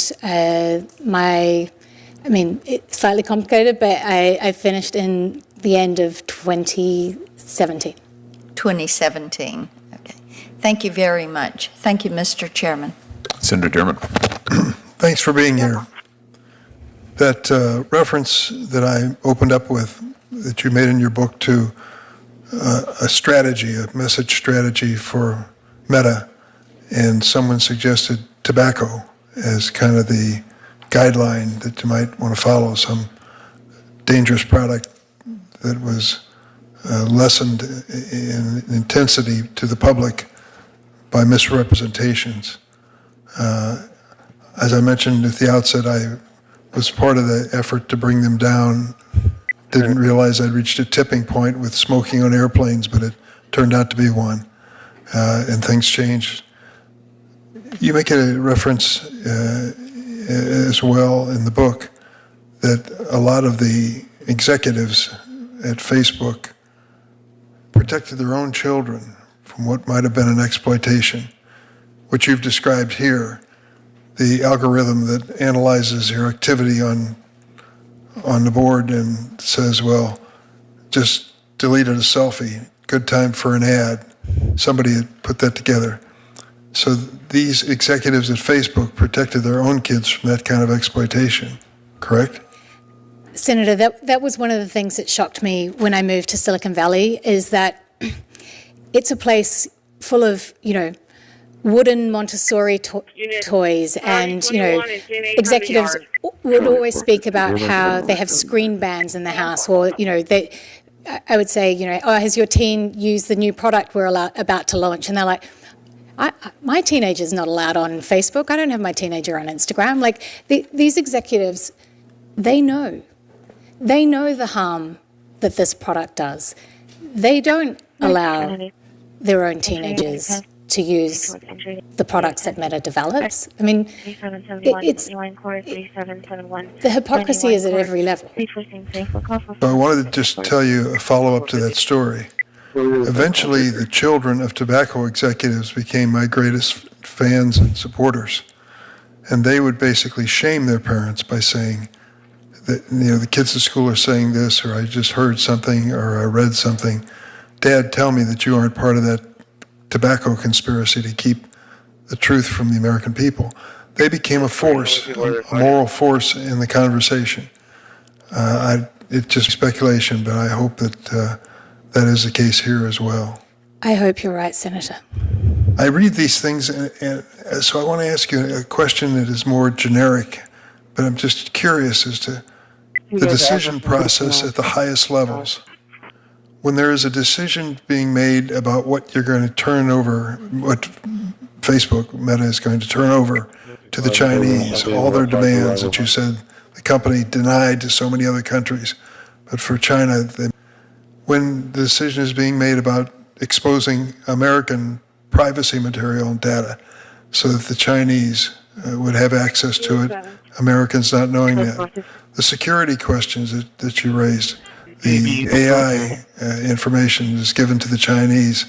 it's slightly complicated, but I finished in the end of 2017. 2017. Okay. Thank you very much. Thank you, Mr. Chairman. Senator Durbin. Thanks for being here. That reference that I opened up with, that you made in your book to a strategy, a message strategy for Meta, and someone suggested tobacco as kind of the guideline that you might want to follow, some dangerous product that was lessened in intensity to the public by misrepresentations. As I mentioned at the outset, I was part of the effort to bring them down. Didn't realize I'd reached a tipping point with smoking on airplanes, but it turned out to be one, and things changed. You make a reference as well in the book that a lot of the executives at Facebook protected their own children from what might have been an exploitation, which you've described here, the algorithm that analyzes your activity on the board and says, well, just deleted a selfie, good time for an ad. Somebody had put that together. So these executives at Facebook protected their own kids from that kind of exploitation, correct? Senator, that was one of the things that shocked me when I moved to Silicon Valley, is that it's a place full of, wooden Montessori toys, and, executives would always speak about how they have screen bands in the house, or, I would say, oh, has your teen used the new product we're about to launch? And they're like, my teenager's not allowed on Facebook. I don't have my teenager on Instagram. Like, these executives, they know the harm that this product does. They don't allow their own teenagers to use the products that Meta develops. I mean, the hypocrisy is at every level. So I wanted to just tell you a follow-up to that story. Eventually, the children of tobacco executives became my greatest fans and supporters. And they would basically shame their parents by saying that, the kids at school are saying this, or I just heard something, or I read something. Dad, tell me that you aren't part of that tobacco conspiracy to keep the truth from the American people. They became a force, a moral force in the conversation. It's just speculation, but I hope that that is the case here as well. I hope you're right, Senator. I read these things, and so I want to ask you a question that is more generic, but I'm just curious as to the decision process at the highest levels. When there is a decision being made about what you're going to turn over, what Facebook, Meta, is going to turn over to the Chinese, all their demands that you said the company denied to so many other countries, but for China, when the decision is being made about exposing American privacy material and data so that the Chinese would have access to it, Americans not knowing that. The security questions that you raised, the AI information is given to the Chinese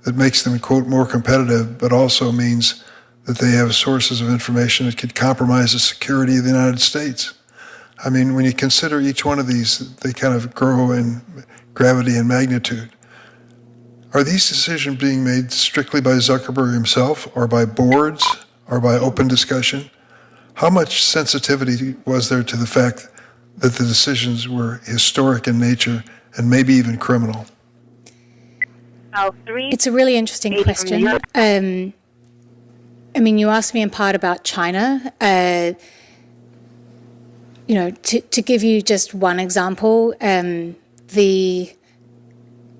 that makes them, quote, more competitive, but also means that they have sources of information that could compromise the security of the United States. I mean, when you consider each one of these, they kind of grow in gravity and magnitude. Are these decisions being made strictly by Zuckerberg himself, or by boards, or by open discussion? How much sensitivity was there to the fact that the decisions were historic in nature and maybe even criminal? It's a really interesting question. I mean, you asked me in part about China. You know, to give you just one example,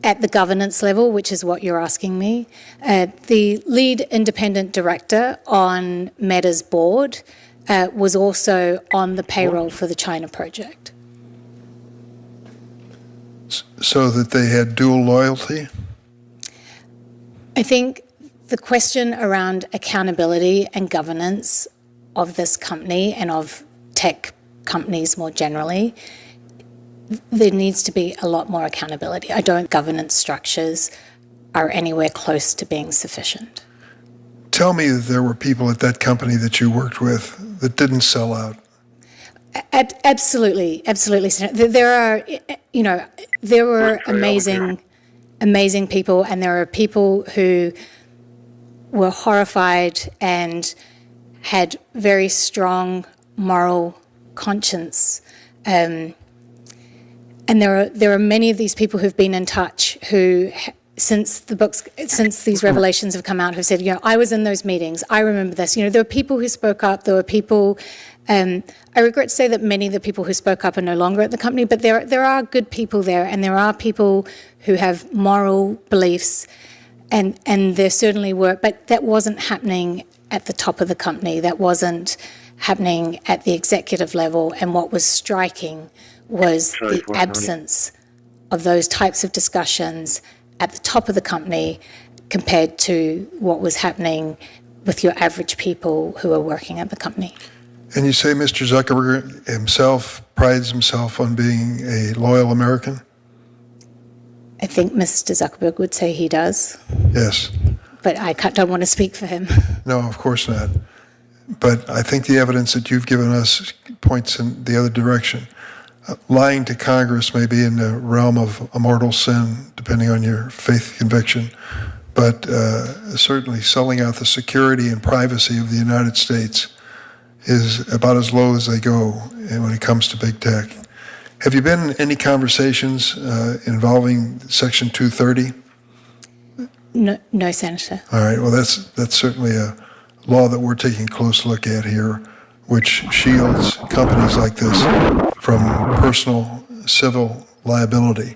at the governance level, which is what you're asking me, the lead independent director on Meta's board was also on the payroll for the China project. So that they had dual loyalty? I think the question around accountability and governance of this company and of tech companies more generally, there needs to be a lot more accountability. I don't think governance structures are anywhere close to being sufficient. Tell me that there were people at that company that you worked with that didn't sell out. Absolutely. There are, you know, there were amazing people, and there are people who were horrified and had very strong moral conscience. And there are many of these people who've been in touch who, since these revelations have come out, who said, you know, I was in those meetings, I remember this. You know, there were people who spoke up, there were people, I regret to say that many of the people who spoke up are no longer at the company, but there are good people there, and there are people who have moral beliefs, and there certainly were, but that wasn't happening at the top of the company. That wasn't happening at the executive level, and what was striking was the absence of those types of discussions at the top of the company compared to what was happening with your average people who are working at the company. And you say Mr. Zuckerberg himself prides himself on being a loyal American? I think Mr. Zuckerberg would say he does. Yes. But I don't want to speak for him. No, of course not. But I think the evidence that you've given us points in the other direction. Lying to Congress may be in the realm of a mortal sin, depending on your faith conviction, but certainly selling out the security and privacy of the United States is about as low as they go when it comes to big tech. Have you been in any conversations involving Section 230? No, Senator. All right, well, that's certainly a law that we're taking a close look at here, which shields companies like this from personal civil liability.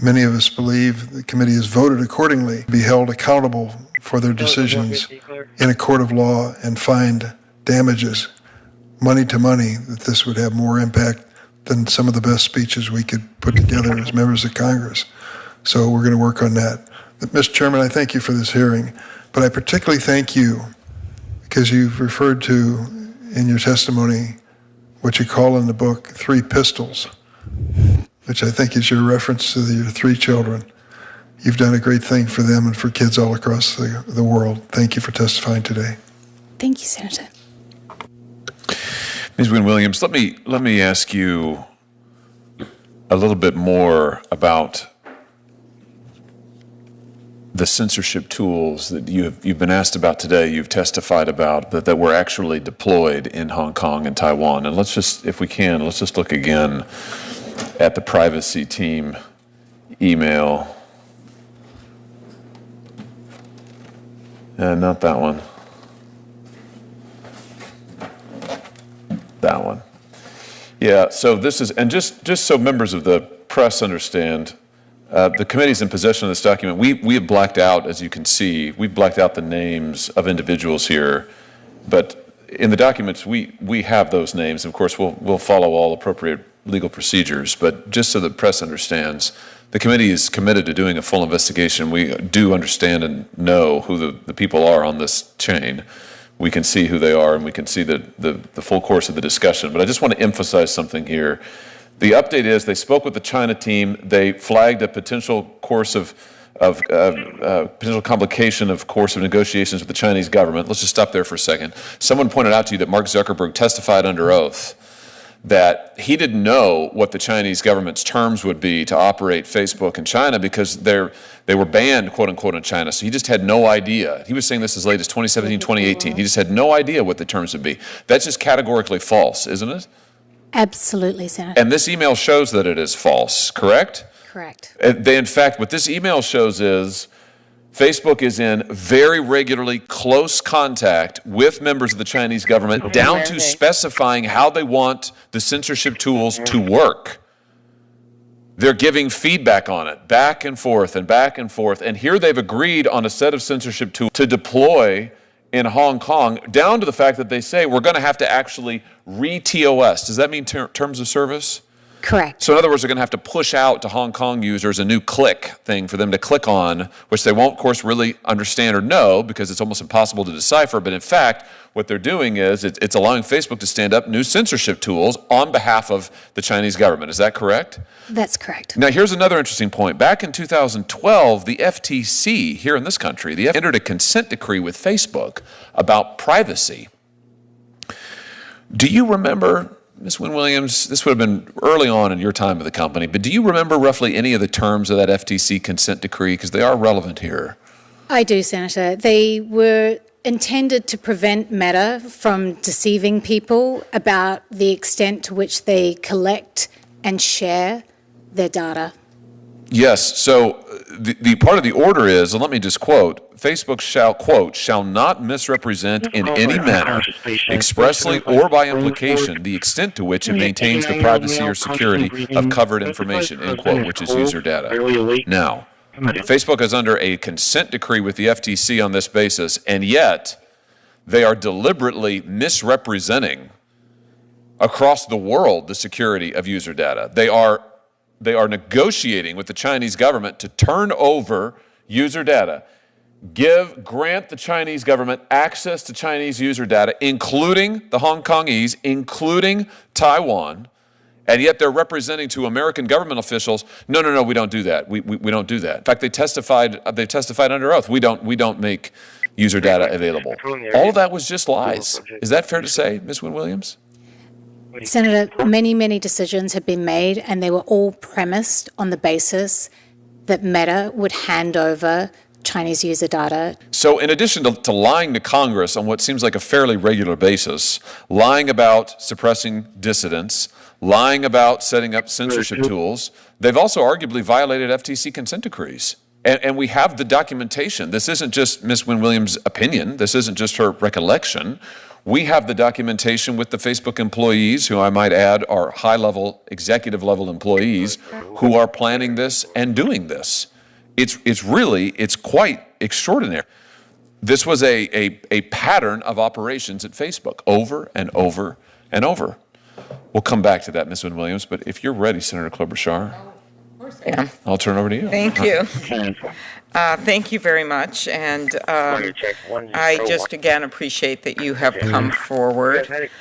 Many of us believe the committee has voted accordingly to be held accountable for their decisions in a court of law and find damages, money to money, that this would have more impact than some of the best speeches we could put together as members of Congress. So we're going to work on that. But Mr. Chairman, I thank you for this hearing, but I particularly thank you because you've referred to in your testimony what you call in the book 3 pistols, which I think is your reference to your 3 children. You've done a great thing for them and for kids all across the world. Thank you for testifying today. Thank you, Senator. Ms. Wynne-Williams, let me ask you a little bit more about the censorship tools that you've been asked about today, you've testified about, that were actually deployed in Hong Kong and Taiwan. And let's just, if we can, let's just look again at the privacy team email. Not that one. That one. Yeah, so this is, and just so members of the press understand, the committee's in possession of this document. We have blacked out, as you can see, we've blacked out the names of individuals here, but in the documents, we have those names. Of course, we'll follow all appropriate legal procedures, but just so the press understands, the committee is committed to doing a full investigation. We do understand and know who the people are on this chain. We can see who they are, and we can see the full course of the discussion. But I just want to emphasize something here. The update is they spoke with the China team. They flagged a potential course of potential complication of course of negotiations with the Chinese government. Let's just stop there for a second. Someone pointed out to you that Mark Zuckerberg testified under oath that he didn't know what the Chinese government's terms would be to operate Facebook in China because they were banned, quote unquote, in China. So he just had no idea. He was saying this as late as 2017, 2018. He just had no idea what the terms would be. That's just categorically false, isn't it? Absolutely, Senator. And this email shows that it is false, correct? Correct. In fact, what this email shows is Facebook is in very regularly close contact with members of the Chinese government, down to specifying how they want the censorship tools to work. They're giving feedback on it, back and forth and back and forth. And here they've agreed on a set of censorship tools to deploy in Hong Kong, down to the fact that they say we're going to have to actually re-TOS. Does that mean terms of service? Correct. So in other words, they're going to have to push out to Hong Kong users a new click thing for them to click on, which they won't, of course, really understand or know because it's almost impossible to decipher. But in fact, what they're doing is it's allowing Facebook to stand up new censorship tools on behalf of the Chinese government. Is that correct? That's correct. Now, here's another interesting point. Back in 2012, the FTC here in this country, entered a consent decree with Facebook about privacy. Do you remember, Ms. Wynne-Williams, this would have been early on in your time with the company, but do you remember roughly any of the terms of that FTC consent decree? Because they are relevant here. I do, Senator. They were intended to prevent Meta from deceiving people about the extent to which they collect and share their data. Yes, so the part of the order is, and let me just quote, Facebook shall not misrepresent in any manner, expressly or by implication, the extent to which it maintains the privacy or security of covered information, end quote, which is user data. Now, Facebook is under a consent decree with the FTC on this basis, and yet they are deliberately misrepresenting across the world the security of user data. They are negotiating with the Chinese government to turn over user data, grant the Chinese government access to Chinese user data, including the Hong Kongese, including Taiwan, and yet they're representing to American government officials, no, we don't do that. We don't do that. In fact, they testified under oath. We don't make user data available. All of that was just lies. Is that fair to say, Ms. Wynne-Williams? Senator, many decisions have been made, and they were all premised on the basis that Meta would hand over Chinese user data. So in addition to lying to Congress on what seems like a fairly regular basis, lying about suppressing dissidents, lying about setting up censorship tools, they've also arguably violated FTC consent decrees. And we have the documentation. This isn't just Ms. Wynne-Williams' opinion. This isn't just her recollection. We have the documentation with the Facebook employees, who I might add are high-level, executive-level employees, who are planning this and doing this. It's quite extraordinary. This was a pattern of operations at Facebook over and over and over. We'll come back to that, Ms. Wynne-Williams, but if you're ready, Senator Klobuchar, I'll turn it over to you. Thank you. Thank you very much. And I just again appreciate that you have come forward.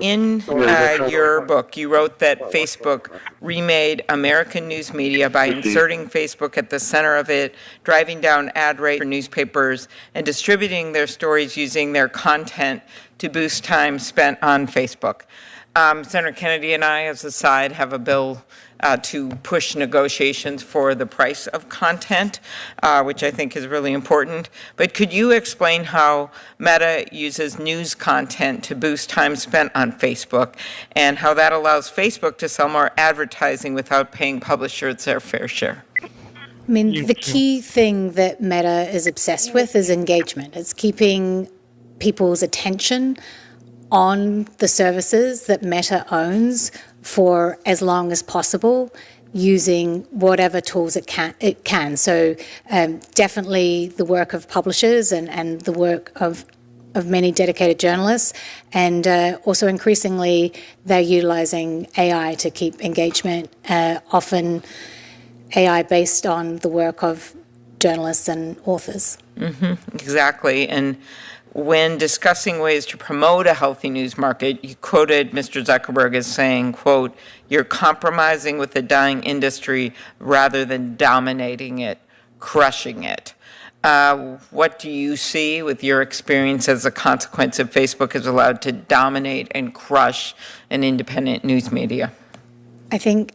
In your book, you wrote that Facebook remade American news media by inserting Facebook at the center of it, driving down ad rates for newspapers, and distributing their stories using their content to boost time spent on Facebook. Senator Kennedy and I, as a side, have a bill to push negotiations for the price of content, which I think is really important. But could you explain how Meta uses news content to boost time spent on Facebook, and how that allows Facebook to sell more advertising without paying publishers their fair share? I mean, the key thing that Meta is obsessed with is engagement. It's keeping people's attention on the services that Meta owns for as long as possible, using whatever tools it can. So definitely the work of publishers and the work of many dedicated journalists, and also increasingly they're utilizing AI to keep engagement, often AI based on the work of journalists and authors. Exactly. And when discussing ways to promote a healthy news market, you quoted Mr. Zuckerberg as saying, quote, "You're compromising with the dying industry rather than dominating it, crushing it." What do you see with your experience as a consequence of Facebook is allowed to dominate and crush an independent news media? I think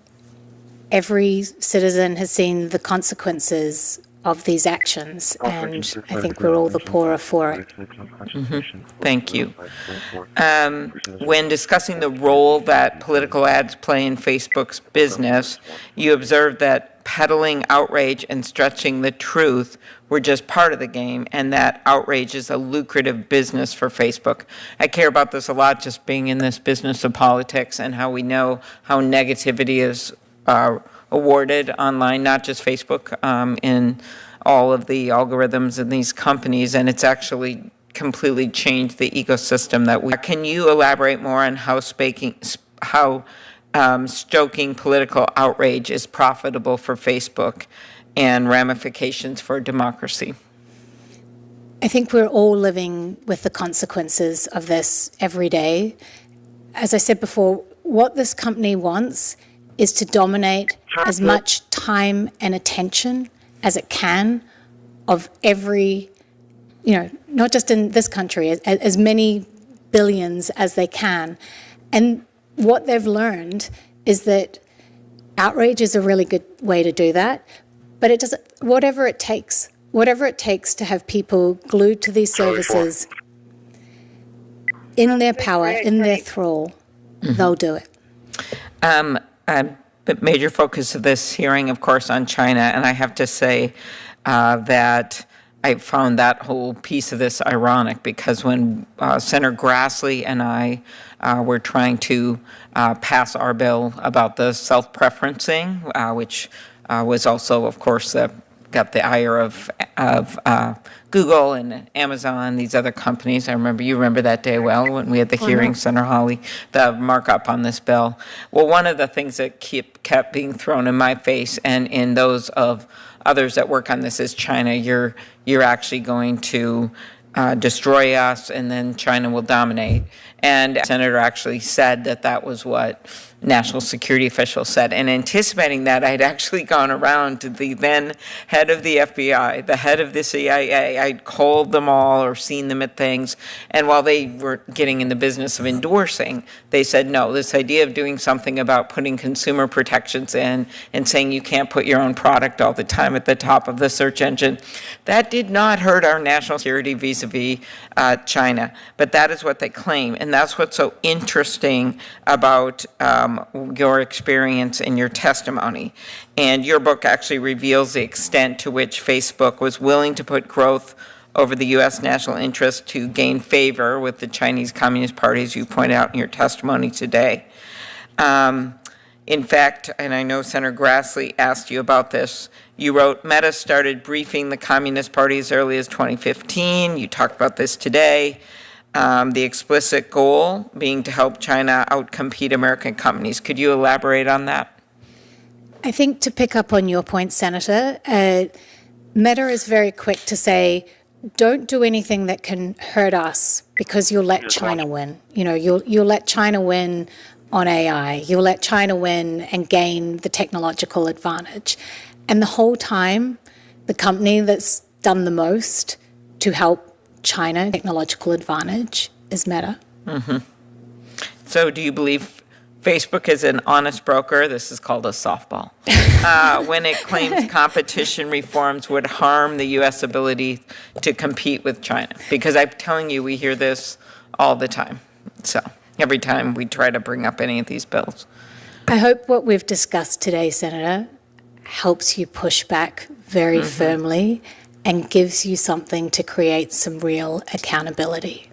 every citizen has seen the consequences of these actions, and I think we're all the poorer for it. Thank you. When discussing the role that political ads play in Facebook's business, you observed that peddling outrage and stretching the truth were just part of the game, and that outrage is a lucrative business for Facebook. I care about this a lot, just being in this business of politics and how we know how negativity is awarded online, not just Facebook, in all of the algorithms in these companies, and it's actually completely changed the ecosystem that we. Can you elaborate more on how stoking political outrage is profitable for Facebook and ramifications for democracy? I think we're all living with the consequences of this every day. As I said before, what this company wants is to dominate as much time and attention as it can of every, not just in this country, as many billions as they can. And what they've learned is that outrage is a really good way to do that, but it doesn't, whatever it takes to have people glued to these services in their power, in their thrall, they'll do it. The major focus of this hearing, of course, on China, and I have to say that I found that whole piece of this ironic, because when Senator Grassley and I were trying to pass our bill about the self-preferencing, which was also, of course, got the ire of Google and Amazon, these other companies. You remember that day well when we had the hearing, Senator Hawley, the markup on this bill. Well, one of the things that kept being thrown in my face and in those of others that work on this is China. You're actually going to destroy us, and then China will dominate. And the senator actually said that was what national security officials said. And anticipating that, I'd actually gone around to the then head of the FBI, the head of the CIA. I'd called them all or seen them at things. And while they were getting in the business of endorsing, they said, no, this idea of doing something about putting consumer protections in and saying you can't put your own product all the time at the top of the search engine, that did not hurt our national security vis-a-vis China. But that is what they claim. And that's what's so interesting about your experience and your testimony. And your book actually reveals the extent to which Facebook was willing to put growth over the U.S. national interest to gain favor with the Chinese Communist Party, as you point out in your testimony today. In fact, and I know Senator Grassley asked you about this, you wrote, Meta started briefing the Communist Party as early as 2015. You talked about this today. The explicit goal being to help China outcompete American companies. Could you elaborate on that? I think to pick up on your point, Senator, Meta is very quick to say, don't do anything that can hurt us because you'll let China win. You'll let China win on AI. You'll let China win and gain the technological advantage. And the whole time, the company that's done the most to help China technological advantage is Meta. Mm-hmm. So do you believe Facebook is an honest broker? This is called a softball. When it claims competition reforms would harm the U.S. ability to compete with China? Because I'm telling you, we hear this all the time. So every time we try to bring up any of these bills. I hope what we've discussed today, Senator, helps you push back very firmly and gives you something to create some real accountability.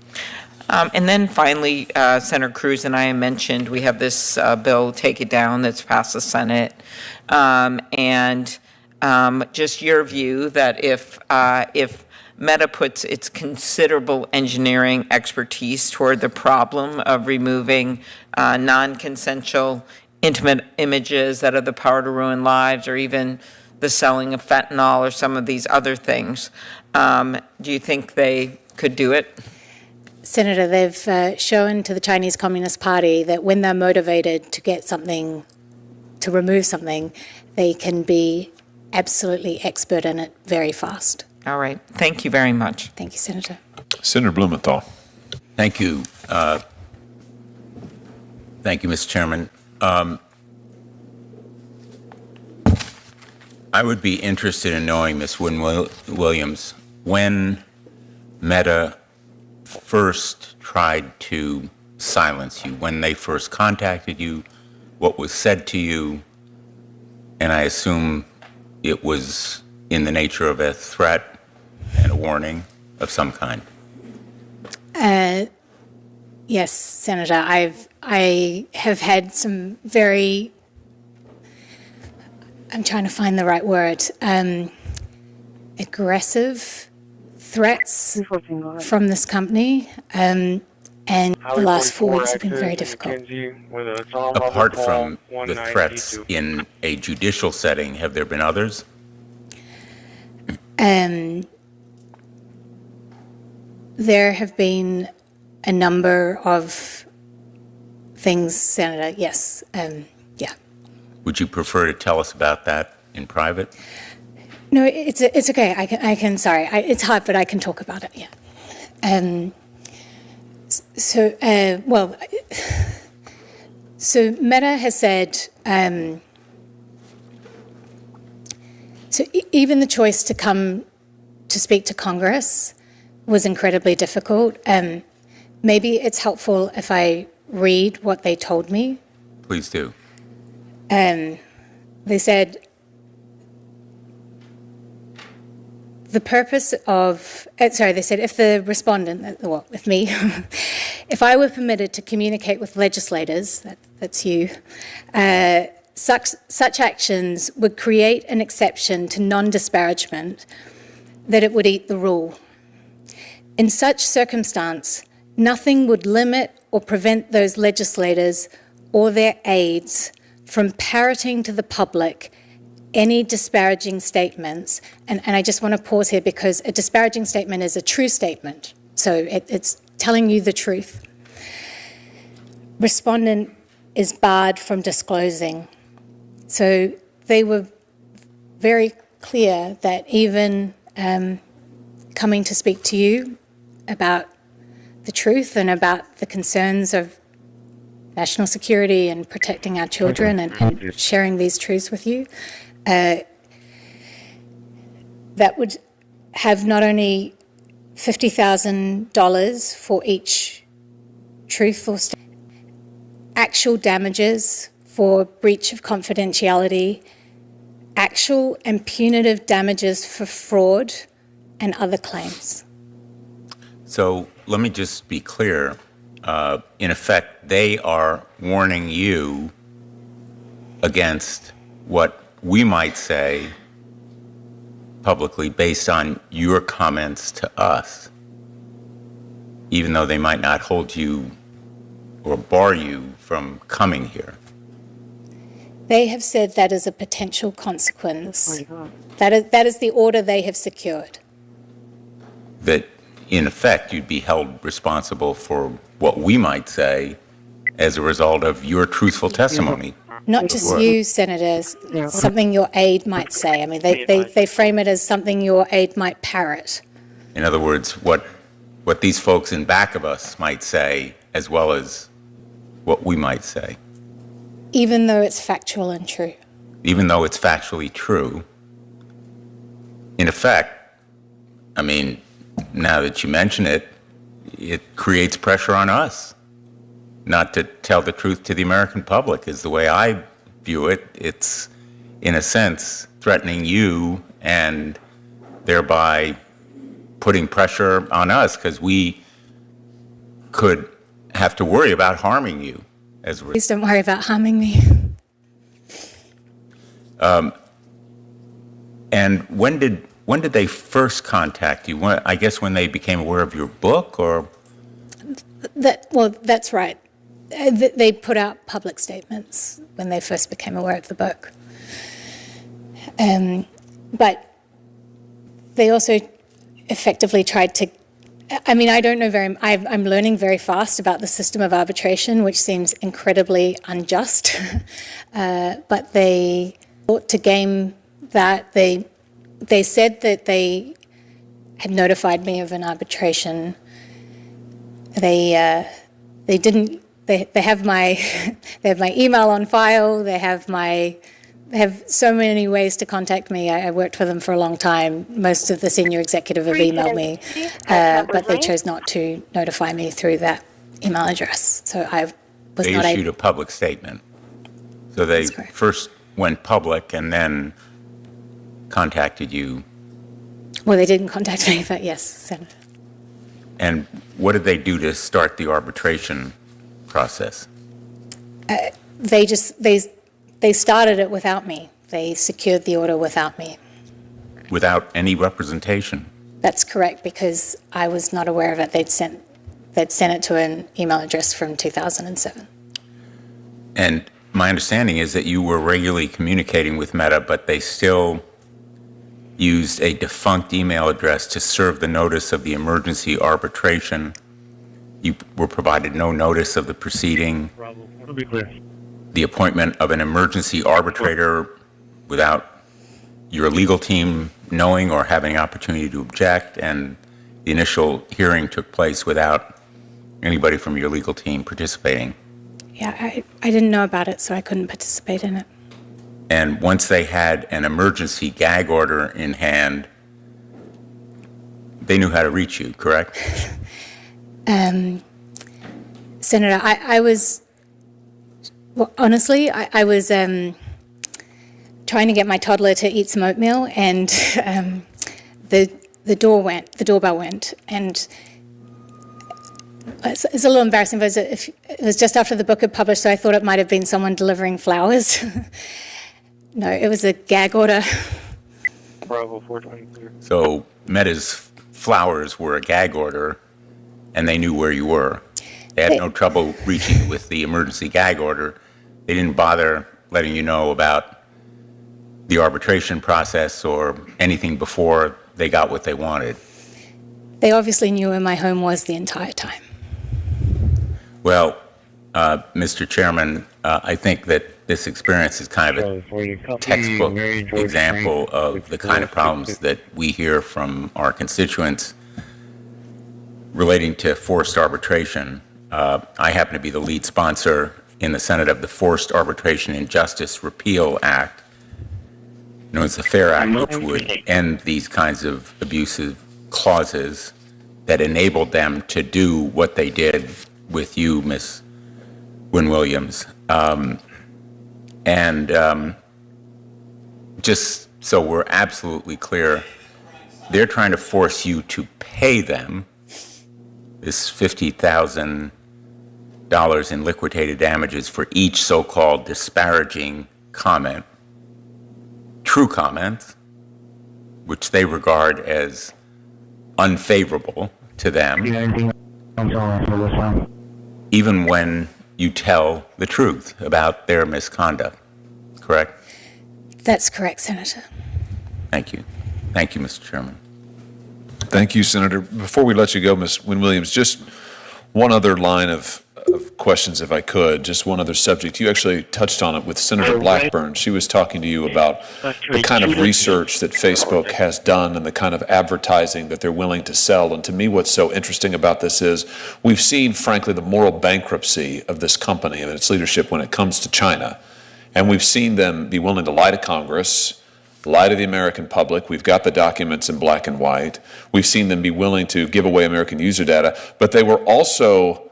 And then finally, Senator Cruz and I mentioned we have this bill, Take It Down, that's passed the Senate. And just your view that if Meta puts its considerable engineering expertise toward the problem of removing non-consensual intimate images that have the power to ruin lives, or even the selling of fentanyl or some of these other things, do you think they could do it? Senator, they've shown to the Chinese Communist Party that when they're motivated to get something, to remove something, they can be absolutely expert in it very fast. All right. Thank you very much. Thank you, Senator. Senator Blumenthal. Thank you. Thank you, Mr. Chairman. I would be interested in knowing, Ms. Williams, when Meta first tried to silence you, when they first contacted you, what was said to you, and I assume it was in the nature of a threat and a warning of some kind. Yes, Senator. I have had some very, I'm trying to find the right word, aggressive threats from this company, and the last 4 weeks have been very difficult. Apart from the threats in a judicial setting, have there been others? There have been a number of things, Senator, yes, yeah. Would you prefer to tell us about that in private? No, it's okay, I can, sorry, it's hard, but I can talk about it, yeah. So Meta has said, even the choice to come to speak to Congress was incredibly difficult. Maybe it's helpful if I read what they told me. Please do. They said, the purpose of, they said if the respondent, well, with me, if I were permitted to communicate with legislators, that's you, such actions would create an exception to non-disparagement, that it would eat the rule. In such circumstance, nothing would limit or prevent those legislators or their aides from parroting to the public any disparaging statements. And I just want to pause here because a disparaging statement is a true statement. So it's telling you the truth. Respondent is barred from disclosing. So they were very clear that even coming to speak to you about the truth and about the concerns of national security and protecting our children and sharing these truths with you, that would have not only $50,000 for each truthful statement, actual damages for breach of confidentiality, actual and punitive damages for fraud and other claims. So let me just be clear. In effect, they are warning you against what we might say publicly based on your comments to us, even though they might not hold you or bar you from coming here. They have said that is a potential consequence. That is the order they have secured. That, in effect, you'd be held responsible for what we might say as a result of your truthful testimony. Not just you, Senators, something your aide might say. I mean, they frame it as something your aide might parrot. In other words, what these folks in back of us might say, as well as what we might say. Even though it's factual and true. Even though it's factually true. In effect, I mean, now that you mention it, it creates pressure on us not to tell the truth to the American public, is the way I view it. It's, in a sense, threatening you and thereby putting pressure on us because we could have to worry about harming you as a result. Please don't worry about harming me. And when did they first contact you? I guess when they became aware of your book, or? Well, that's right. They put out public statements when they first became aware of the book. But they also effectively tried to, I mean, I don't know I'm learning very fast about the system of arbitration, which seems incredibly unjust. But they sought to game that. They said that they had notified me of an arbitration. They didn't. They have my email on file. They have have so many ways to contact me. I worked for them for a long time. Most of the senior executive have emailed me, but they chose not to notify me through that email address. So I was They not issued able. a public statement. So they first went public and then contacted you. Well, they didn't contact me, but yes, Senator. And what did they do to start the arbitration process? They started it without me. They secured the order without me. Without any representation? That's correct, because I was not aware of it. They'd sent it to an email address from 2007. And my understanding is that you were regularly communicating with Meta, but they still used a defunct email address to serve the notice of the emergency arbitration. You were provided no notice of the proceeding. To be clear. The appointment of an emergency arbitrator without your legal team knowing or having opportunity to object, and the initial hearing took place without anybody from your legal team participating. Yeah, I didn't know about it, so I couldn't participate in it. And once they had an emergency gag order in hand, they knew how to reach you, correct? Senator, I was, well, honestly, I was trying to get my toddler to eat some oatmeal, and the doorbell went, and it's a little embarrassing, but it was just after the book had published, so I thought it might have been someone delivering flowers. No, it was a gag order. Bravo 420 clear. So Meta's flowers were a gag order, and they knew where you were. They had no trouble reaching you with the emergency gag order. They didn't bother letting you know about the arbitration process or anything before they got what they wanted. They obviously knew where my home was the entire time. Well, Mr. Chairman, I think that this experience is kind of a textbook example of the kind of problems that we hear from our constituents relating to forced arbitration. I happen to be the lead sponsor in the Senate of the Forced Arbitration and Justice Repeal Act, known as the FAIR Act, which would end these kinds of abusive clauses that enabled them to do what they did with you, Ms. Wynne-Williams. Just so we're absolutely clear, they're trying to force you to pay them this $50,000 in liquidated damages for each so-called disparaging comment, true comments, which they regard as unfavorable to them, even when you tell the truth about their misconduct, correct? That's correct, Senator. Thank you. Thank you, Mr. Chairman. Thank you, Senator. Before we let you go, Ms. Wynne-Williams, just one other line of questions, if I could, just one other subject. You actually touched on it with Senator Blackburn. She was talking to you about the kind of research that Facebook has done and the kind of advertising that they're willing to sell. And to me, what's so interesting about this is we've seen, frankly, the moral bankruptcy of this company and its leadership when it comes to China. And we've seen them be willing to lie to Congress, lie to the American public. We've got the documents in black and white. We've seen them be willing to give away American user data, but they were also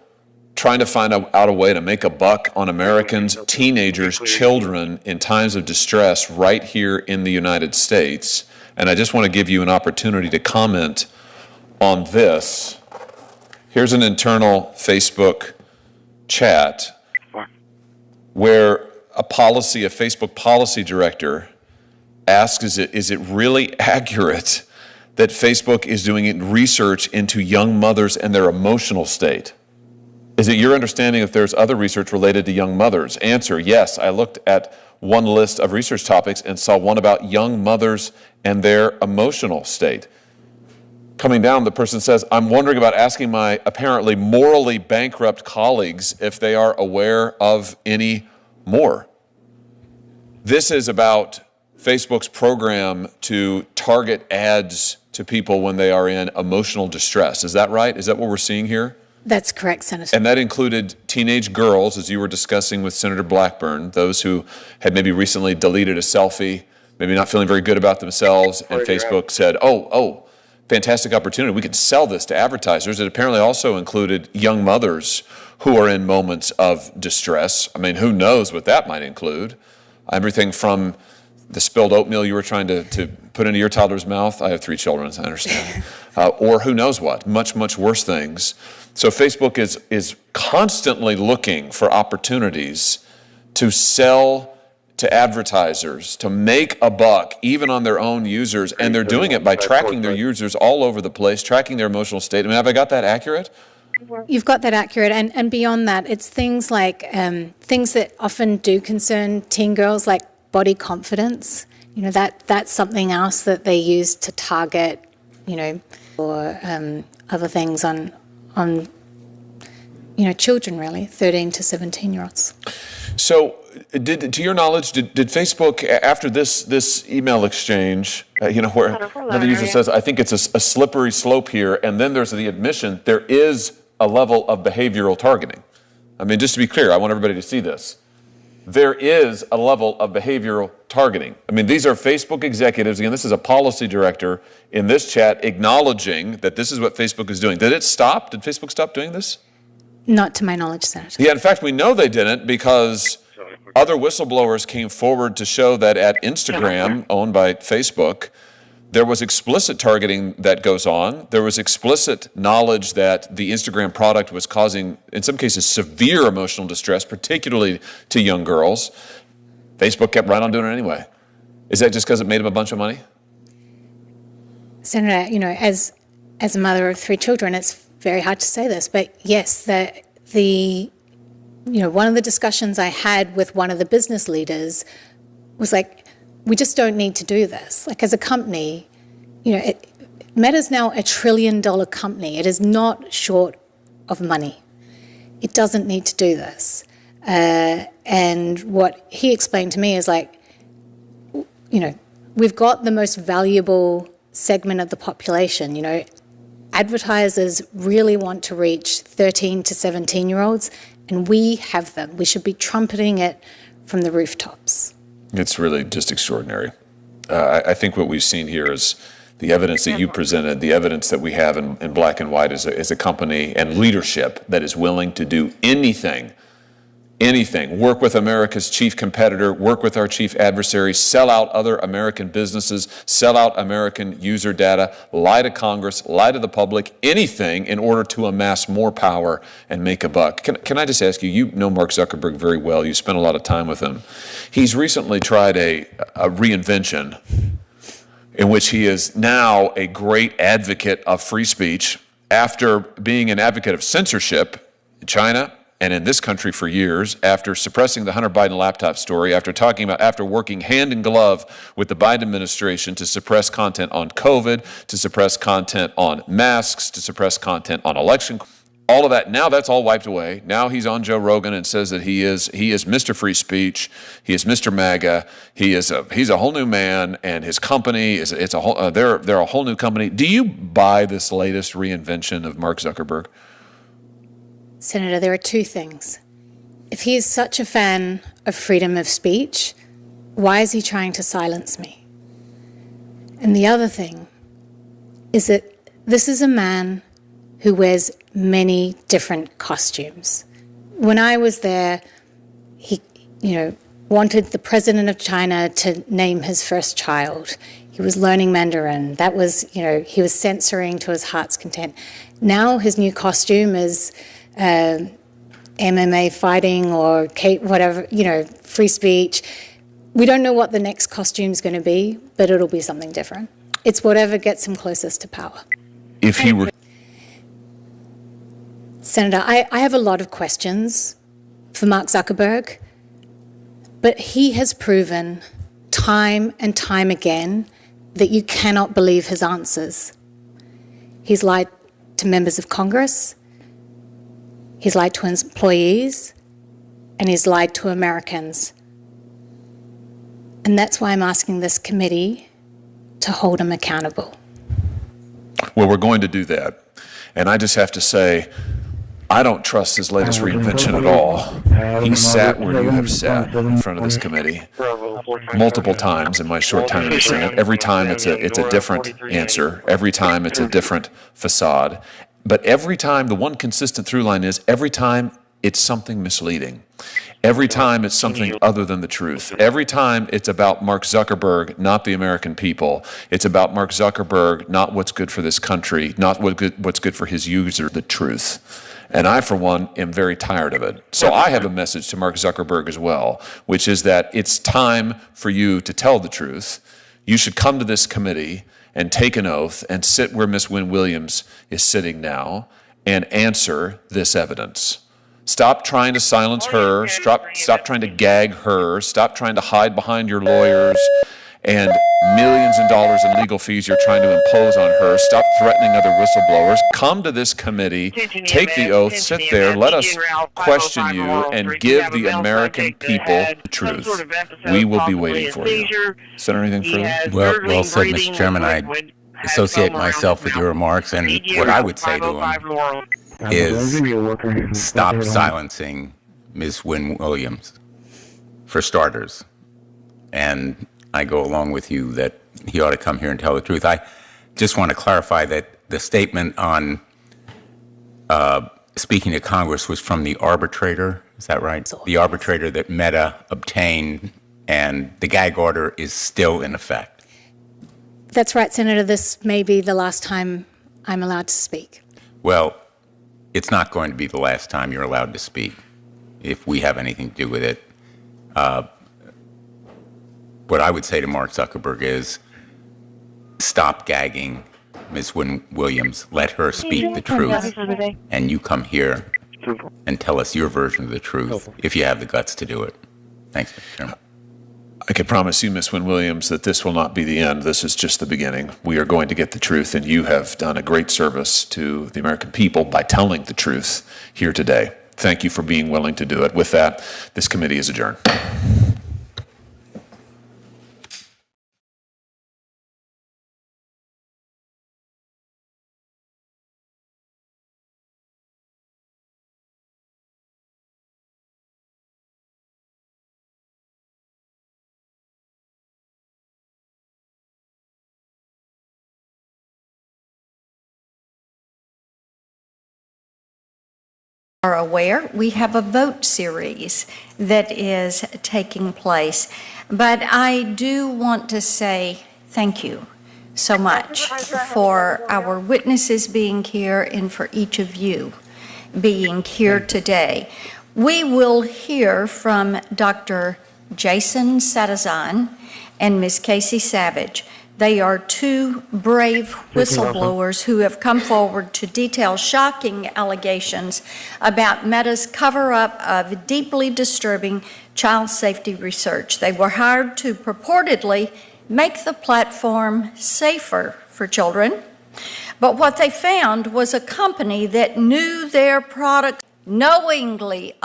trying to find out a way to make a buck on Americans, teenagers, children in times of distress right here in the United States. And I just want to give you an opportunity to comment on this. Here's an internal Facebook chat where a Facebook policy director asks, is it really accurate that Facebook is doing research into young mothers and their emotional state? Is it your understanding if there's other research related to young mothers? Answer, yes. I looked at one list of research topics and saw one about young mothers and their emotional state. Coming down, the person says, I'm wondering about asking my apparently morally bankrupt colleagues if they are aware of any more. This is about Facebook's program to target ads to people when they are in emotional distress. Is that right? Is that what we're seeing here? That's correct, Senator. And that included teenage girls, as you were discussing with Senator Blackburn, those who had maybe recently deleted a selfie, maybe not feeling very good about themselves, and Facebook said, oh, fantastic opportunity. We could sell this to advertisers. It apparently also included young mothers who are in moments of distress. I mean, who knows what that might include? Everything from the spilled oatmeal you were trying to put into your toddler's mouth. I have 3 children, so I understand. Or who knows what, much, much worse things. So Facebook is constantly looking for opportunities to sell to advertisers, to make a buck, even on their own users, and they're doing it by tracking their users all over the place, tracking their emotional state. I mean, have I got that accurate? You've got that accurate, and beyond that, it's things like things that often do concern teen girls, like body confidence. You know, that's something else that they use to target, you know, or other things on you know, children, really, 13 to 17-year-olds. So, to your knowledge, did Facebook, after this email exchange, you know, where another user says, I think it's a slippery slope here, and then there's the admission, there is a level of behavioral targeting. I mean, just to be clear, I want everybody to see this. There is a level of behavioral targeting. I mean, these are Facebook executives. Again, this is a policy director in this chat acknowledging that this is what Facebook is doing. Did it stop? Did Facebook stop doing this? Not to my knowledge, Senator. Yeah, in fact, we know they didn't because other whistleblowers came forward to show that at Instagram, owned by Facebook, there was explicit targeting that goes on. There was explicit knowledge that the Instagram product was causing, in some cases, severe emotional distress, particularly to young girls. Facebook kept right on doing it anyway. Is that just because it made them a bunch of money? Senator, you know, as a mother of 3 children, it's very hard to say this, but yes, you know, one of the discussions I had with one of the business leaders was like, we just don't need to do this. Like, as a company, you know, Meta's now $1 trillion company. It is not short of money. It doesn't need to do this. And what he explained to me is like, you know, we've got the most valuable segment of the population. You know, advertisers really want to reach 13 to 17-year-olds, and we have them. We should be trumpeting it from the rooftops. It's really just extraordinary. I think what we've seen here is the evidence that you presented, the evidence that we have in black and white is a company and leadership that is willing to do anything, work with America's chief competitor, work with our chief adversary, sell out other American businesses, sell out American user data, lie to Congress, lie to the public, anything in order to amass more power and make a buck. Can I just ask you, you know Mark Zuckerberg very well, you spent a lot of time with him. He's recently tried a reinvention in which he is now a great advocate of free speech after being an advocate of censorship in China and in this country for years, after suppressing the Hunter Biden laptop story, after working hand in glove with the Biden administration to suppress content on COVID, to suppress content on masks, to suppress content on election, all of that, now that's all wiped away. Now he's on Joe Rogan and says that he is Mr. Free Speech, he is Mr. MAGA, he's a whole new man, and his company they're a whole new company. Do you buy this latest reinvention of Mark Zuckerberg? Senator, there are 2 things. If he is such a fan of freedom of speech, why is he trying to silence me? And the other thing is that this is a man who wears many different costumes. When I was there, he, you know, wanted the president of China to name his first child. He was learning Mandarin. That was, you know, he was censoring to his heart's content. Now his new costume is MMA fighting or whatever, you know, free speech. We don't know what the next costume's going to be, but it'll be something different. It's whatever gets him closest to power. If he were... Senator, I have a lot of questions for Mark Zuckerberg, but he has proven time and time again that you cannot believe his answers. He's lied to members of Congress, he's lied to his employees, and he's lied to Americans. And that's why I'm asking this committee to hold him accountable. Well, we're going to do that. And I just have to say, I don't trust his latest reinvention at all. He sat where you have sat in front of this committee multiple times in my short time in the Senate. Every time it's a different answer. Every time it's a different facade. But every time, the one consistent through line is every time it's something misleading. Every time it's something other than the truth. Every time it's about Mark Zuckerberg, not the American people. It's about Mark Zuckerberg, not what's good for this country, not what's good for his user, the truth. And I, for one, am very tired of it. So I have a message to Mark Zuckerberg as well, which is that it's time for you to tell the truth. You should come to this committee and take an oath and sit where Ms. Wynne Williams is sitting now and answer this evidence. Stop trying to silence her. Stop trying to gag her. Stop trying to hide behind your lawyers and millions of dollars in legal fees you're trying to impose on her. Stop threatening other whistleblowers. Come to this committee, take the oath, sit there, let us question you, and give the American people the truth. We will be waiting for you. Senator, anything further? Well said, Mr. Chairman. I associate myself with your remarks, and what I would say to him is stop silencing Ms. Wynne Williams, for starters. And I go along with you that he ought to come here and tell the truth. I just want to clarify that the statement on speaking to Congress was from the arbitrator. Is that right? The arbitrator that Meta obtained, and the gag order is still in effect. That's right, Senator. This may be the last time I'm allowed to speak. Well, it's not going to be the last time you're allowed to speak if we have anything to do with it. What I would say to Mark Zuckerberg is stop gagging Ms. Wynne Williams. Let her speak the truth. And you come here and tell us your version of the truth if you have the guts to do it. Thanks, Mr. Chairman. I can promise you, Ms. Wynne Williams, that this will not be the end. This is just the beginning. We are going to get the truth, and you have done a great service to the American people by telling the truth here today. Thank you for being willing to do it. With that, this committee is adjourned. Are aware, we have a vote series that is taking place. But I do want to say thank you so much for our witnesses being here and for each of you being here today. We will hear from Dr. Jason Satazan and Ms. Casey Savage. They are two brave whistleblowers who have come forward to detail shocking allegations about Meta's cover-up of deeply disturbing child safety research. They were hired to purportedly make the platform safer for children, but what they found was a company that knew their product knowingly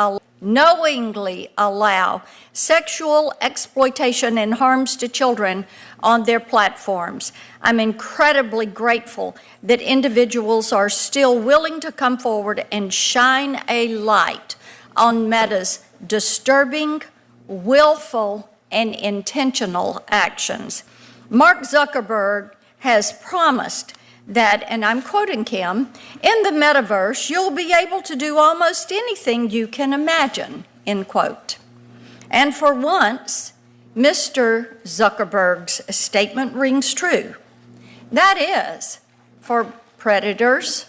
allow sexual exploitation and harms to children on their platforms. I'm incredibly grateful that individuals are still willing to come forward and shine a light on Meta's disturbing, willful, and intentional actions. Mark Zuckerberg has promised that, and I'm quoting him, in the metaverse, you'll be able to do almost anything you can imagine, end quote. And for once, Mr. Zuckerberg's statement rings true. That is, for predators,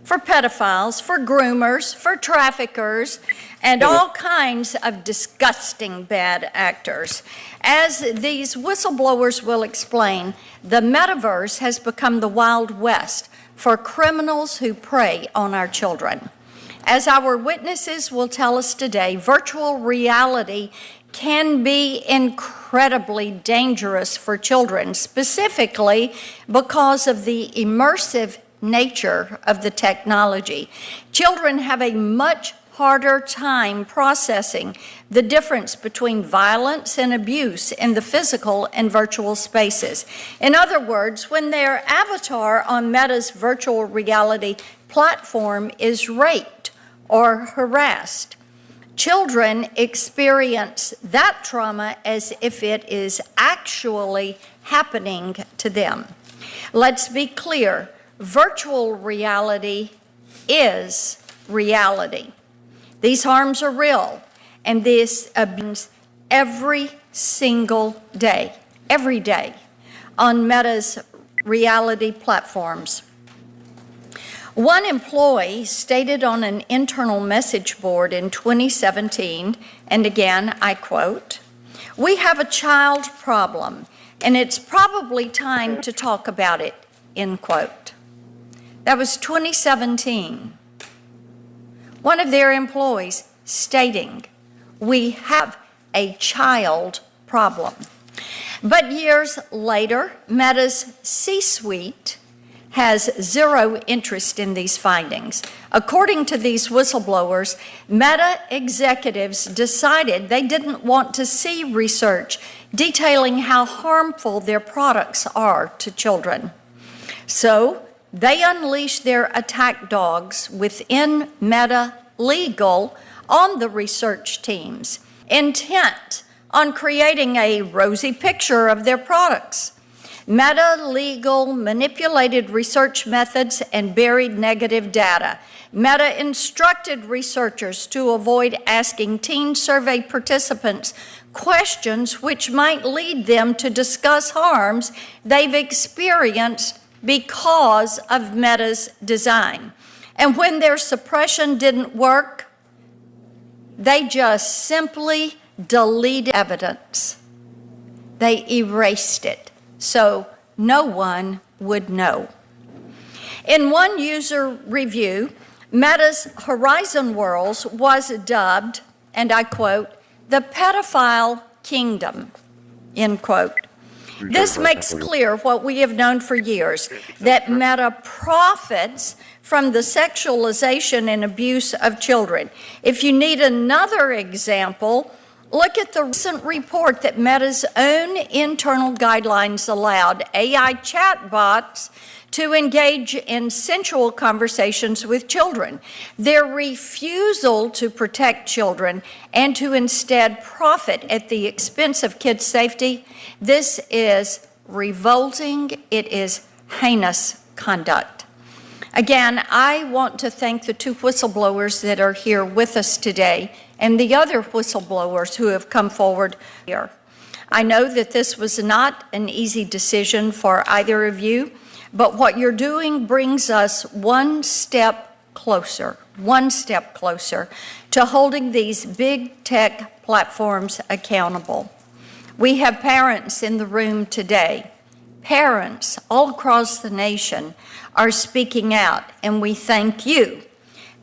for pedophiles, for groomers, for traffickers, and all kinds of disgusting bad actors. As these whistleblowers will explain, the metaverse has become the Wild West for criminals who prey on our children. As our witnesses will tell us today, virtual reality can be incredibly dangerous for children, specifically because of the immersive nature of the technology. Children have a much harder time processing the difference between violence and abuse in the physical and virtual spaces. In other words, when their avatar on Meta's virtual reality platform is raped or harassed. Children experience that trauma as if it is actually happening to them. Let's be clear, virtual reality is reality. These harms are real, and this happens every single day, every day, on Meta's reality platforms. One employee stated on an internal message board in 2017, and again, I quote, "We have a child problem, and it's probably time to talk about it," end quote. That was 2017. One of their employees stating, "We have a child problem." But years later, Meta's C-suite has zero interest in these findings. According to these whistleblowers, Meta executives decided they didn't want to see research detailing how harmful their products are to children. So they unleashed their attack dogs within Meta Legal on the research teams, intent on creating a rosy picture of their products. Meta Legal manipulated research methods and buried negative data. Meta instructed researchers to avoid asking teen survey participants questions which might lead them to discuss harms they've experienced because of Meta's design. And when their suppression didn't work, they just simply deleted evidence. They erased it, so no one would know. In one user review, Meta's Horizon Worlds was dubbed, and I quote, "the pedophile kingdom," end quote. This makes clear what we have known for years, that Meta profits from the sexualization and abuse of children. If you need another example, look at the recent report that Meta's own internal guidelines allowed AI chatbots to engage in sensual conversations with children. Their refusal to protect children and to instead profit at the expense of kids' safety, this is revolting. It is heinous conduct. Again, I want to thank the two whistleblowers that are here with us today and the other whistleblowers who have come forward here. I know that this was not an easy decision for either of you, but what you're doing brings us one step closer to holding these big tech platforms accountable. We have parents in the room today. Parents all across the nation are speaking out, and we thank you.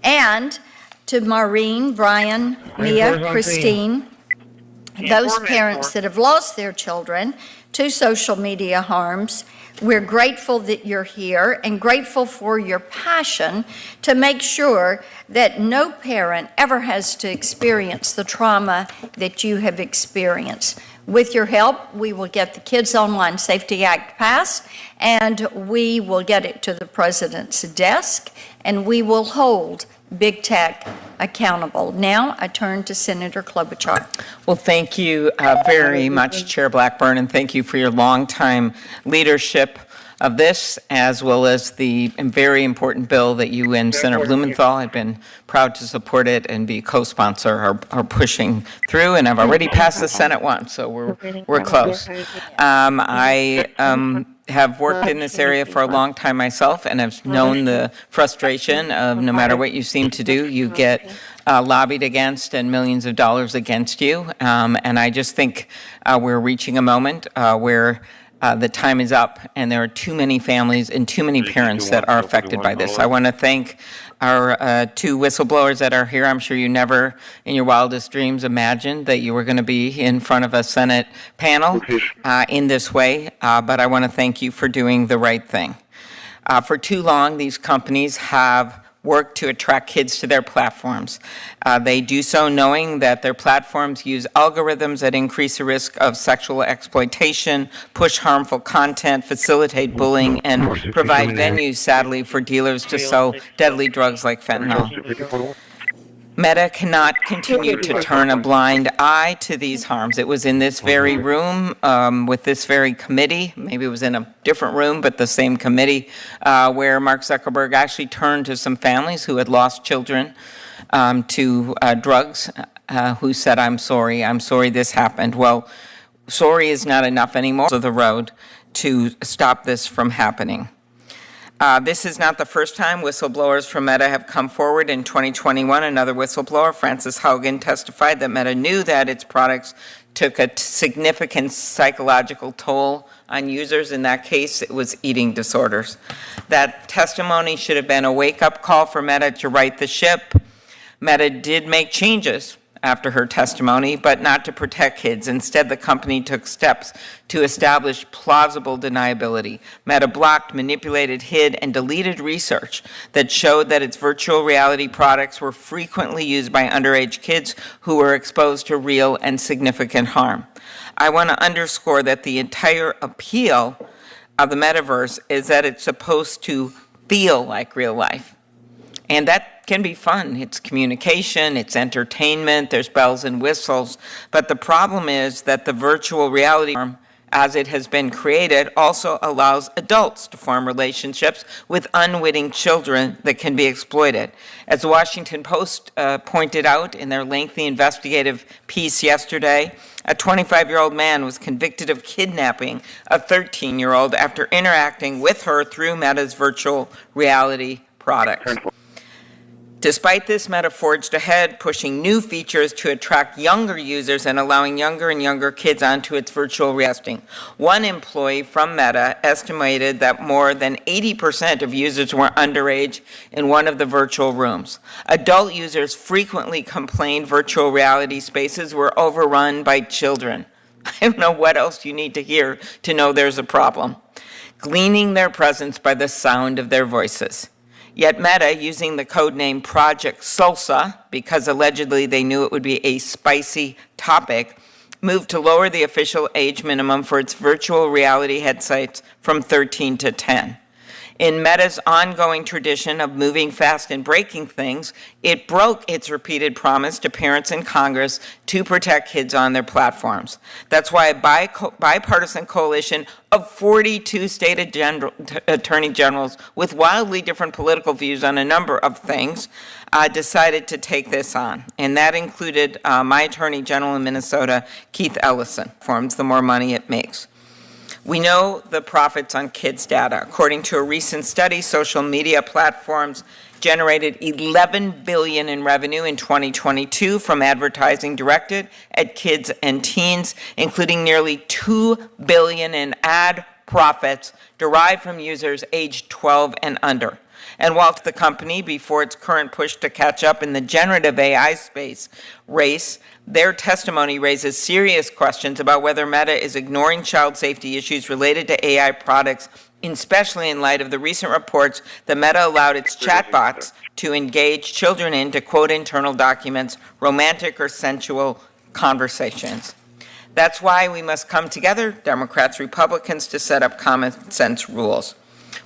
And to Maureen, Brian, Mia, Christine, those parents that have lost their children to social media harms, we're grateful that you're here and grateful for your passion to make sure that no parent ever has to experience the trauma that you have experienced. With your help, we will get the Kids Online Safety Act passed, and we will get it to the President's desk, and we will hold big tech accountable. Now, I turn to Senator Klobuchar. Well, thank you very much, Chair Blackburn, and thank you for your longtime leadership of this, as well as the very important bill that you and Senator Blumenthal have been proud to support it and be co-sponsor are pushing through, and I've already passed the Senate one, so we're close. I have worked in this area for a long time myself, and have known the frustration of no matter what you seem to do, you get lobbied against and millions of dollars against you. And I just think we're reaching a moment where the time is up, and there are too many families and too many parents that are affected by this. I want to thank our two whistleblowers that are here. I'm sure you never in your wildest dreams imagined that you were going to be in front of a Senate panel in this way, but I want to thank you for doing the right thing. For too long, these companies have work to attract kids to their platforms. They do so knowing that their platforms use algorithms that increase the risk of sexual exploitation, push harmful content, facilitate bullying, and provide venues, sadly, for dealers to sell deadly drugs like fentanyl. Meta cannot continue to turn a blind eye to these harms. It was in this very room with this very committee, maybe it was in a different room, but the same committee, where Mark Zuckerberg actually turned to some families who had lost children to drugs, who said, I'm sorry this happened. Well, sorry is not enough anymore on the road to stop this from happening. This is not the first time whistleblowers from Meta have come forward. In 2021, another whistleblower, Frances Haugen, testified that Meta knew that its products took a significant psychological toll on users. In that case, it was eating disorders. That testimony should have been a wake-up call for Meta to right the ship. Meta did make changes after her testimony, but not to protect kids. Instead, the company took steps to establish plausible deniability. Meta blocked, manipulated, hid, and deleted research that showed that its virtual reality products were frequently used by underage kids who were exposed to real and significant harm. I want to underscore that the entire appeal of the metaverse is that it's supposed to feel like real life. And that can be fun. It's communication, it's entertainment, there's bells and whistles. But the problem is that the virtual reality, as it has been created, also allows adults to form relationships with unwitting children that can be exploited. As the Washington Post pointed out in their lengthy investigative piece yesterday, a 25-year-old man was convicted of kidnapping a 13-year-old after interacting with her through Meta's virtual reality products. Despite this, Meta forged ahead, pushing new features to attract younger users and allowing younger and younger kids onto its virtual reality. One employee from Meta estimated that more than 80% of users were underage in one of the virtual rooms. Adult users frequently complained virtual reality spaces were overrun by children. I don't know what else you need to hear to know there's a problem. Gleaning their presence by the sound of their voices. Yet Meta, using the codename Project Salsa, because allegedly they knew it would be a spicy topic, moved to lower the official age minimum for its virtual reality headsets from 13 to 10. In Meta's ongoing tradition of moving fast and breaking things, it broke its repeated promise to parents and Congress to protect kids on their platforms. That's why a bipartisan coalition of 42 state attorney generals with wildly different political views on a number of things decided to take this on. And that included my attorney general in Minnesota, Keith Ellison, forms the more money it makes. We know the profits on kids' data. According to a recent study, social media platforms generated $11 billion in revenue in 2022 from advertising directed at kids and teens, including nearly $2 billion in ad profits derived from users aged 12 and under. And while the company, before its current push to catch up in the generative AI space race, their testimony raises serious questions about whether Meta is ignoring child safety issues related to AI products, especially in light of the recent reports that Meta allowed its chatbots to engage children in, to quote internal documents, romantic or sensual conversations. That's why we must come together, Democrats, Republicans, to set up common sense rules.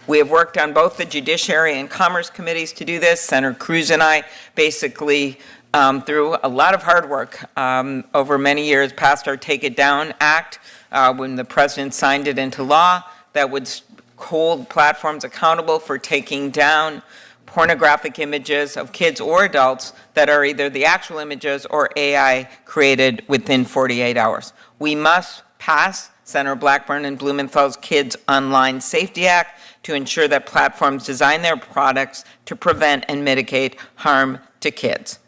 We have worked on both the Judiciary and Commerce committees to do this. Senator Cruz and I basically, through a lot of hard work over many years, passed our Take It Down Act when the president signed it into law that would hold platforms accountable for taking down pornographic images of kids or adults that are either the actual images or AI created within 48 hours. We must pass Senator Blackburn and Blumenthal's Kids Online Safety Act to ensure that platforms design their products to prevent and mitigate harm to kids.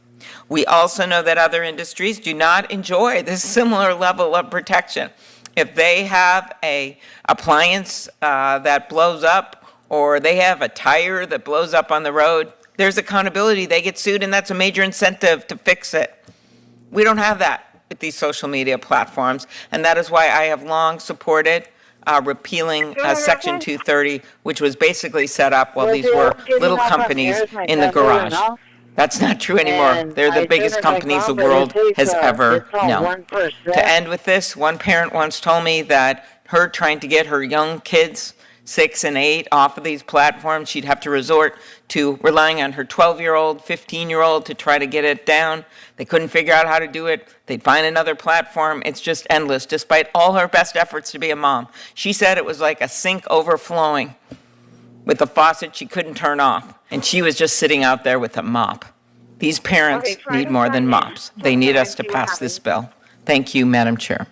We also know that other industries do not enjoy this similar level of protection. If they have an appliance that blows up, or they have a tire that blows up on the road, there's accountability. They get sued, and that's a major incentive to fix it. We don't have that with these social media platforms, and that is why I have long supported repealing Section 230, which was basically set up while these were little companies in the garage. That's not true anymore. They're the biggest companies the world has ever known. To end with this, one parent once told me that her trying to get her young kids 6, and 8 off of these platforms. She'd have to resort to relying on her 12-year-old, 15-year-old to try to get it down. They couldn't figure out how to do it. They'd find another platform. It's just endless, despite all her best efforts to be a mom. She said it was like a sink overflowing with a faucet she couldn't turn off, and she was just sitting out there with a mop. These parents need more than mops. They need us to pass this bill. Thank you, Madam Chair.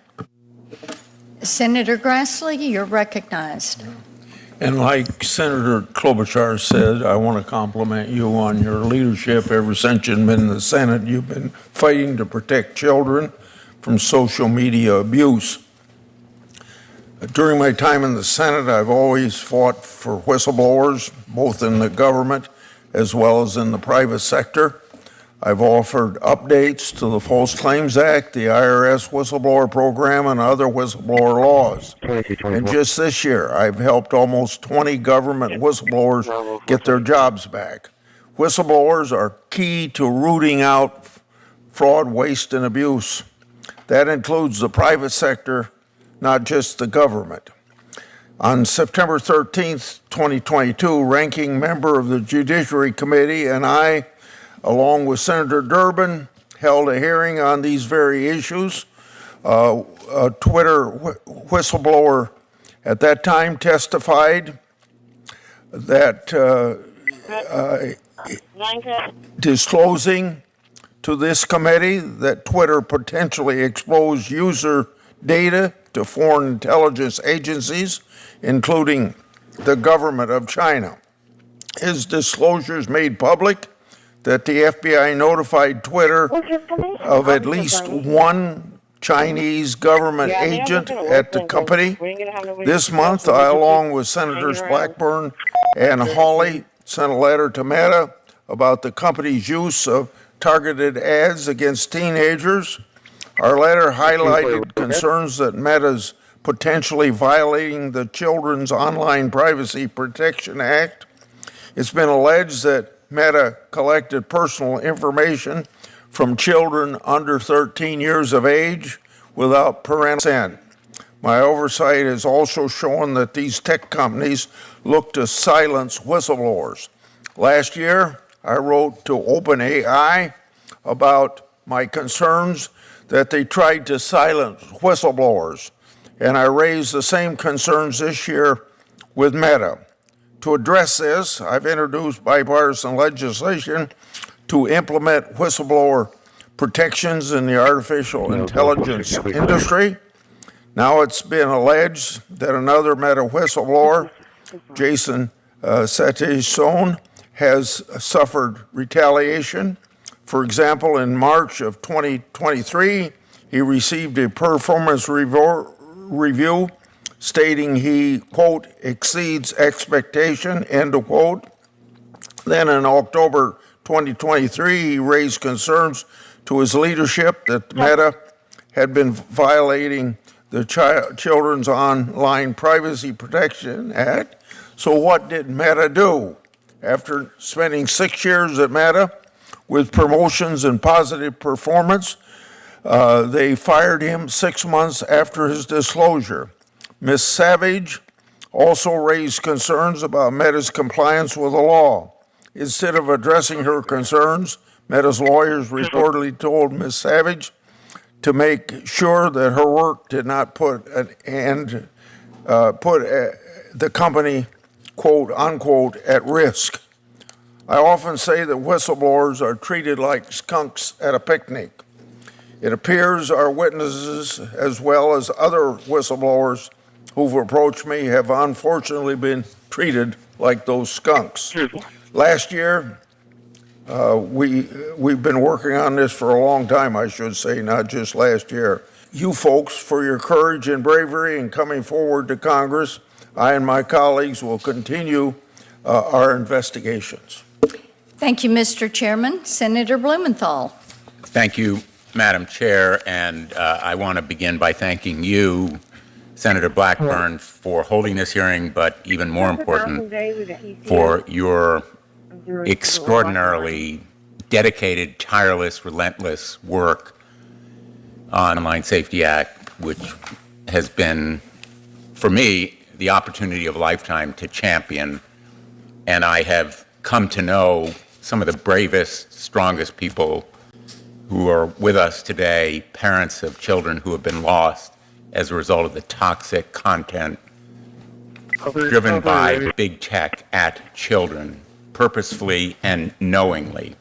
Senator Grassley, you're recognized. And like Senator Klobuchar said, I want to compliment you on your leadership. Ever since you've been in the Senate, you've been fighting to protect children from social media abuse. During my time in the Senate, I've always fought for whistleblowers, both in the government as well as in the private sector. I've offered updates to the False Claims Act, the IRS whistleblower program, and other whistleblower laws. And just this year, I've helped almost 20 government whistleblowers get their jobs back. Whistleblowers are key to rooting out fraud, waste, and abuse. That includes the private sector, not just the government. On September 13th, 2022, ranking member of the Judiciary Committee and I, along with Senator Durbin, held a hearing on these very issues. A Twitter whistleblower at that time testified that disclosing to this committee that Twitter potentially exposed user data to foreign intelligence agencies, including the government of China. His disclosures made public that the FBI notified Twitter of at least one Chinese government agent at the company. This month, I, along with Senators Blackburn and Hawley, sent a letter to Meta about the company's use of targeted ads against teenagers. Our letter highlighted concerns that Meta's potentially violating the Children's Online Privacy Protection Act. It's been alleged that Meta collected personal information from children under 13 years of age without parental consent. My oversight has also shown that these tech companies look to silence whistleblowers. Last year, I wrote to OpenAI about my concerns that they tried to silence whistleblowers, and I raised the same concerns this year with Meta. To address this, I've introduced bipartisan legislation to implement whistleblower protections in the artificial intelligence industry. Now it's been alleged that another Meta whistleblower, Jason Satishson, has suffered retaliation. For example, in March of 2023, he received a performance review stating he, quote, exceeds expectation, end of quote. Then in October 2023, he raised concerns to his leadership that Meta had been violating the Children's Online Privacy Protection Act. So what did Meta do? After spending 6 years at Meta with promotions and positive performance, they fired him 6 months after his disclosure. Ms. Savage also raised concerns about Meta's compliance with the law. Instead of addressing her concerns, Meta's lawyers reportedly told Ms. Savage to make sure that her work did not put the company, quote unquote, at risk. I often say that whistleblowers are treated like skunks at a picnic. It appears our witnesses, as well as other whistleblowers who've approached me, have unfortunately been treated like those skunks. Last year, we've been working on this for a long time, I should say, not just last year. You folks, for your courage and bravery in coming forward to Congress, I and my colleagues will continue our investigations. Thank you, Mr. Chairman. Senator Blumenthal. Thank you, Madam Chair, and I want to begin by thanking you, Senator Blackburn, for holding this hearing, but even more important, for your extraordinarily dedicated, tireless, relentless work on the Online Safety Act, which has been, for me, the opportunity of a lifetime to champion, and I have come to know some of the bravest, strongest people who are with us today, parents of children who have been lost as a result of the toxic content driven by big tech at children, purposefully and knowingly.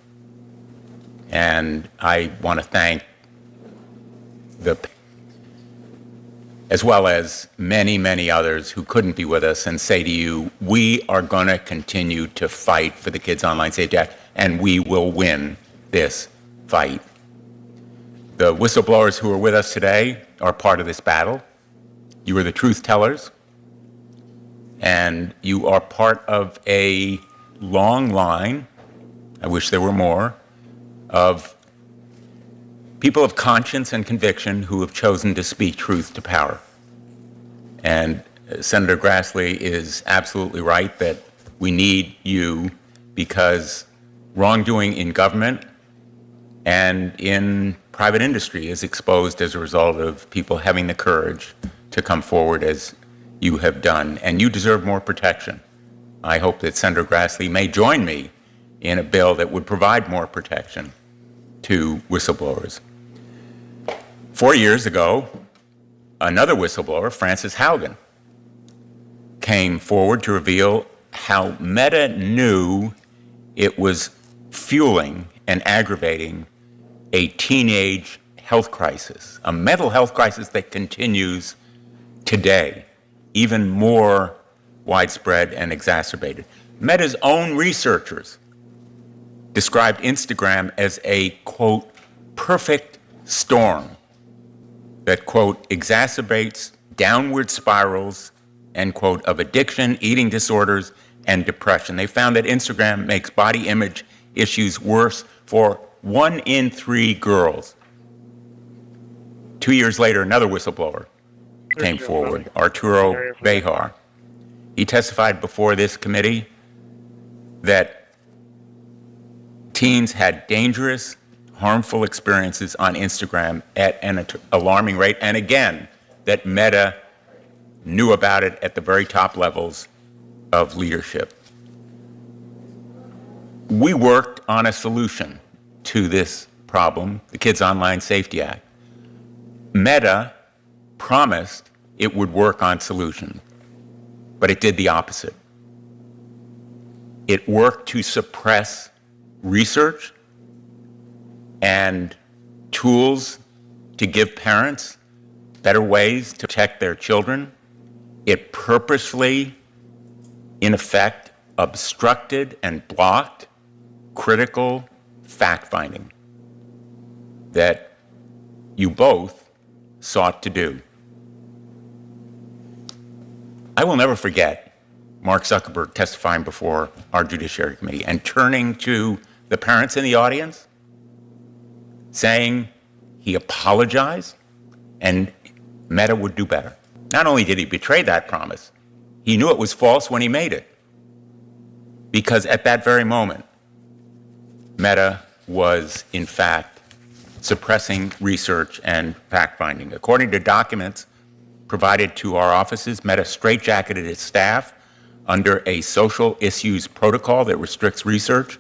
And I want to thank as well as many, many others who couldn't be with us, and say to you, we are going to continue to fight for the Kids Online Safety Act, and we will win this fight. The whistleblowers who are with us today are part of this battle. You are the truth tellers, and you are part of a long line, I wish there were more, of people of conscience and conviction who have chosen to speak truth to power. And Senator Grassley is absolutely right that we need you, because wrongdoing in government and in private industry is exposed as a result of people having the courage to come forward as you have done, and you deserve more protection. I hope that Senator Grassley may join me in a bill that would provide more protection to whistleblowers. 4 years ago, another whistleblower, Frances Haugen, came forward to reveal how Meta knew it was fueling and aggravating a teenage health crisis, a mental health crisis that continues today, even more widespread and exacerbated. Meta's own researchers described Instagram as a, quote, perfect storm that, quote, exacerbates downward spirals, end quote, of addiction, eating disorders, and depression. They found that Instagram makes body image issues worse for 1 in 3 girls. 2 years later, another whistleblower came forward, Arturo Bejar. He testified before this committee that teens had dangerous, harmful experiences on Instagram at an alarming rate, and again, that Meta knew about it at the very top levels of leadership. We worked on a solution to this problem, the Kids Online Safety Act. Meta promised it would work on solutions, but it did the opposite. It worked to suppress research and tools to give parents better ways to protect their children. It purposefully, in effect, obstructed and blocked critical fact-finding that you both sought to do. I will never forget Mark Zuckerberg testifying before our Judiciary Committee and turning to the parents in the audience, saying he apologized and Meta would do better. Not only did he betray that promise, he knew it was false when he made it. Because at that very moment, Meta was, in fact, suppressing research and fact-finding. According to documents provided to our offices, Meta straitjacketed its staff under a social issues protocol that restricts research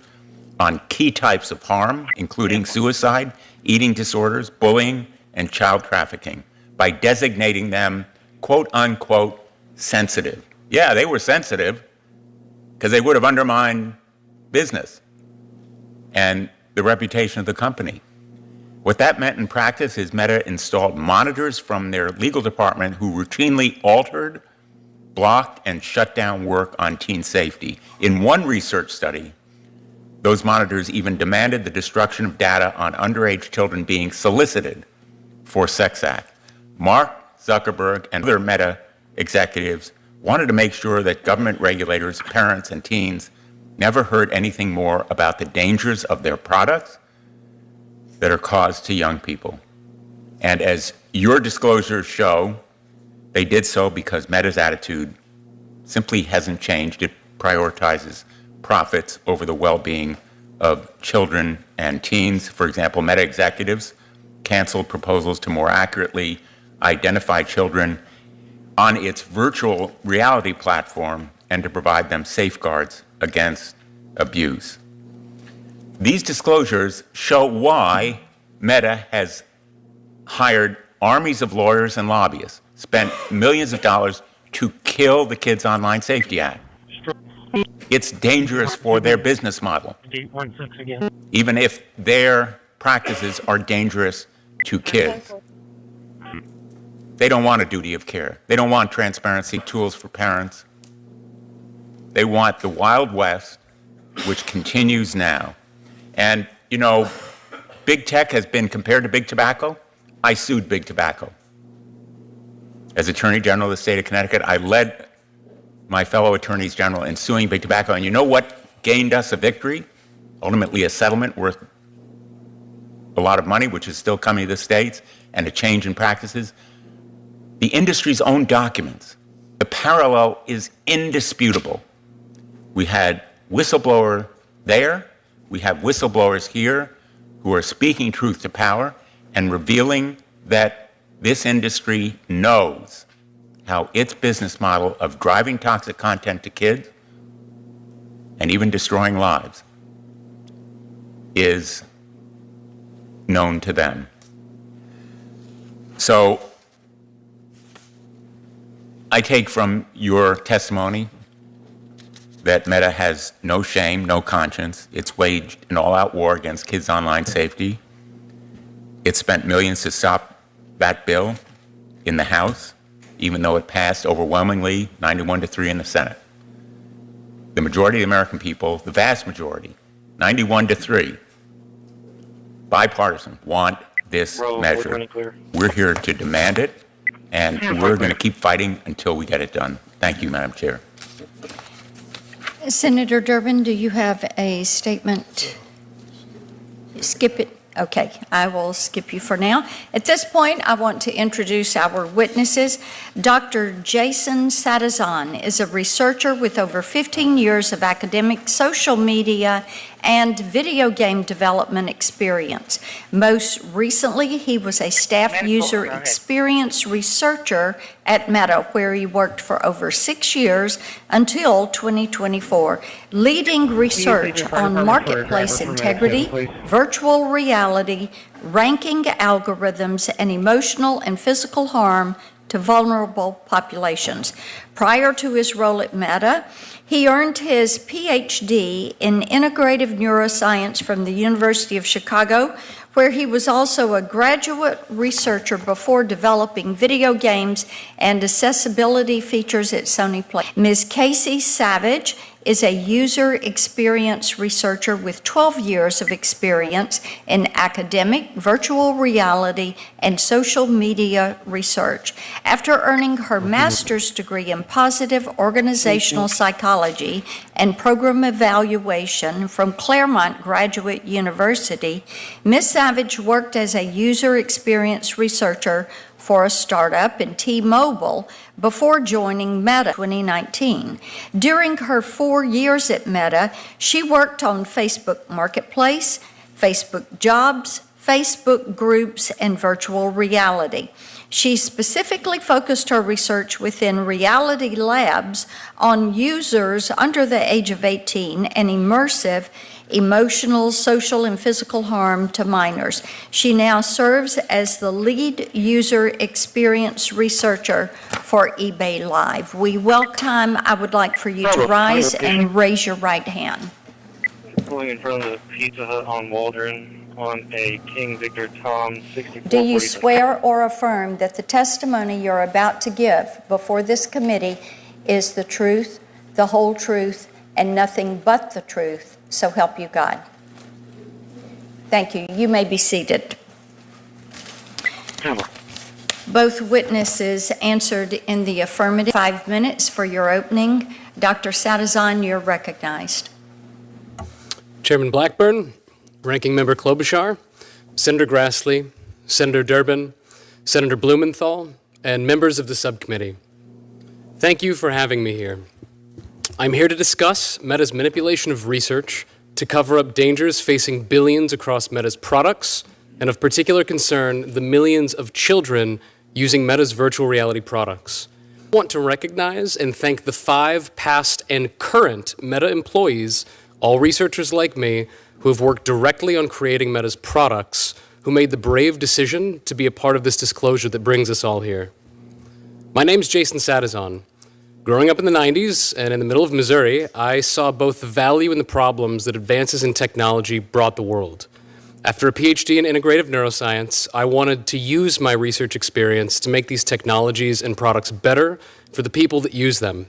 on key types of harm, including suicide, eating disorders, bullying, and child trafficking, by designating them, quote unquote, sensitive. Yeah, they were sensitive because they would have undermined business and the reputation of the company. What that meant in practice is Meta installed monitors from their legal department who routinely altered, blocked, and shut down work on teen safety. In one research study, those monitors even demanded the destruction of data on underage children being solicited for sex acts. Mark Zuckerberg and other Meta executives wanted to make sure that government regulators, parents, and teens never heard anything more about the dangers of their products that are caused to young people. And as your disclosures show, they did so because Meta's attitude simply hasn't changed. It prioritizes profits over the well-being of children and teens. For example, Meta executives canceled proposals to more accurately identify children on its virtual reality platform and to provide them safeguards against abuse. These disclosures show why Meta has hired armies of lawyers and lobbyists, spent millions of dollars to kill the Kids Online Safety Act. It's dangerous for their business model, even if their practices are dangerous to kids. They don't want a duty of care. They don't want transparency tools for parents. They want the Wild West, which continues now. And, you know, big tech has been compared to big tobacco. I sued big tobacco. As Attorney General of the state of Connecticut, I led my fellow attorneys general in suing big tobacco. And you know what gained us a victory? Ultimately, a settlement worth a lot of money, which is still coming to the states, and a change in practices. The industry's own documents. The parallel is indisputable. We had whistleblower there. We have whistleblowers here who are speaking truth to power and revealing that this industry knows how its business model of driving toxic content to kids and even destroying lives is known to them. So I take from your testimony that Meta has no shame, no conscience. It's waged an all-out war against kids' online safety. It spent millions to stop that bill in the House, even though it passed overwhelmingly 91-3 in the Senate. The majority of the American people, the vast majority, 91-3, bipartisan, want this measure. We're here to demand it, and we're going to keep fighting until we get it done. Thank you, Madam Chair. Senator Durbin, do you have a statement? Skip it. Okay, I will skip you for now. At this point, I want to introduce our witnesses. Dr. Jason Satizan is a researcher with over 15 years of academic, social media, and video game development experience. Most recently, he was a staff user experience researcher at Meta, where he worked for over 6 years until 2024, leading research on marketplace integrity, virtual reality, ranking algorithms, and emotional and physical harm to vulnerable populations. Prior to his role at Meta, he earned his PhD in integrative neuroscience from the University of Chicago, where he was also a graduate researcher before developing video games and accessibility features at Sony Play. Ms. Casey Savage is a user experience researcher with 12 years of experience in academic, virtual reality, and social media research. After earning her master's degree in positive organizational psychology and program evaluation from Claremont Graduate University, Ms. Savage worked as a user experience researcher for a startup in T-Mobile before joining Meta in 2019. During her 4 years at Meta, she worked on Facebook Marketplace, Facebook Jobs, Facebook Groups, and virtual reality. She specifically focused her research within Reality Labs on users under the age of 18 and immersive emotional, social, and physical harm to minors. She now serves as the lead user experience researcher for eBay Live. We welcome. I would like for you to rise and raise your right hand. Pulling in front of the Pizza Hut on Waldron on a King Victor Tom 64. Do you swear or affirm that the testimony you're about to give before this committee is the truth, the whole truth, and nothing but the truth? So help you God. Thank you. You may be seated. Both witnesses answered in the affirmative. 5 minutes for your opening. Dr. Satizan, you're recognized. Chairman Blackburn, Ranking Member Klobuchar, Senator Grassley, Senator Durbin, Senator Blumenthal, and members of the subcommittee. Thank you for having me here. I'm here to discuss Meta's manipulation of research to cover up dangers facing billions across Meta's products, and of particular concern, the millions of children using Meta's virtual reality products. want to recognize and thank the 5 past and current Meta employees, all researchers like me, who have worked directly on creating Meta's products, who made the brave decision to be a part of this disclosure that brings us all here. My name's Jason Sadizon. Growing up in the 90s and in the middle of Missouri, I saw both the value and the problems that advances in technology brought the world. After a PhD in integrative neuroscience, I wanted to use my research experience to make these technologies and products better for the people that use them.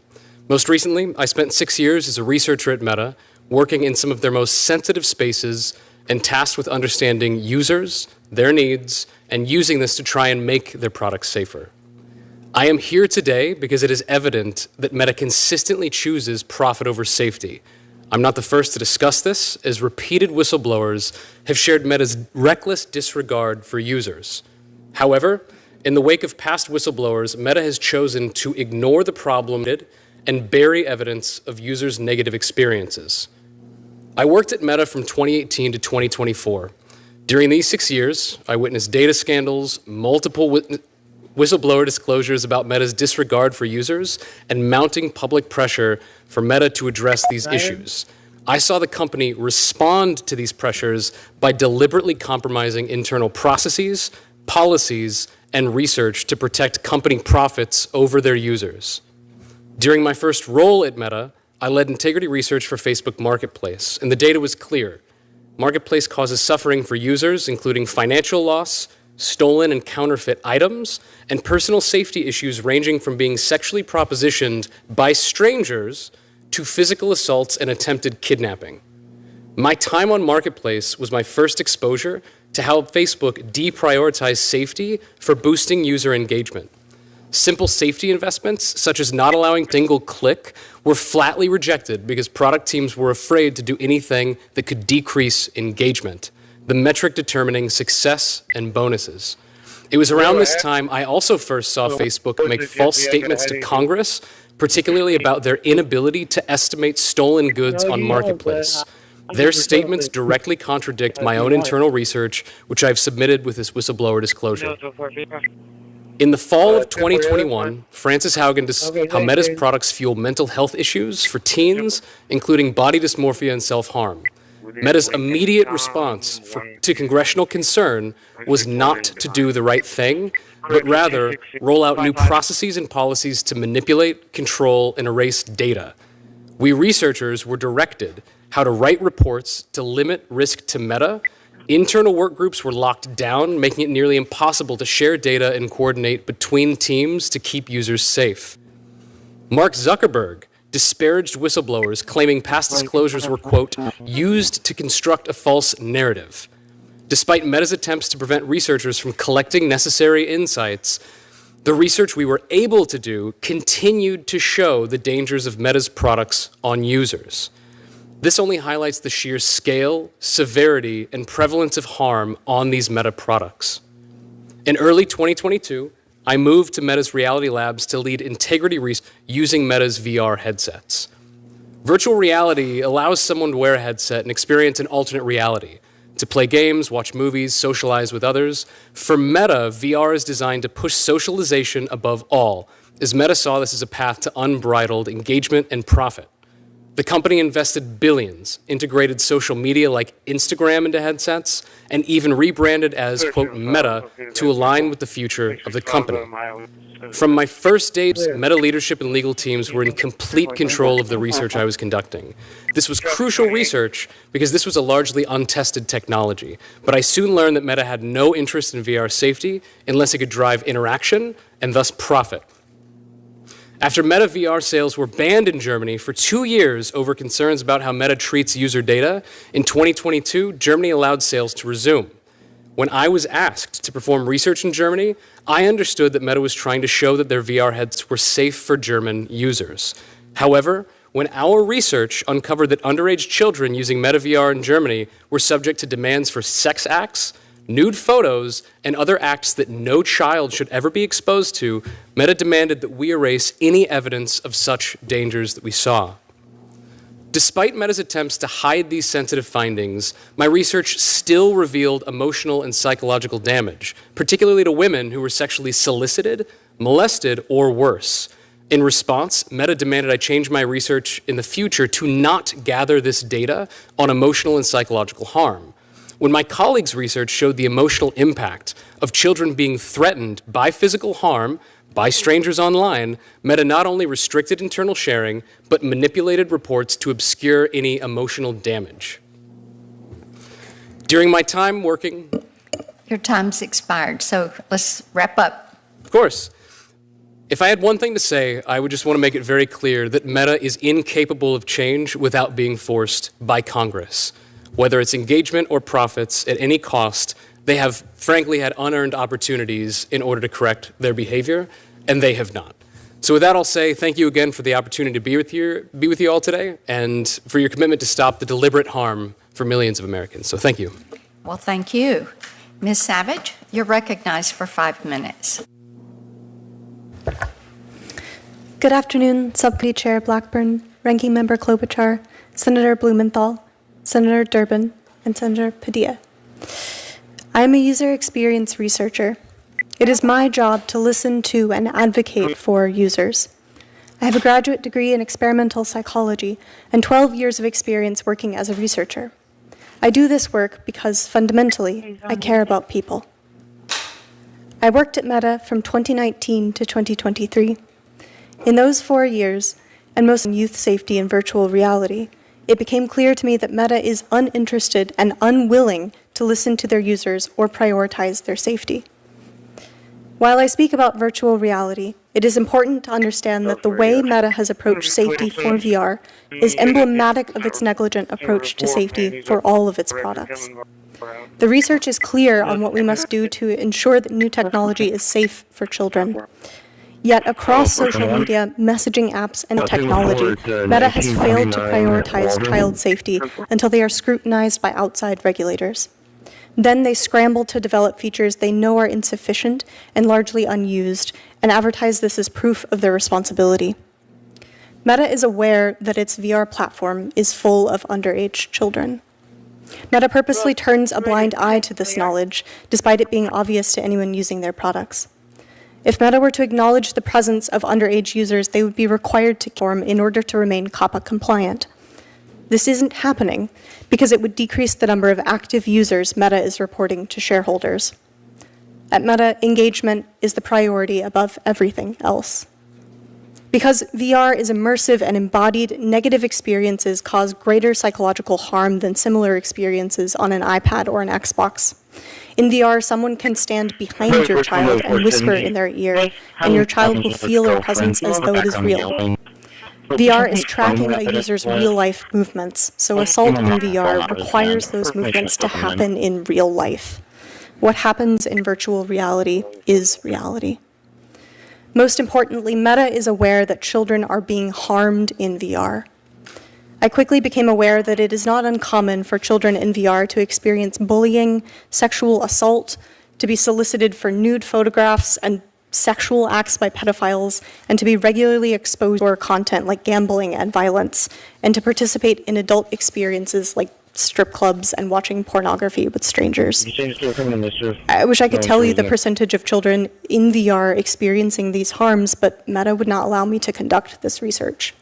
Most recently, I spent 6 years as a researcher at Meta, working in some of their most sensitive spaces and tasked with understanding users, their needs, and using this to try and make their products safer. I am here today because it is evident that Meta consistently chooses profit over safety. I'm not the first to discuss this, as repeated whistleblowers have shared Meta's reckless disregard for users. However, in the wake of past whistleblowers, Meta has chosen to ignore the problem and bury evidence of users' negative experiences. I worked at Meta from 2018 to 2024. During these 6 years, I witnessed data scandals, multiple whistleblower disclosures about Meta's disregard for users, and mounting public pressure for Meta to address these issues. I saw the company respond to these pressures by deliberately compromising internal processes, policies, and research to protect company profits over their users. During my first role at Meta, I led integrity research for Facebook Marketplace, and the data was clear. Marketplace causes suffering for users, including financial loss, stolen and counterfeit items, and personal safety issues ranging from being sexually propositioned by strangers to physical assaults and attempted kidnapping. My time on Marketplace was my first exposure to how Facebook deprioritized safety for boosting user engagement. Simple safety investments, such as not allowing single click, were flatly rejected because product teams were afraid to do anything that could decrease engagement, the metric determining success and bonuses. It was around this time I also first saw Facebook make false statements to Congress, particularly about their inability to estimate stolen goods on Marketplace. Their statements directly contradict my own internal research, which I've submitted with this whistleblower disclosure. In the fall of 2021, Frances Haugen discussed how Meta's products fuel mental health issues for teens, including body dysmorphia and self-harm. Meta's immediate response to congressional concern was not to do the right thing, but rather roll out new processes and policies to manipulate, control, and erase data. We researchers were directed how to write reports to limit risk to Meta. Internal work groups were locked down, making it nearly impossible to share data and coordinate between teams to keep users safe. Mark Zuckerberg disparaged whistleblowers, claiming past disclosures were, quote, used to construct a false narrative. Despite Meta's attempts to prevent researchers from collecting necessary insights, the research we were able to do continued to show the dangers of Meta's products on users. This only highlights the sheer scale, severity, and prevalence of harm on these Meta products. In early 2022, I moved to Meta's Reality Labs to lead integrity research using Meta's VR headsets. Virtual reality allows someone to wear a headset and experience an alternate reality, to play games, watch movies, socialize with others. For Meta, VR is designed to push socialization above all, as Meta saw this as a path to unbridled engagement and profit. The company invested billions, integrated social media like Instagram into headsets, and even rebranded as, quote, Meta to align with the future of the company. From my first days, Meta leadership and legal teams were in complete control of the research I was conducting. This was crucial research because this was a largely untested technology, but I soon learned that Meta had no interest in VR safety unless it could drive interaction and thus profit. After Meta VR sales were banned in Germany for 2 years over concerns about how Meta treats user data, in 2022, Germany allowed sales to resume. When I was asked to perform research in Germany, I understood that Meta was trying to show that their VR headsets were safe for German users. However, when our research uncovered that underage children using Meta VR in Germany were subject to demands for sex acts, nude photos, and other acts that no child should ever be exposed to, Meta demanded that we erase any evidence of such dangers that we saw. Despite Meta's attempts to hide these sensitive findings, my research still revealed emotional and psychological damage, particularly to women who were sexually solicited, molested, or worse. In response, Meta demanded I change my research in the future to not gather this data on emotional and psychological harm. When my colleagues' research showed the emotional impact of children being threatened by physical harm by strangers online, Meta not only restricted internal sharing, but manipulated reports to obscure any emotional damage. During my time working... Your time's expired, so let's wrap up. Of course. If I had one thing to say, I would just want to make it very clear that Meta is incapable of change without being forced by Congress. Whether it's engagement or profits at any cost, they have frankly had unearned opportunities in order to correct their behavior, and they have not. So with that, I'll say thank you again for the opportunity to be with you all today, and for your commitment to stop the deliberate harm for millions of Americans. So thank you. Well, thank you. Ms. Savage, you're recognized for 5 minutes. Good afternoon, Subcommittee Chair Blackburn, Ranking Member Klobuchar, Senator Blumenthal, Senator Durbin, and Senator Padilla. I am a user experience researcher. It is my job to listen to and advocate for users. I have a graduate degree in experimental psychology and 12 years of experience working as a researcher. I do this work because fundamentally, I care about people. I worked at Meta from 2019 to 2023. In those 4 years, and most in youth safety and virtual reality, it became clear to me that Meta is uninterested and unwilling to listen to their users or prioritize their safety. While I speak about virtual reality, it is important to understand that the way Meta has approached safety for VR is emblematic of its negligent approach to safety for all of its products. The research is clear on what we must do to ensure that new technology is safe for children. Yet across social media, messaging apps, and technology, Meta has failed to prioritize child safety until they are scrutinized by outside regulators. Then they scramble to develop features they know are insufficient and largely unused, and advertise this as proof of their responsibility. Meta is aware that its VR platform is full of underage children. Meta purposely turns a blind eye to this knowledge, despite it being obvious to anyone using their products. If Meta were to acknowledge the presence of underage users, they would be required to conform in order to remain COPPA compliant. This isn't happening because it would decrease the number of active users Meta is reporting to shareholders. At Meta, engagement is the priority above everything else. Because VR is immersive and embodied, negative experiences cause greater psychological harm than similar experiences on an iPad or an Xbox. In VR, someone can stand behind your child and whisper in their ear, and your child will feel their presence as though it is real. VR is tracking a user's real-life movements, so assault in VR requires those movements to happen in real life. What happens in virtual reality is reality. Most importantly, Meta is aware that children are being harmed in VR. I quickly became aware that it is not uncommon for children in VR to experience bullying, sexual assault, to be solicited for nude photographs and sexual acts by pedophiles, and to be regularly exposed to content like gambling and violence, and to participate in adult experiences like strip clubs and watching pornography with strangers. I wish I could tell you the percentage of children in VR experiencing these harms, but Meta would not allow me to conduct this research.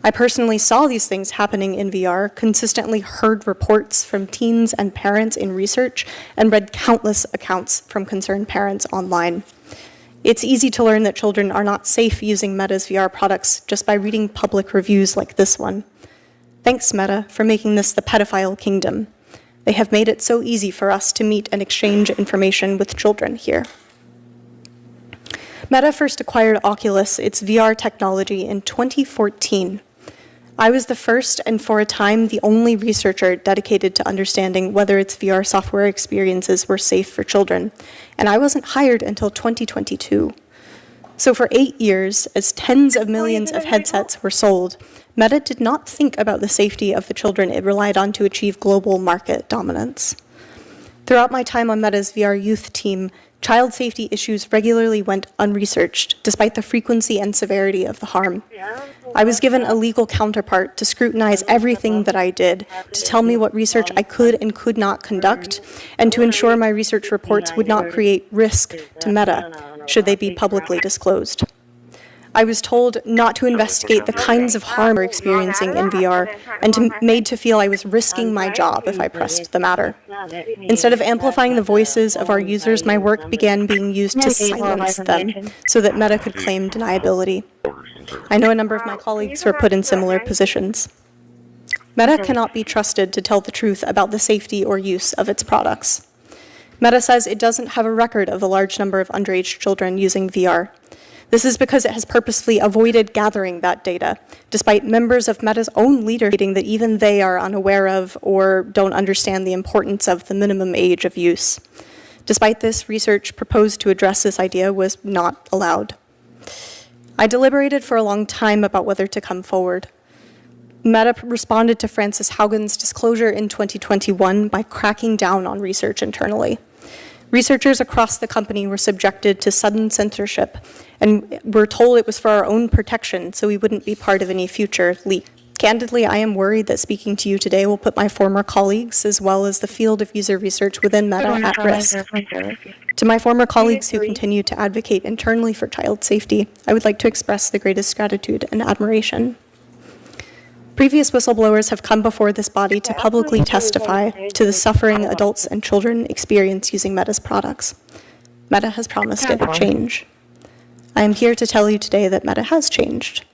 I personally saw these things happening in VR, consistently heard reports from teens and parents in research, and read countless accounts from concerned parents online. It's easy to learn that children are not safe using Meta's VR products just by reading public reviews like this one. Thanks, Meta, for making this the pedophile kingdom. They have made it so easy for us to meet and exchange information with children here. Meta first acquired Oculus, its VR technology, in 2014. I was the first and for a time the only researcher dedicated to understanding whether its VR software experiences were safe for children, and I wasn't hired until 2022. So for 8 years, as tens of millions of headsets were sold, Meta did not think about the safety of the children it relied on to achieve global market dominance. Throughout my time on Meta's VR youth team, child safety issues regularly went unresearched, despite the frequency and severity of the harm. I was given a legal counterpart to scrutinize everything that I did, to tell me what research I could and could not conduct, and to ensure my research reports would not create risk to Meta, should they be publicly disclosed. I was told not to investigate the kinds of harm we're experiencing in VR and made to feel I was risking my job if I pressed the matter. Instead of amplifying the voices of our users, my work began being used to silence them so that Meta could claim deniability. I know a number of my colleagues were put in similar positions. Meta cannot be trusted to tell the truth about the safety or use of its products. Meta says it doesn't have a record of the large number of underage children using VR. This is because it has purposefully avoided gathering that data, despite members of Meta's own leadership stating that even they are unaware of or don't understand the importance of the minimum age of use. Despite this, research proposed to address this idea was not allowed. I deliberated for a long time about whether to come forward. Meta responded to Frances Haugen's disclosure in 2021 by cracking down on research internally. Researchers across the company were subjected to sudden censorship and were told it was for our own protection so we wouldn't be part of any future leak. Candidly, I am worried that speaking to you today will put my former colleagues as well as the field of user research within Meta at risk. To my former colleagues who continue to advocate internally for child safety, I would like to express the greatest gratitude and admiration. Previous whistleblowers have come before this body to publicly testify to the suffering adults and children experience using Meta's products. Meta has promised it would change. I am here to tell you today that Meta has changed,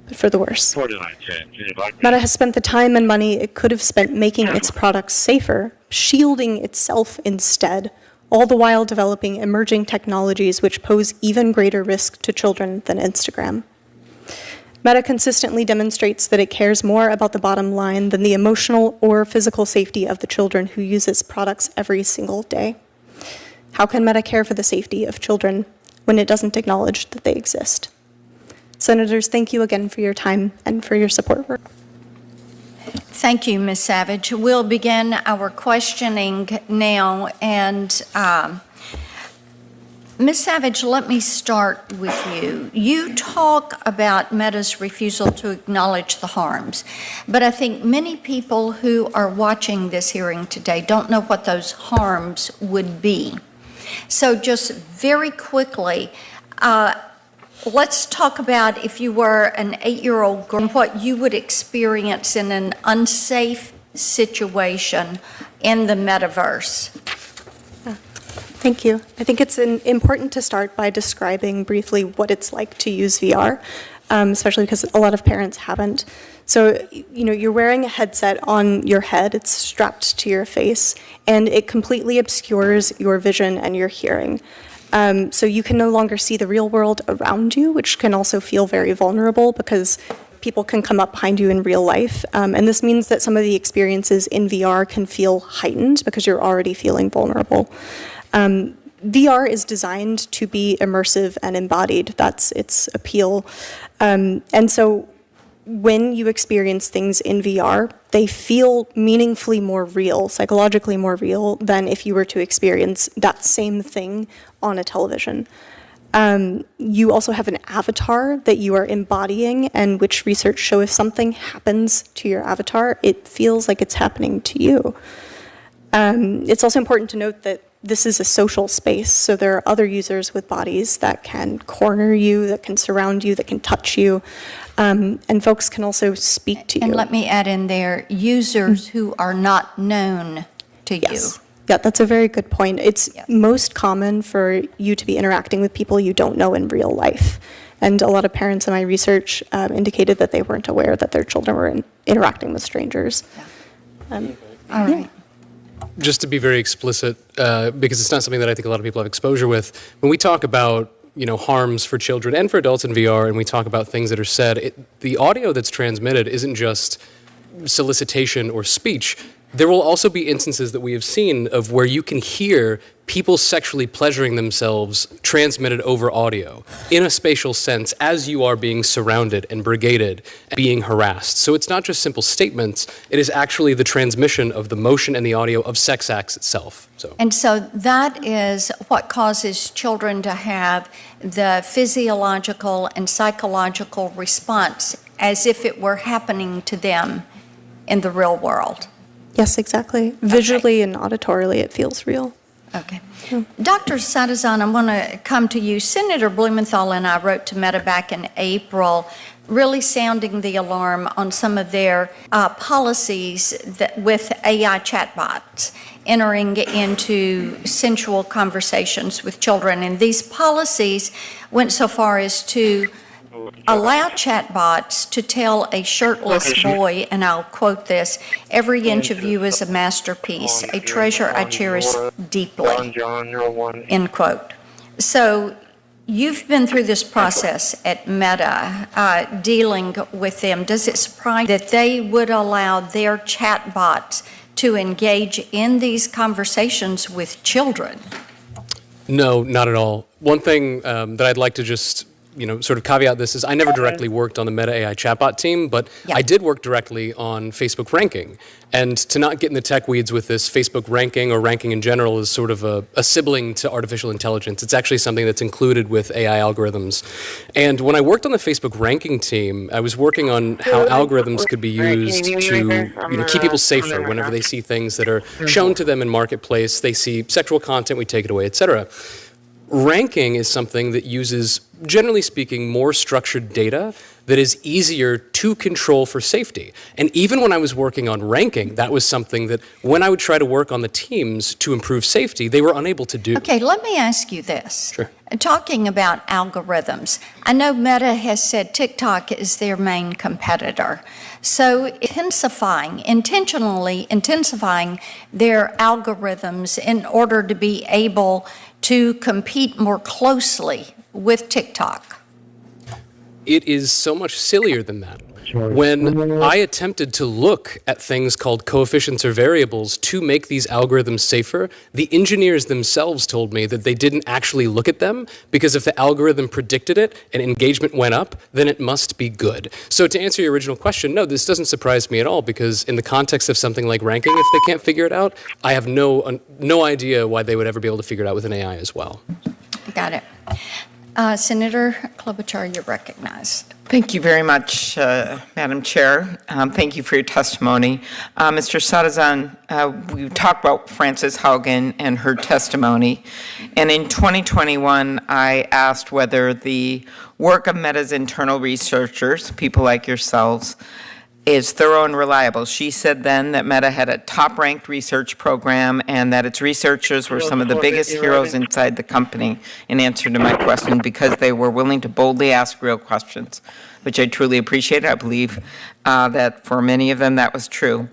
but for the worse. Meta has spent the time and money it could have spent making its products safer, shielding itself instead, all the while developing emerging technologies which pose even greater risk to children than Instagram. Meta consistently demonstrates that it cares more about the bottom line than the emotional or physical safety of the children who use its products every single day. How can Meta care for the safety of children when it doesn't acknowledge that they exist? Senators, thank you again for your time and for your support. Thank you, Ms. Savage. We'll begin our questioning now, and Ms. Savage, let me start with you. You talk about Meta's refusal to acknowledge the harms, but I think many people who are watching this hearing today don't know what those harms would be. So just very quickly, let's talk about if you were an 8-year-old girl, what you would experience in an unsafe situation in the metaverse. Thank you. I think it's important to start by describing briefly what it's like to use VR, especially because a lot of parents haven't. So, you're wearing a headset on your head, it's strapped to your face, and it completely obscures your vision and your hearing. So you can no longer see the real world around you, which can also feel very vulnerable because people can come up behind you in real life. And this means that some of the experiences in VR can feel heightened because you're already feeling vulnerable. VR is designed to be immersive and embodied. That's its appeal. And so when you experience things in VR, they feel meaningfully more real, psychologically more real than if you were to experience that same thing on a television. You also have an avatar that you are embodying, and which research show if something happens to your avatar, it feels like it's happening to you. It's also important to note that this is a social space, so there are other users with bodies that can corner you, that can surround you, that can touch you, and folks can also speak to you. And let me add in there, users who are not known to you. Yeah, that's a very good point. It's most common for you to be interacting with people you don't know in real life. And a lot of parents in my research indicated that they weren't aware that their children were interacting with strangers. All right. Just to be very explicit, because it's not something that I think a lot of people have exposure with, when we talk about harms for children and for adults in VR, and we talk about things that are said, the audio that's transmitted isn't just solicitation or speech. There will also be instances that we have seen of where you can hear people sexually pleasuring themselves transmitted over audio in a spatial sense as you are being surrounded and brigaded and being harassed. So it's not just simple statements, it is actually the transmission of the motion and the audio of sex acts itself. And so that is what causes children to have the physiological and psychological response as if it were happening to them in the real world. Yes, exactly. Visually and auditorily, it feels real. Okay. Dr. Sadazan, I want to come to you. Senator Blumenthal and I wrote to Meta back in April, really sounding the alarm on some of their policies that, with AI chatbots entering into sensual conversations with children. And these policies went so far as to allow chatbots to tell a shirtless boy, and I'll quote this, "Every inch of you is a masterpiece, a treasure I cherish deeply," end quote. So you've been through this process at Meta, dealing with them. Does it surprise you that they would allow their chatbots to engage in these conversations with children? No, not at all. One thing that I'd like to just sort of caveat this is I never directly worked on the Meta AI chatbot team, but I did work directly on Facebook ranking. And to not get in the tech weeds with this, Facebook ranking or ranking in general is sort of a sibling to artificial intelligence. It's actually something that's included with AI algorithms. And when I worked on the Facebook ranking team, I was working on how algorithms could be used to keep people safer whenever they see things that are shown to them in marketplace. They see sexual content, we take it away, etc. Ranking is something that uses, generally speaking, more structured data that is easier to control for safety. And even when I was working on ranking, that was something that when I would try to work on the teams to improve safety, they were unable to do. Okay, let me ask you this. Sure. Talking about algorithms, I know Meta has said TikTok is their main competitor. So intentionally intensifying their algorithms in order to be able to compete more closely with TikTok. It is so much sillier than that. When I attempted to look at things called coefficients or variables to make these algorithms safer, the engineers themselves told me that they didn't actually look at them because if the algorithm predicted it and engagement went up, then it must be good. So to answer your original question, no, this doesn't surprise me at all because in the context of something like ranking, if they can't figure it out, I have no idea why they would ever be able to figure it out with an AI as well. Got it. Senator Klobuchar, you're recognized. Thank you very much, Madam Chair. Thank you for your testimony. Mr. Sadazan, we talked about Frances Haugen and her testimony. And in 2021, I asked whether the work of Meta's internal researchers, people like yourselves, is thorough and reliable. She said then that Meta had a top-ranked research program and that its researchers were some of the biggest heroes inside the company in answer to my question because they were willing to boldly ask real questions, which I truly appreciate. I believe that for many of them that was true.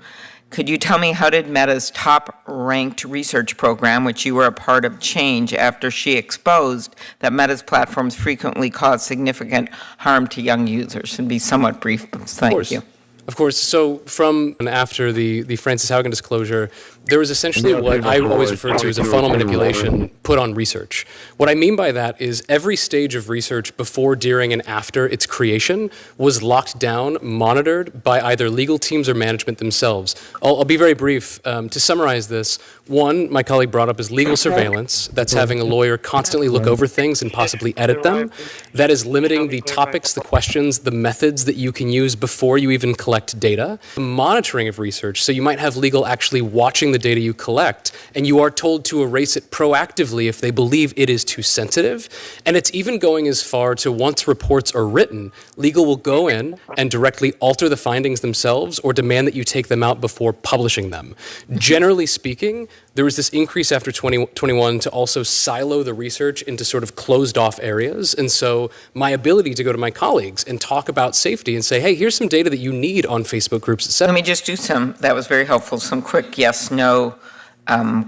Could you tell me how did Meta's top-ranked research program, which you were a part of, change after she exposed that Meta's platforms frequently cause significant harm to young users? And be somewhat brief, thank you. Of course. So from and after the Frances Haugen disclosure, there was essentially what I always refer to as a funnel manipulation put on research. What I mean by that is every stage of research before, during, and after its creation was locked down, monitored by either legal teams or management themselves. I'll be very brief. To summarize this, one, my colleague brought up is legal surveillance. That's having a lawyer constantly look over things and possibly edit them. That is limiting the topics, the questions, the methods that you can use before you even collect data. Monitoring of research, so you might have legal actually watching the data you collect, and you are told to erase it proactively if they believe it is too sensitive. And it's even going as far to once reports are written, legal will go in and directly alter the findings themselves or demand that you take them out before publishing them. Generally speaking, there was this increase after 2021 to also silo the research into sort of closed off areas. And so my ability to go to my colleagues and talk about safety and say, hey, here's some data that you need on Facebook groups, et cetera. Let me just do that was very helpful, some quick yes, no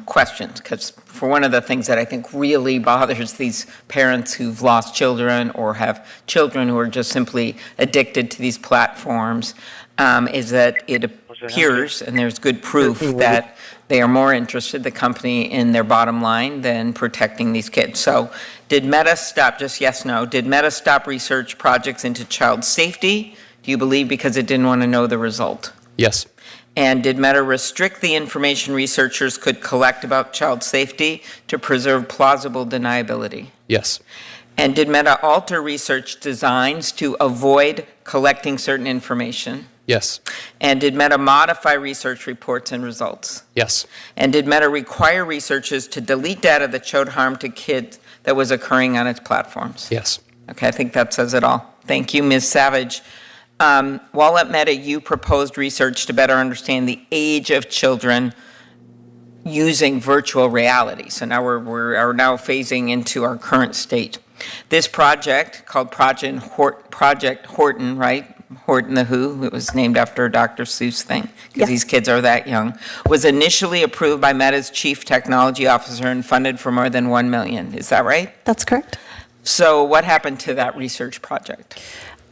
questions. Because for one of the things that I think really bothers these parents who've lost children or have children who are just simply addicted to these platforms is that it appears, and there's good proof, that they are more interested, the company, in their bottom line than protecting these kids. So did Meta stop, just yes, no, did Meta stop research projects into child safety, do you believe, because it didn't want to know the result? Yes. And did Meta restrict the information researchers could collect about child safety to preserve plausible deniability? Yes. And did Meta alter research designs to avoid collecting certain information? Yes. And did Meta modify research reports and results? Yes. And did Meta require researchers to delete data that showed harm to kids that was occurring on its platforms? Yes. Okay, I think that says it all. Thank you, Ms. Savage. While at Meta, you proposed research to better understand the age of children using virtual reality. So now we're now phasing into our current state. This project, called Project Horton, right? Horton the Who, it was named after a Dr. Seuss thing, because these kids are that young, was initially approved by Meta's chief technology officer and funded for more than $1 million. Is that right? That's correct. So what happened to that research project?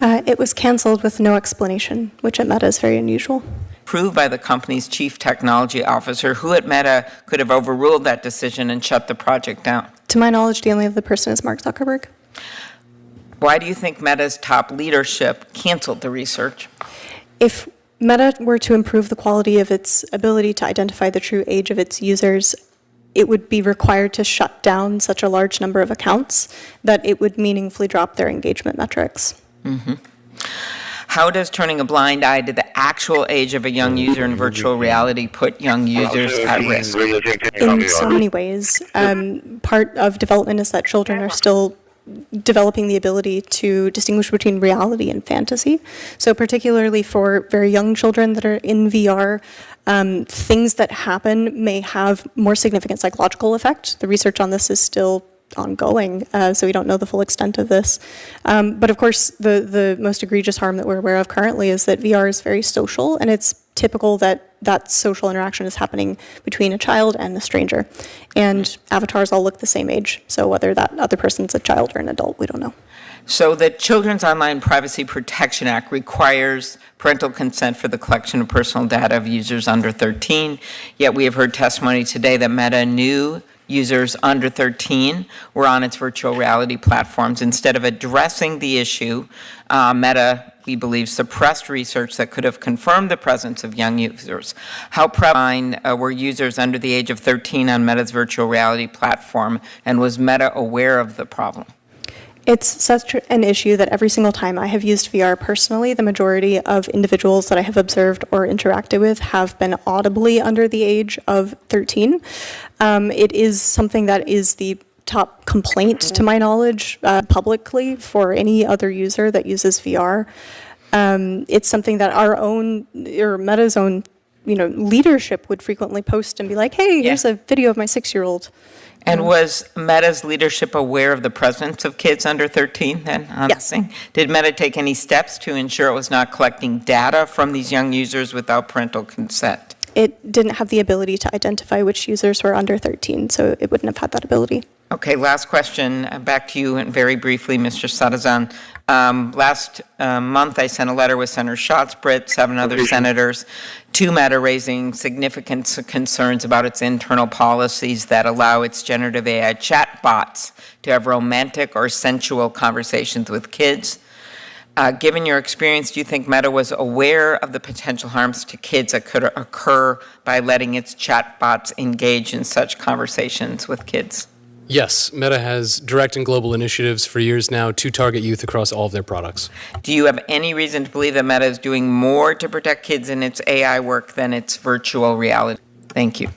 It was canceled with no explanation, which at Meta is very unusual. Approved by the company's chief technology officer, who at Meta could have overruled that decision and shut the project down? To my knowledge, the only other person is Mark Zuckerberg. Why do you think Meta's top leadership canceled the research? If Meta were to improve the quality of its ability to identify the true age of its users, it would be required to shut down such a large number of accounts that it would meaningfully drop their engagement metrics. Mm-hmm. How does turning a blind eye to the actual age of a young user in virtual reality put young users at risk? In so many ways. Part of development is that children are still developing the ability to distinguish between reality and fantasy. So particularly for very young children that are in VR, things that happen may have more significant psychological effect. The research on this is still ongoing, so we don't know the full extent of this. But of course, the most egregious harm that we're aware of currently is that VR is very social, and it's typical that that social interaction is happening between a child and a stranger. And avatars all look the same age, so whether that other person's a child or an adult, we don't know. So the Children's Online Privacy Protection Act requires parental consent for the collection of personal data of users under 13, yet we have heard testimony today that Meta knew users under 13 were on its virtual reality platforms. Instead of addressing the issue, Meta, we believe, suppressed research that could have confirmed the presence of young users. How prevalent were users under the age of 13 on Meta's virtual reality platform, and was Meta aware of the problem? It's such an issue that every single time I have used VR personally, the majority of individuals that I have observed or interacted with have been audibly under the age of 13. It is something that is the top complaint, to my knowledge, publicly for any other user that uses VR. It's something that our own, or Meta's own, leadership would frequently post and be like, hey, here's a video of my 6-year-old. And was Meta's leadership aware of the presence of kids under 13 then on this thing? Did Meta take any steps to ensure it was not collecting data from these young users without parental consent? It didn't have the ability to identify which users were under 13, so it wouldn't have had that ability. Okay, last question. Back to you and very briefly, Mr. Sadazan. Last month, I sent a letter with Senator Schatz, 7 other senators, to Meta raising significant concerns about its internal policies that allow its generative AI chatbots to have romantic or sensual conversations with kids. Given your experience, do you think Meta was aware of the potential harms to kids that could occur by letting its chatbots engage in such conversations with kids? Yes, Meta has direct and global initiatives for years now to target youth across all of their products. Do you have any reason to believe that Meta is doing more to protect kids in its AI work than its virtual reality? Thank you.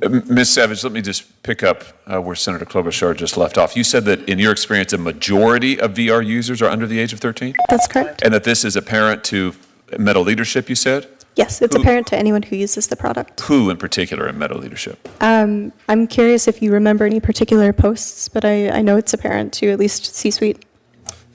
Ms. Savage, let me just pick up where Senator Klobuchar just left off. You said that in your experience, a majority of VR users are under the age of 13? That's correct. And that this is apparent to Meta leadership, you said? Yes, it's apparent to anyone who uses the product. Who in particular in Meta leadership? I'm curious if you remember any particular posts, but I know it's apparent to at least C-suite.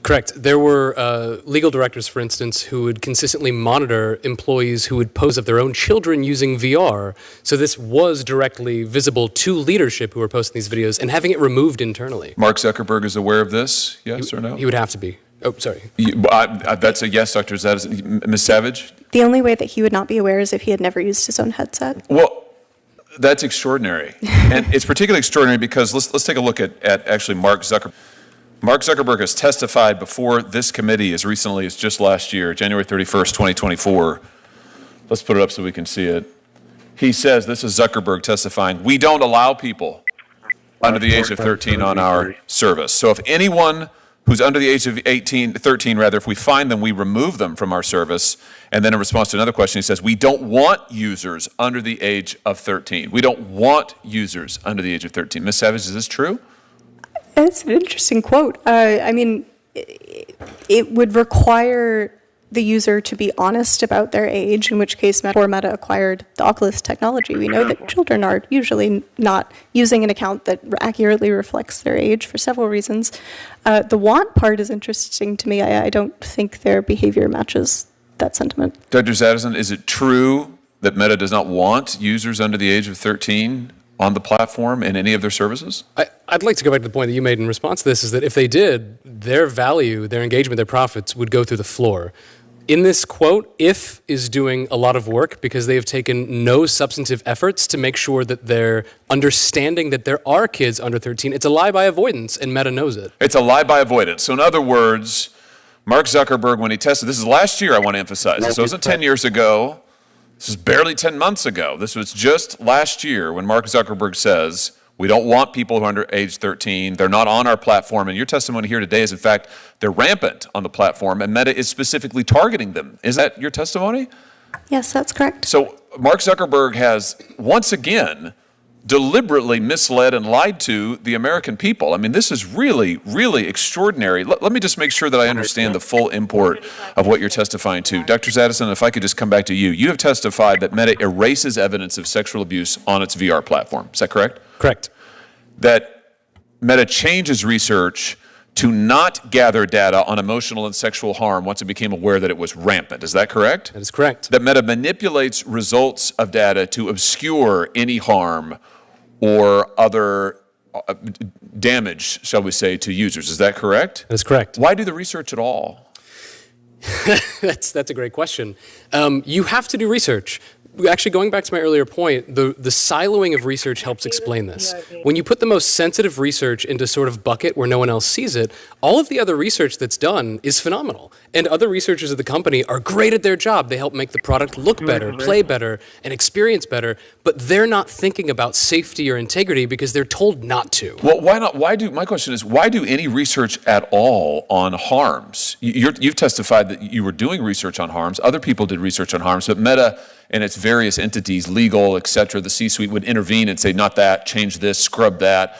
Correct. There were legal directors, for instance, who would consistently monitor employees who would pose of their own children using VR. So this was directly visible to leadership who were posting these videos and having it removed internally. Mark Zuckerberg is aware of this, yes or no? He would have to be. Oh, sorry. That's a yes, Dr. Zadis. Ms. Savage? The only way that he would not be aware is if he had never used his own headset. Well, that's extraordinary. And it's particularly extraordinary because let's take a look at actually Mark Zuckerberg. Mark Zuckerberg has testified before this committee as recently as just last year, January 31st, 2024. Let's put it up so we can see it. He says, this is Zuckerberg testifying, we don't allow people under the age of 13 on our service. So if anyone who's under the age of 13 rather, if we find them, we remove them from our service. And then in response to another question, he says, we don't want users under the age of 13. We don't want users under the age of 13. Ms. Savage, is this true? It's an interesting quote. I mean, it would require the user to be honest about their age, in which case before Meta acquired the Oculus technology. We know that children are usually not using an account that accurately reflects their age for several reasons. The want part is interesting to me. I don't think their behavior matches that sentiment. Dr. Zadison, is it true that Meta does not want users under the age of 13 on the platform in any of their services? I'd like to go back to the point that you made in response to this, is that if they did, their value, their engagement, their profits would go through the floor. In this quote, If is doing a lot of work because they have taken no substantive efforts to make sure that they're understanding that there are kids under 13. It's a lie by avoidance, and Meta knows it. It's a lie by avoidance. So in other words, Mark Zuckerberg, when he tested, this is last year, I want to emphasize. This wasn't 10 years ago. This is barely 10 months ago. This was just last year when Mark Zuckerberg says, we don't want people who are under age 13. They're not on our platform. And your testimony here today is, in fact, they're rampant on the platform, and Meta is specifically targeting them. Is that your testimony? Yes, that's correct. So Mark Zuckerberg has, once again, deliberately misled and lied to the American people. I mean, this is really, really extraordinary. Let me just make sure that I understand the full import of what you're testifying to. Dr. Zadison, if I could just come back to you. You have testified that Meta erases evidence of sexual abuse on its VR platform. Is that correct? Correct. That Meta changes research to not gather data on emotional and sexual harm once it became aware that it was rampant. Is that correct? That is correct. That Meta manipulates results of data to obscure any harm or other damage, shall we say, to users. Is that correct? That is correct. Why do the research at all? That's a great question. You have to do research. Actually, going back to my earlier point, the siloing of research helps explain this. When you put the most sensitive research into sort of bucket where no one else sees it, all of the other research that's done is phenomenal. And other researchers at the company are great at their job. They help make the product look better, play better, and experience better, but they're not thinking about safety or integrity because they're told not to. Well, why not? My question is, why do any research at all on harms? You've testified that you were doing research on harms. Other people did research on harms, but Meta and its various entities, legal, et cetera, the C-suite would intervene and say, not that, change this, scrub that.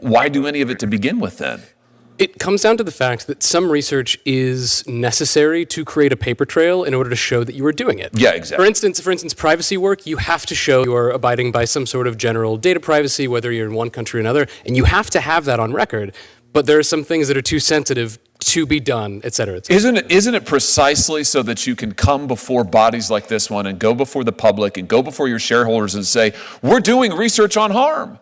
Why do any of it to begin with then? It comes down to the fact that some research is necessary to create a paper trail in order to show that you are doing it. Yeah, exactly. For instance, privacy work, you have to show you are abiding by some sort of general data privacy, whether you're in one country or another, and you have to have that on record. But there are some things that are too sensitive to be done, et cetera, et cetera. Isn't it precisely so that you can come before bodies like this one and go before the public and go before your shareholders and say, we're doing research on harm.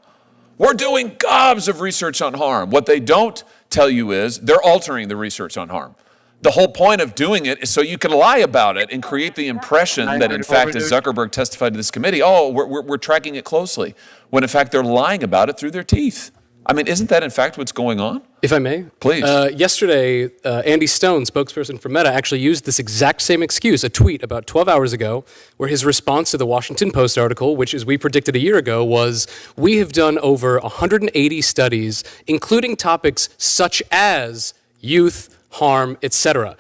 We're doing gobs of research on harm. What they don't tell you is they're altering the research on harm. The whole point of doing it is so you can lie about it and create the impression that, in fact, as Zuckerberg testified to this committee, we're tracking it closely, when, in fact, they're lying about it through their teeth. I mean, isn't that, in fact, what's going on? If I may? Please. Yesterday, Andy Stone, spokesperson for Meta, actually used this exact same excuse, a tweet about 12 hours ago, where his response to the Washington Post article, which, as we predicted a year ago, was, we have done over 180 studies, including topics such as youth, harm, etc.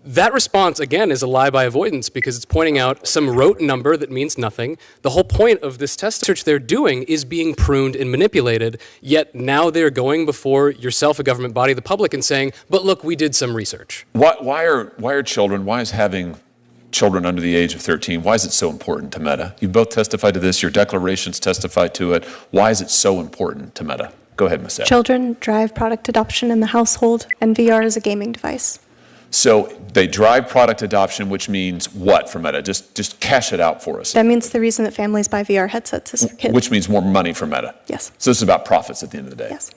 That response, again, is a lie by avoidance because it's pointing out some rote number that means nothing. The whole point of this test research they're doing is being pruned and manipulated, yet now they're going before yourself, a government body, the public, and saying, but look, we did some research. Why are children, why is having children under the age of 13, why is it so important to Meta? You both testified to this, your declarations testify to it. Why is it so important to Meta? Go ahead, Ms. Sapp. Children drive product adoption in the household, and VR is a gaming device. So they drive product adoption, which means what for Meta? Just cash it out for us. That means the reason that families buy VR headsets is for kids. Which means more money for Meta. Yes. So this is about profits at the end of the day. Yes.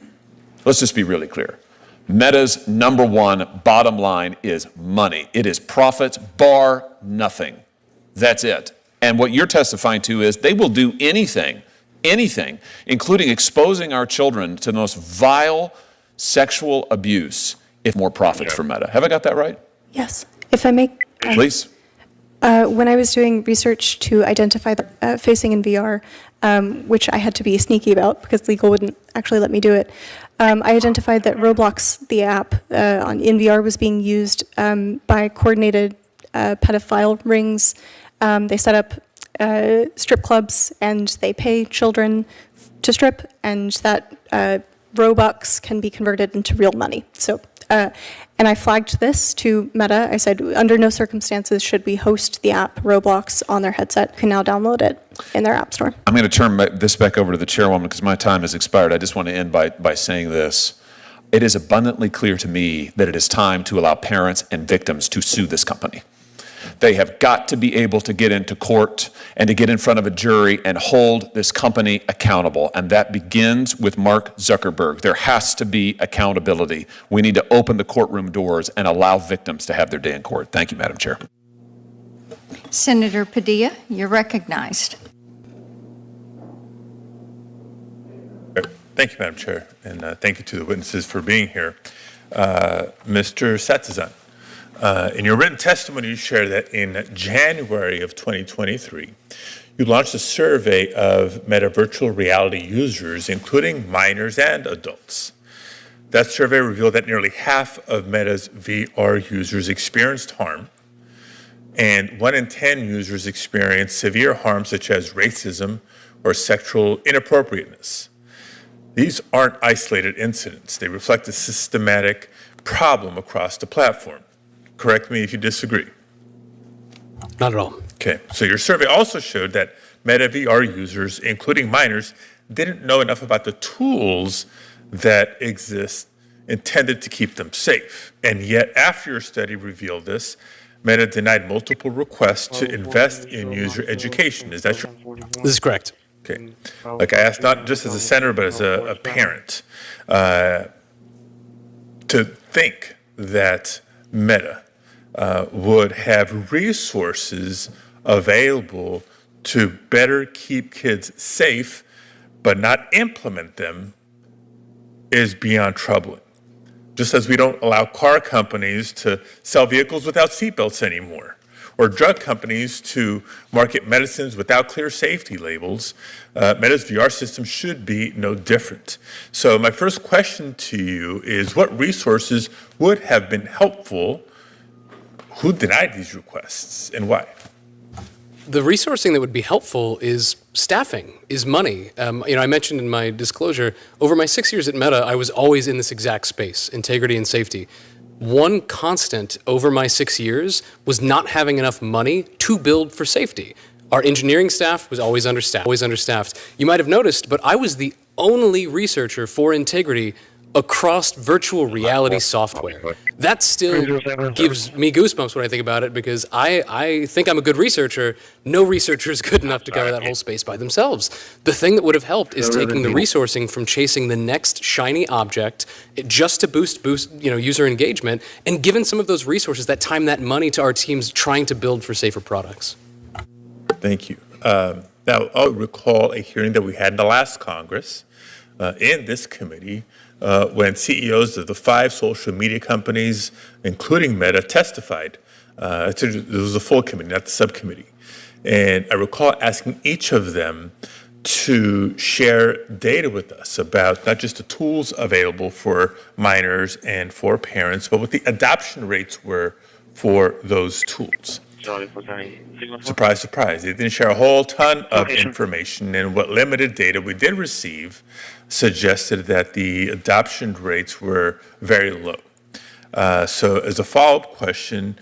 Let's just be really clear. Meta's number one bottom line is money. It is profits, bar nothing. That's it. And what you're testifying to is they will do anything, including exposing our children to the most vile sexual abuse, if more profits for Meta. Have I got that right? Yes. If I may. Please. When I was doing research to identify the facing in VR, which I had to be sneaky about because legal wouldn't actually let me do it. I identified that Roblox, the app in VR, was being used by coordinated pedophile rings. They set up strip clubs and they pay children to strip, and that Robux can be converted into real money. So, and I flagged this to Meta. I said, under no circumstances should we host the app Roblox on their headset. You can now download it in their app store. I'm going to turn this back over to the chairwoman because my time has expired. I just want to end by saying this. It is abundantly clear to me that it is time to allow parents and victims to sue this company. They have got to be able to get into court and to get in front of a jury and hold this company accountable. And that begins with Mark Zuckerberg. There has to be accountability. We need to open the courtroom doors and allow victims to have their day in court. Thank you, Madam Chair. Senator Padilla, you're recognized. Thank you, Madam Chair, and thank you to the witnesses for being here. Mr. Satizan. In your written testimony, you shared that in January of 2023, you launched a survey of Meta virtual reality users, including minors and adults. That survey revealed that nearly half of Meta's VR users experienced harm, and 1 in 10 users experienced severe harm such as racism or sexual inappropriateness. These aren't isolated incidents. They reflect a systematic problem across the platform. Correct me if you disagree. Not at all. Okay, so your survey also showed that Meta VR users, including minors, didn't know enough about the tools that exist intended to keep them safe. And yet, after your study revealed this, Meta denied multiple requests to invest in user education. Is that true? This is correct. Okay. Like I asked, not just as a senator, but as a parent, to think that Meta would have resources available to better keep kids safe, but not implement them, is beyond troubling. Just as we don't allow car companies to sell vehicles without seatbelts anymore, or drug companies to market medicines without clear safety labels, Meta's VR system should be no different. So my first question to you is, what resources would have been helpful? Who denied these requests and why? The resourcing that would be helpful is staffing, is money. I mentioned in my disclosure, over my 6 years at Meta, I was always in this exact space, integrity and safety. One constant over my 6 years was not having enough money to build for safety. Our engineering staff was always understaffed. You might have noticed, but I was the only researcher for integrity across virtual reality software. That still gives me goosebumps when I think about it, because I think I'm a good researcher. No researcher is good enough to cover that whole space by themselves. The thing that would have helped is taking the resourcing from chasing the next shiny object just to boost user engagement, and given some of those resources, that time, that money to our teams trying to build for safer products. Thank you. Now, I'll recall a hearing that we had in the last Congress in this committee when CEOs of the 5 social media companies, including Meta, testified. It was a full committee, not the subcommittee. And I recall asking each of them to share data with us about not just the tools available for minors and for parents, but what the adoption rates were for those tools. Surprise, surprise. They didn't share a whole ton of information, and what limited data we did receive suggested that the adoption rates were very low. So as a follow-up question,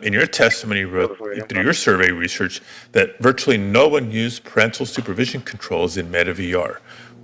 in your testimony, you wrote through your survey research that virtually no one used parental supervision controls in Meta VR.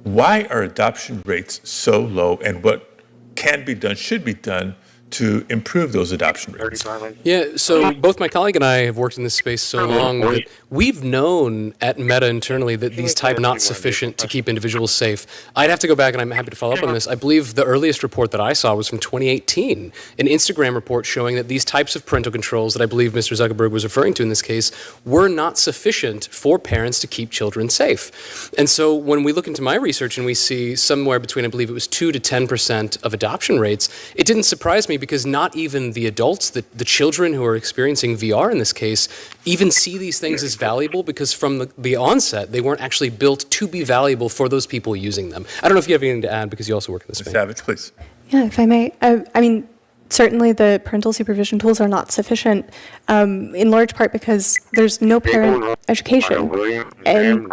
Why are adoption rates so low, and what can be done, should be done, to improve those adoption rates? Yeah, so both my colleague and I have worked in this space so long that we've known at Meta internally that these types are not sufficient to keep individuals safe. I'd have to go back, and I'm happy to follow up on this. I believe the earliest report that I saw was from 2018, an Instagram report showing that these types of parental controls that I believe Mr. Zuckerberg was referring to in this case were not sufficient for parents to keep children safe. And so when we look into my research and we see somewhere between, I believe it was 2 to 10% of adoption rates, it didn't surprise me, because not even the adults, the children who are experiencing VR in this case, even see these things as valuable because from the onset, they weren't actually built to be valuable for those people using them. I don't know if you have anything to add because you also work in this space. Savage, please. Yeah, if I may. I mean, certainly the parental supervision tools are not sufficient, in large part because there's no parent education. And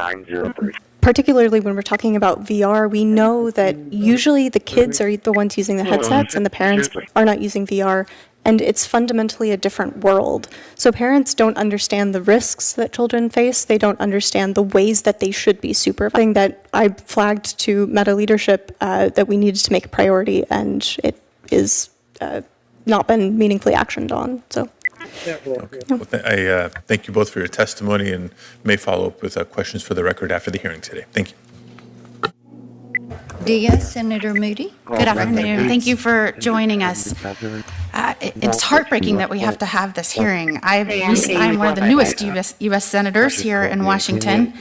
particularly when we're talking about VR, we know that usually the kids are the ones using the headsets and the parents are not using VR, and it's fundamentally a different world. So parents don't understand the risks that children face. They don't understand the ways that they should be supervising. That I flagged to Meta leadership that we needed to make a priority, and it is not been meaningfully actioned on. So. Okay. Well, I thank you both for your testimony and may follow up with questions for the record after the hearing today. Thank you. Senator Moody. Good afternoon. Thank you for joining us. It's heartbreaking that we have to have this hearing. I'm one of the newest U.S. senators here in Washington,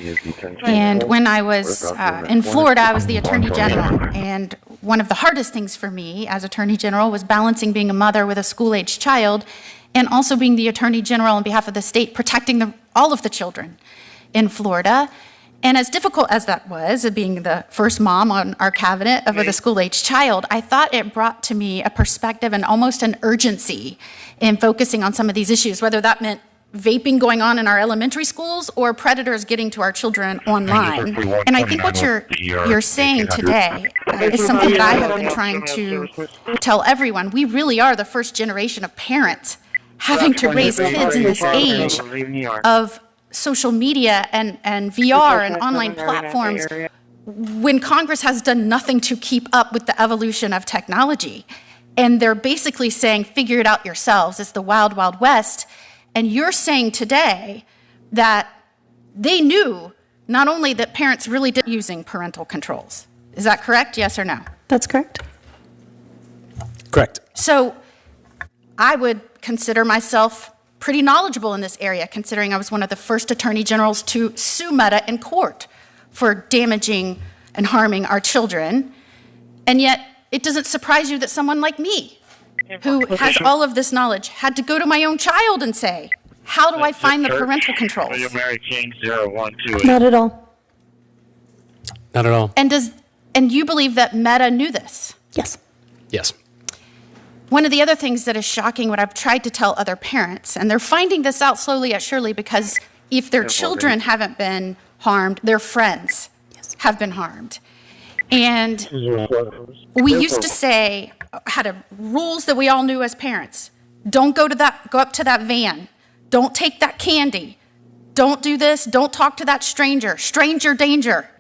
and when I was in Florida, I was the Attorney General, and one of the hardest things for me as Attorney General was balancing being a mother with a school-aged child and also being the Attorney General on behalf of the state, protecting all of the children in Florida. And as difficult as that was, being the first mom on our cabinet with a school-aged child, I thought it brought to me a perspective and almost an urgency in focusing on some of these issues, whether that meant vaping going on in our elementary schools or predators getting to our children online. And I think what you're saying today is something that I have been trying to tell everyone. We really are the first generation of parents having to raise kids in this age of social media and VR and online platforms when Congress has done nothing to keep up with the evolution of technology. And they're basically saying, figure it out yourselves. It's the wild, wild west. And you're saying today that they knew not only that parents really did using parental controls. Is that correct? Yes or no? That's correct. Correct. So I would consider myself pretty knowledgeable in this area, considering I was one of the first attorney generals to sue Meta in court for damaging and harming our children. And yet, it doesn't surprise you that someone like me, who has all of this knowledge, had to go to my own child and say, how do I find the parental controls? Not at all. Not at all. And you believe that Meta knew this? Yes. Yes. One of the other things that is shocking, what I've tried to tell other parents, and they're finding this out slowly at surely because if their children haven't been harmed, their friends have been harmed. And we used to say, had rules that we all knew as parents. Don't go up to that van. Don't take that candy. Don't do this. Don't talk to that stranger. Stranger danger.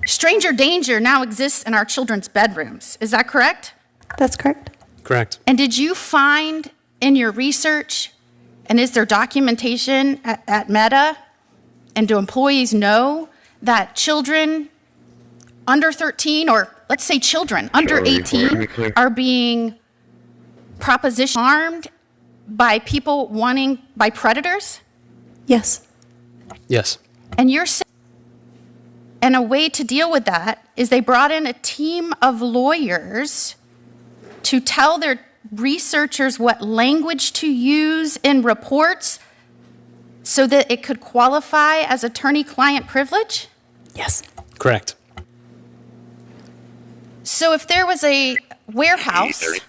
Stranger danger now exists in our children's bedrooms. Is that correct? That's correct. Correct. And did you find in your research, and is there documentation at Meta, and do employees know that children under 13, or let's say children under 18, are being proposition harmed by people by predators? Yes. Yes. And you're saying, and a way to deal with that is they brought in a team of lawyers to tell their researchers what language to use in reports so that it could qualify as attorney-client privilege? Yes. Correct. So if there was a warehouse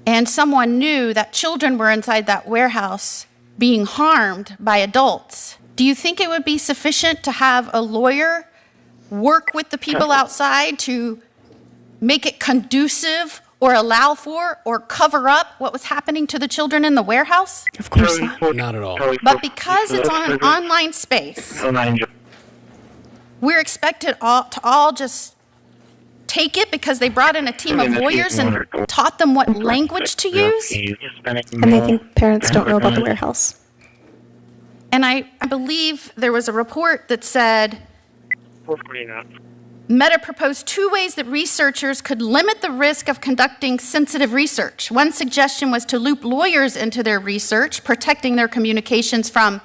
and someone knew that children were inside that warehouse being harmed by adults, do you think it would be sufficient to have a lawyer work with the people outside to make it conducive or allow for or cover up what was happening to the children in the warehouse? Of course not. Not at all. But because it's on an online space, we're expected to all just take it because they brought in a team of lawyers and taught them what language to use? And they think parents don't know about the warehouse. And I believe there was a report that said Meta proposed 2 ways that researchers could limit the risk of conducting sensitive research. One suggestion was to loop lawyers into their research, protecting their communications from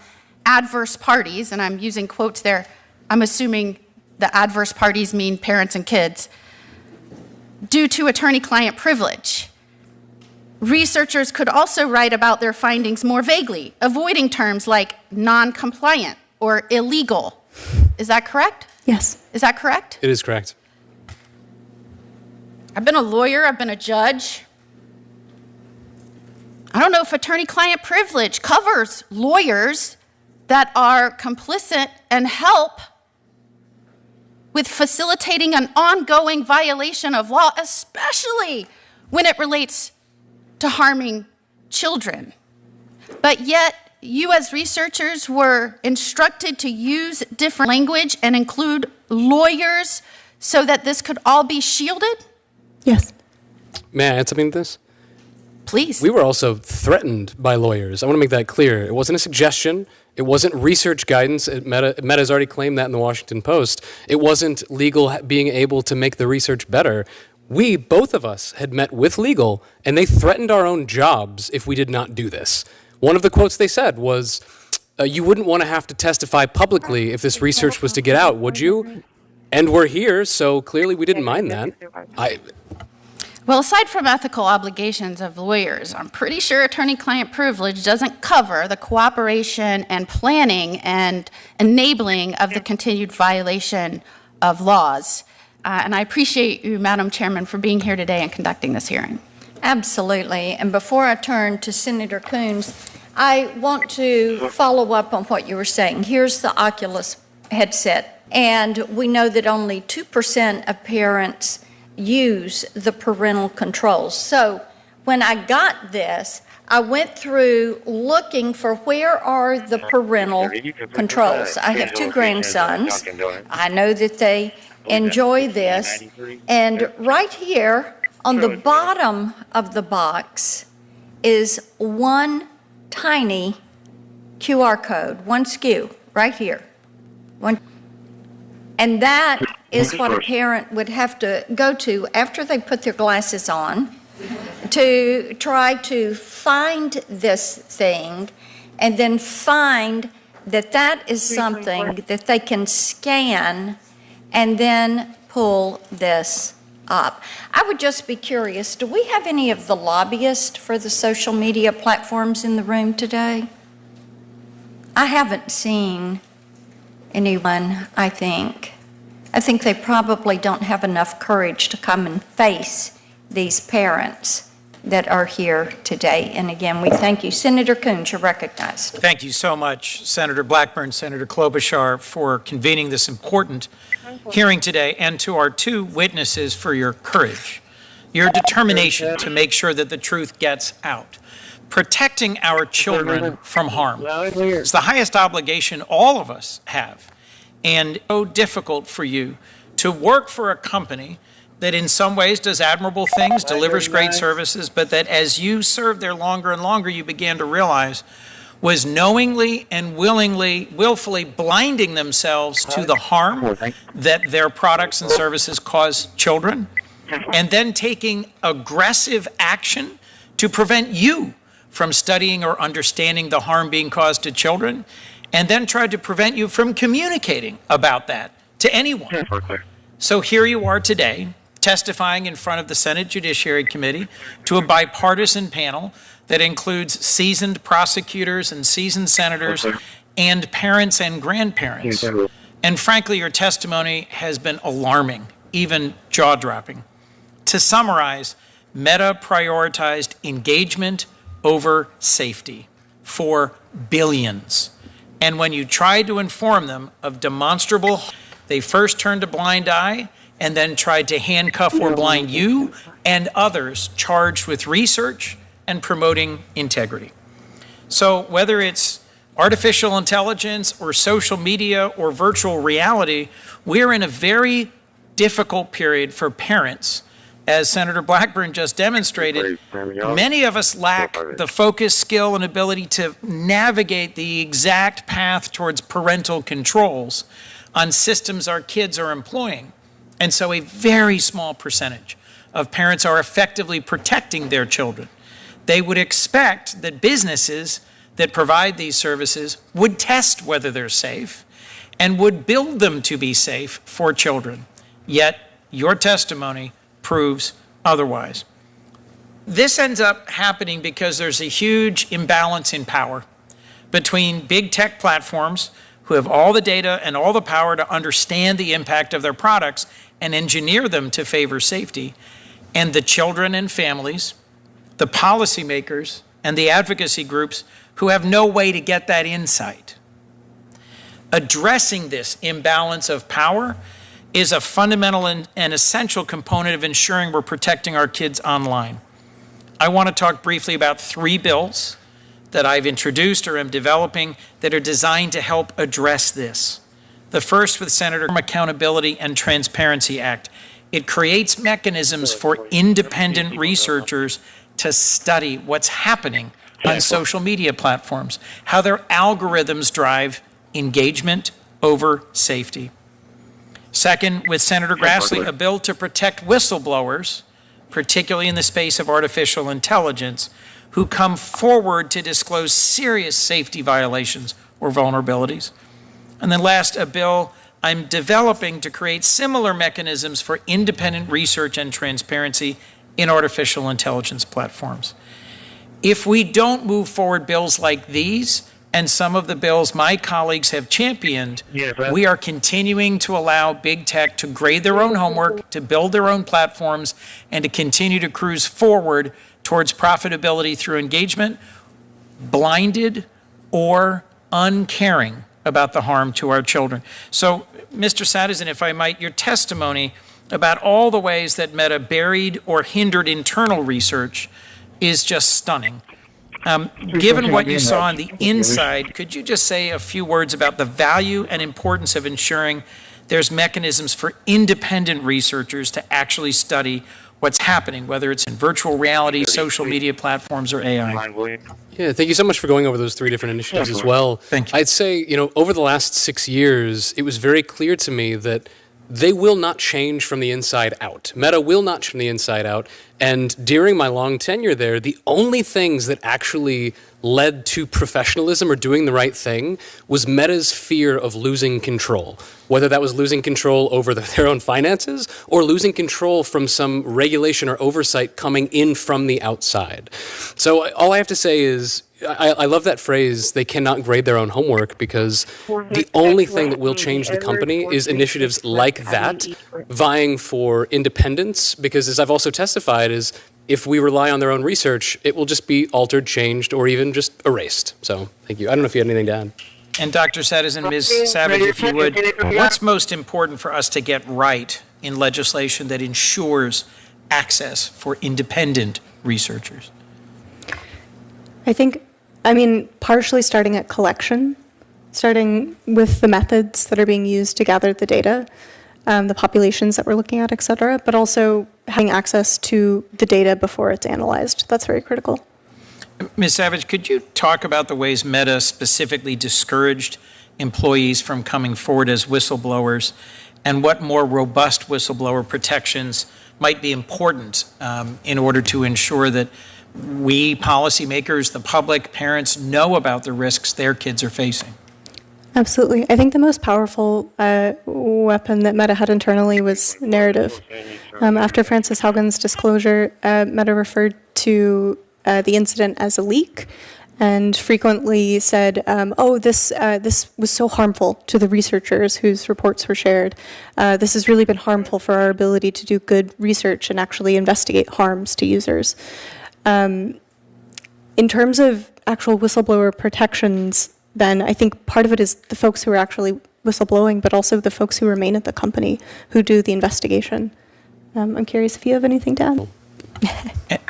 adverse parties, and I'm using quotes there. I'm assuming the adverse parties mean parents and kids. due to attorney-client privilege. Researchers could also write about their findings more vaguely, avoiding terms like non-compliant or illegal. Is that correct? Yes. Is that correct? It is correct. I've been a lawyer, I've been a judge. I don't know if attorney-client privilege covers lawyers that are complicit and help with facilitating an ongoing violation of law, especially when it relates to harming children. But yet, you as researchers were instructed to use different language and include lawyers so that this could all be shielded? Yes. May I add something to this? Please. We were also threatened by lawyers. I want to make that clear. It wasn't a suggestion. It wasn't research guidance. Meta's already claimed that in the Washington Post. It wasn't legal being able to make the research better. We, both of us, had met with legal, and they threatened our own jobs if we did not do this. One of the quotes they said was, you wouldn't want to have to testify publicly if this research was to get out, would you? And we're here, so clearly we didn't mind that. Well, aside from ethical obligations of lawyers, I'm pretty sure attorney-client privilege doesn't cover the cooperation and planning and enabling of the continued violation of laws. And I appreciate you, Madam Chairman, for being here today and conducting this hearing. Absolutely. And before I turn to Senator Coons, I want to follow up on what you were saying. Here's the Oculus headset, and we know that only 2% of parents use the parental controls. So when I got this, I went through looking for where are the parental controls. I have 2 grandsons. I know that they enjoy this. And right here on the bottom of the box is one tiny QR code, one SKU, right here. And that is what a parent would have to go to after they put their glasses on to try to find this thing and then find that that is something that they can scan and then pull this up. I would just be curious, do we have any of the lobbyists for the social media platforms in the room today? I haven't seen anyone, I think. I think they probably don't have enough courage to come and face these parents that are here today. And again, we thank you. Senator Coons, you're recognized. Thank you so much, Senator Blackburn, Senator Klobuchar, for convening this important hearing today, and to our 2 witnesses for your courage, your determination to make sure that the truth gets out. Protecting our children from harm is the highest obligation all of us have. And so difficult for you to work for a company that in some ways does admirable things, delivers great services, but that as you served there longer and longer, you began to realize was knowingly and willfully blinding themselves to the harm that their products and services cause children, and then taking aggressive action to prevent you from studying or understanding the harm being caused to children, and then tried to prevent you from communicating about that to anyone. So here you are today, testifying in front of the Senate Judiciary Committee to a bipartisan panel that includes seasoned prosecutors and seasoned senators and parents and grandparents. And frankly, your testimony has been alarming, even jaw-dropping. To summarize, Meta prioritized engagement over safety for billions. And when you tried to inform them of demonstrable, they first turned a blind eye and then tried to handcuff or blind you and others charged with research and promoting integrity. So whether it's artificial intelligence or social media or virtual reality, we're in a very difficult period for parents. As Senator Blackburn just demonstrated, many of us lack the focus, skill, and ability to navigate the exact path towards parental controls on systems our kids are employing. And so a very small percentage of parents are effectively protecting their children. They would expect that businesses that provide these services would test whether they're safe and would build them to be safe for children. Yet your testimony proves otherwise. This ends up happening because there's a huge imbalance in power between big tech platforms who have all the data and all the power to understand the impact of their products and engineer them to favor safety, and the children and families, the policymakers, and the advocacy groups who have no way to get that insight. Addressing this imbalance of power is a fundamental and essential component of ensuring we're protecting our kids online. I want to talk briefly about 3 bills that I've introduced or am developing that are designed to help address this. The first with Senator Accountability and Transparency Act. It creates mechanisms for independent researchers to study what's happening on social media platforms, how their algorithms drive engagement over safety. Second, with Senator Grassley, a bill to protect whistleblowers, particularly in the space of artificial intelligence, who come forward to disclose serious safety violations or vulnerabilities. And then last, a bill I'm developing to create similar mechanisms for independent research and transparency in artificial intelligence platforms. If we don't move forward bills like these, and some of the bills my colleagues have championed, we are continuing to allow big tech to grade their own homework, to build their own platforms, and to continue to cruise forward towards profitability through engagement, blinded or uncaring about the harm to our children. So, Mr. Sadison, if I might, your testimony about all the ways that Meta buried or hindered internal research is just stunning. Given what you saw on the inside, could you just say a few words about the value and importance of ensuring there's mechanisms for independent researchers to actually study what's happening, whether it's in virtual reality, social media platforms, or AI? Yeah, thank you so much for going over those 3 different initiatives as well. Thank you. I'd say, over the last 6 years, it was very clear to me that they will not change from the inside out. Meta will not change from the inside out. And during my long tenure there, the only things that actually led to professionalism or doing the right thing was Meta's fear of losing control, whether that was losing control over their own finances or losing control from some regulation or oversight coming in from the outside. So all I have to say is, I love that phrase, they cannot grade their own homework, because the only thing that will change the company is initiatives like that, vying for independence, because as I've also testified, is if we rely on their own research, it will just be altered, changed, or even just erased. So thank you. I don't know if you had anything to add. And Dr. Sadison, Ms. Savage, if you would, what's most important for us to get right in legislation that ensures access for independent researchers? Partially starting at collection, starting with the methods that are being used to gather the data, the populations that we're looking at, et cetera, but also having access to the data before it's analyzed. That's very critical. Ms. Savage, could you talk about the ways Meta specifically discouraged employees from coming forward as whistleblowers, and what more robust whistleblower protections might be important in order to ensure that we policymakers, the public, parents know about the risks their kids are facing? Absolutely. I think the most powerful weapon that Meta had internally was narrative. After Frances Haugen's disclosure, Meta referred to the incident as a leak and frequently said, this was so harmful to the researchers whose reports were shared. This has really been harmful for our ability to do good research and actually investigate harms to users. In terms of actual whistleblower protections, then I think part of it is the folks who are actually whistleblowing, but also the folks who remain at the company who do the investigation. I'm curious if you have anything to add.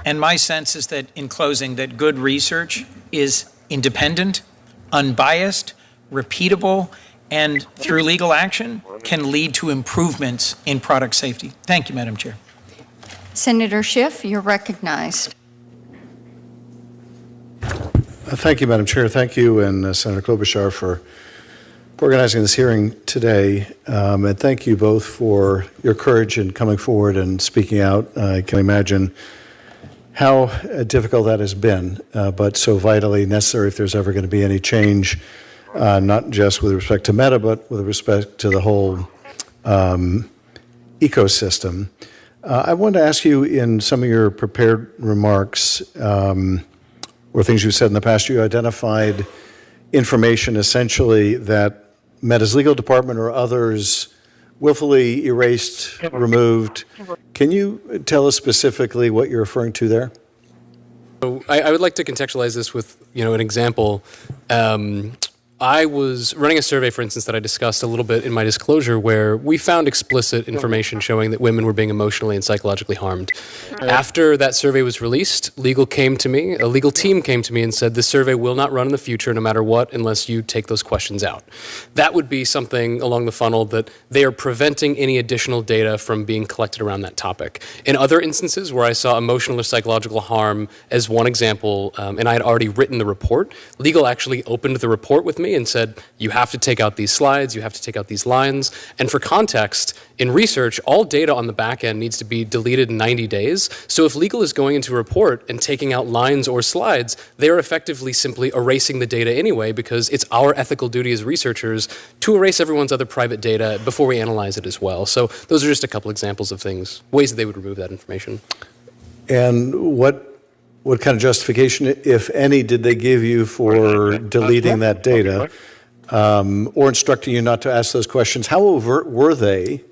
And my sense is that, in closing, that good research is independent, unbiased, repeatable, and through legal action can lead to improvements in product safety. Thank you, Madam Chair. Senator Schiff, you're recognized. Thank you, Madam Chair. Thank you and Senator Klobuchar for organizing this hearing today. And thank you both for your courage in coming forward and speaking out. I can imagine how difficult that has been, but so vitally necessary if there's ever going to be any change, not just with respect to Meta, but with respect to the whole ecosystem. I wanted to ask you, in some of your prepared remarks, or things you said in the past, you identified information essentially that Meta's legal department or others willfully erased, removed. Can you tell us specifically what you're referring to there? So I would like to contextualize this with, an example. I was running a survey, for instance, that I discussed a little bit in my disclosure, where we found explicit information showing that women were being emotionally and psychologically harmed. After that survey was released, a legal team came to me and said, this survey will not run in the future no matter what unless you take those questions out. That would be something along the funnel that they are preventing any additional data from being collected around that topic. In other instances where I saw emotional or psychological harm as one example, and I had already written the report, legal actually opened the report with me and said, you have to take out these slides, you have to take out these lines. And for context, in research, all data on the back end needs to be deleted in 90 days. So if legal is going into a report and taking out lines or slides, they're effectively simply erasing the data anyway, because it's our ethical duty as researchers to erase everyone's other private data before we analyze it as well. So those are just a couple examples of ways that they would remove that information. And what kind of justification, if any, did they give you for deleting that data, or instructing you not to ask those questions? How overt were they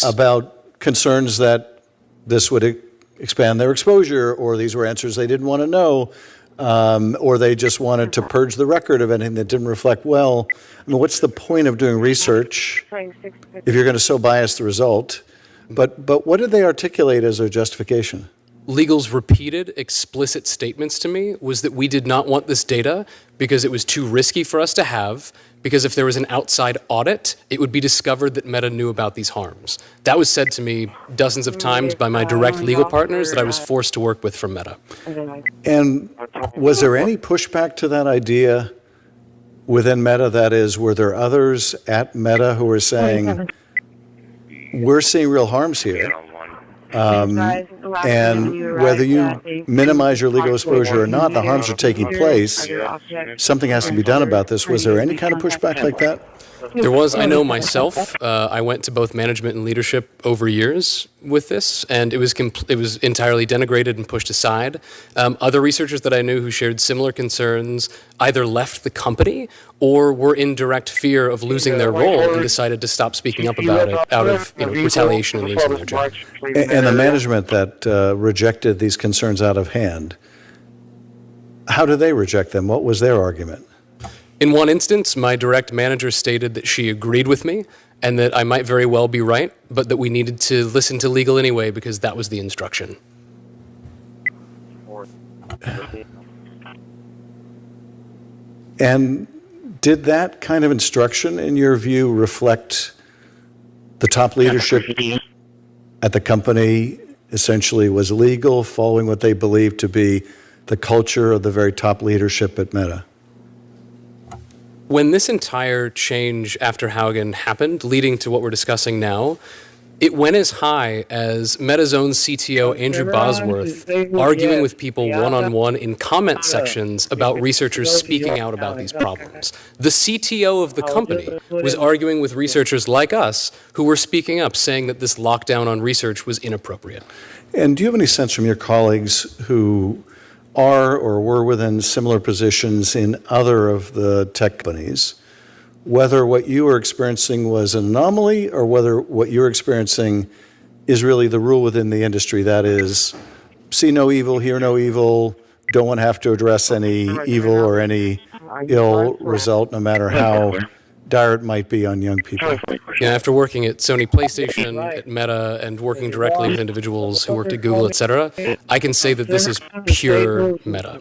about concerns that this would expand their exposure, or these were answers they didn't want to know, or they just wanted to purge the record of anything that didn't reflect well? I mean, what's the point of doing research if you're going to so bias the result? But what did they articulate as their justification? Legal's repeated explicit statements to me was that we did not want this data because it was too risky for us to have, because if there was an outside audit, it would be discovered that Meta knew about these harms. That was said to me dozens of times by my direct legal partners that I was forced to work with from Meta. And was there any pushback to that idea within Meta? That is, were there others at Meta who were saying, we're seeing real harms here? And whether you minimize your legal exposure or not, the harms are taking place. Something has to be done about this. Was there any kind of pushback like that? There was. I know myself. I went to both management and leadership over years with this, and it was entirely denigrated and pushed aside. Other researchers that I knew who shared similar concerns either left the company or were in direct fear of losing their role and decided to stop speaking up about it out of retaliation and losing their job. And the management that rejected these concerns out of hand, how did they reject them? What was their argument? In one instance, my direct manager stated that she agreed with me and that I might very well be right, but that we needed to listen to legal anyway because that was the instruction. And did that kind of instruction, in your view, reflect the top leadership at the company essentially was legal, following what they believed to be the culture of the very top leadership at Meta? When this entire change after Haugen happened, leading to what we're discussing now, it went as high as Meta's own CTO, Andrew Bosworth, arguing with people one-on-one in comment sections about researchers speaking out about these problems. The CTO of the company was arguing with researchers like us who were speaking up, saying that this lockdown on research was inappropriate. And do you have any sense from your colleagues who are or were within similar positions in other of the tech companies, whether what you were experiencing was an anomaly or whether what you're experiencing is really the rule within the industry? That is, see no evil, hear no evil, don't want to have to address any evil or any ill result, no matter how dire it might be on young people. Yeah, after working at Sony PlayStation, at Meta, and working directly with individuals who worked at Google, et cetera, I can say that this is pure Meta.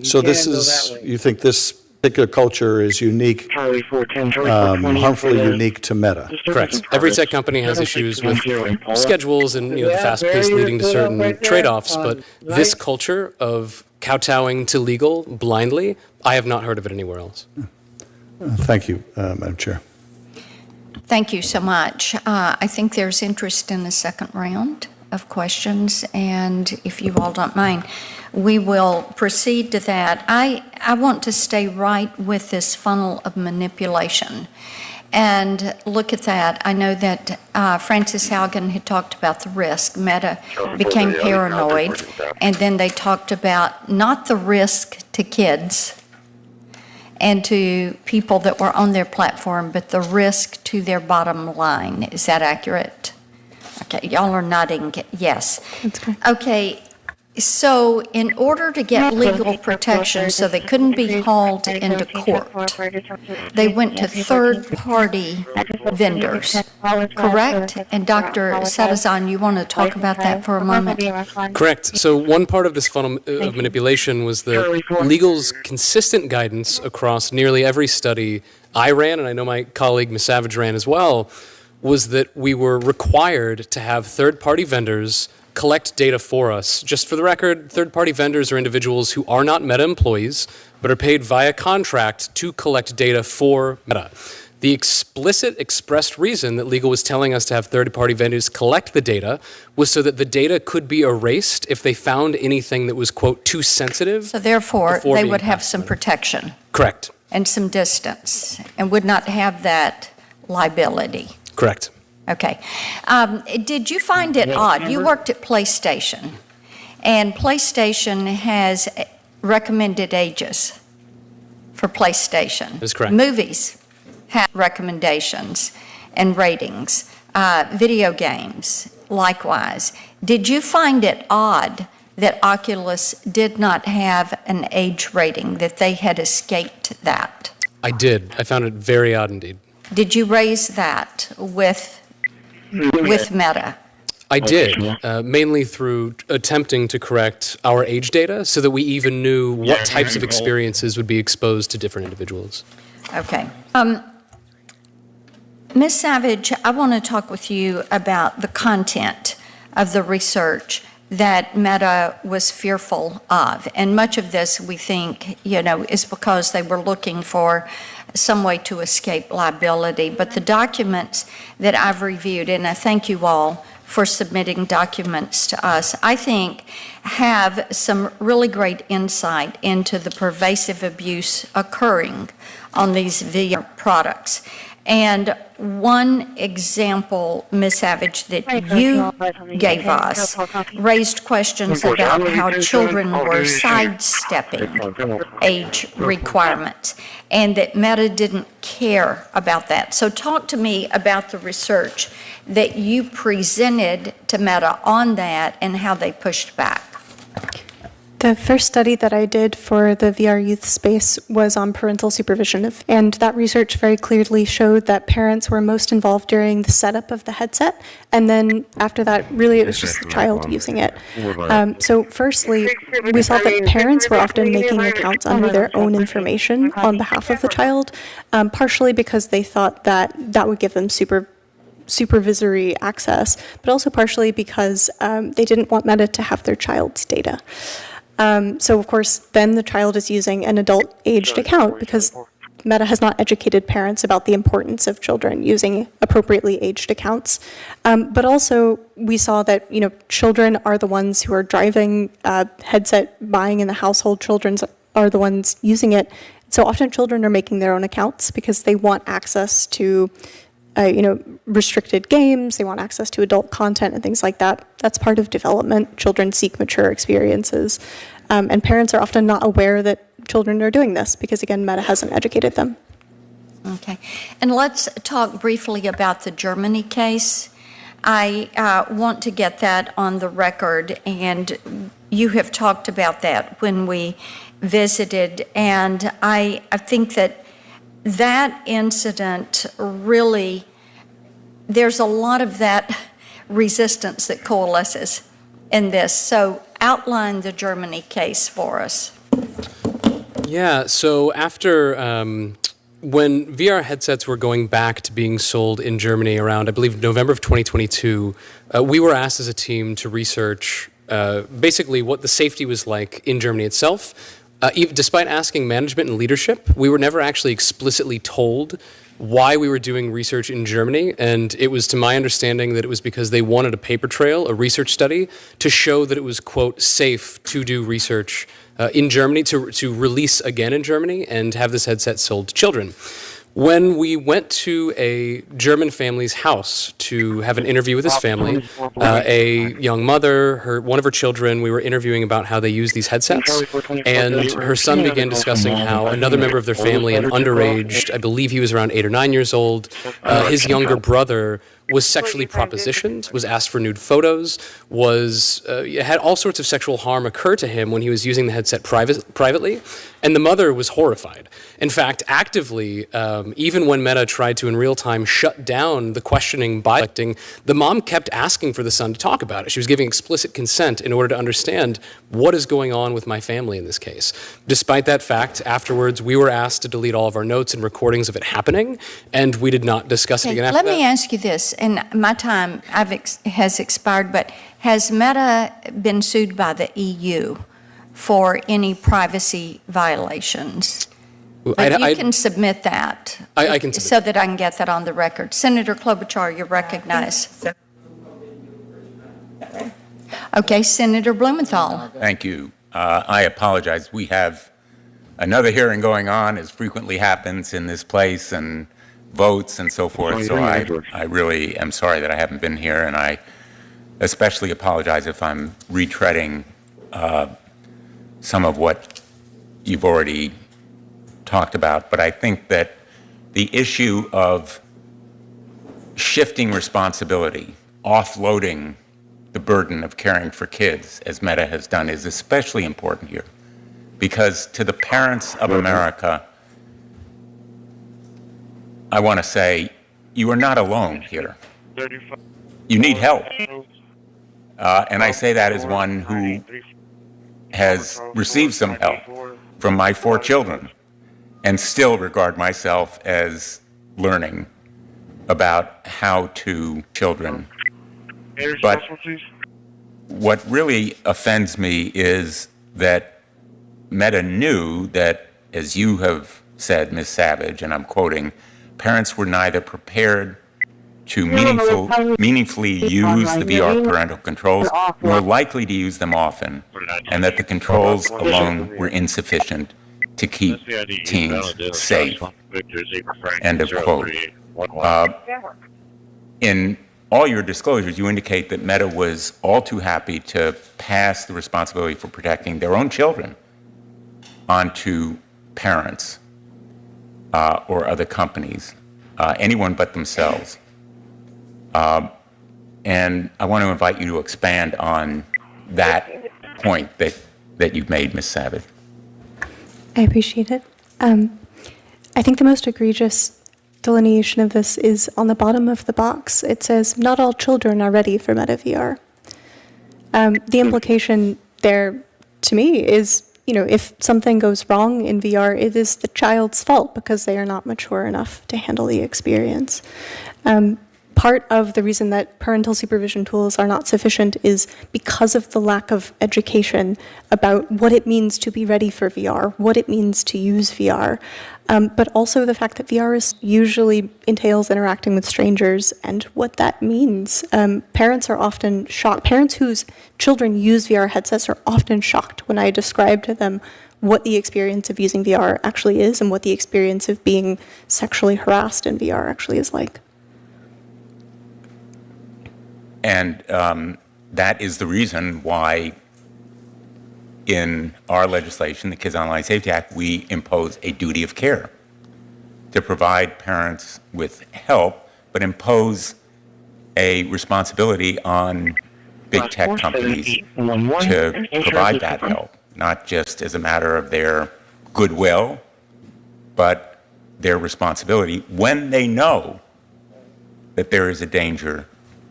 So this is, you think this particular culture is unique, harmfully unique to Meta? Correct. Every tech company has issues with schedules and the fast pace leading to certain trade-offs, but this culture of kowtowing to legal blindly, I have not heard of it anywhere else. Thank you, Madam Chair. Thank you so much. I think there's interest in the second round of questions, and if you all don't mind, we will proceed to that. I want to stay right with this funnel of manipulation and look at that. I know that Francis Haugen had talked about the risk. Meta became paranoid, and then they talked about not the risk to kids and to people that were on their platform, but the risk to their bottom line. Is that accurate? Okay, y'all are nodding yes. That's correct. Okay, so in order to get legal protection so they couldn't be hauled into court, they went to third-party vendors, correct? And Dr. Sadazan, you want to talk about that for a moment? Correct. So one part of this funnel of manipulation was the legal's consistent guidance across nearly every study I ran, and I know my colleague Ms. Savage ran as well, was that we were required to have third-party vendors collect data for us. Just for the record, third-party vendors are individuals who are not Meta employees, but are paid via contract to collect data for Meta. The explicit expressed reason that legal was telling us to have third-party vendors collect the data was so that the data could be erased if they found anything that was, quote, too sensitive. So therefore, before they being would have passed some on. protection Correct. and some distance and would not have that liability. Correct. Okay. Did you find it odd? You worked at PlayStation, and PlayStation has recommended ages for PlayStation. That's correct. Movies have recommendations and ratings. Video games, likewise. Did you find it odd that Oculus did not have an age rating, that they had escaped that? I did. I found it very odd indeed. Did you raise that with Meta? I did, mainly through attempting to correct our age data so that we even knew what types of experiences would be exposed to different individuals. Okay. Ms. Savage, I want to talk with you about the content of the research that Meta was fearful of. And much of this, we think, is because they were looking for some way to escape liability. But the documents that I've reviewed, and I thank you all for submitting documents to us, I think have some really great insight into the pervasive abuse occurring on these VR products. And one example, Ms. Savage, that you gave us raised questions about how children were sidestepping age requirements and that Meta didn't care about that. So talk to me about the research that you presented to Meta on that and how they pushed back. The first study that I did for the VR youth space was on parental supervision, and that research very clearly showed that parents were most involved during the setup of the headset, and then after that, really it was just the child using it. So firstly, we saw that parents were often making accounts under their own information on behalf of the child, partially because they thought that that would give them supervisory access, but also partially because they didn't want Meta to have their child's data. So of course, then the child is using an adult-aged account because Meta has not educated parents about the importance of children using appropriately aged accounts. But also, we saw that children are the ones who are driving headset buying in the household. Children are the ones using it. So often, children are making their own accounts because they want access to restricted games, they want access to adult content and things like that. That's part of development. Children seek mature experiences. And parents are often not aware that children are doing this because, again, Meta hasn't educated them. Okay. And let's talk briefly about the Germany case. I want to get that on the record, and you have talked about that when we visited, and I think that incident really, there's a lot of that resistance that coalesces in this. So outline the Germany case for us. Yeah, so after when VR headsets were going back to being sold in Germany around, I believe, November of 2022, we were asked as a team to research basically what the safety was like in Germany itself. Despite asking management and leadership, we were never actually explicitly told why we were doing research in Germany, and it was to my understanding that it was because they wanted a paper trail, a research study, to show that it was, quote, safe to do research in Germany, to release again in Germany and have this headset sold to children. When we went to a German family's house to have an interview with his family, a young mother, one of her children, we were interviewing about how they use these headsets, and her son began discussing how another member of their family, an underage, I believe he was around 8 or 9 years old, his younger brother was sexually propositioned, was asked for nude photos, had all sorts of sexual harm occur to him when he was using the headset privately, and the mother was horrified. In fact, actively, even when Meta tried to in real time shut down the questioning by electing, the mom kept asking for the son to talk about it. She was giving explicit consent in order to understand what is going on with my family in this case. Despite that fact, afterwards, we were asked to delete all of our notes and recordings of it happening, and we did not discuss it again after that. Let me ask you this, and my time has expired, but has Meta been sued by the EU for any privacy violations? But you can submit that. I can submit so that I can get that on the record. Senator Klobuchar, you're recognized. Okay, Senator Blumenthal. Thank you. I apologize. We have another hearing going on, as frequently happens in this place, and votes and so forth. So I really am sorry that I haven't been here, and I especially apologize if I'm retreading some of what you've already talked about. But I think that the issue of shifting responsibility, offloading the burden of caring for kids, as Meta has done, is especially important here. Because to the parents of America, I want to say, you are not alone here. You need help. And I say that as one who has received some help from my 4 children and still regard myself as learning about how to children. But what really offends me is that Meta knew that, as you have said, Ms. Savage, and I'm quoting, parents were neither prepared to meaningfully use the VR parental controls, nor likely to use them often, and that the controls alone were insufficient to keep teens safe. End of quote. In all your disclosures, you indicate that Meta was all too happy to pass the responsibility for protecting their own children onto parents or other companies, anyone but themselves. And I want to invite you to expand on that point that you've made, Ms. Savage. I appreciate it. I think the most egregious delineation of this is on the bottom of the box. It says, not all children are ready for Meta VR. The implication there, to me, is, if something goes wrong in VR, it is the child's fault because they are not mature enough to handle the experience. Part of the reason that parental supervision tools are not sufficient is because of the lack of education about what it means to be ready for VR, what it means to use VR, but also the fact that VR usually entails interacting with strangers and what that means. Parents are often shocked. Parents whose children use VR headsets are often shocked when I describe to them what the experience of using VR actually is and what the experience of being sexually harassed in VR actually is like. And that is the reason why in our legislation, the Kids Online Safety Act, we impose a duty of care to provide parents with help, but impose a responsibility on big tech companies to provide that help, not just as a matter of their goodwill, but their responsibility when they know that there is a danger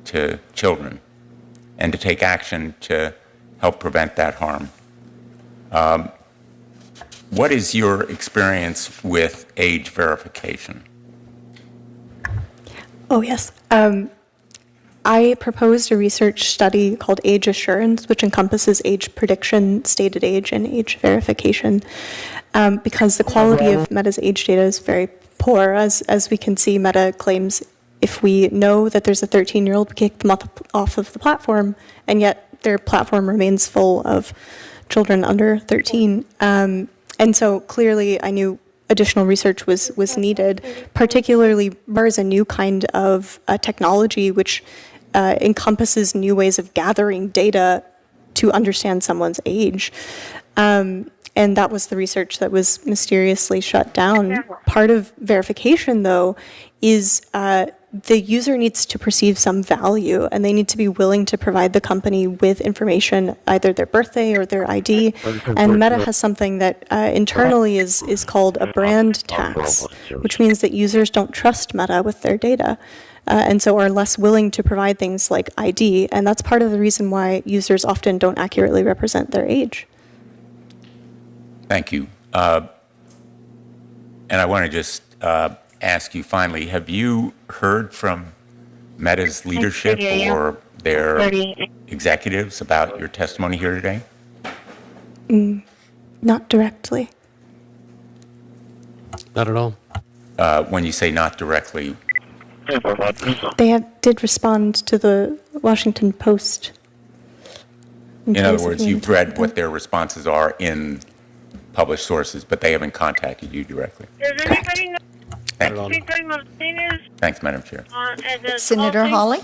to children, and to take action to help prevent that harm. What is your experience with age verification? Oh, yes. I proposed a research study called Age Assurance, which encompasses age prediction, stated age, and age verification, because the quality of Meta's age data is very poor. As we can see, Meta claims if we know that there's a 13-year-old, we kick them off of the platform, and yet their platform remains full of children under 13. And so clearly I knew additional research was needed, particularly VR is a new kind of technology which encompasses new ways of gathering data to understand someone's age. And that was the research that was mysteriously shut down. Part of verification, though, is the user needs to perceive some value, and they need to be willing to provide the company with information, either their birthday or their ID. And Meta has something that internally is called a brand tax, which means that users don't trust Meta with their data. And so are less willing to provide things like ID, and that's part of the reason why users often don't accurately represent their age. Thank you. And I want to just ask you finally, have you heard from Meta's leadership or their executives about your testimony here today? Not directly. Not at all. When you say not directly, They did respond to the Washington Post. in other words, you've read what their responses are in published sources, but they haven't contacted you directly. Thanks, Madam Chair. Senator Hawley?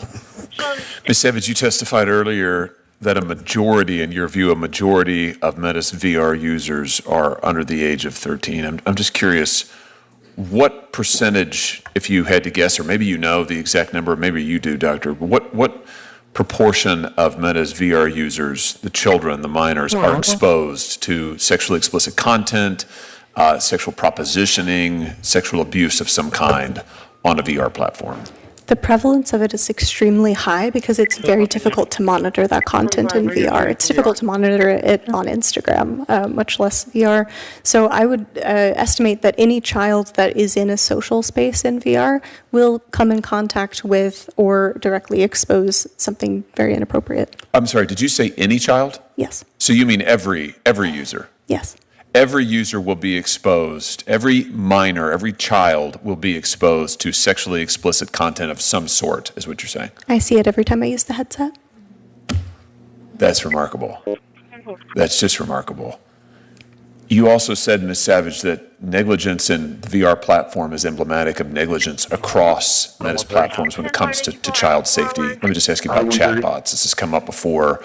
Ms. Savage, you testified earlier that a majority, in your view, a majority of Meta's VR users are under the age of 13. I'm just curious, what percentage, if you had to guess, or maybe you know the exact number, maybe you do, Doctor, what proportion of Meta's VR users, the children, the minors, are exposed to sexually explicit content, sexual propositioning, sexual abuse of some kind on a VR platform? The prevalence of it is extremely high because it's very difficult to monitor that content in VR. It's difficult to monitor it on Instagram, much less VR. So I would estimate that any child that is in a social space in VR will come in contact with or directly expose something very inappropriate. I'm sorry, did you say any child? Yes. So you mean every user? Yes. Every user will be exposed, every minor, every child will be exposed to sexually explicit content of some sort, is what you're saying? I see it every time I use the headset. That's remarkable. That's just remarkable. You also said, Ms. Savage, that negligence in the VR platform is emblematic of negligence across Meta's platforms when it comes to child safety. Let me just ask you about chatbots. This has come up before.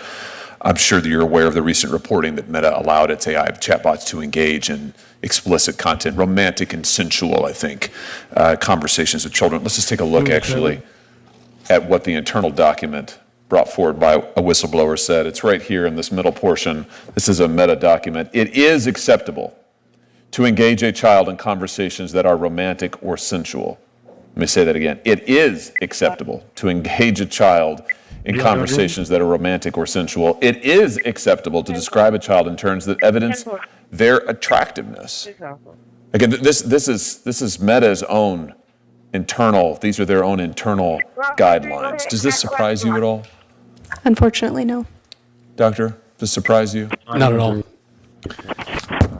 I'm sure that you're aware of the recent reporting that Meta allowed its AI chatbots to engage in explicit content, romantic and sensual, I think, conversations with children. Let's just take a look, actually, at what the internal document brought forward by a whistleblower said. It's right here in this middle portion. This is a Meta document. It is acceptable to engage a child in conversations that are romantic or sensual. Let me say that again. It is acceptable to engage a child in conversations that are romantic or sensual. It is acceptable to describe a child in terms that evidence their attractiveness. Again, this is Meta's own internal, these are their own internal guidelines. Does this surprise you at all? Unfortunately, no. Doctor, does this surprise you? Not at all.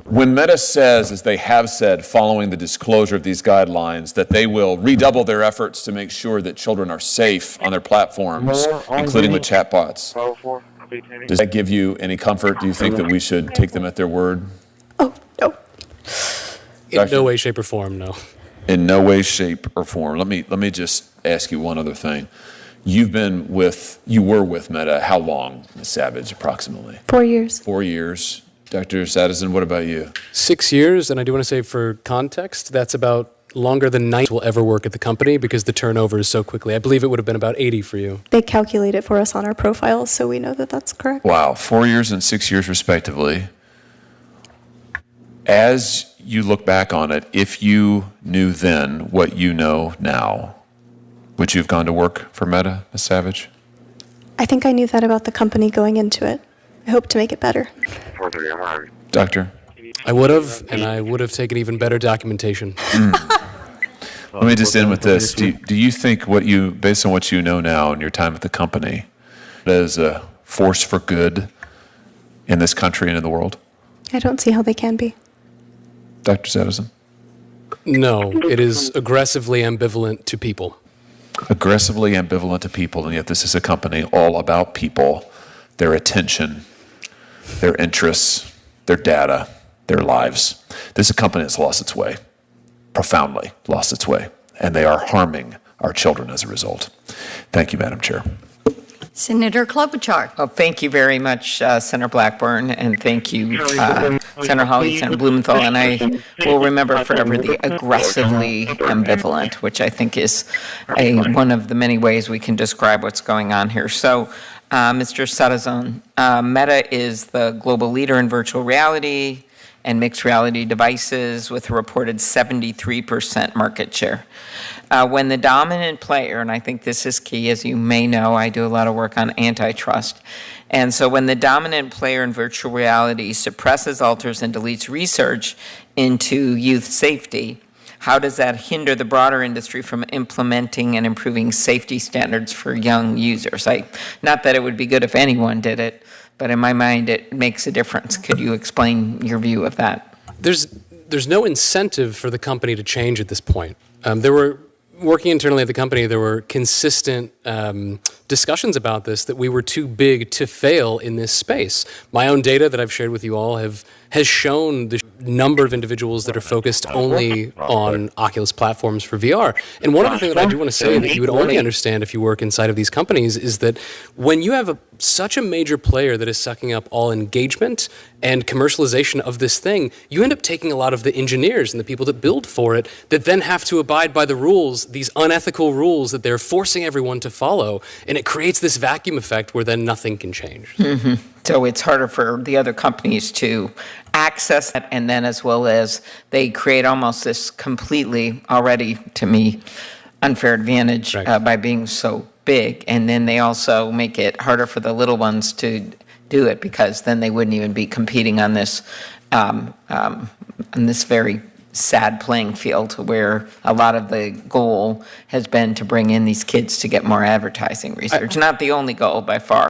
When Meta says, as they have said, following the disclosure of these guidelines, that they will redouble their efforts to make sure that children are safe on their platforms, including with chatbots, does that give you any comfort? Do you think that we should take them at their word? Oh, no. In no way, shape, or form, no. In no way, shape, or form. Let me just ask you one other thing. You were with Meta how long, Ms. Savage, approximately? 4 years. 4 years. Dr. Sadison, what about you? 6 years, and I do want to say for context, that's about longer than 90 will ever work at the company because the turnover is so quickly. I believe it would have been about 80 for you. They calculate it for us on our profiles, so we know that that's correct. Wow, 4 years and 6 years respectively. As you look back on it, if you knew then what you know now, would you have gone to work for Meta, Ms. Savage? I think I knew that about the company going into it. I hope to make it better. Doctor? I would have, and I would have taken even better documentation. Let me just end with this. Do you think based on what you know now and your time at the company, as a force for good in this country and in the world? I don't see how they can be. Dr. Sedison? No, it is aggressively ambivalent to people. Aggressively ambivalent to people, and yet this is a company all about people, their attention, their interests, their data, their lives. This is a company that's lost its way, profoundly lost its way, and they are harming our children as a result. Thank you, Madam Chair. Senator Klobuchar. Well, thank you very much, Senator Blackburn, and thank you, Senator Hawley, Senator Blumenthal, and I will remember forever the aggressively ambivalent, which I think is one of the many ways we can describe what's going on here. So, Mr. Sedison, Meta is the global leader in virtual reality and mixed reality devices with a reported 73% market share. When the dominant player, and I think this is key, as you may know, I do a lot of work on antitrust, and so when the dominant player in virtual reality suppresses, alters, and deletes research into youth safety, how does that hinder the broader industry from implementing and improving safety standards for young users? Not that it would be good if anyone did it, but in my mind, it makes a difference. Could you explain your view of that? There's no incentive for the company to change at this point. Working internally at the company, there were consistent discussions about this, that we were too big to fail in this space. My own data that I've shared with you all has shown the number of individuals that are focused only on Oculus platforms for VR. And one other thing that I do want to say that you would only understand if you work inside of these companies is that when you have such a major player that is sucking up all engagement and commercialization of this thing, you end up taking a lot of the engineers and the people that build for it that then have to abide by the rules, these unethical rules that they're forcing everyone to follow. And it creates this vacuum effect where then nothing can change. Mm-hmm. So it's harder for the other companies to access that, and then as well as they create almost this completely, already to me, unfair advantage by being so big. And then they also make it harder for the little ones to do it, because then they wouldn't even be competing on this very sad playing field, where a lot of the goal has been to bring in these kids to get more advertising research. Not the only goal by far.